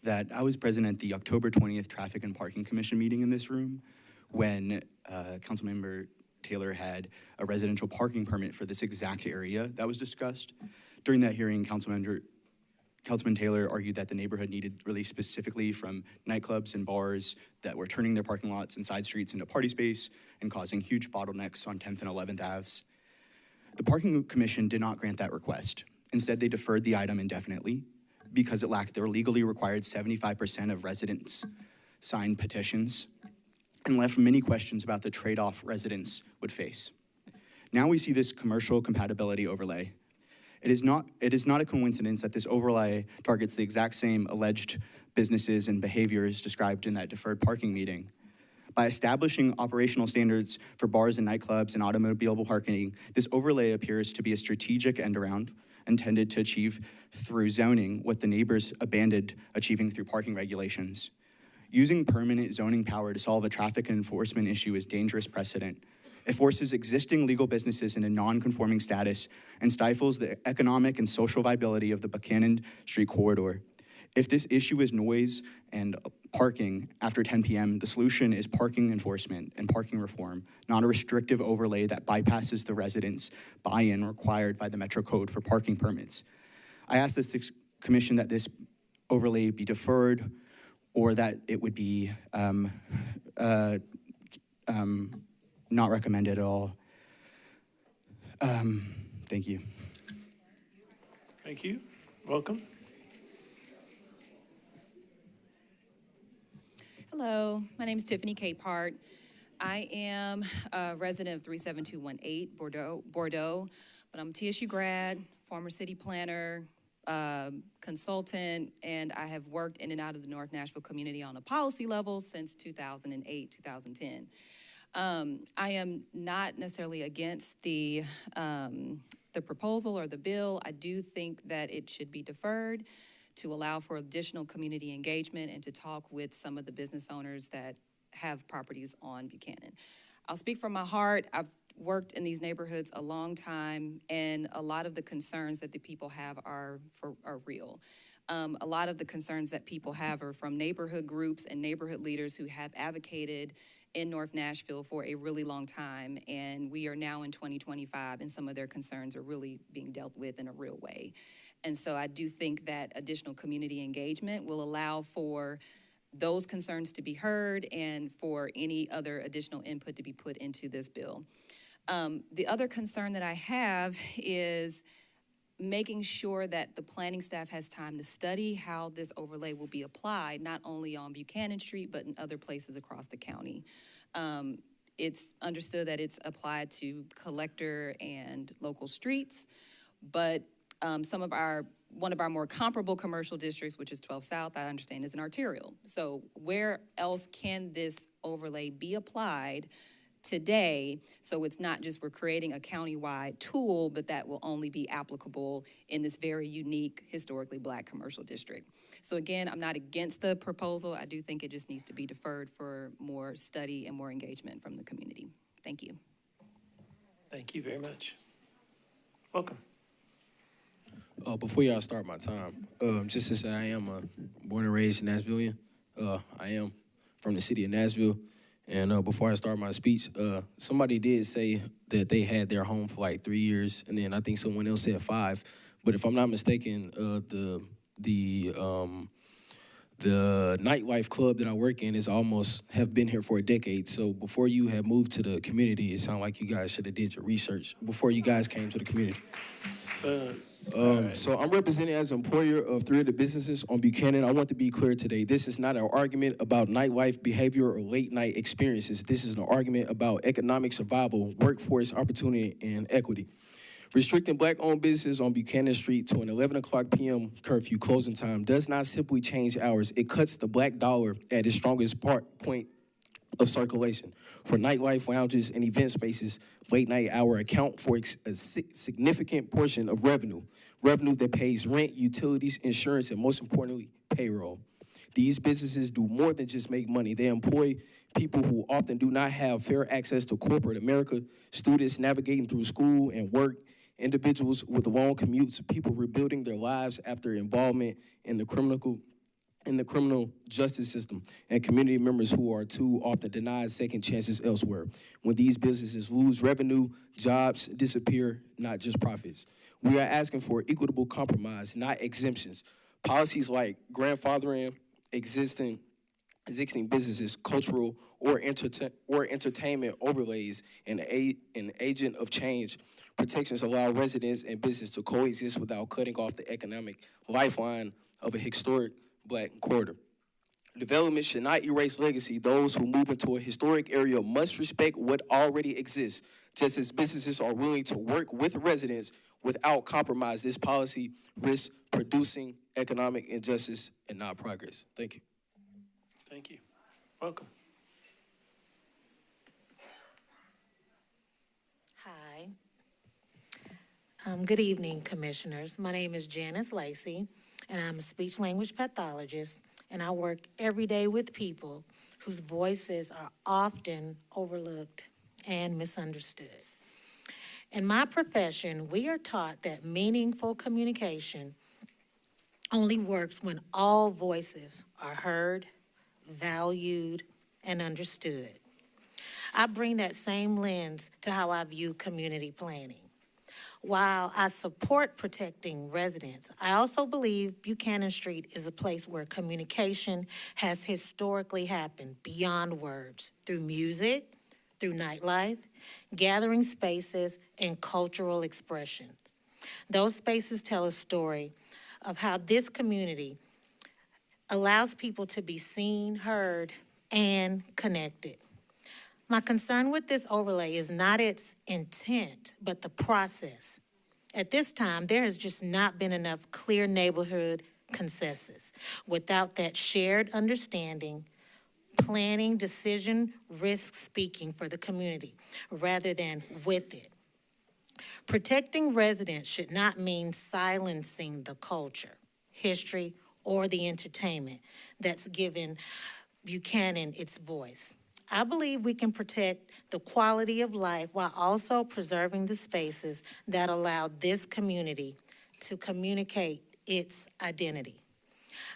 that I was present at the October 20th Traffic and Parking Commission meeting in this room when Councilmember Taylor had a residential parking permit for this exact area that was discussed. During that hearing, Councilman Taylor argued that the neighborhood needed relief specifically from nightclubs and bars that were turning their parking lots and side streets into party space and causing huge bottlenecks on 10th and 11th Aves. The Parking Commission did not grant that request. Instead, they deferred the item indefinitely because it lacked their legally required 75% of residents signed petitions and left many questions about the trade-off residents would face. Now we see this commercial compatibility overlay. It is not a coincidence that this overlay targets the exact same alleged businesses and behaviors described in that deferred parking meeting. By establishing operational standards for bars and nightclubs and automobile parking, this overlay appears to be a strategic end-around intended to achieve through zoning what the neighbors abandoned achieving through parking regulations. Using permanent zoning power to solve a traffic enforcement issue is dangerous precedent. It forces existing legal businesses into non-conforming status and stifles the economic and social viability of the Buchanan Street corridor. If this issue is noise and parking after 10 p.m., the solution is parking enforcement and parking reform, not a restrictive overlay that bypasses the residents' buy-in required by the Metro Code for parking permits. I ask this commission that this overlay be deferred or that it would be not recommended at all. Thank you. Thank you. Welcome. Hello, my name is Tiffany Capehart. I am a resident of 37218 Bordeaux, but I'm a TSU grad, former city planner, consultant, and I have worked in and out of the North Nashville community on a policy level since 2008, 2010. I am not necessarily against the proposal or the bill. I do think that it should be deferred to allow for additional community engagement and to talk with some of the business owners that have properties on Buchanan. I'll speak from my heart. I've worked in these neighborhoods a long time, and a lot of the concerns that the people have are real. A lot of the concerns that people have are from neighborhood groups and neighborhood leaders who have advocated in North Nashville for a really long time, and we are now in 2025, and some of their concerns are really being dealt with in a real way. And so I do think that additional community engagement will allow for those concerns to be heard and for any other additional input to be put into this bill. The other concern that I have is making sure that the planning staff has time to study how this overlay will be applied, not only on Buchanan Street, but in other places across the county. It's understood that it's applied to collector and local streets, but one of our more comparable commercial districts, which is 12 South, I understand is an arterial. So where else can this overlay be applied today. So it's not just we're creating a countywide tool, but that will only be applicable in this very unique, historically Black commercial district. So again, I'm not against the proposal. I do think it just needs to be deferred for more study and more engagement from the community. Thank you. Thank you very much. Welcome. Before y'all start my time, just to say I am born and raised Nashvilleian. I am from the city of Nashville. And before I start my speech, somebody did say that they had their home for like 3 years, and then I think someone else said 5. But if I'm not mistaken, the nightlife club that I work in is almost have been here for a decade. So before you have moved to the community, it sounded like you guys should have did your research before you guys came to the community. So I'm representing as an employer of 3 of the businesses on Buchanan. I want to be clear today. This is not an argument about nightlife behavior or late night experiences. This is an argument about economic survival, workforce opportunity, and equity. Restricting Black-owned businesses on Buchanan Street to an 11 o'clock p.m. curfew closing time does not simply change hours. It cuts the Black dollar at its strongest point of circulation. For nightlife lounges and event spaces, late night hour account for a significant portion of revenue that pays rent, utilities, insurance, and most importantly, payroll. These businesses do more than just make money. They employ people who often do not have fair access to corporate America, students navigating through school and work, individuals with long commutes, people rebuilding their lives after involvement in the criminal justice system, and community members who are too often denied second chances elsewhere. When these businesses lose revenue, jobs disappear, not just profits. We are asking for equitable compromise, not exemptions. Policies like grandfathering existing businesses, cultural or entertainment overlays, and an agent of change protections allow residents and business to coexist without cutting off the economic lifeline of a historic Black corridor. Development should not erase legacy. Those who move into a historic area must respect what already exists, just as businesses are willing to work with residents without compromise. This policy risks producing economic injustice and not progress. Thank you. Thank you. Welcome. Hi. Good evening, Commissioners. My name is Janice Lacey, and I'm a speech-language pathologist, and I work every day with people whose voices are often overlooked and misunderstood. In my profession, we are taught that meaningful communication only works when all voices are heard, valued, and understood. I bring that same lens to how I view community planning. While I support protecting residents, I also believe Buchanan Street is a place where communication has historically happened beyond words, through music, through nightlife, gathering spaces, and cultural expressions. Those spaces tell a story of how this community allows people to be seen, heard, and connected. My concern with this overlay is not its intent, but the process. At this time, there has just not been enough clear neighborhood consensus. Without that shared understanding, planning, decision, risk speaking for the community rather than with it. Protecting residents should not mean silencing the culture, history, or the entertainment that's given Buchanan its voice. I believe we can protect the quality of life while also preserving the spaces that allow this community to communicate its identity.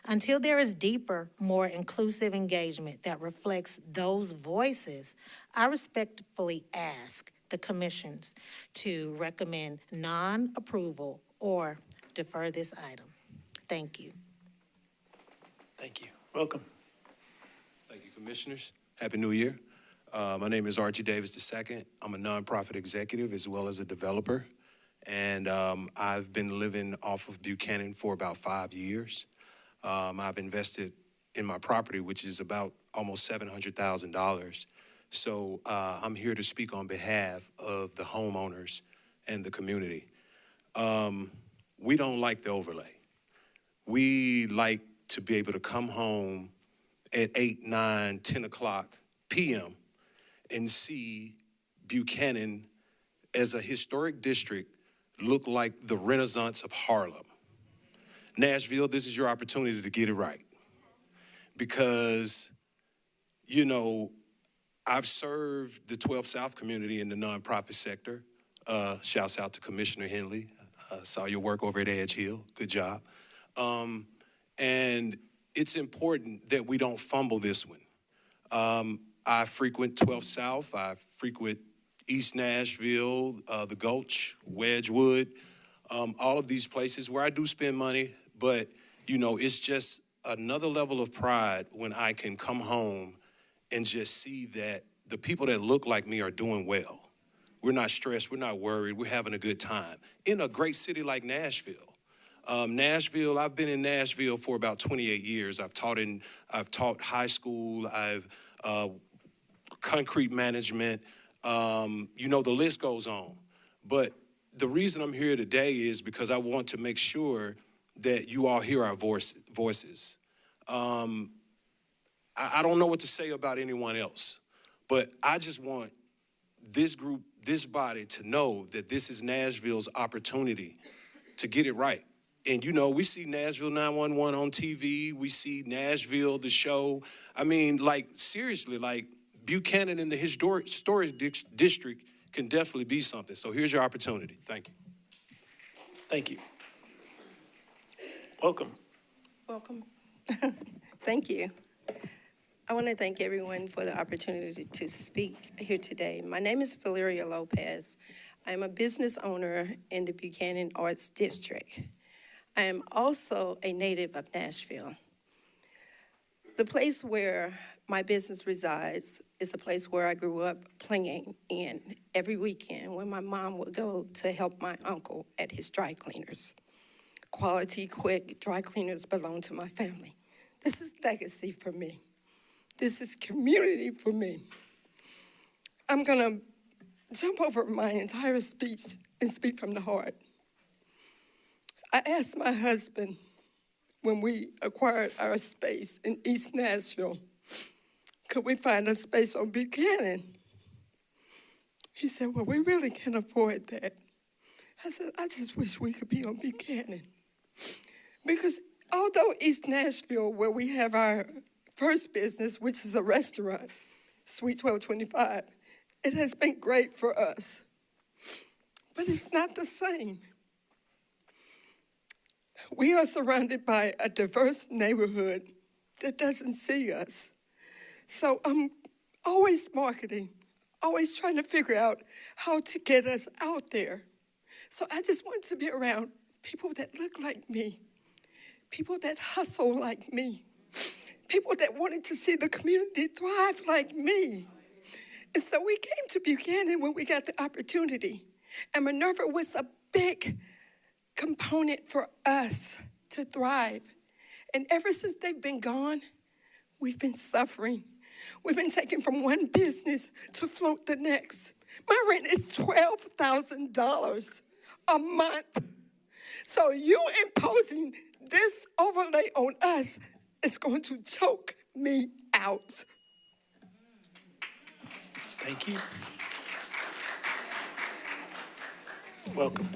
Until there is deeper, more inclusive engagement that reflects those voices, I respectfully ask the commissions to recommend non-approval or defer this item. Thank you. Thank you. Welcome. Thank you, Commissioners. Happy New Year. My name is Archie Davis II. I'm a nonprofit executive as well as a developer. And I've been living off of Buchanan for about 5 years. I've invested in my property, which is about almost $700,000. So I'm here to speak on behalf of the homeowners and the community. We don't like the overlay. We like to be able to come home at 8, 9, 10 o'clock p.m. and see Buchanan as a historic district look like the Renaissance of Harlem. Nashville, this is your opportunity to get it right. Because, you know, I've served the 12 South community in the nonprofit sector. Shouts out to Commissioner Henley. Saw your work over at Edge Hill. Good job. And it's important that we don't fumble this one. I frequent 12 South. I frequent East Nashville, the Gulch, Wedgewood, all of these places where I do spend money. But, you know, it's just another level of pride when I can come home and just see that the people that look like me are doing well. We're not stressed, we're not worried, we're having a good time in a great city like Nashville. Nashville, I've been in Nashville for about 28 years. I've taught high school, I've concrete management, you know, the list goes on. But the reason I'm here today is because I want to make sure that you all hear our voices. I don't know what to say about anyone else, but I just want this group, this body to know that this is Nashville's opportunity to get it right. And, you know, we see Nashville 911 on TV. We see Nashville, the show. I mean, like, seriously, like, Buchanan in the historic district can definitely be something. So here's your opportunity. Thank you. Thank you. Welcome. Welcome. Thank you. I want to thank everyone for the opportunity to speak here today. My name is Valeria Lopez. I am a business owner in the Buchanan Arts District. I am also a native of Nashville. The place where my business resides is a place where I grew up playing in every weekend when my mom would go to help my uncle at his dry cleaners. Quality, quick dry cleaners belong to my family. This is legacy for me. This is community for me. I'm gonna jump over my entire speech and speak from the heart. I asked my husband when we acquired our space in East Nashville, could we find a space on Buchanan? He said, well, we really can't afford that. I said, I just wish we could be on Buchanan. Because although East Nashville, where we have our first business, which is a restaurant, Suite 1225, it has been great for us. But it's not the same. We are surrounded by a diverse neighborhood that doesn't see us. So I'm always marketing, always trying to figure out how to get us out there. So I just want to be around people that look like me, people that hustle like me, people that wanted to see the community thrive like me. And so we came to Buchanan when we got the opportunity. And Minerva was a big component for us to thrive. And ever since they've been gone, we've been suffering. We've been taken from one business to float the next. My rent is $12,000 a month. So you imposing this overlay on us is going to choke me out. Thank you. Welcome.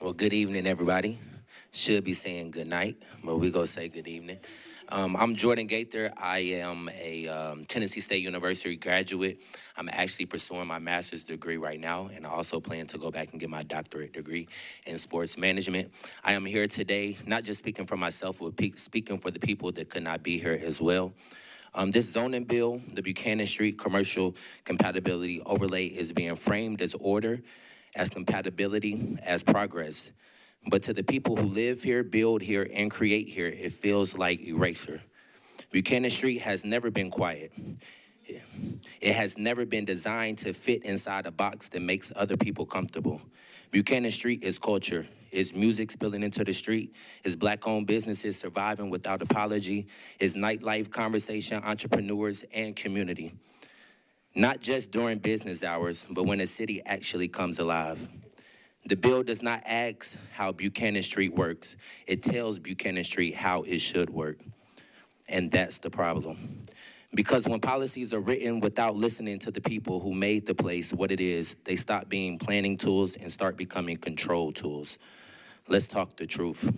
Well, good evening, everybody. Should be saying good night, but we go say good evening. I'm Jordan Gaither. I am a Tennessee State University graduate. I'm actually pursuing my master's degree right now, and I also plan to go back and get my doctorate degree in sports management. I am here today, not just speaking for myself, but speaking for the people that could not be here as well. This zoning bill, the Buchanan Street Commercial Compatibility Overlay, is being framed as order, as compatibility, as progress. But to the people who live here, build here, and create here, it feels like erasure. Buchanan Street has never been quiet. It has never been designed to fit inside a box that makes other people comfortable. Buchanan Street is culture. It's music spilling into the street. It's Black-owned businesses surviving without apology. It's nightlife, conversation, entrepreneurs, and community. Not just during business hours, but when a city actually comes alive. The bill does not ask how Buchanan Street works. It tells Buchanan Street how it should work. And that's the problem. Because when policies are written without listening to the people who made the place what it is, they stop being planning tools and start becoming control tools. Let's talk the truth.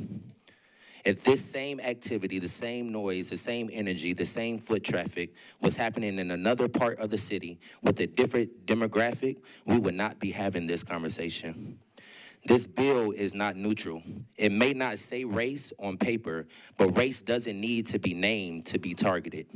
If this same activity, the same noise, the same energy, the same foot traffic was happening in another part of the city with a different demographic, we would not be having this conversation. This bill is not neutral. It may not say race on paper, but race doesn't need to be named to be targeted.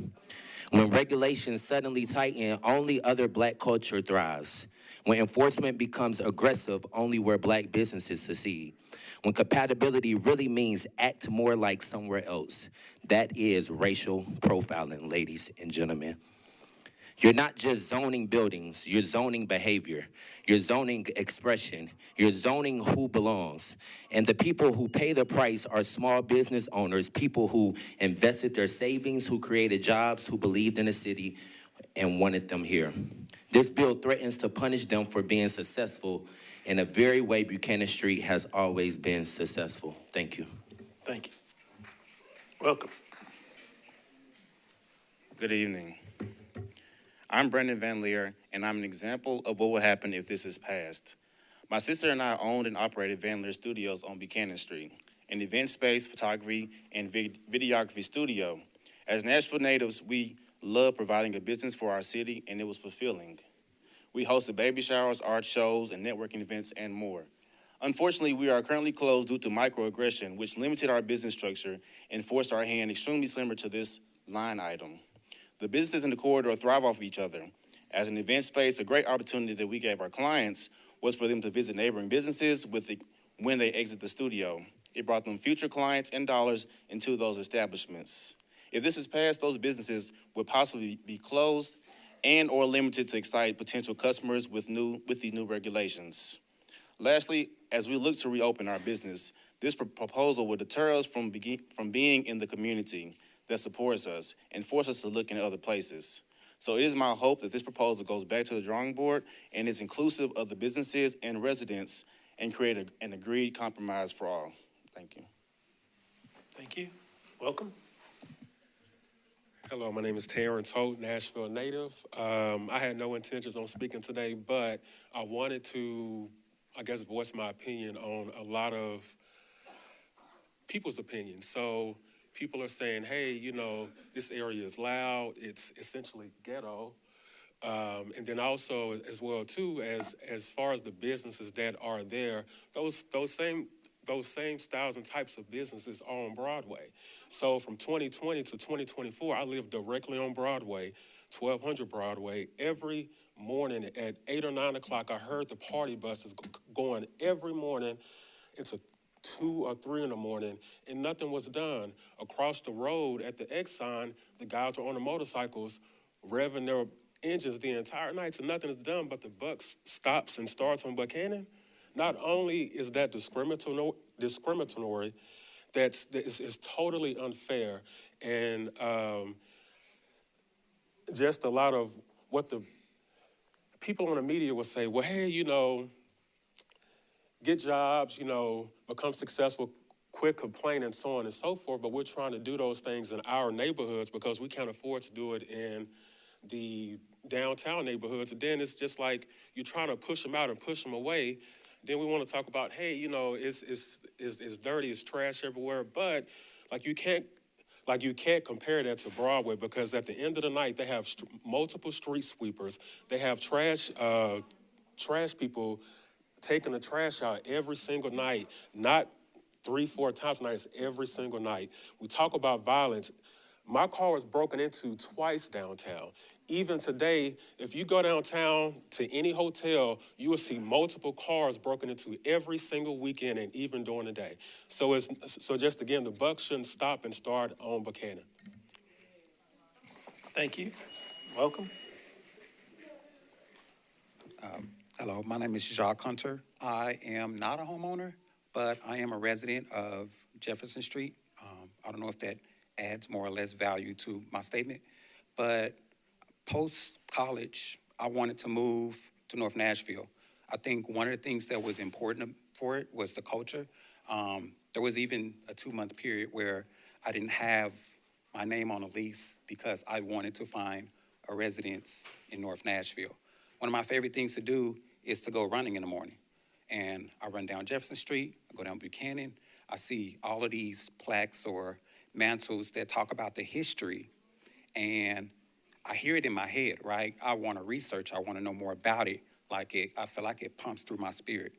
When regulations suddenly tighten, only other black culture thrives. When enforcement becomes aggressive, only where black businesses succeed. When compatibility really means act more like somewhere else. That is racial profiling, ladies and gentlemen. You're not just zoning buildings, you're zoning behavior, you're zoning expression, you're zoning who belongs. And the people who pay the price are small business owners, people who invested their savings, who created jobs, who believed in the city and wanted them here. This bill threatens to punish them for being successful in the very way Buchanan Street has always been successful. Thank you. Thank you. Welcome. Good evening. I'm Brendan Van Leer, and I'm an example of what will happen if this is passed. My sister and I owned and operated Van Leer Studios on Buchanan Street, an event space, photography, and videography studio. As Nashville natives, we love providing a business for our city, and it was fulfilling. We hosted baby showers, art shows, and networking events, and more. Unfortunately, we are currently closed due to microaggression, which limited our business structure and forced our hand extremely similar to this line item. The businesses in the corridor thrive off each other. As an event space, a great opportunity that we gave our clients was for them to visit neighboring businesses when they exit the studio. It brought them future clients and dollars into those establishments. If this is passed, those businesses would possibly be closed and or limited to excite potential customers with the new regulations. Lastly, as we look to reopen our business, this proposal would deter us from being in the community that supports us and force us to look in other places. So it is my hope that this proposal goes back to the drawing board and is inclusive of the businesses and residents and create an agreed compromise for all. Thank you. Thank you. Welcome. Hello, my name is Terrence Holt, Nashville native. I had no intentions on speaking today, but I wanted to, voice my opinion on a lot of people's opinions. So people are saying, hey, this area is loud, it's essentially ghetto. And then also as well too, as far as the businesses that are there, those same styles and types of businesses are on Broadway. So from 2020 to 2024, I lived directly on Broadway, 1200 Broadway. Every morning at 8 or 9 o'clock, I heard the party buses going every morning into 2 or 3 in the morning, and nothing was done. Across the road at the Exxon, the guys were on the motorcycles revving their engines the entire night, so nothing is done, but the buck stops and starts on Buchanan. Not only is that discriminatory, it's totally unfair, and just a lot of what the people on the media will say, well, hey, get jobs, become successful, quit complaining, so on and so forth, but we're trying to do those things in our neighborhoods because we can't afford to do it in the downtown neighborhoods. And then it's just like you're trying to push them out and push them away. Then we want to talk about, hey, it's dirty, it's trash everywhere, but you can't compare that to Broadway because at the end of the night they have multiple street sweepers, they have trash people taking the trash out every single night, not 3-4 times a night, it's every single night. We talk about violence. My car was broken into twice downtown. Even today, if you go downtown to any hotel, you will see multiple cars broken into every single weekend and even during the day. So just again, the buck shouldn't stop and start on Buchanan. Thank you. Welcome. Hello, my name is Jacques Hunter. I am not a homeowner, but I am a resident of Jefferson Street. I don't know if that adds more or less value to my statement, but post-college, I wanted to move to North Nashville. I think one of the things that was important for it was the culture. There was even a 2-month period where I didn't have my name on a lease because I wanted to find a residence in North Nashville. One of my favorite things to do is to go running in the morning. And I run down Jefferson Street, I go down Buchanan, I see all of these plaques or mantles that talk about the history, and I hear it in my head, right? I want to research, I want to know more about it. I feel like it pumps through my spirit.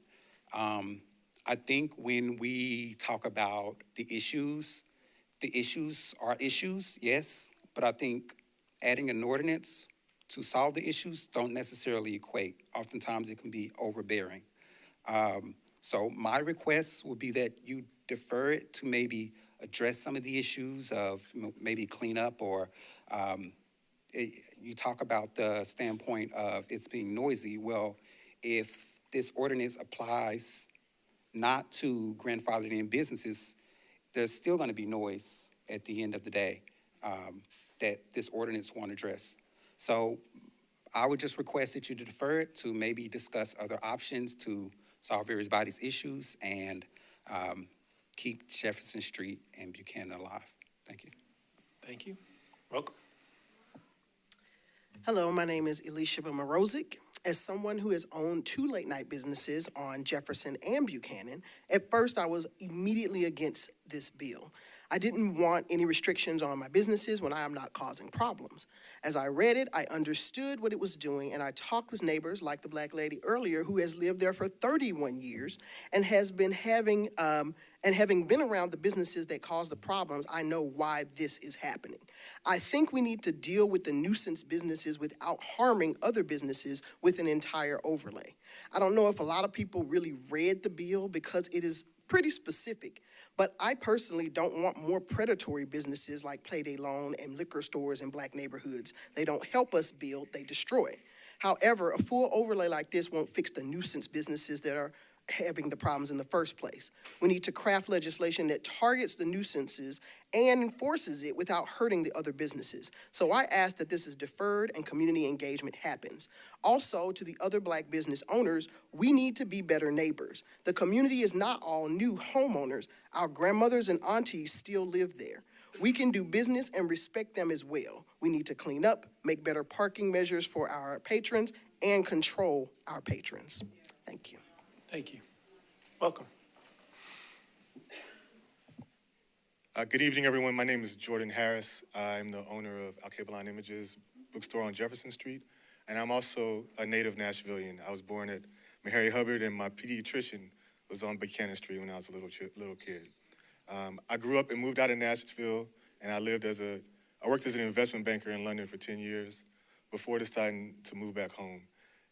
I think when we talk about the issues are issues, yes, but I think adding an ordinance to solve the issues don't necessarily equate. Oftentimes it can be overbearing. So my request would be that you defer it to maybe address some of the issues of maybe cleanup or you talk about the standpoint of it's being noisy. Well, if this ordinance applies not to grandfathered in businesses, there's still going to be noise at the end of the day that this ordinance won't address. So I would just request that you defer it to maybe discuss other options to solve everybody's issues and keep Jefferson Street and Buchanan alive. Thank you. Thank you. Welcome. Hello, my name is Elishaba Morozic. As someone who has owned 2 late-night businesses on Jefferson and Buchanan, at first I was immediately against this bill. I didn't want any restrictions on my businesses when I am not causing problems. As I read it, I understood what it was doing, and I talked with neighbors like the black lady earlier who has lived there for 31 years and has been having been around the businesses that cause the problems, I know why this is happening. I think we need to deal with the nuisance businesses without harming other businesses with an entire overlay. I don't know if a lot of people really read the bill because it is pretty specific. But I personally don't want more predatory businesses like Payday Loan and liquor stores in black neighborhoods. They don't help us build, they destroy. However, a full overlay like this won't fix the nuisance businesses that are having the problems in the first place. We need to craft legislation that targets the nuisances and enforces it without hurting the other businesses. So I ask that this is deferred and community engagement happens. Also, to the other black business owners, we need to be better neighbors. The community is not all new homeowners. Our grandmothers and aunties still live there. We can do business and respect them as well. We need to clean up, make better parking measures for our patrons, and control our patrons. Thank you. Thank you. Welcome. Good evening, everyone. My name is Jordan Harris. I'm the owner of Campbell Images bookstore on Jefferson Street, and I'm also a native Nashvilleian. I was born at Mary Hubbard, and my pediatrician was on Buchanan Street when I was a little kid. I grew up and moved out of Nashville, and I worked as an investment banker in London for 10 years before deciding to move back home.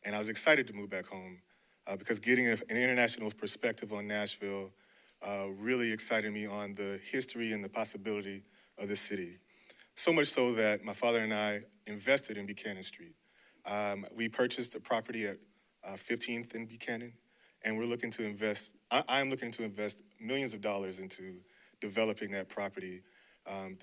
And I was excited to move back home because getting an international perspective on Nashville really excited me on the history and the possibility of the city. So much so that my father and I invested in Buchanan Street. We purchased a property at 15th in Buchanan, and we're looking to invest, I'm looking to invest millions of dollars into developing that property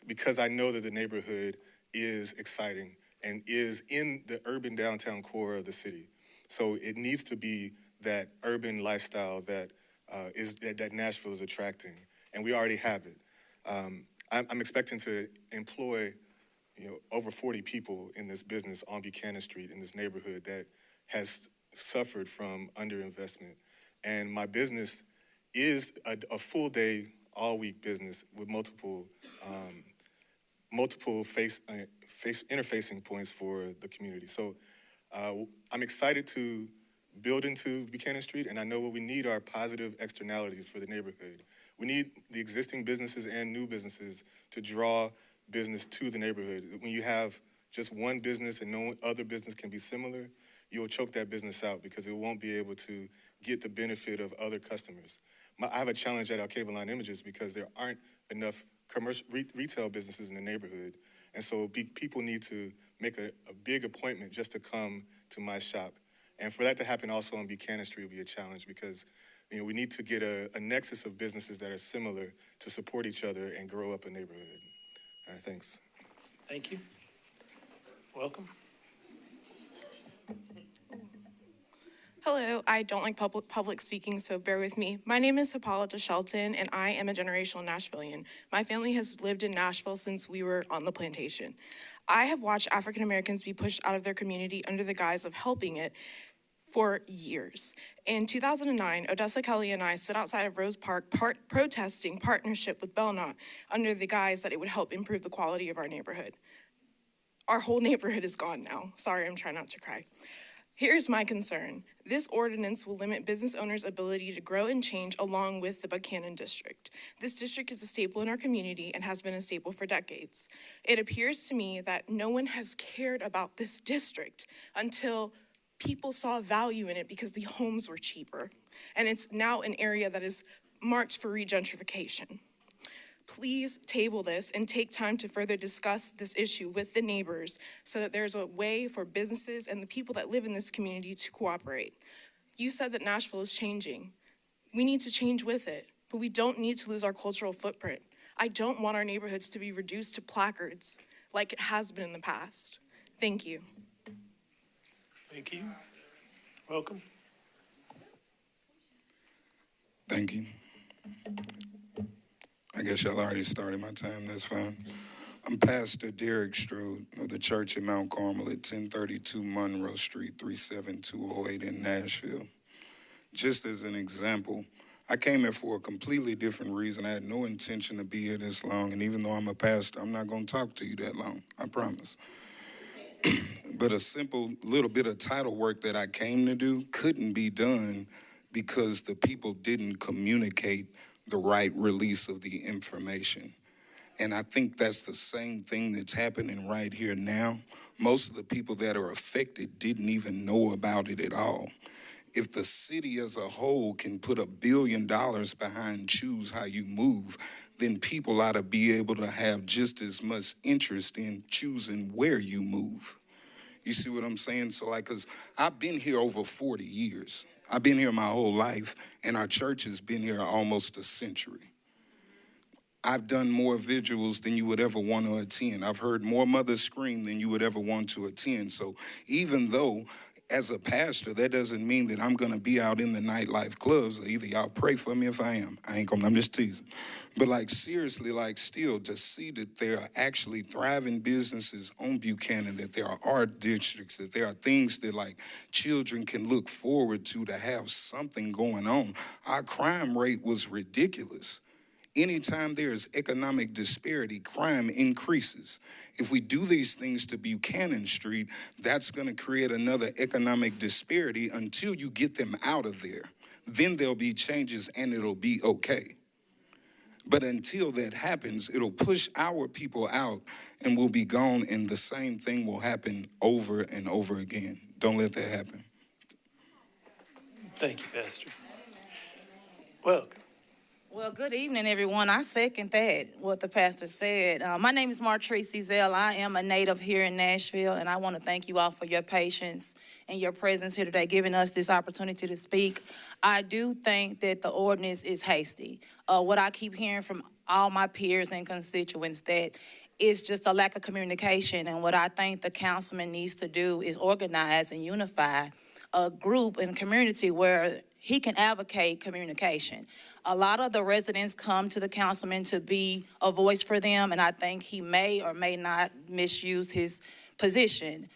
because I know that the neighborhood is exciting and is in the urban downtown core of the city. So it needs to be that urban lifestyle that that Nashville is attracting, and we already have it. I'm expecting to employ, over 40 people in this business on Buchanan Street in this neighborhood that has suffered from underinvestment. And my business is a full day, all week business with multiple interfacing points for the community. So I'm excited to build into Buchanan Street, and I know what we need are positive externalities for the neighborhood. We need the existing businesses and new businesses to draw business to the neighborhood. When you have just one business and no other business can be similar, you'll choke that business out because it won't be able to get the benefit of other customers. I have a challenge at Cable Line Images because there aren't enough commercial retail businesses in the neighborhood. And so people need to make a big appointment just to come to my shop. And for that to happen also on Buchanan Street will be a challenge because we need to get a nexus of businesses that are similar to support each other and grow up a neighborhood. All right, thanks. Thank you. Welcome. Hello, I don't like public speaking, so bear with me. My name is Hippolyta Shelton, and I am a generational Nashvilleian. My family has lived in Nashville since we were on the plantation. I have watched African Americans be pushed out of their community under the guise of helping it for years. In 2009, Odessa Kelly and I stood outside of Rose Park protesting partnership with Belknap under the guise that it would help improve the quality of our neighborhood. Our whole neighborhood is gone now. Sorry, I'm trying not to cry. Here's my concern. This ordinance will limit business owners' ability to grow and change along with the Buchanan district. This district is a staple in our community and has been a staple for decades. It appears to me that no one has cared about this district until people saw value in it because the homes were cheaper. And it's now an area that is marked for regentrification. Please table this and take time to further discuss this issue with the neighbors so that there's a way for businesses and the people that live in this community to cooperate. You said that Nashville is changing. We need to change with it, but we don't need to lose our cultural footprint. I don't want our neighborhoods to be reduced to placards like it has been in the past. Thank you. Thank you. Welcome. Thank you. I guess y'all already started my time, that's fine. I'm Pastor Derek Strode of the Church in Mount Carmel at 1032 Monroe Street, 37208 in Nashville. Just as an example, I came here for a completely different reason. I had no intention to be here this long, and even though I'm a pastor, I'm not going to talk to you that long, I promise. But a simple little bit of title work that I came to do couldn't be done because the people didn't communicate the right release of the information. And I think that's the same thing that's happening right here now. Most of the people that are affected didn't even know about it at all. If the city as a whole can put $1 billion behind Choose How You Move, then people ought to be able to have just as much interest in choosing where you move. You see what I'm saying? So because I've been here over 40 years. I've been here my whole life, and our church has been here almost a century. I've done more vigils than you would ever want to attend. I've heard more mothers scream than you would ever want to attend. So even though, as a pastor, that doesn't mean that I'm going to be out in the nightlife clubs. Either y'all pray for me if I am. I'm just teasing. But seriously, still to see that there are actually thriving businesses on Buchanan, that there are art districts, that there are things that children can look forward to have something going on. Our crime rate was ridiculous. Anytime there is economic disparity, crime increases. If we do these things to Buchanan Street, that's going to create another economic disparity until you get them out of there. Then there'll be changes and it'll be okay. But until that happens, it'll push our people out and we'll be gone, and the same thing will happen over and over again. Don't let that happen. Thank you, Pastor. Welcome. Well, good evening, everyone. I second that, what the pastor said. My name is Martrice Zell. I am a native here in Nashville, and I want to thank you all for your patience and your presence here today, giving us this opportunity to speak. I do think that the ordinance is hasty. What I keep hearing from all my peers and constituents, that it's just a lack of communication, and what I think the councilman needs to do is organize and unify a group and community where he can advocate communication. A lot of the residents come to the councilman to be a voice for them, and I think he may or may not misuse his position.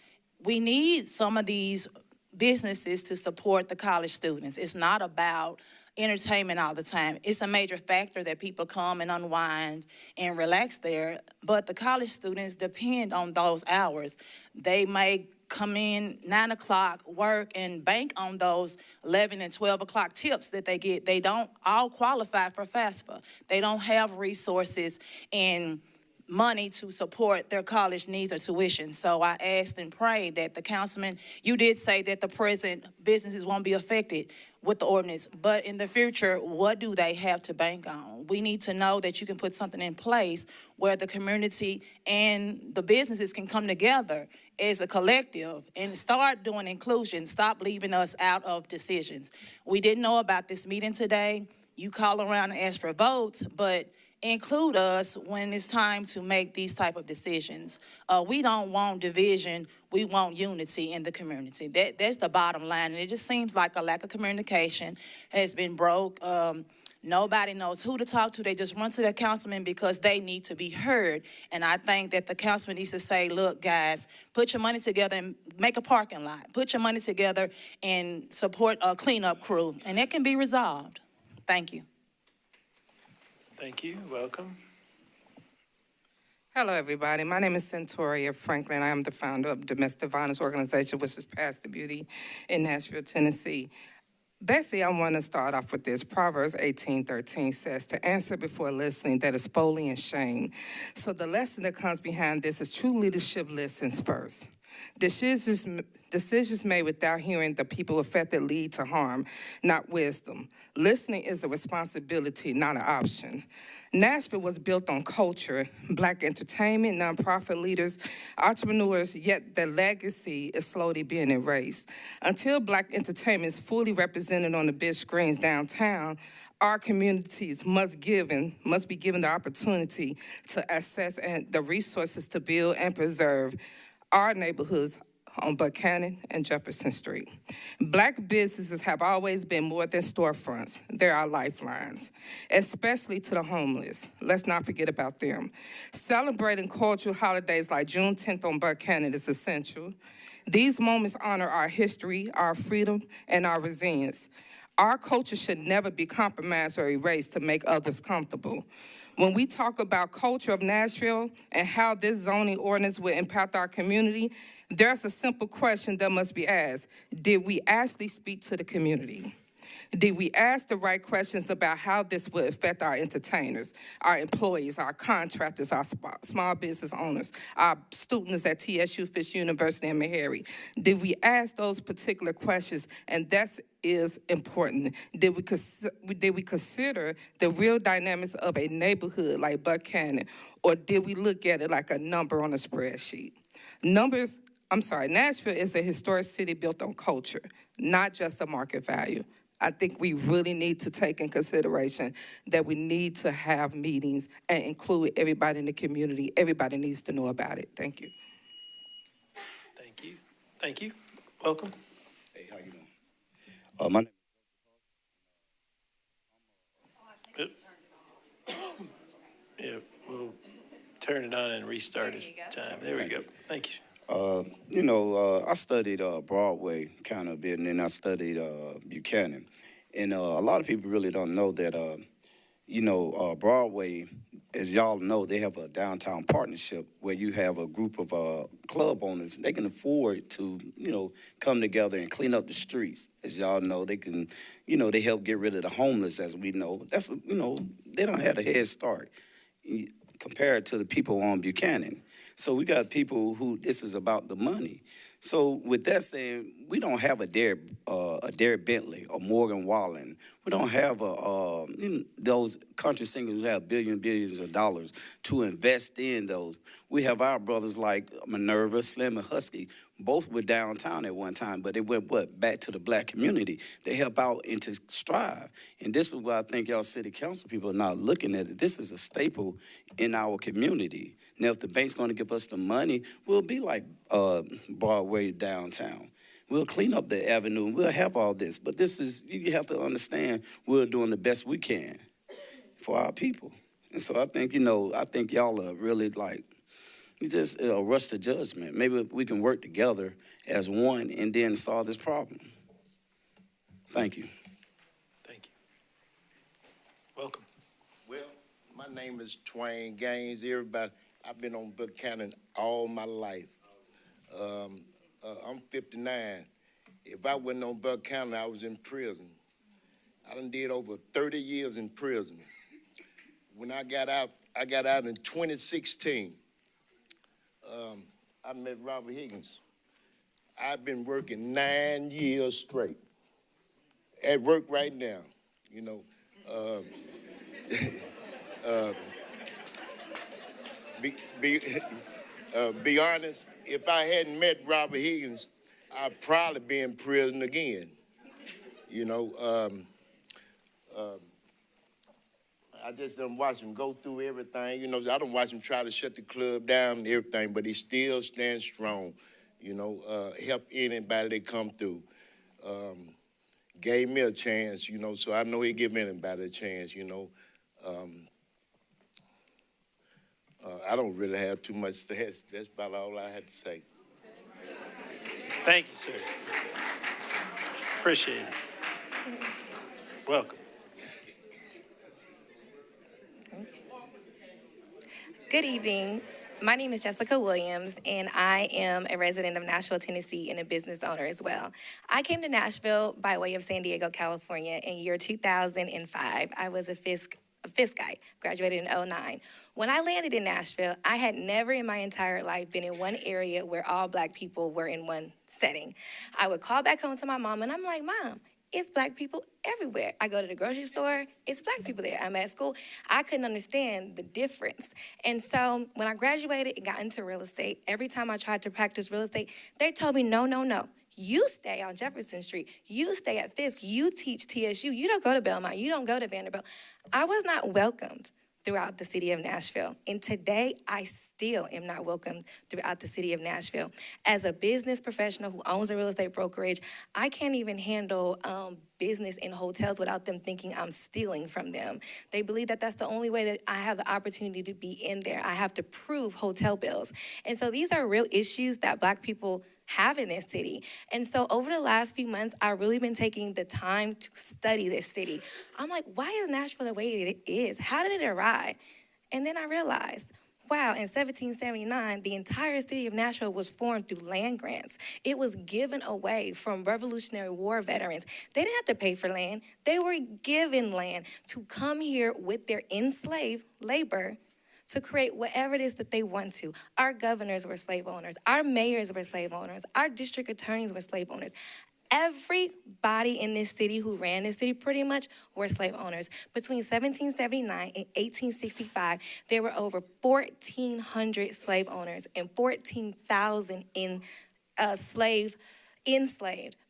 We need some of these businesses to support the college students. It's not about entertainment all the time. It's a major factor that people come and unwind and relax there, but the college students depend on those hours. They may come in 9 o'clock, work, and bank on those 11 and 12 o'clock tips that they get. They don't all qualify for FAFSA. They don't have resources and money to support their college needs or tuition. So I asked and prayed that the councilman, you did say that the present businesses won't be affected with the ordinance, but in the future, what do they have to bank on? We need to know that you can put something in place where the community and the businesses can come together as a collective and start doing inclusion. Stop leaving us out of decisions. We didn't know about this meeting today. You call around and ask for votes, but include us when it's time to make these type of decisions. We don't want division, we want unity in the community. That's the bottom line, and it just seems like a lack of communication has been broke. Nobody knows who to talk to. They just run to their councilman because they need to be heard. And I think that the councilman needs to say, look, guys, put your money together and make a parking lot. Put your money together and support a cleanup crew. And it can be resolved. Thank you. Thank you. Welcome. Hello, everybody. My name is Centoria Franklin. I am the founder of Domestic Violence Organization, which is Past the Beauty in Nashville, Tennessee. Basically, I want to start off with this. Proverbs 18:13 says, to answer before listening, that is folly and shame. So the lesson that comes behind this is true leadership listens first. Decisions made without hearing the people affected lead to harm, not wisdom. Listening is a responsibility, not an option. Nashville was built on culture, Black entertainment, nonprofit leaders, entrepreneurs, yet their legacy is slowly being erased. Until Black entertainment is fully represented on the big screens downtown, our communities must be given the opportunity to access and the resources to build and preserve our neighborhoods on Buchanan and Jefferson Street. Black businesses have always been more than storefronts. They're our lifelines, especially to the homeless. Let's not forget about them. Celebrating cultural holidays like Juneteenth on Buchanan is essential. These moments honor our history, our freedom, and our resilience. Our culture should never be compromised or erased to make others comfortable. When we talk about culture of Nashville and how this zoning ordinance will impact our community, there's a simple question that must be asked. Did we actually speak to the community? Did we ask the right questions about how this would affect our entertainers, our employees, our contractors, our small business owners, our students at TSU, Fisk University, and Meharry? Did we ask those particular questions? And that is important. Did we consider the real dynamics of a neighborhood like Buchanan, or did we look at it like a number on a spreadsheet? Nashville is a historic city built on culture, not just a market value. I think we really need to take in consideration that we need to have meetings and include everybody in the community. Everybody needs to know about it. Thank you. Thank you. Thank you. Welcome. Hey, how you doing? My name. Yeah, we'll turn it on and restart his time. There we go. Thank you. I studied Broadway kind of a bit, and then I studied Buchanan. And a lot of people really don't know that, Broadway, as y'all know, they have a downtown partnership where you have a group of club owners. They can afford to, come together and clean up the streets. As y'all know, they can, they help get rid of the homeless, as we know. That's, they don't have a head start compared to the people on Buchanan. So we got people who this is about the money. So with that saying, we don't have a Derek Bentley or Morgan Wallen. We don't have those country singers who have billions of dollars to invest in those. We have our brothers like Minerva, Slim, and Husky. Both were downtown at one time, but they went, back to the Black community. They help out and to strive. And this is why I think y'all city council people are not looking at it. This is a staple in our community. Now, if the bank's going to give us the money, we'll be like Broadway downtown. We'll clean up the avenue, and we'll have all this. But this is, you have to understand, we're doing the best we can for our people. And so I think, y'all are really like, you just rush to judgment. Maybe we can work together as one and then solve this problem. Thank you. Thank you. Welcome. Well, my name is Twain Gaines. Everybody, I've been on Buchanan all my life. I'm 59. If I wasn't on Buchanan, I was in prison. I done did over 30 years in prison. When I got out in 2016. I met Robert Higgins. I've been working 9 years straight. At work right now, be honest, if I hadn't met Robert Higgins, I'd probably be in prison again. I I just done watch him go through everything. You know, I done watch him try to shut the club down and everything, but he still stands strong. You know, help anybody that come through. Gave me a chance, you know, so I know he give anybody a chance, you know. I don't really have too much to say. That's about all I had to say. Thank you, sir. Appreciate it. Welcome. Good evening. My name is Jessica Williams, and I am a resident of Nashville, Tennessee, and a business owner as well. I came to Nashville by way of San Diego, California in year 2005. I was a FISC guy, graduated in 2009. When I landed in Nashville, I had never in my entire life been in one area where all Black people were in one setting. I would call back home to my mom, and I'm like, Mom, it's Black people everywhere. I go to the grocery store, it's Black people there. I'm at school. I couldn't understand the difference. And so when I graduated and got into real estate, every time I tried to practice real estate, they told me, no, no, no. You stay on Jefferson Street. You stay at Fisk. You teach TSU. You don't go to Belmont. You don't go to Vanderbilt. I was not welcomed throughout the city of Nashville. And today, I still am not welcomed throughout the city of Nashville. As a business professional who owns a real estate brokerage, I can't even handle business in hotels without them thinking I'm stealing from them. They believe that that's the only way that I have the opportunity to be in there. I have to prove hotel bills. And so these are real issues that Black people have in this city. And so over the last few months, I've really been taking the time to study this city. I'm like, why is Nashville the way it is? How did it arrive? And then I realized, wow, in 1779, the entire city of Nashville was formed through land grants. It was given away from Revolutionary War veterans. They didn't have to pay for land. They were given land to come here with their enslaved labor to create whatever it is that they want to. Our governors were slave owners. Our mayors were slave owners. Our district attorneys were slave owners. Everybody in this city who ran this city pretty much were slave owners. Between 1779 and 1865, there were over 1,400 slave owners and 14,000 enslaved.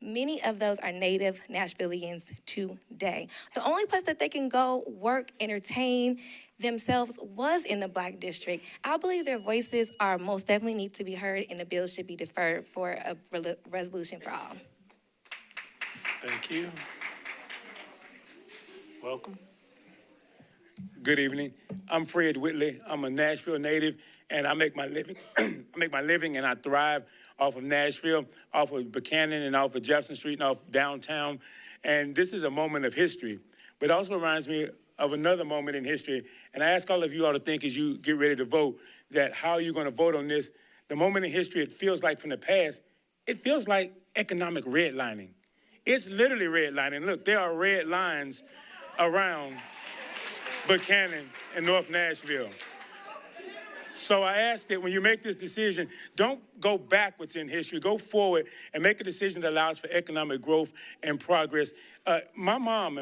Many of those are native Nashvillians today. The only place that they can go, work, entertain themselves was in the Black district. I believe their voices are most definitely need to be heard, and the bill should be deferred for a resolution for all. Thank you. Welcome. Good evening. I'm Fred Whitley. I'm a Nashville native, and I make my living. And I thrive off of Nashville, off of Buchanan, and off of Jefferson Street, and off downtown. And this is a moment of history, but it also reminds me of another moment in history. And I ask all of you all to think as you get ready to vote that how you're going to vote on this. The moment in history it feels like from the past, it feels like economic redlining. It's literally redlining. Look, there are red lines around Buchanan and North Nashville. So I ask that when you make this decision, don't go backwards in history. Go forward and make a decision that allows for economic growth and progress. My mom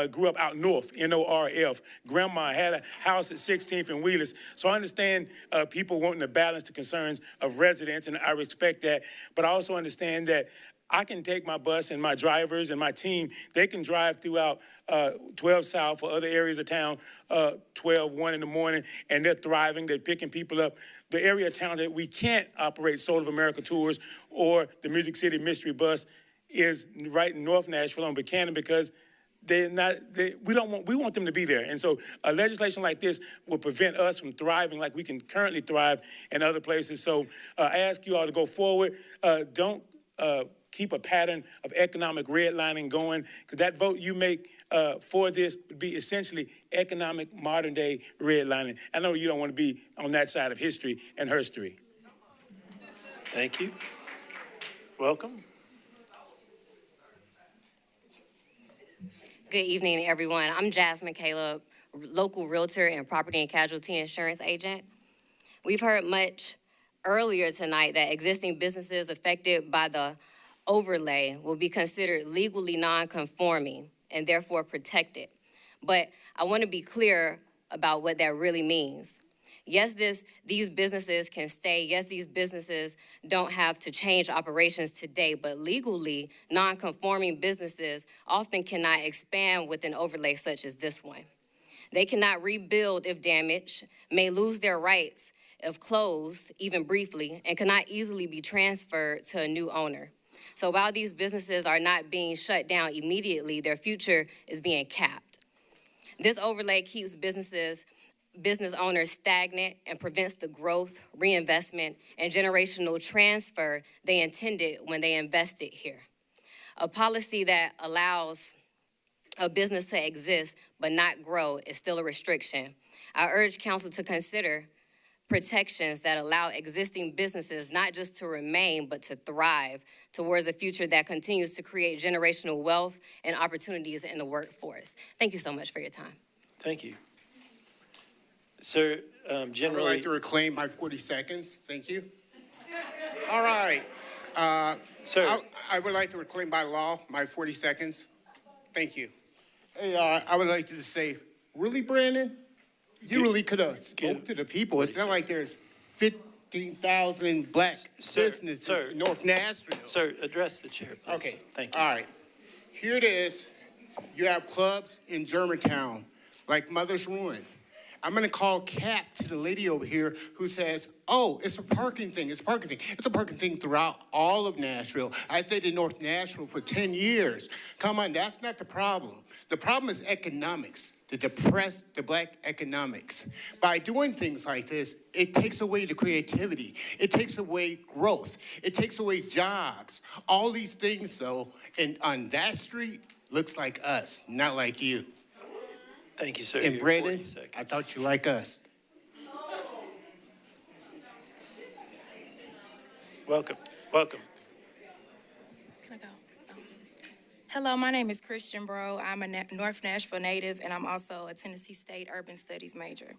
grew up out north, NORF. Grandma had a house at 16th and Wheelers. So I understand people wanting to balance the concerns of residents, and I respect that. But I also understand that I can take my bus and my drivers and my team, they can drive throughout 12 South or other areas of town, 1 in the morning, and they're thriving, they're picking people up. The area of town that we can't operate Soul of America tours or the Music City Mystery Bus is right in North Nashville on Buchanan because we want them to be there. And so a legislation like this will prevent us from thriving like we can currently thrive in other places. So I ask you all to go forward. Don't keep a pattern of economic redlining going, because that vote you make for this would be essentially economic modern-day redlining. I know you don't want to be on that side of history and herstory. Thank you. Welcome. Good evening, everyone. I'm Jasmine Caleb, local realtor and property and casualty insurance agent. We've heard much earlier tonight that existing businesses affected by the overlay will be considered legally non-conforming and therefore protected. But I want to be clear about what that really means. Yes, these businesses can stay. Yes, these businesses don't have to change operations today, but legally non-conforming businesses often cannot expand with an overlay such as this one. They cannot rebuild if damaged, may lose their rights if closed, even briefly, and cannot easily be transferred to a new owner. So while these businesses are not being shut down immediately, their future is being capped. This overlay keeps business owners stagnant and prevents the growth, reinvestment, and generational transfer they intended when they invested here. A policy that allows a business to exist but not grow is still a restriction. I urge council to consider protections that allow existing businesses not just to remain but to thrive towards a future that continues to create generational wealth and opportunities in the workforce. Thank you so much for your time. Thank you. Sir, generally. I would like to reclaim my 40 seconds. Thank you. All right. Sir. I would like to reclaim by law my 40 seconds. Thank you. Hey, I would like to just say, really, Brandon? You really could have spoke to the people. It's not like there's 15,000 black businesses in North Nashville. Sir, address the chair, please. Okay. Thank you. All right. Here it is. You have clubs in Germantown, like Mother's Ruin. I'm going to call Cap to the lady over here who says, oh, it's a parking thing. It's a parking thing. It's a parking thing throughout all of Nashville. I stayed in North Nashville for 10 years. Come on, that's not the problem. The problem is economics, to depress the black economics. By doing things like this, it takes away the creativity. It takes away growth. It takes away jobs. All these things, though, and on that street, looks like us, not like you. Thank you, sir. And Brandon, I thought you like us. Welcome. Welcome. Can I go? Hello, my name is Christian Bro. I'm a North Nashville native, and I'm also a Tennessee State Urban Studies major.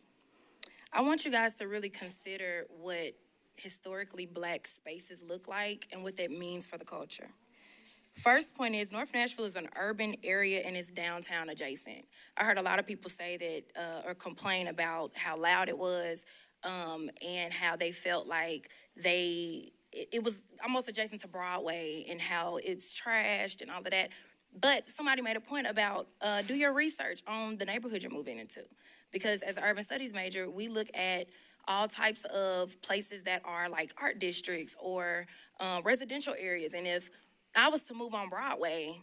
I want you guys to really consider what historically black spaces look like and what that means for the culture. First point is North Nashville is an urban area and it's downtown adjacent. I heard a lot of people say that or complain about how loud it was and how they felt like it was almost adjacent to Broadway and how it's trashed and all of that. But somebody made a point about do your research on the neighborhood you're moving into. Because as an urban studies major, we look at all types of places that are like art districts or residential areas. And if I was to move on Broadway,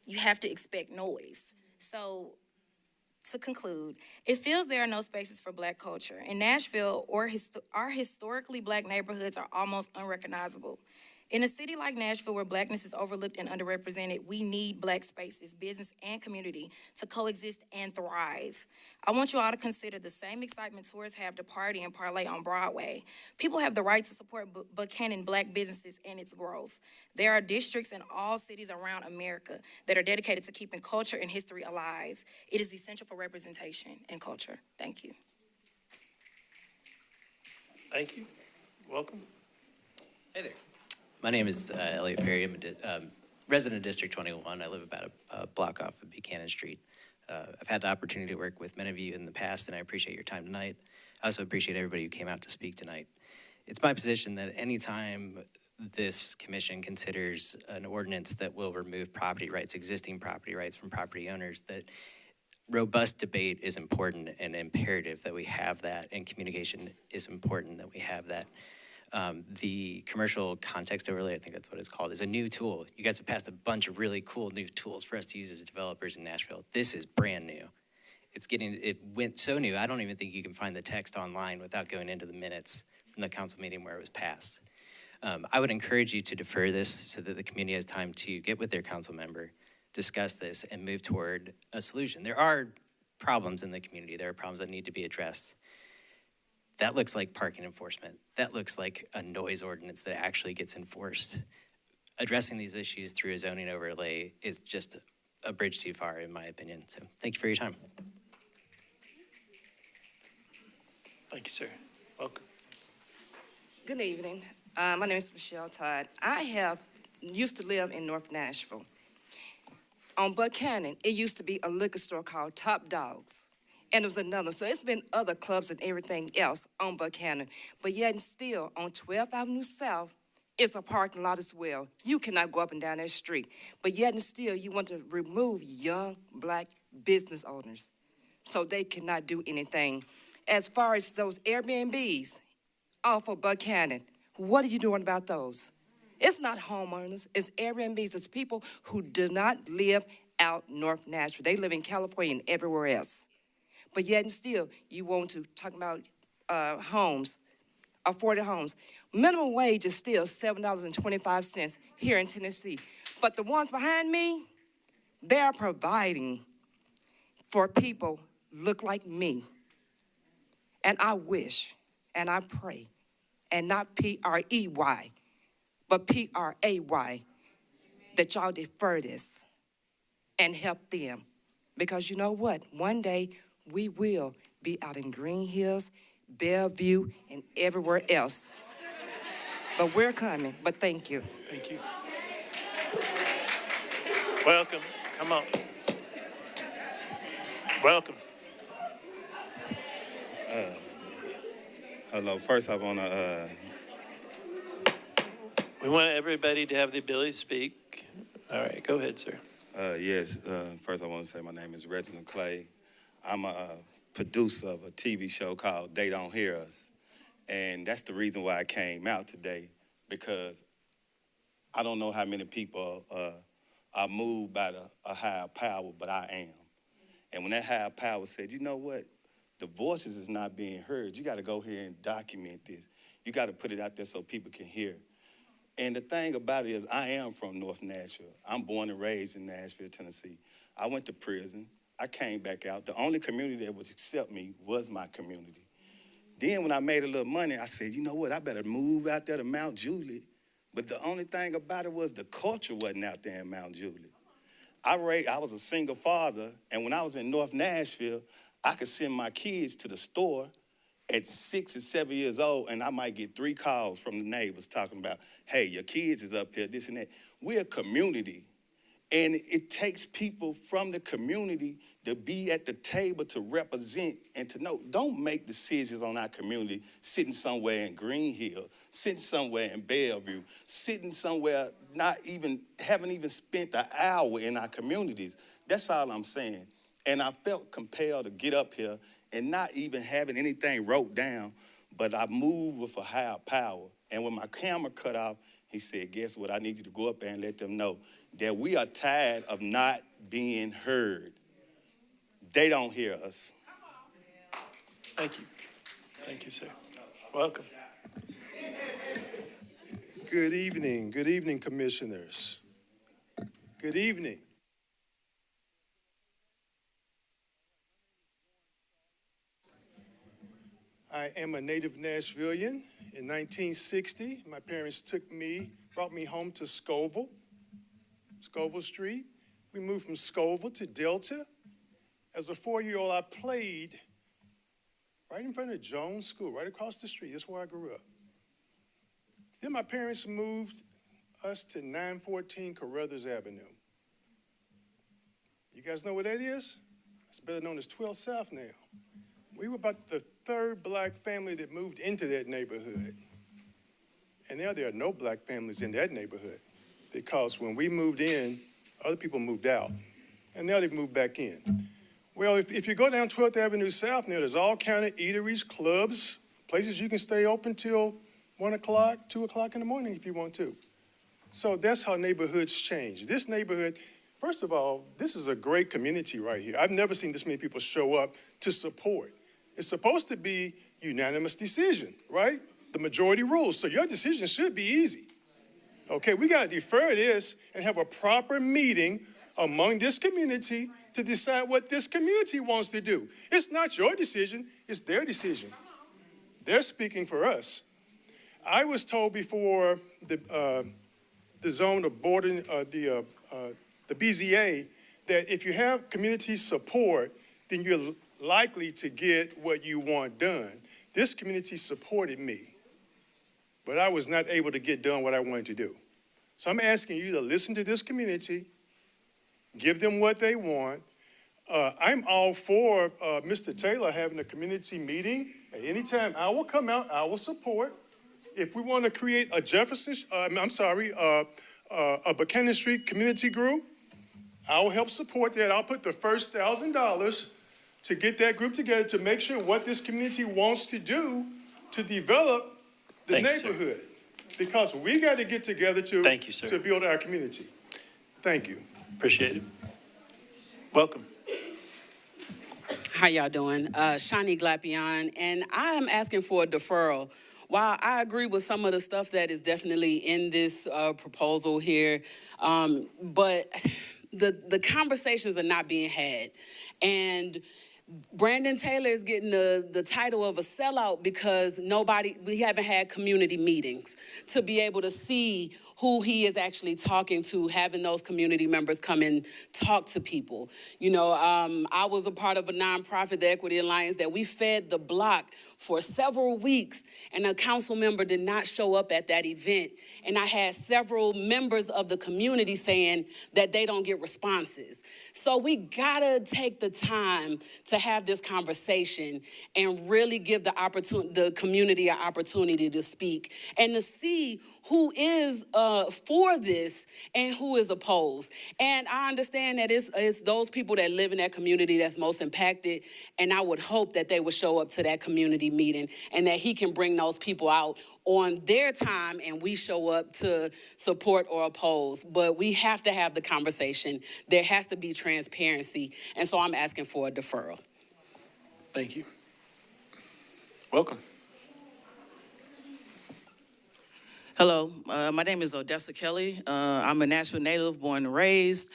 you have to expect noise. So to conclude, it feels there are no spaces for black culture. In Nashville, our historically black neighborhoods are almost unrecognizable. In a city like Nashville, where blackness is overlooked and underrepresented, we need black spaces, business and community, to coexist and thrive. I want you all to consider the same excitement tourists have to party and parlay on Broadway. People have the right to support Buchanan black businesses and its growth. There are districts in all cities around America that are dedicated to keeping culture and history alive. It is essential for representation and culture. Thank you. Thank you. Welcome. Hey there. My name is Elliot Perry. I'm a resident of District 21. I live about a block off of Buchanan Street. I've had the opportunity to work with many of you in the past, and I appreciate your time tonight. I also appreciate everybody who came out to speak tonight. It's my position that anytime this commission considers an ordinance that will remove property rights, existing property rights from property owners, that robust debate is important and imperative that we have that, and communication is important that we have that. The commercial context overlay, I think that's what it's called, is a new tool. You guys have passed a bunch of really cool new tools for us to use as developers in Nashville. This is brand new. It went so new, I don't even think you can find the text online without going into the minutes from the council meeting where it was passed. I would encourage you to defer this so that the community has time to get with their council member, discuss this, and move toward a solution. There are problems in the community. There are problems that need to be addressed. That looks like parking enforcement. That looks like a noise ordinance that actually gets enforced. Addressing these issues through a zoning overlay is just a bridge too far, in my opinion. So thank you for your time. Thank you, sir. Welcome. Good evening. My name is Michelle Todd. I used to live in North Nashville. On Buchanan, it used to be a liquor store called Top Dogs. And there was another. So it's been other clubs and everything else on Buchanan. But yet and still, on 12th Avenue South, it's a parking lot as well. You cannot go up and down that street. But yet and still, you want to remove young black business owners so they cannot do anything. As far as those Airbnbs off of Buchanan, what are you doing about those? It's not homeowners, it's Airbnbs. It's people who do not live out North Nashville. They live in California and everywhere else. But yet and still, you want to talk about homes, afforded homes. Minimum wage is still $7.25 here in Tennessee. But the ones behind me, they are providing for people look like me. And I wish, and I pray, and not P-R-E-Y, but P-R-A-Y, that y'all defer this and help them. Because you know what? One day we will be out in Green Hills, Bellevue, and everywhere else. But we're coming, but thank you. Thank you. Welcome. Come on. Welcome. Hello. First, I want to. We want everybody to have the ability to speak. All right, go ahead, sir. Yes. First, I want to say my name is Reginald Clay. I'm a producer of a TV show called They Don't Hear Us, and that's the reason why I came out today, because I don't know how many people are moved by a higher power, but I am. And when that higher power said, you know what, the voices is not being heard. You got to go here and document this. You got to put it out there so people can hear. And the thing about it is, I am from North Nashville. I'm born and raised in Nashville, Tennessee. I went to prison. I came back out. The only community that would accept me was my community. Then when I made a little money, I said, you know what, I better move out there to Mount Juliet. But the only thing about it was the culture wasn't out there in Mount Juliet. I was a single father, and when I was in North Nashville, I could send my kids to the store at 6 and 7 years old, and I might get 3 calls from the neighbors talking about, hey, your kids is up here, this and that. We're a community, and it takes people from the community to be at the table to represent and to know. Don't make decisions on our community sitting somewhere in Green Hill, sitting somewhere in Bellevue, sitting somewhere haven't even spent an hour in our communities. That's all I'm saying. And I felt compelled to get up here and not even having anything wrote down, but I moved with a higher power. And when my camera cut off, he said, guess what? I need you to go up there and let them know that we are tired of not being heard. They don't hear us. Thank you. Thank you, sir. Welcome. Good evening, commissioners. Good evening. I am a native Nashvilleian. In 1960, my parents brought me home to Scoville Street. We moved from Scoville to Delta. As a 4-year-old, I played right in front of Jones School, right across the street. That's where I grew up. Then my parents moved us to 914 Carruthers Avenue. You guys know what that is? It's better known as 12 South now. We were about the 3rd black family that moved into that neighborhood. And now there are no black families in that neighborhood, because when we moved in, other people moved out. And now they've moved back in. Well, if you go down 12th Avenue South now, there's all kind of eateries, clubs, places you can stay open till 1 o'clock, 2 o'clock in the morning if you want to. So that's how neighborhoods change. This neighborhood, first of all, this is a great community right here. I've never seen this many people show up to support. It's supposed to be unanimous decision, right? The majority rules. So your decision should be easy. Okay, we got to defer this and have a proper meeting among this community to decide what this community wants to do. It's not your decision, it's their decision. They're speaking for us. I was told before the zone of boarding, the BZA, that if you have community support, then you're likely to get what you want done. This community supported me, but I was not able to get done what I wanted to do. So I'm asking you to listen to this community, give them what they want. I'm all for Mr. Taylor having a community meeting at any time. I will come out, I will support. If we want to create a a Buchanan Street community group, I will help support that. I'll put the first $1,000 to get that group together to make sure what this community wants to do to develop the Thank you, sir. neighborhood. Because we got to get together Thank you, sir. to build our community. Thank you. Appreciate it. Welcome. How y'all doing? Shani Glapion, and I am asking for a deferral. While I agree with some of the stuff that is definitely in this proposal here, but the conversations are not being had. And Brandon Taylor is getting the title of a sellout because we haven't had community meetings to be able to see who he is actually talking to, having those community members come and talk to people. You know, I was a part of a nonprofit, the Equity Alliance, that we fed the block for several weeks, and a council member did not show up at that event. And I had several members of the community saying that they don't get responses. So we gotta take the time to have this conversation and really give the community an opportunity to speak and to see who is for this and who is opposed. And I understand that it's those people that live in that community that's most impacted, and I would hope that they would show up to that community meeting and that he can bring those people out on their time and we show up to support or oppose. But we have to have the conversation. There has to be transparency, and so I'm asking for a deferral. Thank you. Welcome. Hello, my name is Odessa Kelly. I'm a Nashville native, born and raised.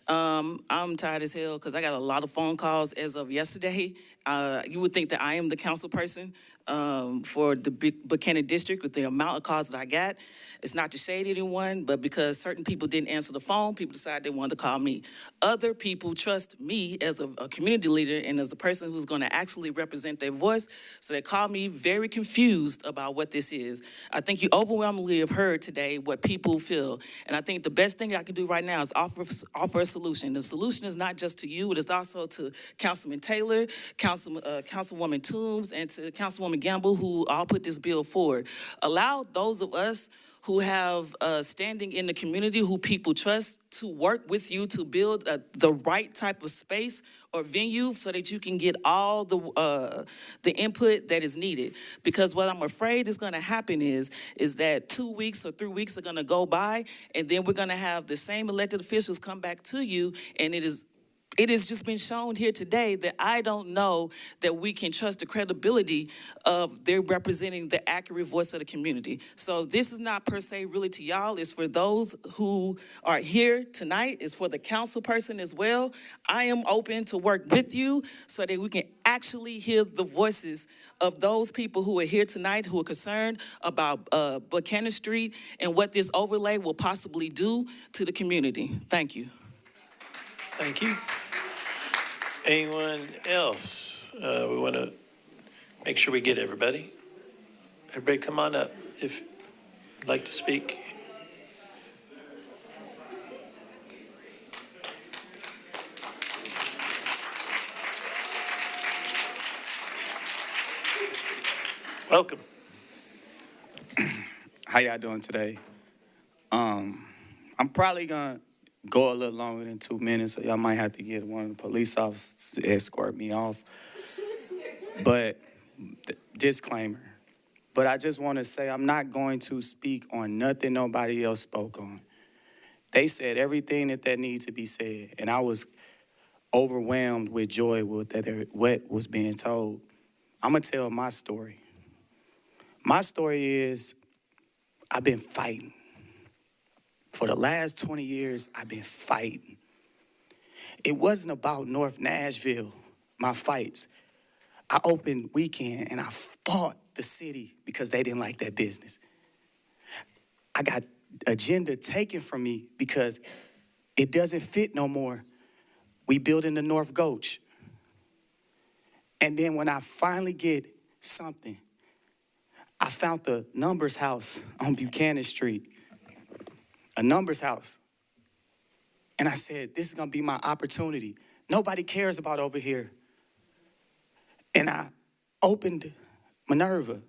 I'm tired as hell because I got a lot of phone calls as of yesterday. You would think that I am the council person for the Buchanan district with the amount of calls that I got. It's not to shade anyone, but because certain people didn't answer the phone, people decided they wanted to call me. Other people trust me as a community leader and as the person who's going to actually represent their voice, so they call me very confused about what this is. I think you overwhelmingly have heard today what people feel, and I think the best thing I can do right now is offer a solution. The solution is not just to you, it is also to Councilman Taylor, Councilwoman Toombs, and to Councilwoman Campbell, who all put this bill forward. Allow those of us who have standing in the community, who people trust, to work with you to build the right type of space or venue so that you can get all the input that is needed. Because what I'm afraid is gonna happen is that 2 weeks or 3 weeks are gonna go by, and then we're gonna have the same elected officials come back to you, and it has just been shown here today that I don't know that we can trust the credibility of their representing the accurate voice of the community. So this is not per se really to y'all. It's for those who are here tonight. It's for the council person as well. I am open to work with you so that we can actually hear the voices of those people who are here tonight who are concerned about Buchanan Street and what this overlay will possibly do to the community. Thank you. Thank you. Anyone else? We want to make sure we get everybody. Everybody come on up if you'd like to speak. Welcome. How y'all doing today? I'm probably gonna go a little longer than 2 minutes, so y'all might have to get one of the police officers to escort me off. But disclaimer. But I just want to say I'm not going to speak on nothing nobody else spoke on. They said everything that needs to be said, and I was overwhelmed with joy with what was being told. I'm gonna tell my story. My story is I've been fighting. For the last 20 years, I've been fighting. It wasn't about North Nashville, my fights. I opened weekend and I fought the city because they didn't like that business. I got agenda taken from me because it doesn't fit no more. We building the North Gulch. And then when I finally get something, I found the Numbers house on Buchanan Street. A Numbers house. And I said, this is gonna be my opportunity. Nobody cares about over here. And I opened Minerva.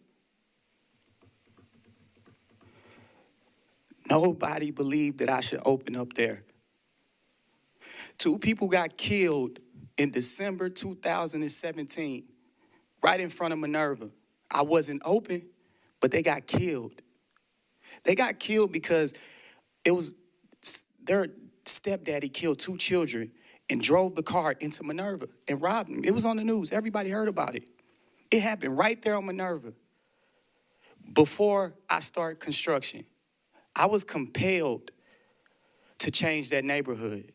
Nobody believed that I should open up there. 2 people got killed in December 2017, right in front of Minerva. I wasn't open, but they got killed. They got killed because it was their stepdaddy killed 2 children and drove the car into Minerva and robbed them. It was on the news. Everybody heard about it. It happened right there on Minerva. Before I started construction, I was compelled to change that neighborhood.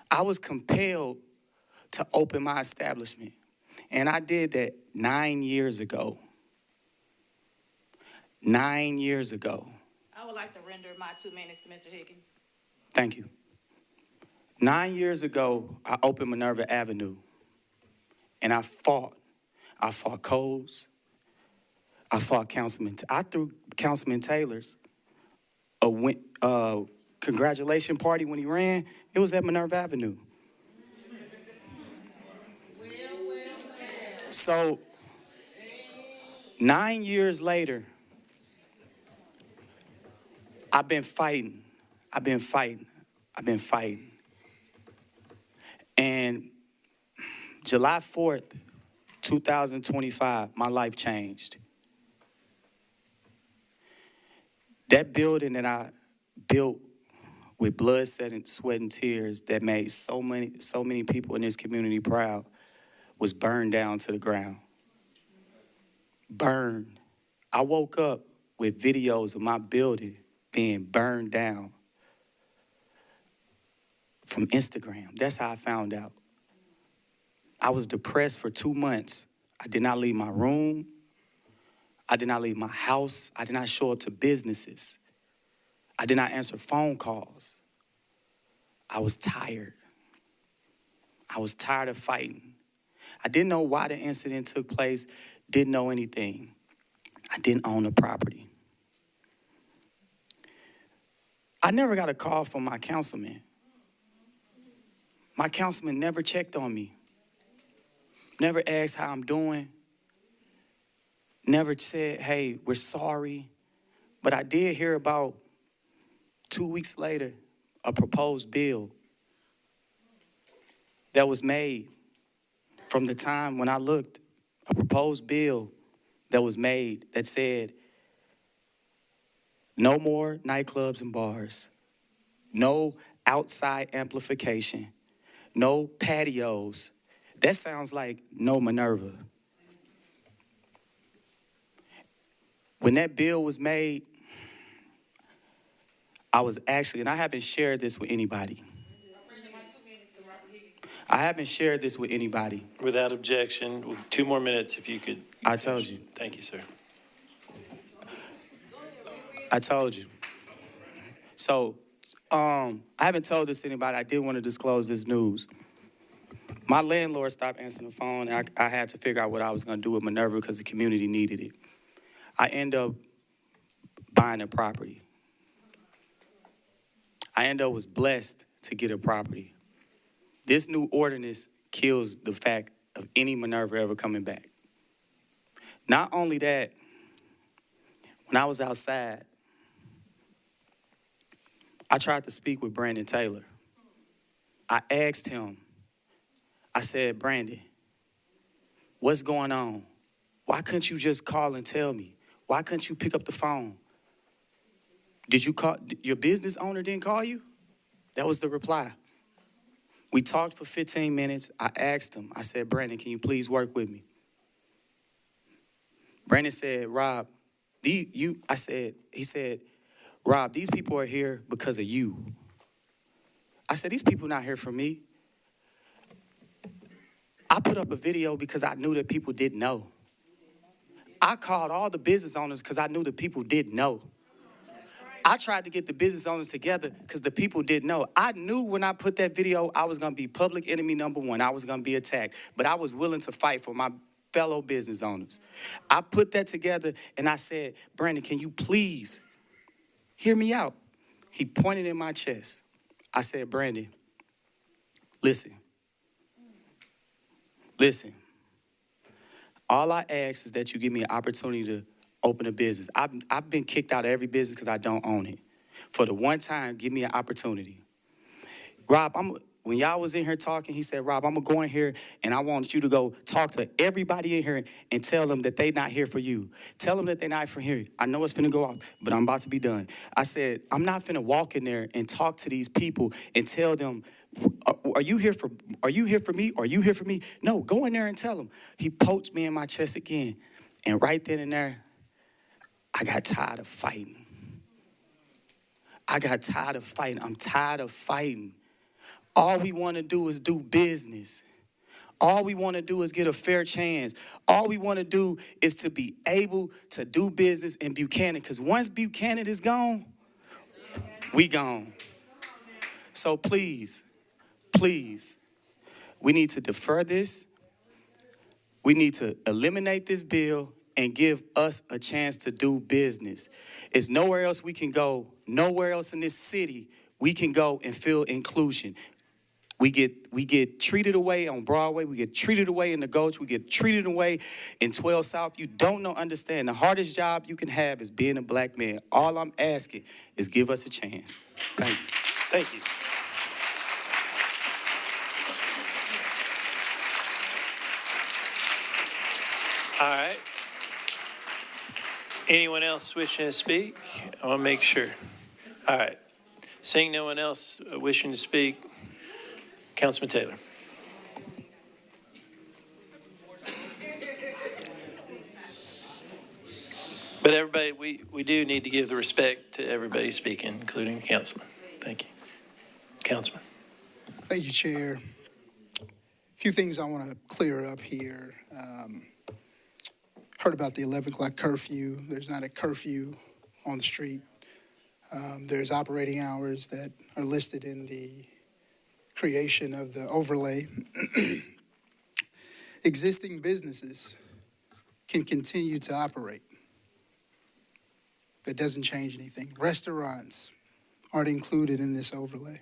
I was compelled to open my establishment. And I did that 9 years ago. 9 years ago. I would like to render my 2 minutes to Mr. Higgins. Thank you. 9 years ago, I opened Minerva Avenue. And I fought. I fought Coles. I fought Councilman. I threw Councilman Taylor's a congratulation party when he ran. It was at Minerva Avenue. So 9 years later, I've been fighting. And July 4th, 2025, my life changed. That building that I built with blood, sweat, and tears that made so many people in this community proud was burned down to the ground. Burned. I woke up with videos of my building being burned down from Instagram. That's how I found out. I was depressed for 2 months. I did not leave my room. I did not leave my house. I did not show up to businesses. I did not answer phone calls. I was tired. I was tired of fighting. I didn't know why the incident took place, didn't know anything. I didn't own the property. I never got a call from my councilman. My councilman never checked on me. Never asked how I'm doing. Never said, hey, we're sorry. But I did hear about 2 weeks later, a proposed bill that was made from the time when I looked, a proposed bill that was made that said, no more nightclubs and bars, no outside amplification, no patios. That sounds like no Minerva. When that bill was made, I was actually, and I haven't shared this with anybody. I haven't shared this with anybody. Without objection, 2 more minutes if you could. I told you. Thank you, sir. I told you. So, I haven't told this to anybody. I did want to disclose this news. My landlord stopped answering the phone, and I had to figure out what I was going to do with Minerva because the community needed it. I end up buying a property. I was blessed to get a property. This new ordinance kills the fact of any Minerva ever coming back. Not only that, when I was outside, I tried to speak with Brandon Taylor. I asked him, I said, Brandon, what's going on? Why couldn't you just call and tell me? Why couldn't you pick up the phone? Did you call, your business owner didn't call you? That was the reply. We talked for 15 minutes. I asked him, I said, Brandon, can you please work with me? Brandon said, Rob, he said, Rob, these people are here because of you. I said, these people not here for me. I put up a video because I knew that people didn't know. I called all the business owners because I knew the people didn't know. I tried to get the business owners together because the people didn't know. I knew when I put that video, I was going to be public enemy number one. I was going to be attacked. But I was willing to fight for my fellow business owners. I put that together and I said, Brandon, can you please hear me out? He pointed in my chest. I said, Brandon, listen. All I ask is that you give me an opportunity to open a business. I've been kicked out of every business because I don't own it. For the one time, give me an opportunity. Rob, when y'all was in here talking, he said, Rob, I'm gonna go in here and I want you to go talk to everybody in here and tell them that they not here for you. Tell them that they not for here. I know it's finna go off, but I'm about to be done. I said, I'm not finna walk in there and talk to these people and tell them, are you here for me? Are you here for me? No, go in there and tell them. He poked me in my chest again. And right then and there, I got tired of fighting. I'm tired of fighting. All we want to do is do business. All we want to do is get a fair chance. All we want to do is to be able to do business in Buchanan. Because once Buchanan is gone, we gone. So please, we need to defer this. We need to eliminate this bill and give us a chance to do business. It's nowhere else we can go, nowhere else in this city we can go and feel inclusion. We get treated away on Broadway. We get treated away in the Gulch. We get treated away in 12 South. You don't understand. The hardest job you can have is being a black man. All I'm asking is give us a chance. Thank you. Thank you. All right. Anyone else wishing to speak? I want to make sure. All right. Seeing no one else wishing to speak, Councilman Taylor. But everybody, we do need to give the respect to everybody speaking, including the councilman. Thank you. Councilman. Thank you, Chair. A few things I want to clear up here. Heard about the 11 o'clock curfew. There's not a curfew on the street. There's operating hours that are listed in the creation of the overlay. Existing businesses can continue to operate. That doesn't change anything. Restaurants aren't included in this overlay.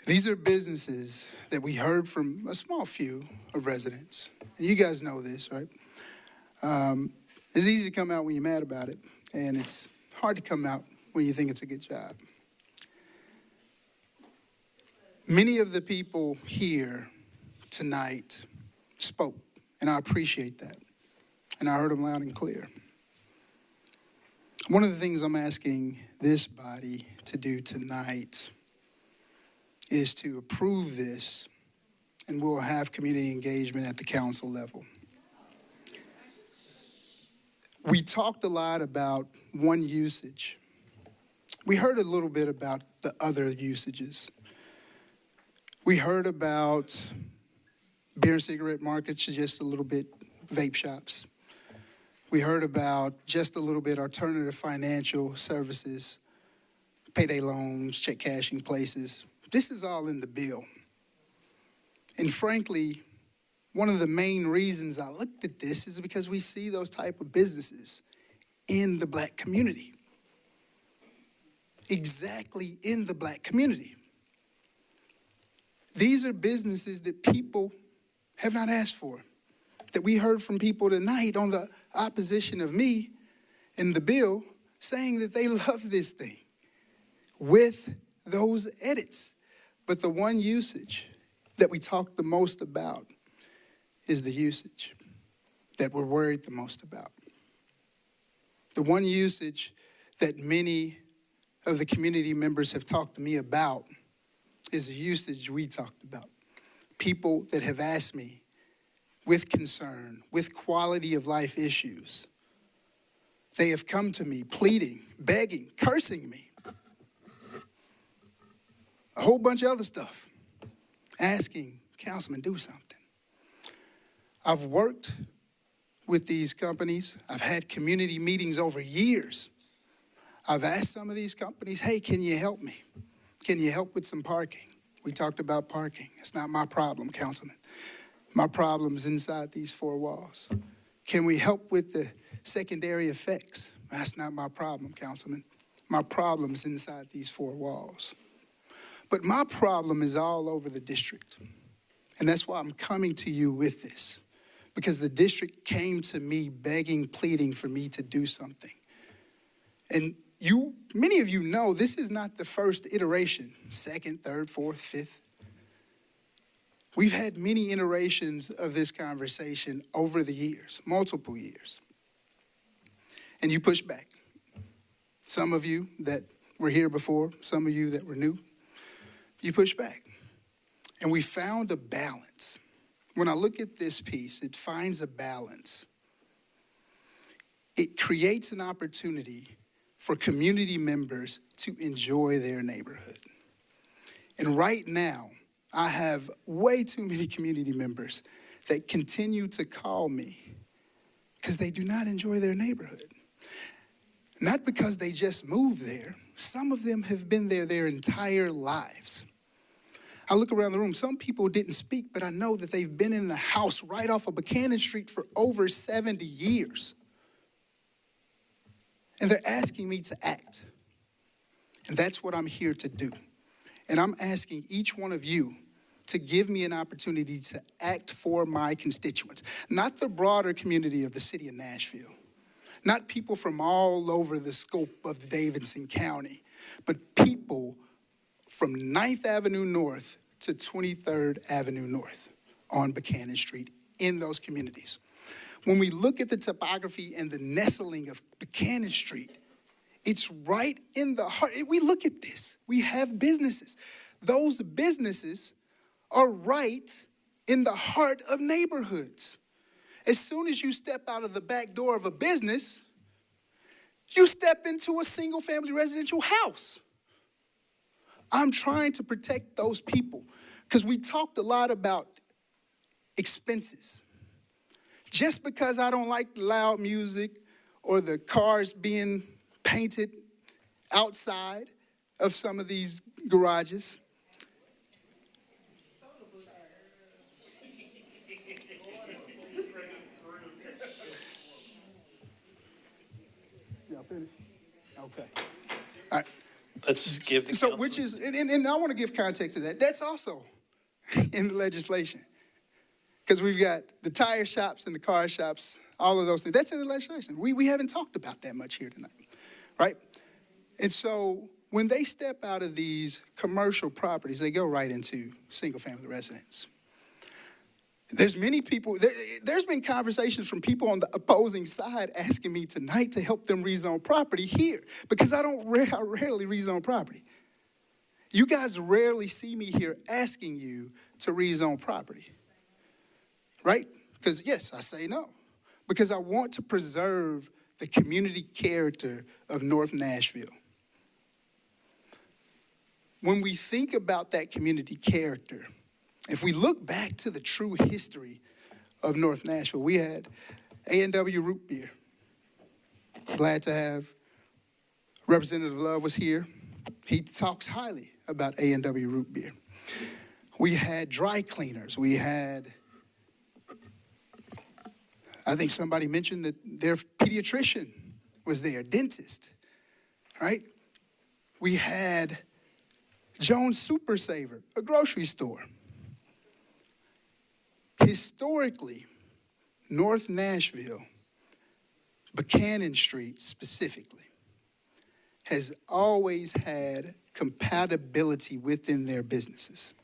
These are businesses that we heard from a small few of residents. And you guys know this, right? It's easy to come out when you're mad about it, and it's hard to come out when you think it's a good job. Many of the people here tonight spoke, and I appreciate that. And I heard them loud and clear. One of the things I'm asking this body to do tonight is to approve this, and we'll have community engagement at the council level. We talked a lot about one usage. We heard a little bit about the other usages. We heard about beer and cigarette markets, just a little bit vape shops. We heard about just a little bit alternative financial services, payday loans, check cashing places. This is all in the bill. And frankly, one of the main reasons I looked at this is because we see those type of businesses in the black community. Exactly in the black community. These are businesses that people have not asked for, that we heard from people tonight on the opposition of me in the bill saying that they love this thing with those edits. But the one usage that we talked the most about is the usage that we're worried the most about. The one usage that many of the community members have talked to me about is the usage we talked about. People that have asked me with concern, with quality of life issues. They have come to me pleading, begging, cursing me. A whole bunch of other stuff. Asking, Councilman, do something. I've worked with these companies. I've had community meetings over years. I've asked some of these companies, hey, can you help me? Can you help with some parking? We talked about parking. It's not my problem, Councilman. My problem is inside these four walls. Can we help with the secondary effects? That's not my problem, Councilman. My problem is inside these four walls. But my problem is all over the district. And that's why I'm coming to you with this. Because the district came to me begging, pleading for me to do something. And many of you know this is not the first iteration, second, third, fourth, fifth. We've had many iterations of this conversation over the years, multiple years. And you push back. Some of you that were here before, some of you that were new, you push back. And we found a balance. When I look at this piece, it finds a balance. It creates an opportunity for community members to enjoy their neighborhood. And right now, I have way too many community members that continue to call me because they do not enjoy their neighborhood. Not because they just moved there. Some of them have been there their entire lives. I look around the room, some people didn't speak, but I know that they've been in the house right off of Buchanan Street for over 70 years. And they're asking me to act. And that's what I'm here to do. And I'm asking each one of you to give me an opportunity to act for my constituents, not the broader community of the city of Nashville, not people from all over the scope of the Davidson County, but people from 9th Avenue North to 23rd Avenue North on Buchanan Street in those communities. When we look at the topography and the nestling of Buchanan Street, it's right in the heart. We look at this. We have businesses. Those businesses are right in the heart of neighborhoods. As soon as you step out of the back door of a business, you step into a single-family residential house. I'm trying to protect those people because we talked a lot about expenses. Just because I don't like loud music or the cars being painted outside of some of these garages. Y'all finished? Okay. All right. Let's give the So, council. which is, and I want to give context to that. That's also in the legislation. Because we've got the tire shops and the car shops, all of those things. That's in the legislation. We haven't talked about that much here tonight, right? And so when they step out of these commercial properties, they go right into single-family residence. There's many people, there's been conversations from people on the opposing side asking me tonight to help them rezone property here because I rarely rezone property. You guys rarely see me here asking you to rezone property. Right? Because, yes, I say no. Because I want to preserve the community character of North Nashville. When we think about that community character, if we look back to the true history of North Nashville, we had A&W Root Beer. Glad to have Representative Love was here. He talks highly about A&W Root Beer. We had dry cleaners. We had, I think somebody mentioned that their pediatrician was there, dentist, right? We had Jones Super Saver, a grocery store. Historically, North Nashville, Buchanan Street specifically, has always had compatibility within their businesses.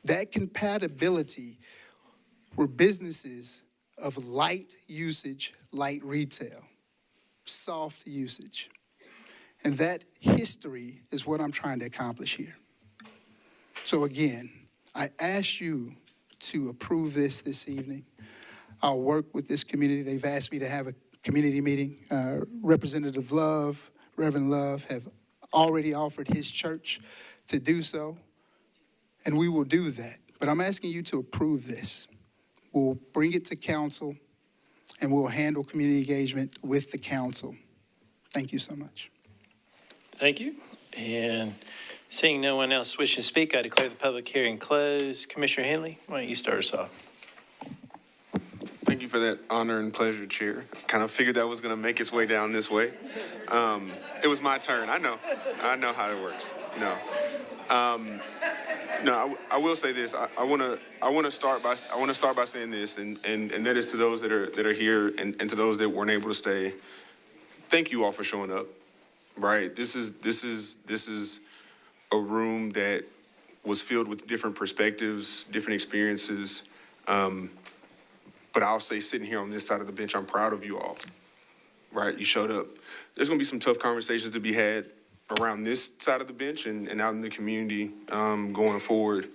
That compatibility were businesses of light usage, light retail, soft usage. And that history is what I'm trying to accomplish here. So again, I ask you to approve this evening. I'll work with this community. They've asked me to have a community meeting. Representative Love, Reverend Love, have already offered his church to do so, and we will do that. But I'm asking you to approve this. We'll bring it to council, and we'll handle community engagement with the council. Thank you so much. Thank you. And seeing no one else wishing to speak, I declare the public hearing closed. Commissioner Henley, why don't you start us off? Thank you for that honor and pleasure, Chair. Kind of figured that was going to make its way down this way. It was my turn. I know how it works. No, I will say this. I want to start by saying this, and that is to those that are here and to those that weren't able to stay. Thank you all for showing up. right? This is a room that was filled with different perspectives, different experiences. But I'll say, sitting here on this side of the bench, I'm proud of you all, right? You showed up. There's gonna be some tough conversations to be had around this side of the bench and out in the community going forward.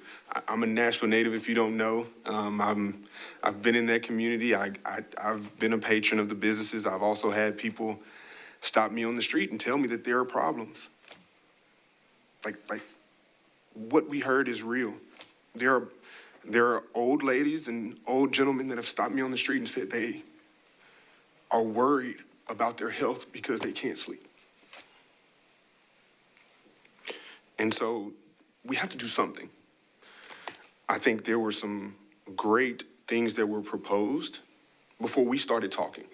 I'm a Nashville native, if you don't know. I've been in that community. I've been a patron of the businesses. I've also had people stop me on the street and tell me that there are problems. Like what we heard is real. There are old ladies and old gentlemen that have stopped me on the street and said they are worried about their health because they can't sleep. And so we have to do something. I think there were some great things that were proposed before we started talking.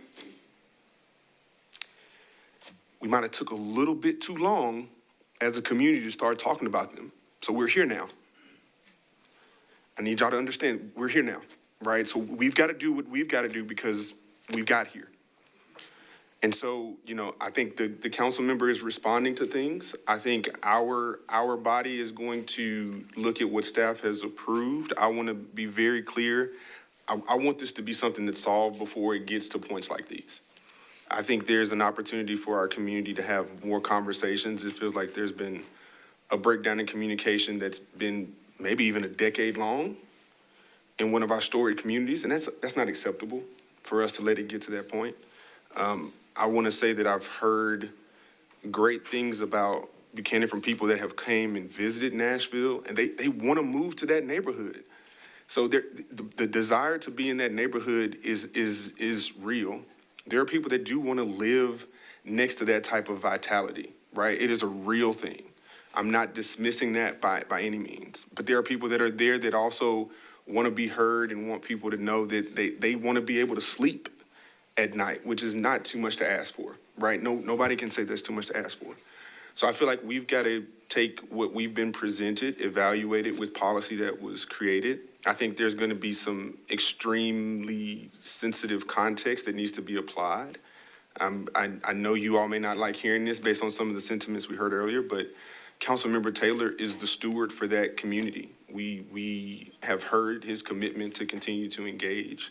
We might have took a little bit too long as a community to start talking about them. So we're here now. I need y'all to understand, we're here now, right? So we've got to do what we've got to do because we've got here. And so, I think the council member is responding to things. I think our body is going to look at what staff has approved. I want to be very clear. I want this to be something that's solved before it gets to points like these. I think there's an opportunity for our community to have more conversations. It feels like there's been a breakdown in communication that's been maybe even a decade long in one of our storied communities, and that's not acceptable for us to let it get to that point. I want to say that I've heard great things about Buchanan from people that have came and visited Nashville, and they want to move to that neighborhood. So the desire to be in that neighborhood is real. There are people that do want to live next to that type of vitality, right? It is a real thing. I'm not dismissing that by any means, but there are people that are there that also want to be heard and want people to know that they want to be able to sleep at night, which is not too much to ask for, right? Nobody can say that's too much to ask for. So I feel like we've got to take what we've been presented, evaluate it with policy that was created. I think there's going to be some extremely sensitive context that needs to be applied. I know you all may not like hearing this based on some of the sentiments we heard earlier, but Councilmember Taylor is the steward for that community. We have heard his commitment to continue to engage.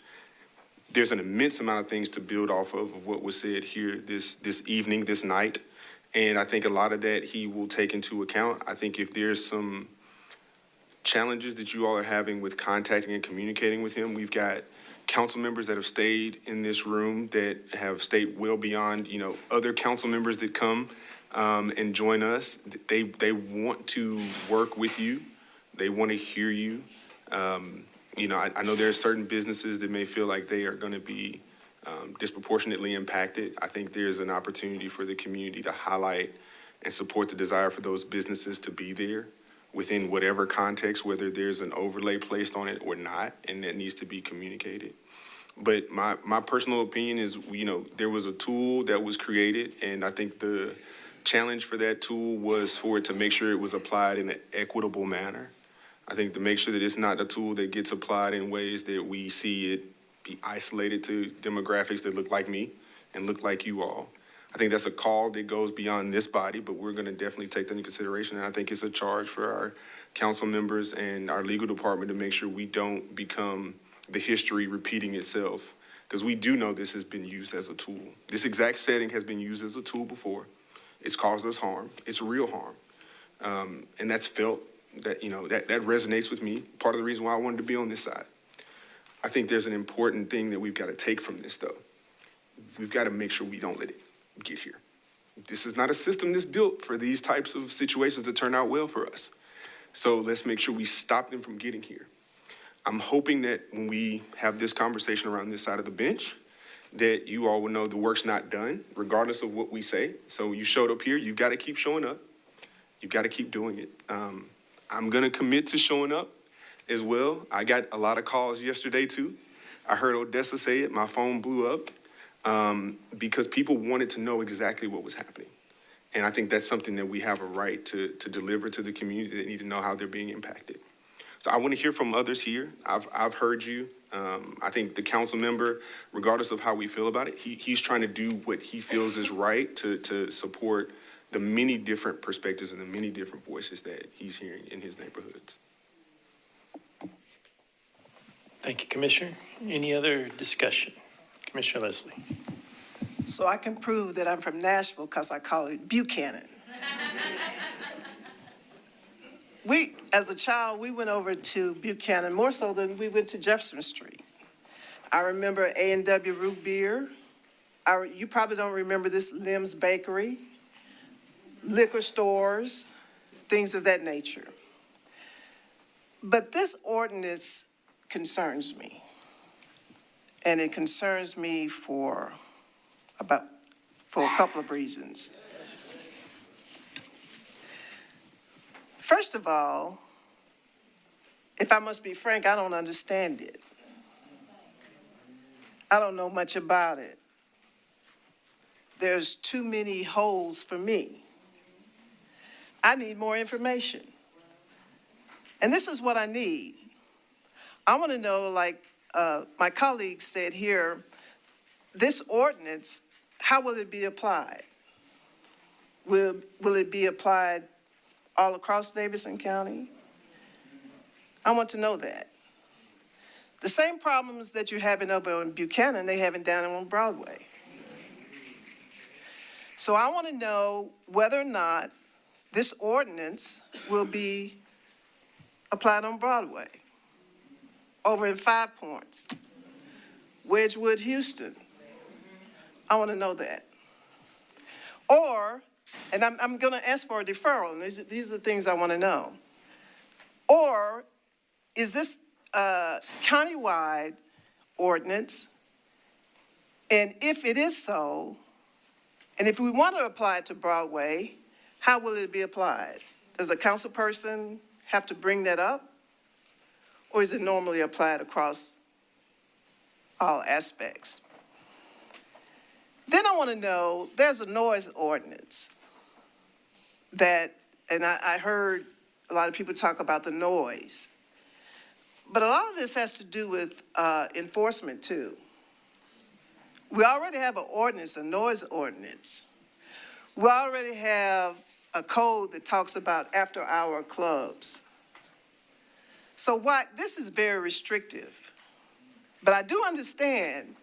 There's an immense amount of things to build off of what was said here this evening, this night. And I think a lot of that he will take into account. I think if there's some challenges that you all are having with contacting and communicating with him, we've got council members that have stayed in this room that have stayed well beyond, other council members that come and join us. They want to work with you. They want to hear you. I know there are certain businesses that may feel like they are going to be disproportionately impacted. I think there's an opportunity for the community to highlight and support the desire for those businesses to be there within whatever context, whether there's an overlay placed on it or not, and that needs to be communicated. But my personal opinion is, there was a tool that was created, and I think the challenge for that tool was for it to make sure it was applied in an equitable manner. I think to make sure that it's not a tool that gets applied in ways that we see it be isolated to demographics that look like me and look like you all. I think that's a call that goes beyond this body, but we're going to definitely take that into consideration. And I think it's a charge for our council members and our legal department to make sure we don't become the history repeating itself, because we do know this has been used as a tool. This exact setting has been used as a tool before. It's caused us harm. It's real harm. And that's felt. That resonates with me. Part of the reason why I wanted to be on this side. I think there's an important thing that we've got to take from this, though. We've got to make sure we don't let it get here. This is not a system that's built for these types of situations that turn out well for us. So let's make sure we stop them from getting here. I'm hoping that when we have this conversation around this side of the bench, that you all will know the work's not done, regardless of what we say. So you showed up here. You've got to keep showing up. You've got to keep doing it. I'm going to commit to showing up as well. I got a lot of calls yesterday, too. I heard Odessa say it. My phone blew up because people wanted to know exactly what was happening. And I think that's something that we have a right to deliver to the community that need to know how they're being impacted. So I want to hear from others here. I've heard you. I think the council member, regardless of how we feel about it, he's trying to do what he feels is right to support the many different perspectives and the many different voices that he's hearing in his neighborhoods. Thank you, Commissioner. Any other discussion? Commissioner Leslie. So I can prove that I'm from Nashville because I call it Buchanan. As a child, we went over to Buchanan more so than we went to Jefferson Street. I remember A&W Root Beer. You probably don't remember this, Lim's Bakery, liquor stores, things of that nature. But this ordinance concerns me. And it concerns me for a couple of reasons. First of all, if I must be frank, I don't understand it. I don't know much about it. There's too many holes for me. I need more information. And this is what I need. I want to know, like my colleague said here, this ordinance, how will it be applied? Will it be applied all across Davidson County? I want to know that. The same problems that you're having over in Buchanan, they haven't down on Broadway. So I want to know whether or not this ordinance will be applied on Broadway. Over in 5 Points, Wedgewood, Houston. I want to know that. Or, and I'm going to ask for a deferral, and these are the things I want to know. Or is this a countywide ordinance? And if it is so, and if we want to apply it to Broadway, how will it be applied? Does a council person have to bring that up? Or is it normally applied across all aspects? Then I want to know, there's a noise ordinance that, and I heard a lot of people talk about the noise. But a lot of this has to do with enforcement too. We already have an ordinance, a noise ordinance. We already have a code that talks about after-hour clubs. So this is very restrictive. But I do understand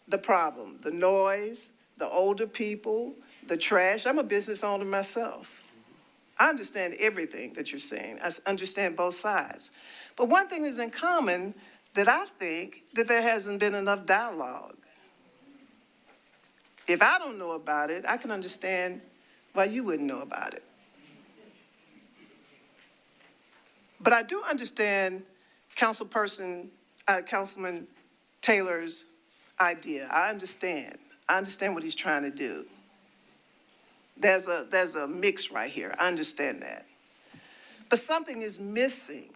the problem, the noise, the older people, the trash. I'm a business owner myself. I understand everything that you're saying. I understand both sides. But one thing is in common, that I think that there hasn't been enough dialogue. If I don't know about it, I can understand why you wouldn't know about it. But I do understand Councilman Taylor's idea. I understand what he's trying to do. There's a mix right here. I understand that. But something is missing.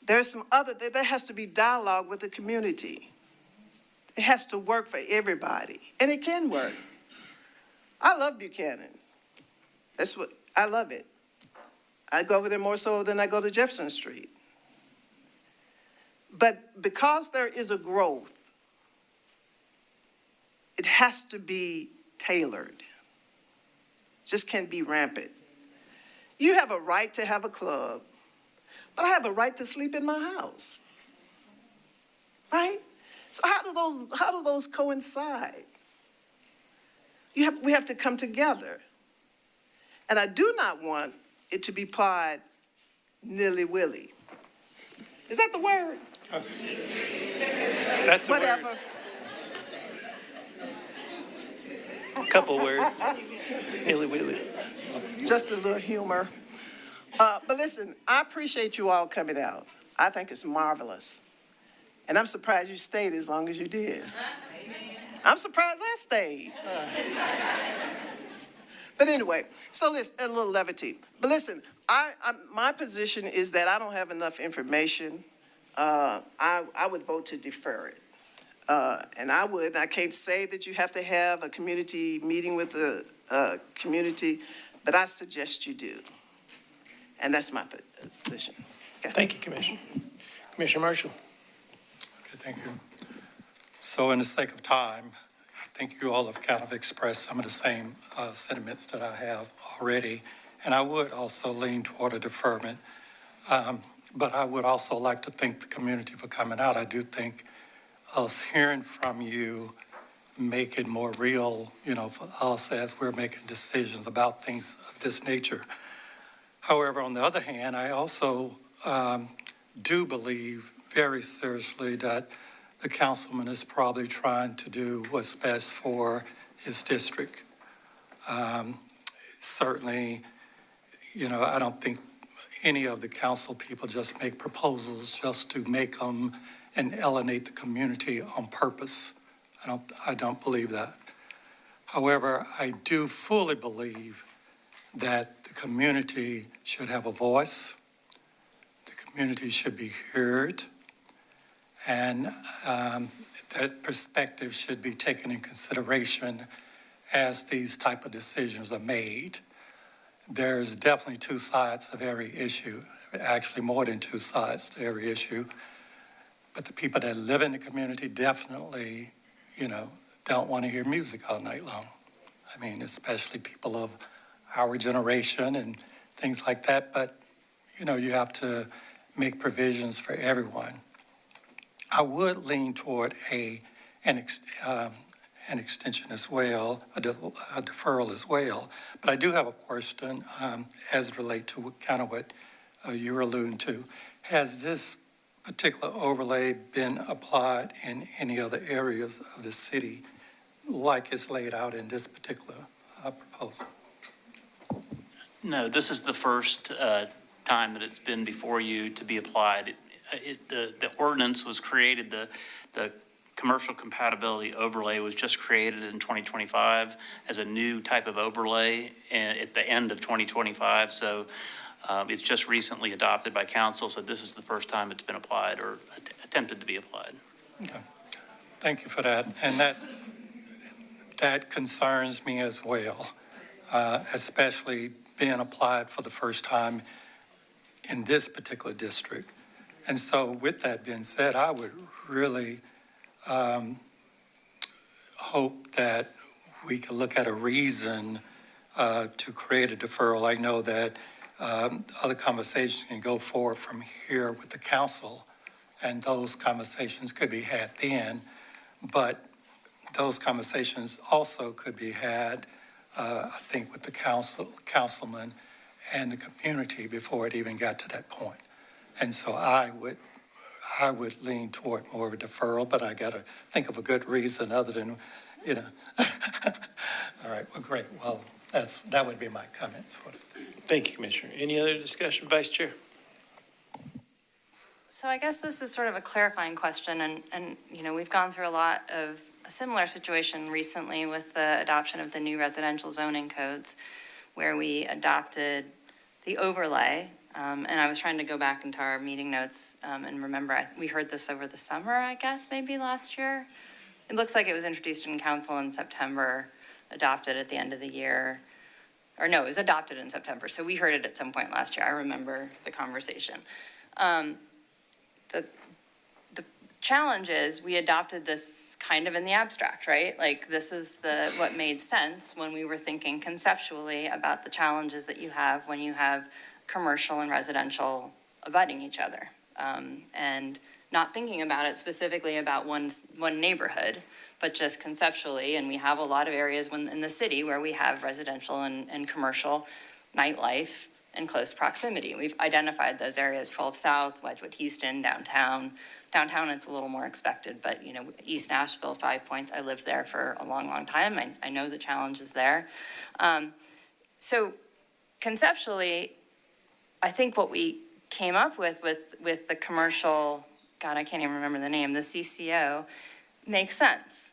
There has to be dialogue with the community. It has to work for everybody, and it can work. I love Buchanan. I love it. I go over there more so than I go to Jefferson Street. But because there is a growth, it has to be tailored. It just can't be rampant. You have a right to have a club, but I have a right to sleep in my house. Right? So how do those coincide? We have to come together. And I do not want it to be applied nilly-willy. Is that the word? That's the whatever. word. A couple words. Nilly-willy. Just a little humor. But listen, I appreciate you all coming out. I think it's marvelous. And I'm surprised you stayed as long as you did. I'm surprised I stayed. But anyway, so listen, a little levity. But listen, my position is that I don't have enough information. I would vote to defer it. And I can't say that you have to have a community meeting with the community, but I suggest you do. And that's my position. Okay. Thank you, Commissioner. Commissioner Marshall. Okay, thank you. So in the sake of time, I think you all have kind of expressed some of the same sentiments that I have already. And I would also lean toward a deferment. But I would also like to thank the community for coming out. I do think us hearing from you make it more real, for us as we're making decisions about things of this nature. However, on the other hand, I also do believe very seriously that the councilman is probably trying to do what's best for his district. Certainly, I don't think any of the council people just make proposals just to make them and alienate the community on purpose. I don't believe that. However, I do fully believe that the community should have a voice. The community should be heard. And that perspective should be taken in consideration as these type of decisions are made. There's definitely two sides of every issue, actually more than two sides to every issue. But the people that live in the community definitely, don't want to hear music all night long. I mean, especially people of our generation and things like that. But, you have to make provisions for everyone. I would lean toward an extension as well, a deferral as well. But I do have a question as it relates to kind of what you were alluding to. Has this particular overlay been applied in any other areas of the city like it's laid out in this particular proposal? No, this is the first time that it's been before you to be applied. The ordinance was created, the commercial compatibility overlay was just created in 2025 as a new type of overlay at the end of 2025. So it's just recently adopted by council. So this is the first time it's been applied or attempted to be applied. Okay. Thank you for that. And that concerns me as well, especially being applied for the first time in this particular district. And so with that being said, I would really hope that we can look at a reason to create a deferral. I know that other conversations can go forward from here with the council, and those conversations could be had then, but those conversations also could be had, I think, with the councilman and the community before it even got to that point. And so I would lean toward more of a deferral, but I got to think of a good reason other than, All right, well, great. Well, that would be my comments for it. Thank you, Commissioner. Any other discussion, Vice Chair? So I guess this is sort of a clarifying question, and we've gone through a similar situation recently with the adoption of the new residential zoning codes, where we adopted the overlay. And I was trying to go back into our meeting notes and remember, we heard this over the summer, I guess, maybe last year. It looks like it was introduced in council in September, adopted at the end of the year. Or no, it was adopted in September. So we heard it at some point last year. I remember the conversation. The challenge is we adopted this kind of in the abstract, right? Like this is what made sense when we were thinking conceptually about the challenges that you have when you have commercial and residential abutting each other, and not thinking about it specifically about one neighborhood, but just conceptually. And we have a lot of areas in the city where we have residential and commercial nightlife in close proximity. We've identified those areas: 12 South, Wedgwood, Houston, downtown. Downtown, it's a little more expected, but East Nashville, 5 Points. I lived there for a long, long time. I know the challenges there. So conceptually, I think what we came up with the commercial, God, I can't even remember the name, the CCO, makes sense.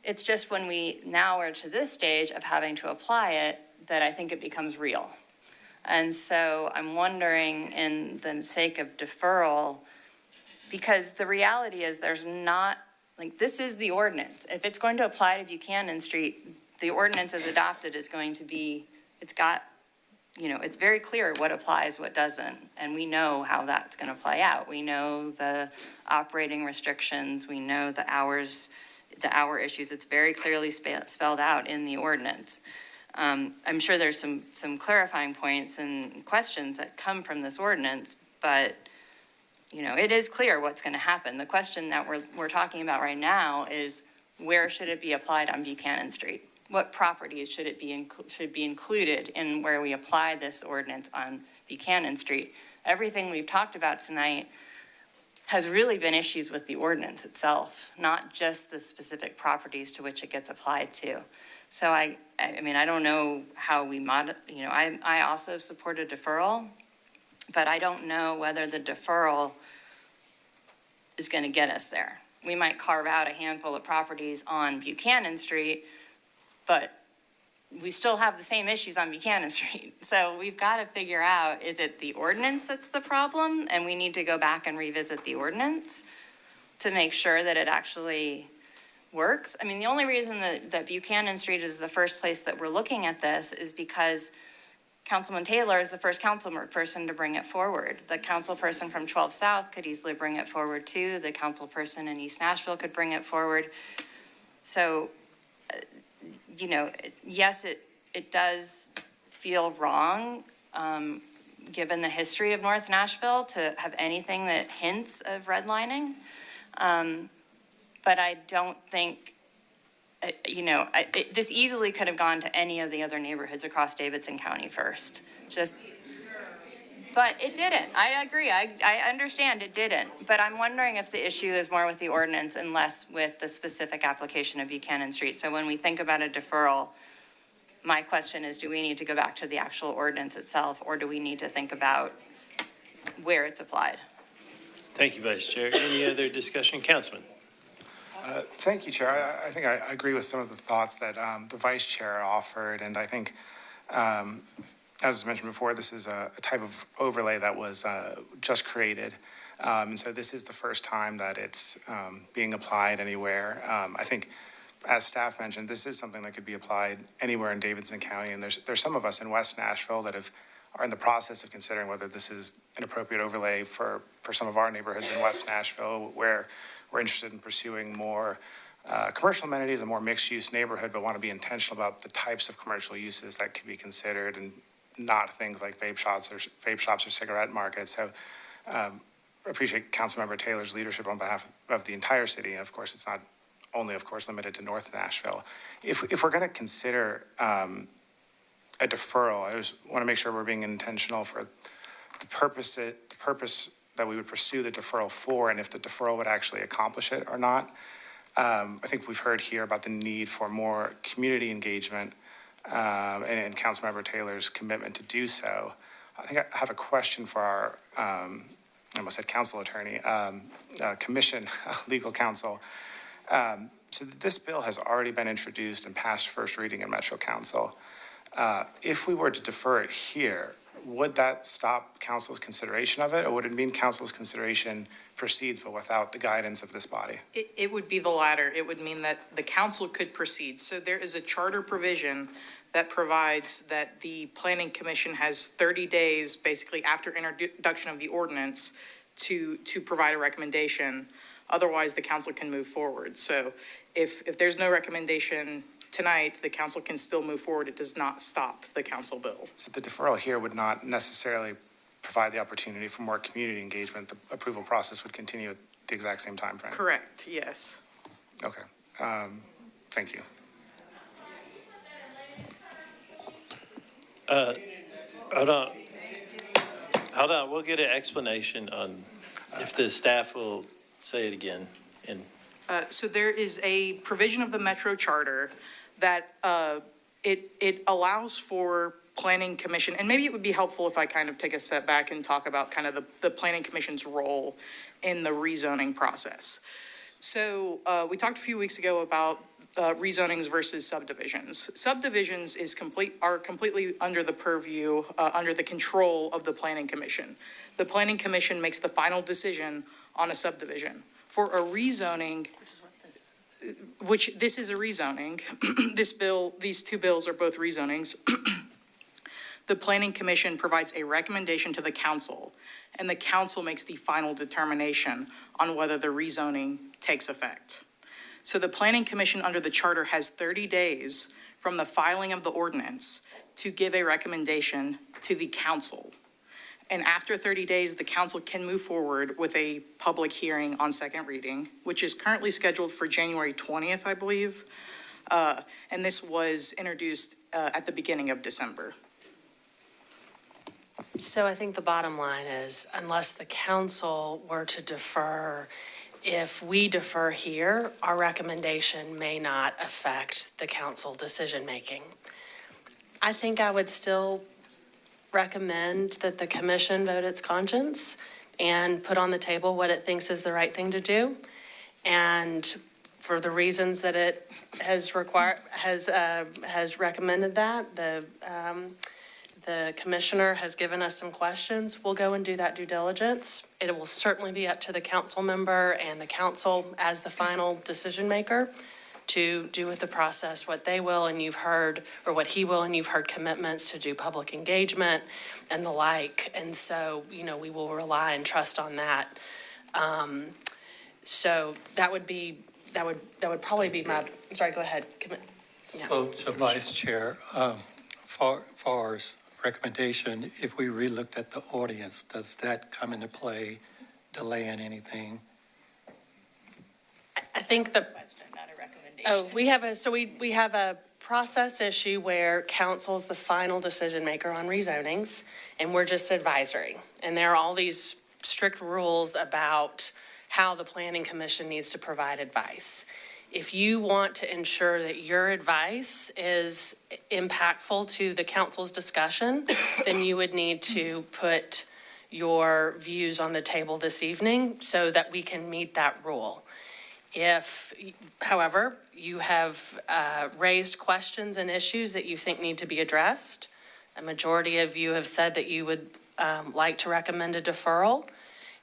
It's just when we now are to this stage of having to apply it that I think it becomes real. And so I'm wondering, in the sake of deferral, because the reality is there's not, this is the ordinance. If it's going to apply to Buchanan Street, the ordinance as adopted is going to be, it's very clear what applies, what doesn't, and we know how that's going to play out. We know the operating restrictions, we know the hours the hour issues. It's very clearly spelled out in the ordinance. I'm sure there's some clarifying points and questions that come from this ordinance, but it is clear what's going to happen. The question that we're talking about right now is, where should it be applied on Buchanan Street? What properties should be included in where we apply this ordinance on Buchanan Street? Everything we've talked about tonight has really been issues with the ordinance itself, not just the specific properties to which it gets applied to. So I don't know how we I also support a deferral, but I don't know whether the deferral is going to get us there. We might carve out a handful of properties on Buchanan Street, but we still have the same issues on Buchanan Street. So we've got to figure out, is it the ordinance that's the problem? And we need to go back and revisit the ordinance to make sure that it actually works. I mean, the only reason that Buchanan Street is the first place that we're looking at this is because Councilman Taylor is the first council person to bring it forward. The council person from 12 South could easily bring it forward too. The council person in East Nashville could bring it forward. So, yes, it does feel wrong, given the history of North Nashville, to have anything that hints of redlining. But I don't think, this easily could have gone to any of the other neighborhoods across Davidson County first. But it didn't. I agree. I understand it didn't. But I'm wondering if the issue is more with the ordinance and less with the specific application of Buchanan Street. So when we think about a deferral, my question is, do we need to go back to the actual ordinance itself, or do we need to think about where it's applied? Thank you, Vice Chair. Any other discussion? Councilman? Thank you, Chair. I think I agree with some of the thoughts that the Vice Chair offered, and I think, as was mentioned before, this is a type of overlay that was just created, and so this is the first time that it's being applied anywhere. I think, as staff mentioned, this is something that could be applied anywhere in Davidson County, and there's some of us in West Nashville that are in the process of considering whether this is an appropriate overlay for some of our neighborhoods in West Nashville, where we're interested in pursuing more commercial amenities, a more mixed-use neighborhood, but want to be intentional about the types of commercial uses that could be considered, and not things like vape shops or cigarette markets. So appreciate Councilmember Taylor's leadership on behalf of the entire city. And of course, it's not only, of course, limited to North Nashville. If we're going to consider a deferral, I just want to make sure we're being intentional for the purpose that we would pursue the deferral for, and if the deferral would actually accomplish it or not. I think we've heard here about the need for more community engagement and Councilmember Taylor's commitment to do so. I think I have a question for our, I almost said council attorney, commission legal counsel. So this bill has already been introduced and passed first reading in Metro Council. If we were to defer it here, would that stop council's consideration of it, or would it mean council's consideration proceeds but without the guidance of this body? It would be the latter. It would mean that the council could proceed. So there is a charter provision that provides that the planning commission has 30 days, basically after introduction of the ordinance, to provide a recommendation. Otherwise, the council can move forward. So if there's no recommendation tonight, the council can still move forward. It does not stop the council bill. So the deferral here would not necessarily provide the opportunity for more community engagement. The approval process would continue at the exact same time frame. Correct, yes. Okay, thank you. Hold on, we'll get an explanation on if the staff will say it again. So there is a provision of the Metro Charter that it allows for planning commission, and maybe it would be helpful if I kind of take a step back and talk about kind of the planning commission's role in the rezoning process. So we talked a few weeks ago about rezonings versus subdivisions. Subdivisions are completely under the purview, under the control of the planning commission. The planning commission makes the final decision on a subdivision. For a rezoning, which this is a rezoning, these two bills are both rezonings. The planning commission provides a recommendation to the council, and the council makes the final determination on whether the rezoning takes effect. So the Planning Commission under the charter has 30 days from the filing of the ordinance to give a recommendation to the council. And after 30 days, the council can move forward with a public hearing on second reading, which is currently scheduled for January 20th, I believe. And this was introduced at the beginning of December. So I think the bottom line is, unless the council were to defer, if we defer here, our recommendation may not affect the council decision-making. I think I would still recommend that the commission vote its conscience and put on the table what it thinks is the right thing to do. And for the reasons that it has recommended that, the commissioner has given us some questions. We'll go and do that due diligence. It will certainly be up to the council member and the council as the final decision maker to do with the process what they will and you've heard, or what he will and you've heard commitments to do public engagement and the like. And so, we will rely and trust on that. So that would probably be my, I'm sorry, go ahead. So, Vice Chair, far as recommendation, if we relooked at the audience, does that come into play, delaying anything? I think the we have a process issue where council's the final decision maker on rezonings, and we're just advisory. And there are all these strict rules about how the Planning Commission needs to provide advice. If you want to ensure that your advice is impactful to the council's discussion, then you would need to put your views on the table this evening so that we can meet that rule. If, however, you have raised questions and issues that you think need to be addressed, a majority of you have said that you would like to recommend a deferral.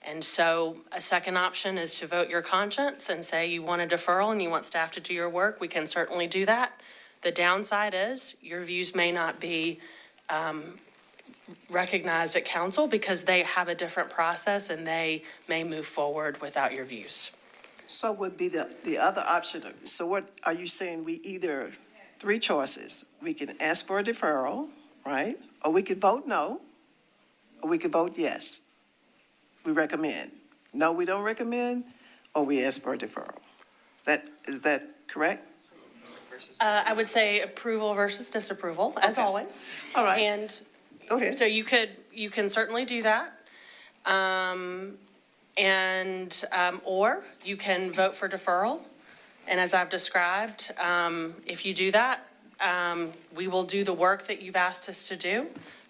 And so a second option is to vote your conscience and say you want a deferral and you want staff to do your work. We can certainly do that. The downside is your views may not be recognized at council because they have a different process and they may move forward without your views. So would be the other option. So what are you saying? We either, three choices. We can ask for a deferral, right? Or we could vote no, or we could vote yes. We recommend. No, we don't recommend, or we ask for a deferral. Is that correct? I would say approval versus disapproval, as always. All right. And go ahead. So you can certainly do that. Or you can vote for deferral. And as I've described, if you do that, we will do the work that you've asked us to do.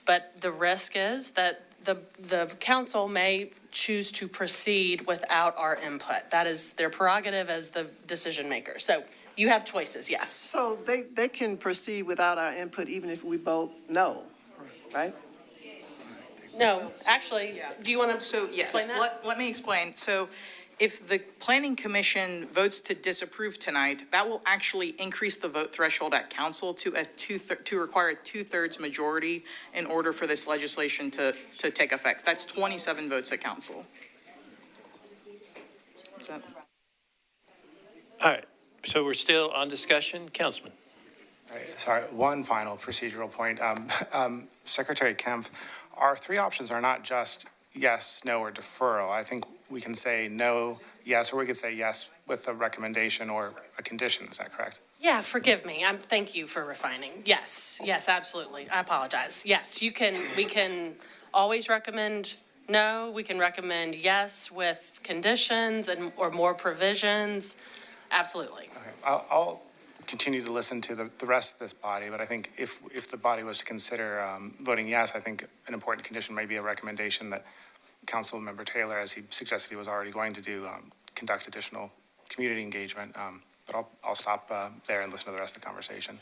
But the risk is that the council may choose to proceed without our input. That is their prerogative as the decision maker. So you have choices, yes. So they can proceed without our input even if we vote no, right? No, actually, do you want to explain that? Let me explain. So if the Planning Commission votes to disapprove tonight, that will actually increase the vote threshold at council to require a 2/3 majority in order for this legislation to take effect. That's 27 votes at council. All right, so we're still on discussion. Councilman. All right, sorry, one final procedural point. Secretary Kemp, our three options are not just yes, no, or deferral. I think we can say no, yes, or we could say yes with a recommendation or a condition. Is that correct? Yeah, forgive me. Thank you for refining. Yes, absolutely. I apologize. Yes, we can always recommend no. We can recommend yes with conditions or more provisions. Absolutely. Okay, I'll continue to listen to the rest of this body, but I think if the body was to consider voting yes, I think an important condition may be a recommendation that Councilmember Taylor, as he suggested he was already going to do, conduct additional community engagement. But I'll stop there and listen to the rest of the conversation.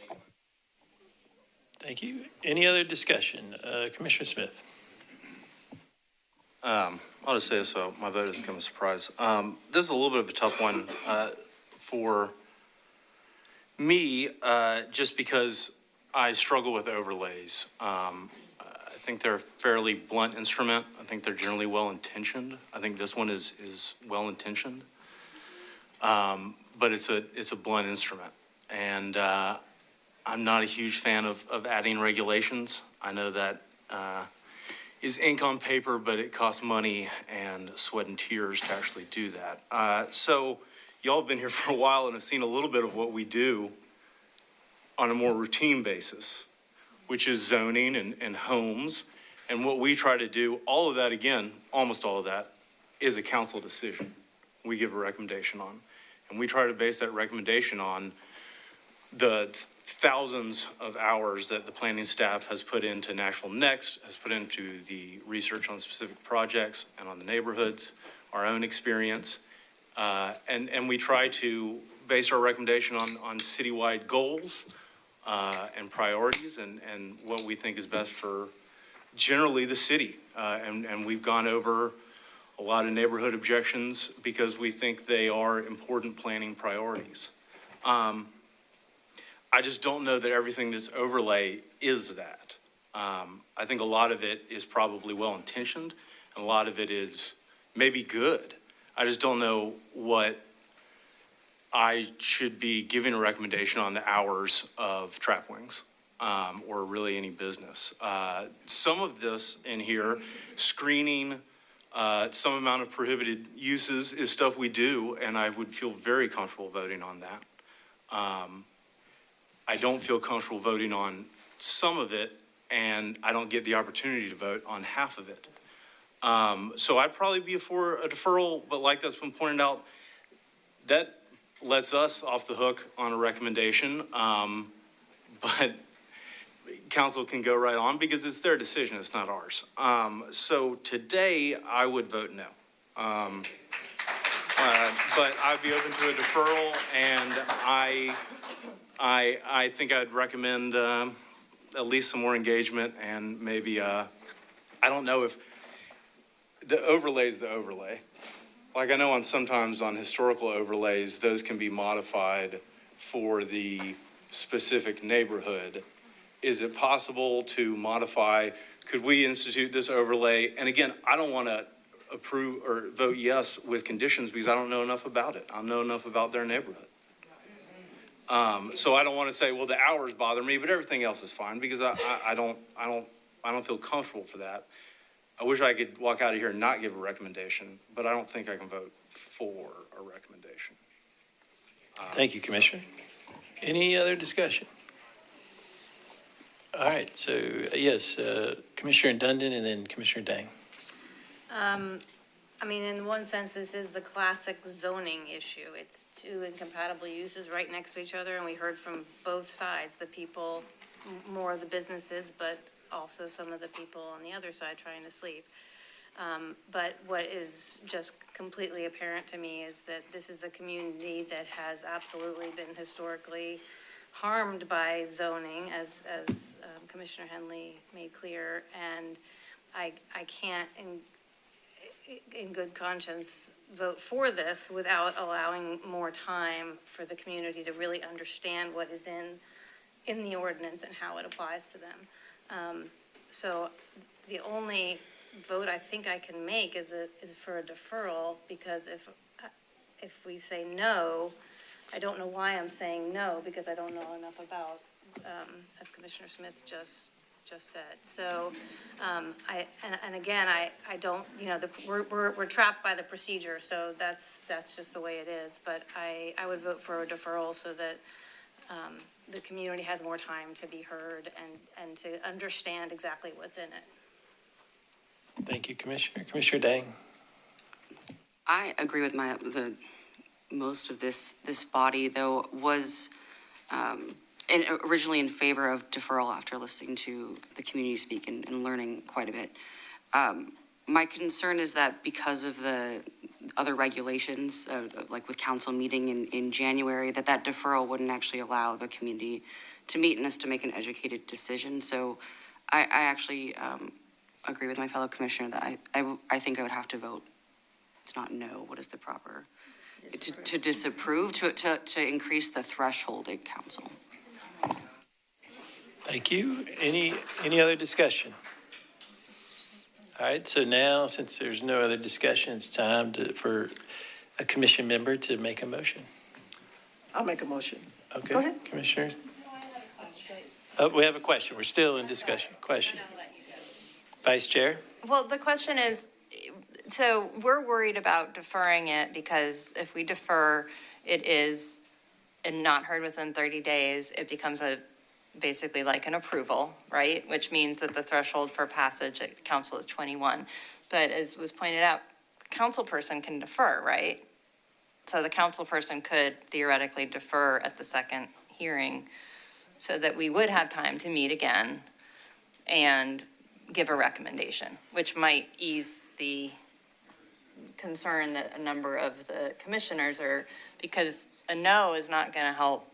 Thank you. Any other discussion? Commissioner Smith. I'll just say this so my vote doesn't come as a surprise. This is a little bit of a tough one for me, just because I struggle with overlays. I think they're a fairly blunt instrument. I think they're generally well-intentioned. I think this one is well-intentioned. but it's a blunt instrument. And I'm not a huge fan of adding regulations. I know that is ink on paper, but it costs money and sweat and tears to actually do that. So y'all have been here for a while and have seen a little bit of what we do on a more routine basis, which is zoning and homes. And what we try to do, all of that, again, almost all of that, is a council decision we give a recommendation on. And we try to base that recommendation on the thousands of hours that the planning staff has put into Nashville Next, has put into the research on specific projects and on the neighborhoods, our own experience. And we try to base our recommendation on citywide goals and priorities and what we think is best for generally the city. And we've gone over a lot of neighborhood objections because we think they are important planning priorities. I just don't know that everything that's overlay is that. I think a lot of it is probably well-intentioned, and a lot of it is maybe good. I just don't know what I should be giving a recommendation on the hours of trap wings, or really any business. Some of this in here, screening, some amount of prohibited uses is stuff we do, and I would feel very comfortable voting on that. I don't feel comfortable voting on some of it, and I don't get the opportunity to vote on half of it. So I'd probably be for a deferral, but like that's been pointed out, that lets us off the hook on a recommendation. But council can go right on because it's their decision, it's not ours. So today I would vote no. But I'd be open to a deferral, and I think I'd recommend at least some more engagement and maybe, I don't know if the overlay is the overlay. Like I know sometimes on historical overlays, those can be modified for the specific neighborhood. Is it possible to modify, could we institute this overlay? And again, I don't want to approve or vote yes with conditions because I don't know enough about it. I don't know enough about their neighborhood. So I don't want to say, well, the hours bother me, but everything else is fine because I don't feel comfortable for that. I wish I could walk out of here and not give a recommendation, but I don't think I can vote for a recommendation. Thank you, Commissioner. Any other discussion? All right, so yes, Commissioner Dundon and then Commissioner Dang. I mean, in one sense, this is the classic zoning issue. It's two incompatible uses right next to each other, and we heard from both sides, the people, more of the businesses, but also some of the people on the other side trying to sleep. But what is just completely apparent to me is that this is a community that has absolutely been historically harmed by zoning, as Commissioner Henley made clear, and I can't, in good conscience, vote for this without allowing more time for the community to really understand what is in the ordinance and how it applies to them. So the only vote I think I can make is for a deferral, because if we say no, I don't know why I'm saying no, because I don't know enough about, as Commissioner Smith just said. So, again, I don't, we're trapped by the procedure, so that's just the way it is. But I would vote for a deferral so that the community has more time to be heard and to understand exactly what's in it. Thank you, Commissioner. Commissioner Dang. I agree with most of this body, though, was originally in favor of deferral after listening to the community speak and learning quite a bit. My concern is that because of the other regulations, like with council meeting in January, that deferral wouldn't actually allow the community to meet and us to make an educated decision. So I actually agree with my fellow commissioner that I think I would have to vote. It's not no. What is the proper? To disapprove, to increase the threshold at council. Thank you. Any other discussion? All right, so now, since there's no other discussion, it's time for a commission member to make a motion. I'll make a motion. Okay, Go ahead. Commissioner. We have a question. We're still in discussion. Question. Vice Chair? Well, the question is, so we're worried about deferring it because if we defer, it is and not heard within 30 days, it becomes basically like an approval, right? Which means that the threshold for passage at council is 21. But as was pointed out, council person can defer, right? So the council person could theoretically defer at the second hearing so that we would have time to meet again and give a recommendation, which might ease the concern that a number of the commissioners are, because a no is not going to help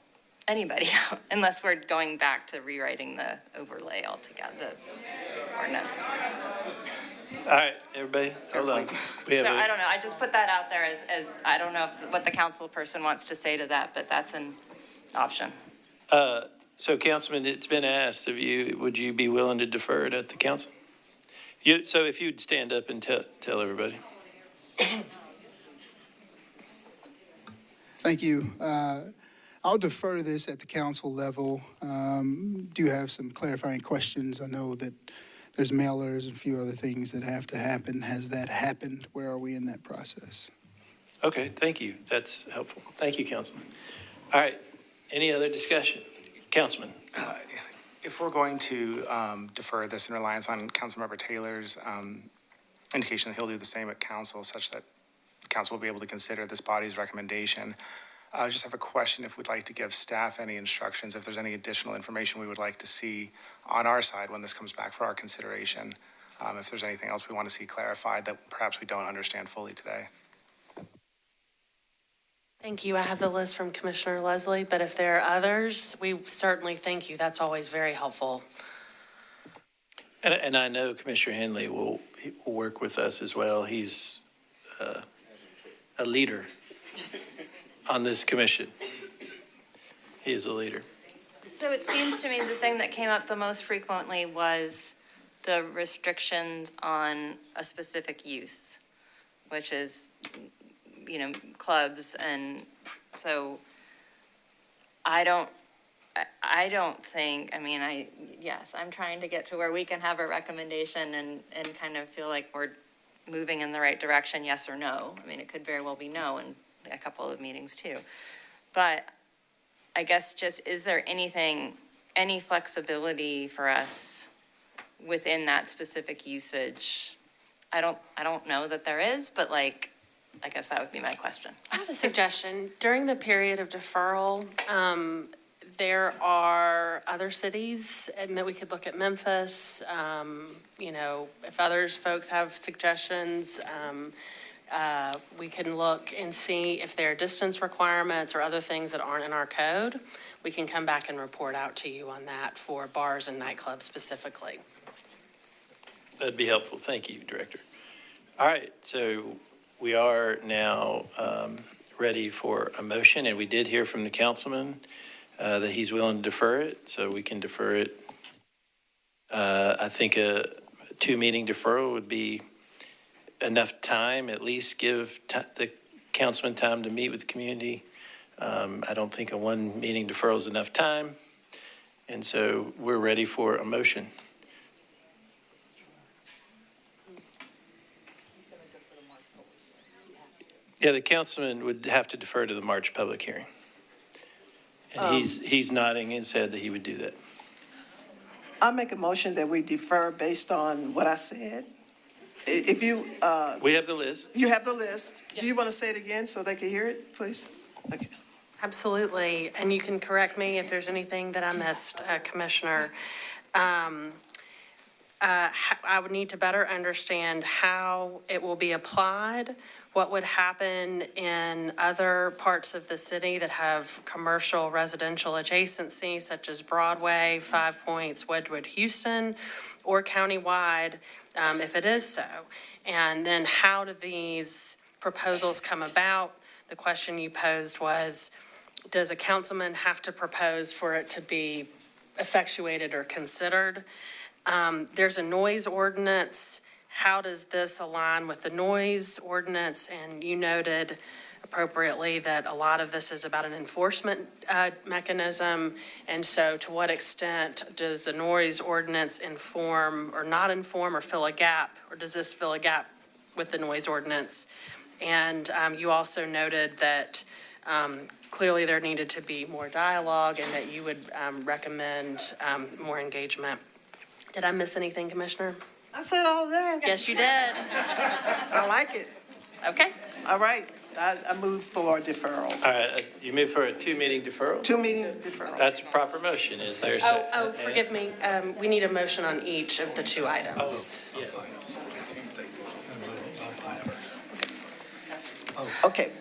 anybody out unless we're going back to rewriting the overlay altogether, the ordinance. All right, everybody, hold on. So I don't know, I just put that out there as I don't know what the council person wants to say to that, but that's an option. So Councilman, it's been asked of you, would you be willing to defer it at the council? So if you'd stand up and tell everybody. Thank you. I'll defer this at the council level. Do have some clarifying questions. I know that there's mailers and a few other things that have to happen. Has that happened? Where are we in that process? Okay, thank you. That's helpful. Thank you, Councilman. All right, any other discussion? Councilman. If we're going to defer this in reliance on Councilmember Taylor's indication that he'll do the same at council, such that council will be able to consider this body's recommendation, I just have a question if we'd like to give staff any instructions, if there's any additional information we would like to see on our side when this comes back for our consideration, if there's anything else we want to see clarified that perhaps we don't understand fully today. Thank you. I have the list from Commissioner Leslie, but if there are others, we certainly thank you. That's always very helpful. And I know Commissioner Henley will work with us as well. He's a leader on this commission. He is a leader. So it seems to me the thing that came up the most frequently was the restrictions on a specific use, which is, clubs. And so I don't think, yes, I'm trying to get to where we can have a recommendation and kind of feel like we're moving in the right direction, yes or no. It could very well be no in a couple of meetings too. But I guess just, is there any flexibility for us within that specific usage? I don't know that there is, but I guess that would be my question. I have a suggestion. During the period of deferral, there are other cities, and we could look at Memphis. If others folks have suggestions, we can look and see if there are distance requirements or other things that aren't in our code. We can come back and report out to you on that for bars and nightclubs specifically. That'd be helpful. Thank you, Director. All right, so we are now ready for a motion, and we did hear from the councilman that he's willing to defer it, so we can defer it. I think a 2-meeting deferral would be enough time, at least give the councilman time to meet with the community. I don't think a 1-meeting deferral is enough time, and so we're ready for a motion. Yeah, the councilman would have to defer to the March public hearing. And he's nodding and said that he would do that. I'll make a motion that we defer based on what I said. If you, We have the list. you have the list. Do you want to say it again so they can hear it, please? Okay. Absolutely, and you can correct me if there's anything that I missed, Commissioner. I would need to better understand how it will be applied, what would happen in other parts of the city that have commercial residential adjacency, such as Broadway, 5 Points, Wedgwood, Houston, or countywide, if it is so. And then how do these proposals come about? The question you posed was, does a councilman have to propose for it to be effectuated or considered? There's a noise ordinance. How does this align with the noise ordinance? And you noted appropriately that a lot of this is about an enforcement mechanism. And so to what extent does the noise ordinance inform or not inform or fill a gap? Or does this fill a gap with the noise ordinance? And you also noted that clearly there needed to be more dialogue and that you would recommend more engagement. Did I miss anything, Commissioner? I said all that. Yes, you did. I like it. Okay. All right, I move for deferral. All right, you move for a two-meeting deferral? 2 meeting deferral. That's a proper motion, is there? Forgive me. We need a motion on each of the two items. Okay.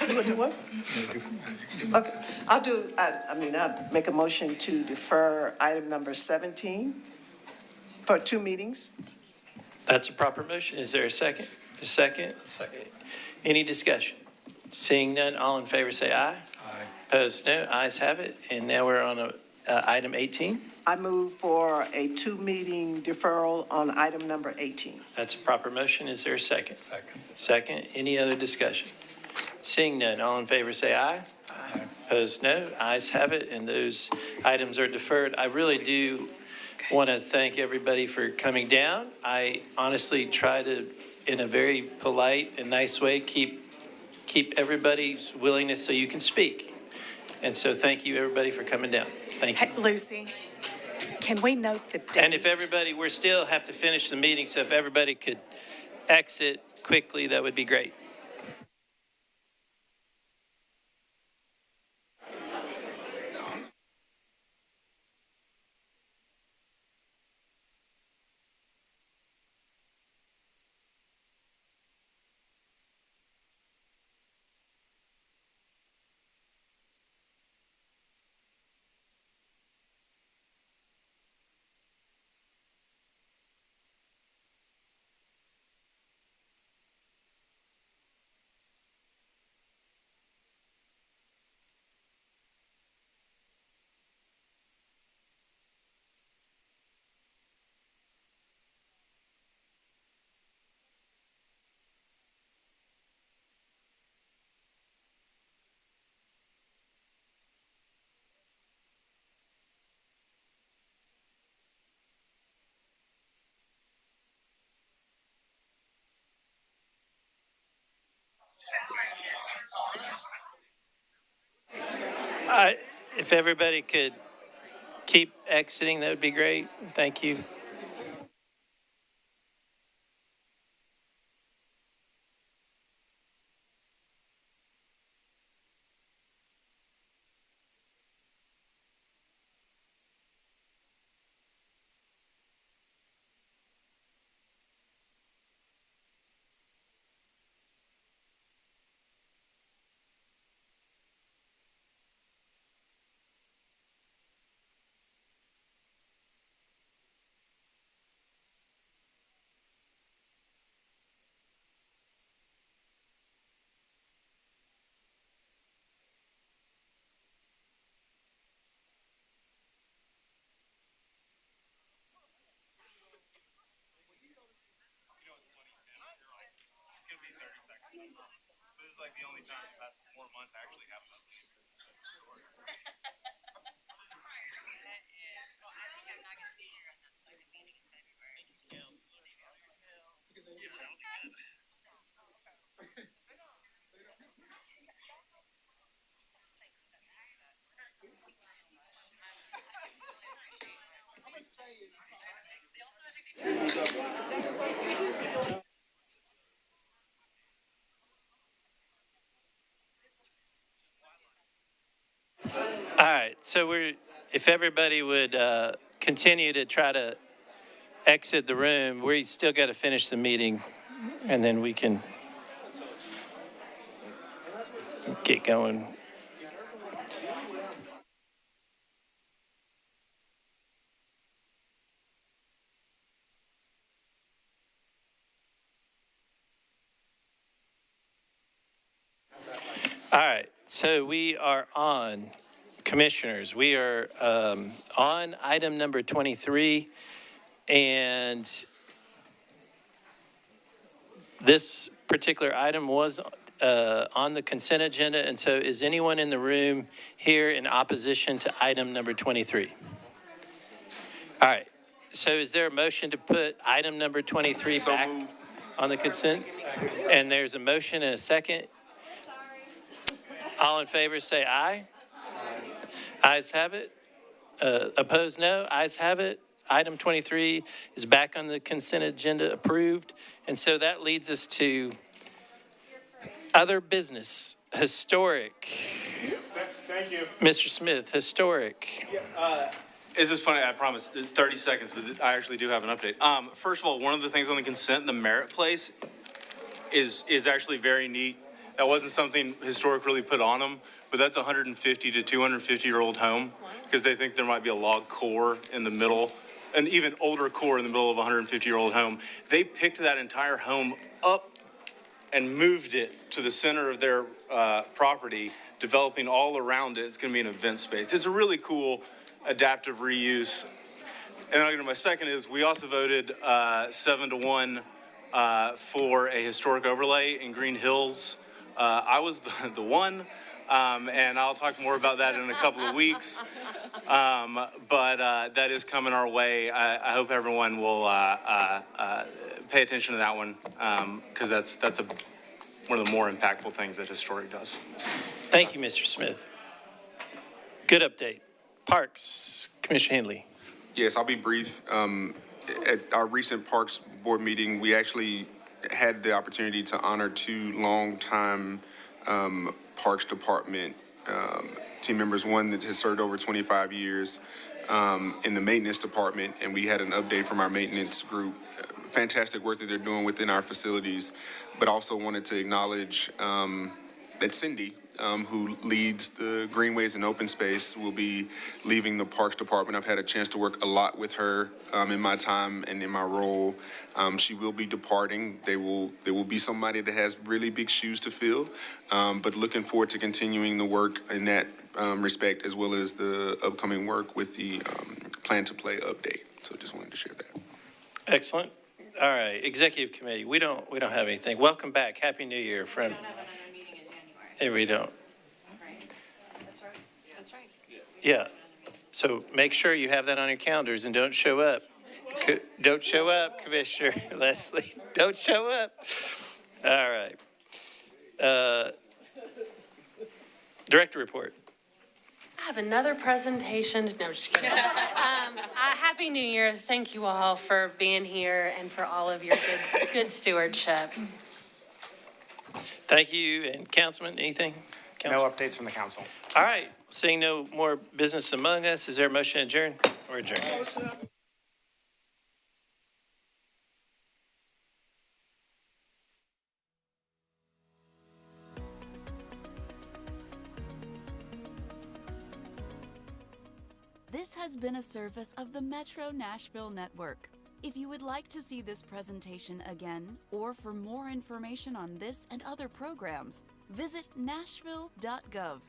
You want to do what? Okay, I'll make a motion to defer item number 17 for 2 meetings. That's a proper motion. Is there a second? A second? Second. Any discussion? Seeing none, all in favor say aye. Aye. Opposed, no. Ayes have it. And now we're on item 18. I move for a 2-meeting deferral on item number 18. That's a proper motion. Is there a second? Second. Second. Any other discussion? Seeing none, all in favor say aye. Aye. Opposed, no. Ayes have it, and those items are deferred. I really do want to thank everybody for coming down. I honestly try to, in a very polite and nice way, keep everybody's willingness so you can speak. And so thank you, everybody, for coming down. Thank you. Hey, Lucy, can we note the date? And if everybody, we still have to finish the meeting, so if everybody could exit quickly, that would be great. If everybody could keep exiting, that would be great. Thank you. This is like the only time in the past 4 months I actually have enough. All right, so if everybody would continue to try to exit the room, we still got to finish the meeting, and then we can get going. All right, so we are on, Commissioners, we are on item number 23, and this particular item was on the consent agenda. And so is anyone in the room here in opposition to item number 23? All right. So is there a motion to put item number 23 back on the consent? And there's a motion and a second. All in favor say aye. Ayes have it. Opposed, no. Ayes have it. Item 23 is back on the consent agenda, approved. And so that leads us to other business, historic. Thank you. Mr. Smith, historic. It's just funny, I promise, 30 seconds, but I actually do have an update. First of all, one of the things on the consent, the merit place, is actually very neat. That wasn't something historic really put on them, but that's a 150 to 250-year-old home because they think there might be a log core in the middle, an even older core in the middle of a 150-year-old home. They picked that entire home up and moved it to the center of their property, developing all around it. It's going to be an event space. It's a really cool adaptive reuse. And then my second is we also voted 7-1 for a historic overlay in Green Hills. I was the one, and I'll talk more about that in a couple of weeks. But that is coming our way. I hope everyone will pay attention to that one because that's one of the more impactful things that historic does. Thank you, Mr. Smith. Good update. Parks, Commissioner Henley. Yes, I'll be brief. At our recent Parks Board meeting, we actually had the opportunity to honor two longtime Parks Department team members, one that has served over 25 years in the maintenance department, and we had an update from our maintenance group. Fantastic work that they're doing within our facilities, but also wanted to acknowledge that Cindy, who leads the Greenways and Open Space, will be leaving the Parks Department. I've had a chance to work a lot with her in my time and in my role. She will be departing. There will be somebody that has really big shoes to fill, but looking forward to continuing the work in that respect, as well as the upcoming work with the Plan to Play update. So just wanted to share that. Excellent. All right, Executive Committee, we don't have anything. Welcome back. Happy New Year from. Hey, we don't. That's right. That's right. Yeah. So make sure you have that on your calendars and don't show up. Don't show up, Commissioner Leslie. Don't show up. All right. Director report. I have another presentation. No, just kidding. Happy New Year. Thank you all for being here and for all of your good stewardship. Thank you. And Councilman, anything? Council? No updates from the council. All right. Seeing no more business among us, is there a motion to adjourn? Or adjourn? This has been a service of the Metro Nashville Network. If you would like to see this presentation again, or for more information on this and other programs, visit nashville.gov.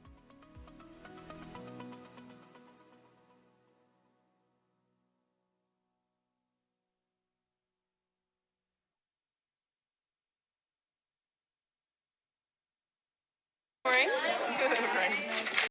Right.